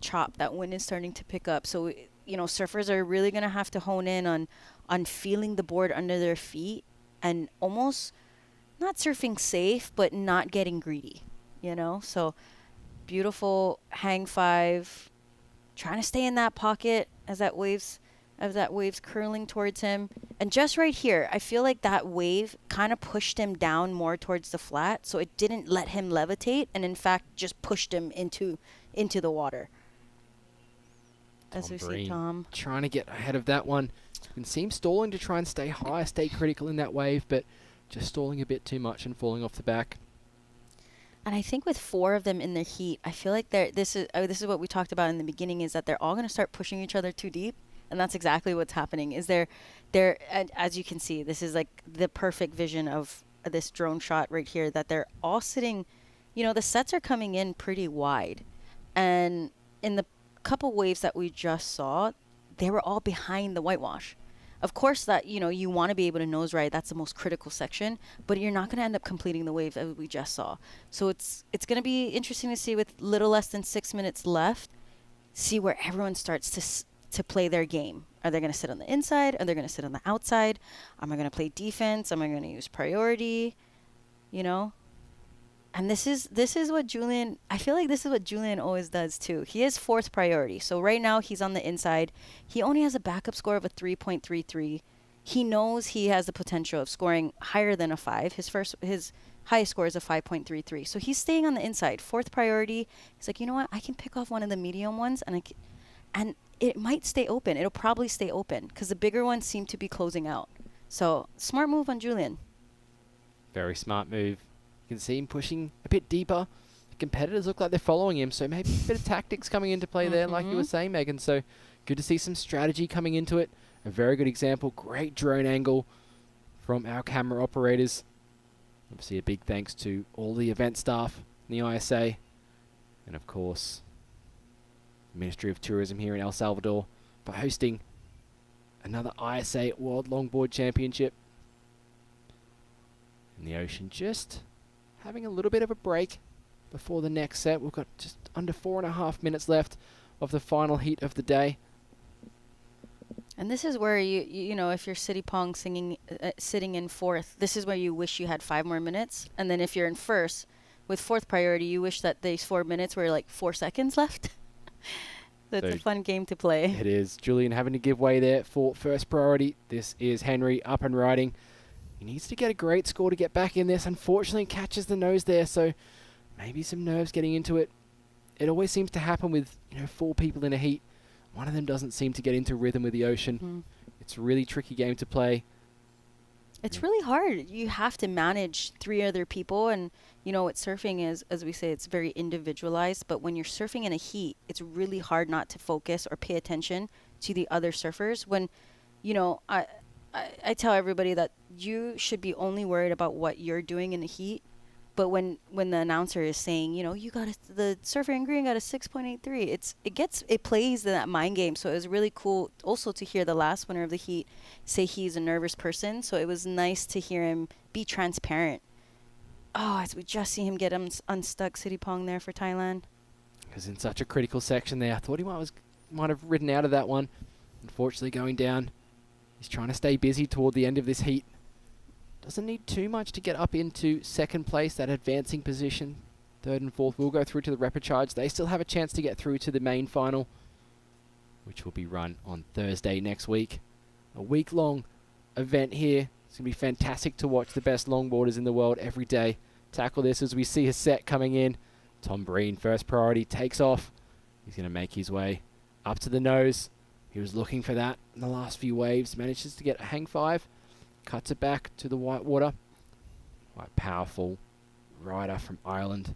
chop, that wind is starting to pick up. So, surfers are really going to have to hone in on feeling the board under their feet and almost not surfing safe, but not getting greedy, So, beautiful hang five, trying to stay in that pocket as that wave's curling towards him. And just right here, I feel like that wave kind of pushed him down more towards the flat, so it didn't let him levitate, and in fact just pushed him into the water. As we see Tom trying to get ahead of that one. You can see him stalling to try and stay high, stay critical in that wave, but just stalling a bit too much and falling off the back. And I think with 4 of them in their heat, I feel like this is what we talked about in the beginning, is that they're all going to start pushing each other too deep. And that's exactly what's happening. And as you can see, this is like the perfect vision of this drone shot right here, that they're all sitting, the sets are coming in pretty wide. And in the couple waves that we just saw, they were all behind the whitewash. Of course that, you want to be able to nose ride. That's the most critical section, but you're not going to end up completing the wave as we just saw. So it's going to be interesting to see, with little less than 6 minutes left, see where everyone starts to play their game. Are they going to sit on the inside? Are they going to sit on the outside? Am I going to play defense? Am I going to use priority? And this is what Julian, I feel like this is what Julian always does too. He is 4th priority. So right now he's on the inside. He only has a backup score of a 3.33. He knows he has the potential of scoring higher than a 5. His highest score is a 5.33. So he's staying on the inside. 4th priority. He's like, you know what? I can pick off one of the medium ones, and it might stay open. It'll probably stay open because the bigger ones seem to be closing out. So smart move on Julian. Very smart move. You can see him pushing a bit deeper. The competitors look like they're following him, so maybe a bit of tactics coming into play there, like you were saying, Megan. So good to see some strategy coming into it. A very good example. Great drone angle from our camera operators. Obviously a big thanks to all the event staff in the ISA. And of course, the Ministry of Tourism here in El Salvador for hosting another ISA World Longboard Championship. In the ocean, just having a little bit of a break before the next set. We've got just under 4.5 minutes left of the final heat of the day. And this is where if you're City Pong sitting in 4th, this is where you wish you had 5 more minutes. And then if you're in 1st with 4th priority, you wish that these 4 minutes were like 4 seconds left. That's a fun game to play. It is. Julian having to give way there for 1st priority. This is Henry up and riding. He needs to get a great score to get back in this. Unfortunately, catches the nose there, so maybe some nerves getting into it. It always seems to happen with 4 people in a heat. One of them doesn't seem to get into rhythm with the ocean. It's a really tricky game to play. It's really hard. You have to manage 3 other people, and what surfing is, as we say, it's very individualized, but when you're surfing in a heat, it's really hard not to focus or pay attention to the other surfers. When, I tell everybody that you should be only worried about what you're doing in the heat, but when the announcer is saying, the surfer in green got a 6.83, it plays that mind game. So it was really cool also to hear the last winner of the heat say he's a nervous person. So it was nice to hear him be transparent. Oh, as we just see him get unstuck, City Pong there for Thailand. He was in such a critical section there. I thought he might have ridden out of that one. Unfortunately, going down. He's trying to stay busy toward the end of this heat. Doesn't need too much to get up into 2nd place, that advancing position. 3rd and 4th will go through to the repechage. They still have a chance to get through to the main final, which will be run on Thursday next week. A week-long event here. It's going to be fantastic to watch the best longboarders in the world every day tackle this as we see a set coming in. Tom Breen, 1st priority, takes off. He's going to make his way up to the nose. He was looking for that in the last few waves. Manages to get a hang 5. Cuts it back to the white water. Quite powerful rider from Ireland.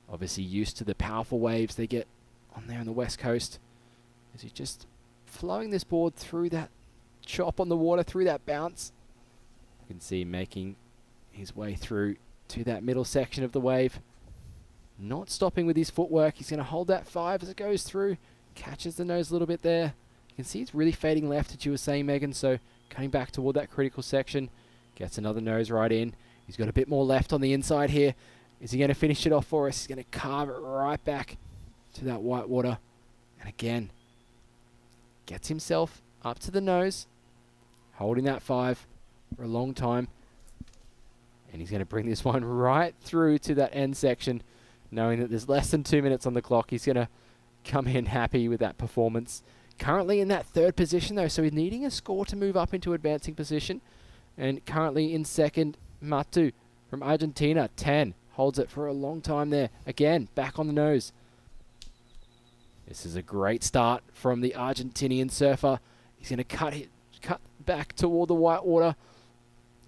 Obviously used to the powerful waves they get on there on the west coast. As he's just flowing this board through that chop on the water, through that bounce. You can see him making his way through to that middle section of the wave. Not stopping with his footwork. He's going to hold that 5 as it goes through. catches the nose a little bit there. You can see it's really fading left, as you were saying, Megan, so coming back toward that critical section. Gets another nose right in. He's got a bit more left on the inside here. Is he going to finish it off for us? He's going to carve it right back to that white water. And again, gets himself up to the nose, holding that 5 for a long time. And he's going to bring this one right through to that end section, knowing that there's less than 2 minutes on the clock. He's going to come in happy with that performance. Currently in that 3rd position, though, so he's needing a score to move up into advancing position. And currently in 2nd, Matu from Argentina, 10. Holds it for a long time there. Again, back on the nose. This is a great start from the Argentinian surfer. He's going to cut back toward the white water.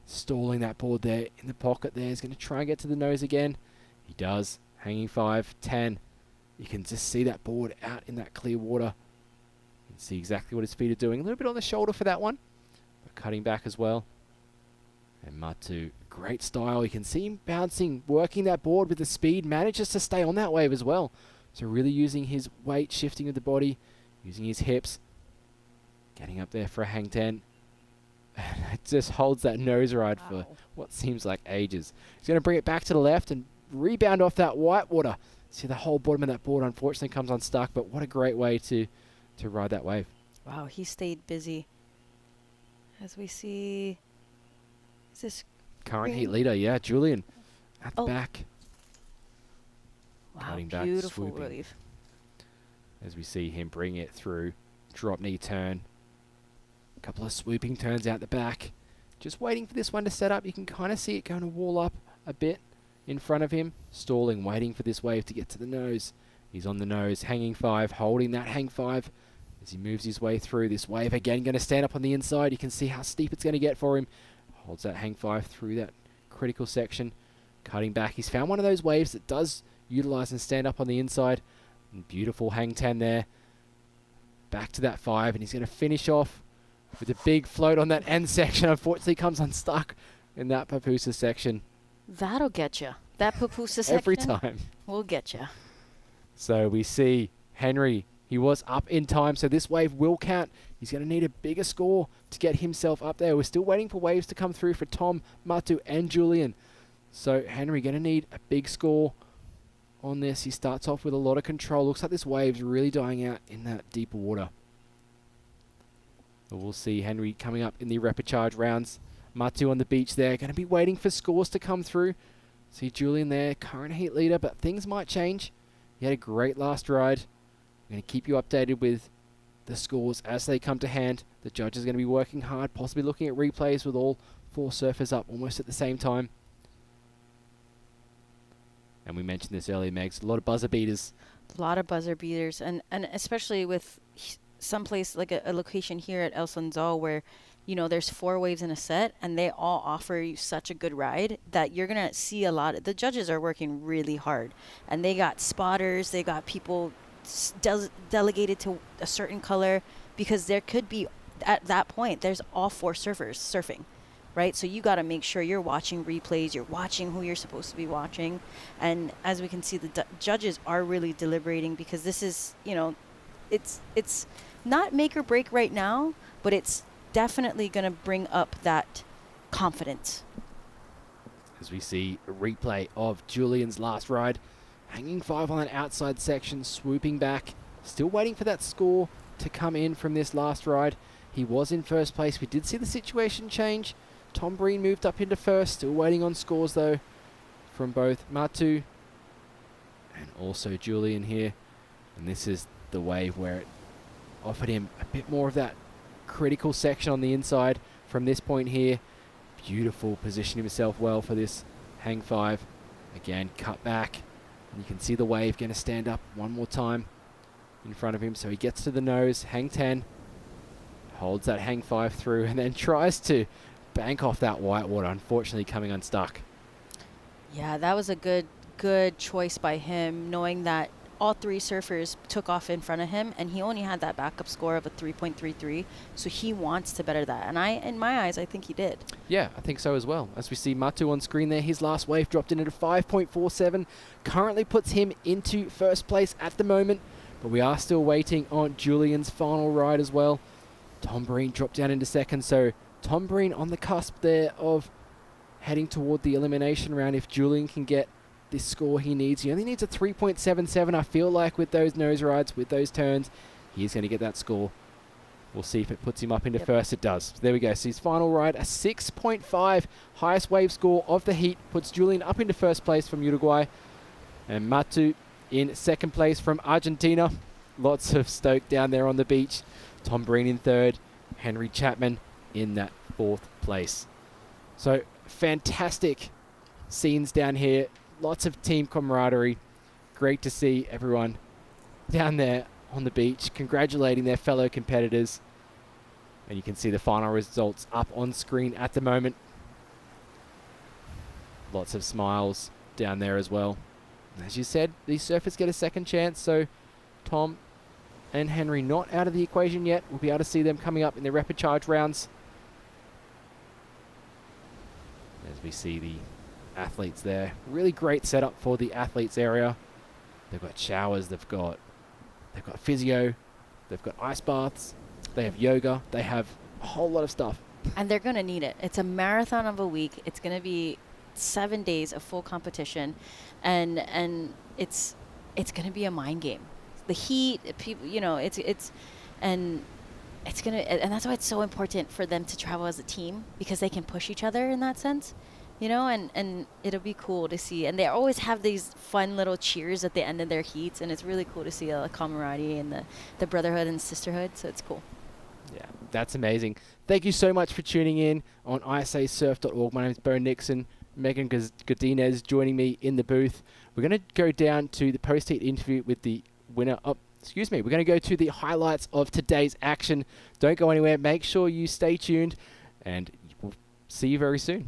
Stalling that board there in the pocket there. He's going to try and get to the nose again. He does. Hanging 5, 10. You can just see that board out in that clear water. You can see exactly what his feet are doing. A little bit on the shoulder for that one, but cutting back as well. And Matu, great style. You can see him bouncing, working that board with the speed, manages to stay on that wave as well. So really using his weight, shifting of the body, using his hips, getting up there for a hang 10. And it just holds that nose ride for what seems like ages. He's going to bring it back to the left and rebound off that white water. See the whole bottom of that board unfortunately comes unstuck, but what a great way to ride that wave. Wow, he stayed busy. As we see, is this current heat leader? Yeah, Julian at the back. Wow, Cutting back, beautiful swooping. wave. As we see him bring it through, drop knee turn. A couple of swooping turns out the back. Just waiting for this one to set up. You can kind of see it going to wall up a bit in front of him. Stalling, waiting for this wave to get to the nose. He's on the nose, hanging 5, holding that hang 5 as he moves his way through. This wave again going to stand up on the inside. You can see how steep it's going to get for him. Holds that hang 5 through that critical section. Cutting back. He's found one of those waves that does utilize and stand up on the inside. And beautiful hang 10 there. Back to that 5, and he's going to finish off with a big float on that end section. Unfortunately comes unstuck in that papusa section. That'll get you. That pupusa section Every time. will get you. So we see Henry. He was up in time, so this wave will count. He's going to need a bigger score to get himself up there. We're still waiting for waves to come through for Tom, Matu, and Julian. So Henry going to need a big score on this. He starts off with a lot of control. Looks like this wave's really dying out in that deeper water. But we'll see Henry coming up in the repechage rounds. Matu on the beach there. Going to be waiting for scores to come through. See Julian there, current heat leader, but things might change. He had a great last ride. I'm going to keep you updated with the scores as they come to hand. The judges are going to be working hard, possibly looking at replays with all 4 surfers up almost at the same time. And we mentioned this earlier, Megs, a lot of buzzer beaters. A lot of buzzer beaters, and especially with someplace like a location here at El Sonzal where, you know, there's 4 waves in a set and they all offer you such a good ride that you're going to see a lot. The judges are working really hard, and they got spotters, they got people delegated to a certain color, because there could be, at that point, there's all 4 surfers surfing, right? So you got to make sure you're watching replays, you're watching who you're supposed to be watching. And as we can see, the judges are really deliberating, because this is, you know, it's not make or break right now, but it's definitely going to bring up that confidence. As we see a replay of Julian's last ride, hanging 5 on that outside section, swooping back, still waiting for that score to come in from this last ride. He was in first place. We did see the situation change. Tom Breen moved up into first, still waiting on scores though from both Matu and also Julian here. And this is the wave where it offered him a bit more of that critical section on the inside from this point here. Beautiful, positioning himself well for this hang 5. Again, cut back. And you can see the wave going to stand up one more time in front of him. So he gets to the nose, hang 10, holds that hang 5 through, and then tries to bank off that white water, unfortunately coming unstuck. Yeah, that was a good choice by him, knowing that all 3 surfers took off in front of him, and he only had that backup score of a 3.33, so he wants to better that. And in my eyes, I think he did. Yeah, I think so as well. As we see Matu on screen there, his last wave dropped in at a 5.47. Currently puts him into first place at the moment. But we are still waiting on Julian's final ride as well. Tom Breen dropped down into second, so Tom Breen on the cusp there of heading toward the elimination round. If Julian can get this score he needs, he only needs a 3.77. I feel like with those nose rides, with those turns, he's going to get that score. We'll see if it puts him up into first. It does. There we go. So his final ride, a 6.5, highest wave score of the heat, puts Julian up into first place from Uruguay, and Matu in second place from Argentina. Lots of stoke down there on the beach. Tom Breen in third, Henry Chapman in that fourth place. So fantastic scenes down here. Lots of team camaraderie. Great to see everyone down there on the beach congratulating their fellow competitors. And you can see the final results up on screen at the moment. Lots of smiles down there as well. As you said, these surfers get a second chance, so Tom and Henry not out of the equation yet. We'll be able to see them coming up in the rapid charge rounds. As we see the athletes there. Really great setup for the athletes area. They've got showers, they've got physio, they've got ice baths, they have yoga, they have a whole lot of stuff. And they're going to need it. It's a marathon of a week. It's going to be 7 days of full competition, and it's going to be a mind game. The heat, people, you know, it's and that's why it's so important for them to travel as a team, because they can push each other in that sense, you know, and it'll be cool to see. And they always have these fun little cheers at the end of their heats, and it's really cool to see the camaraderie and the brotherhood and sisterhood. So it's cool. Yeah, that's amazing. Thank you so much for tuning in on ISAsurf.org. My name is Bo Nixon. Megan Godinez joining me in the booth. We're going to go down to the post-heat interview with the winner. We're going to go to the highlights of today's action. Don't go anywhere. Make sure you stay tuned, and we'll see you very soon.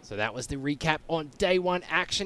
So that was the recap on day one action.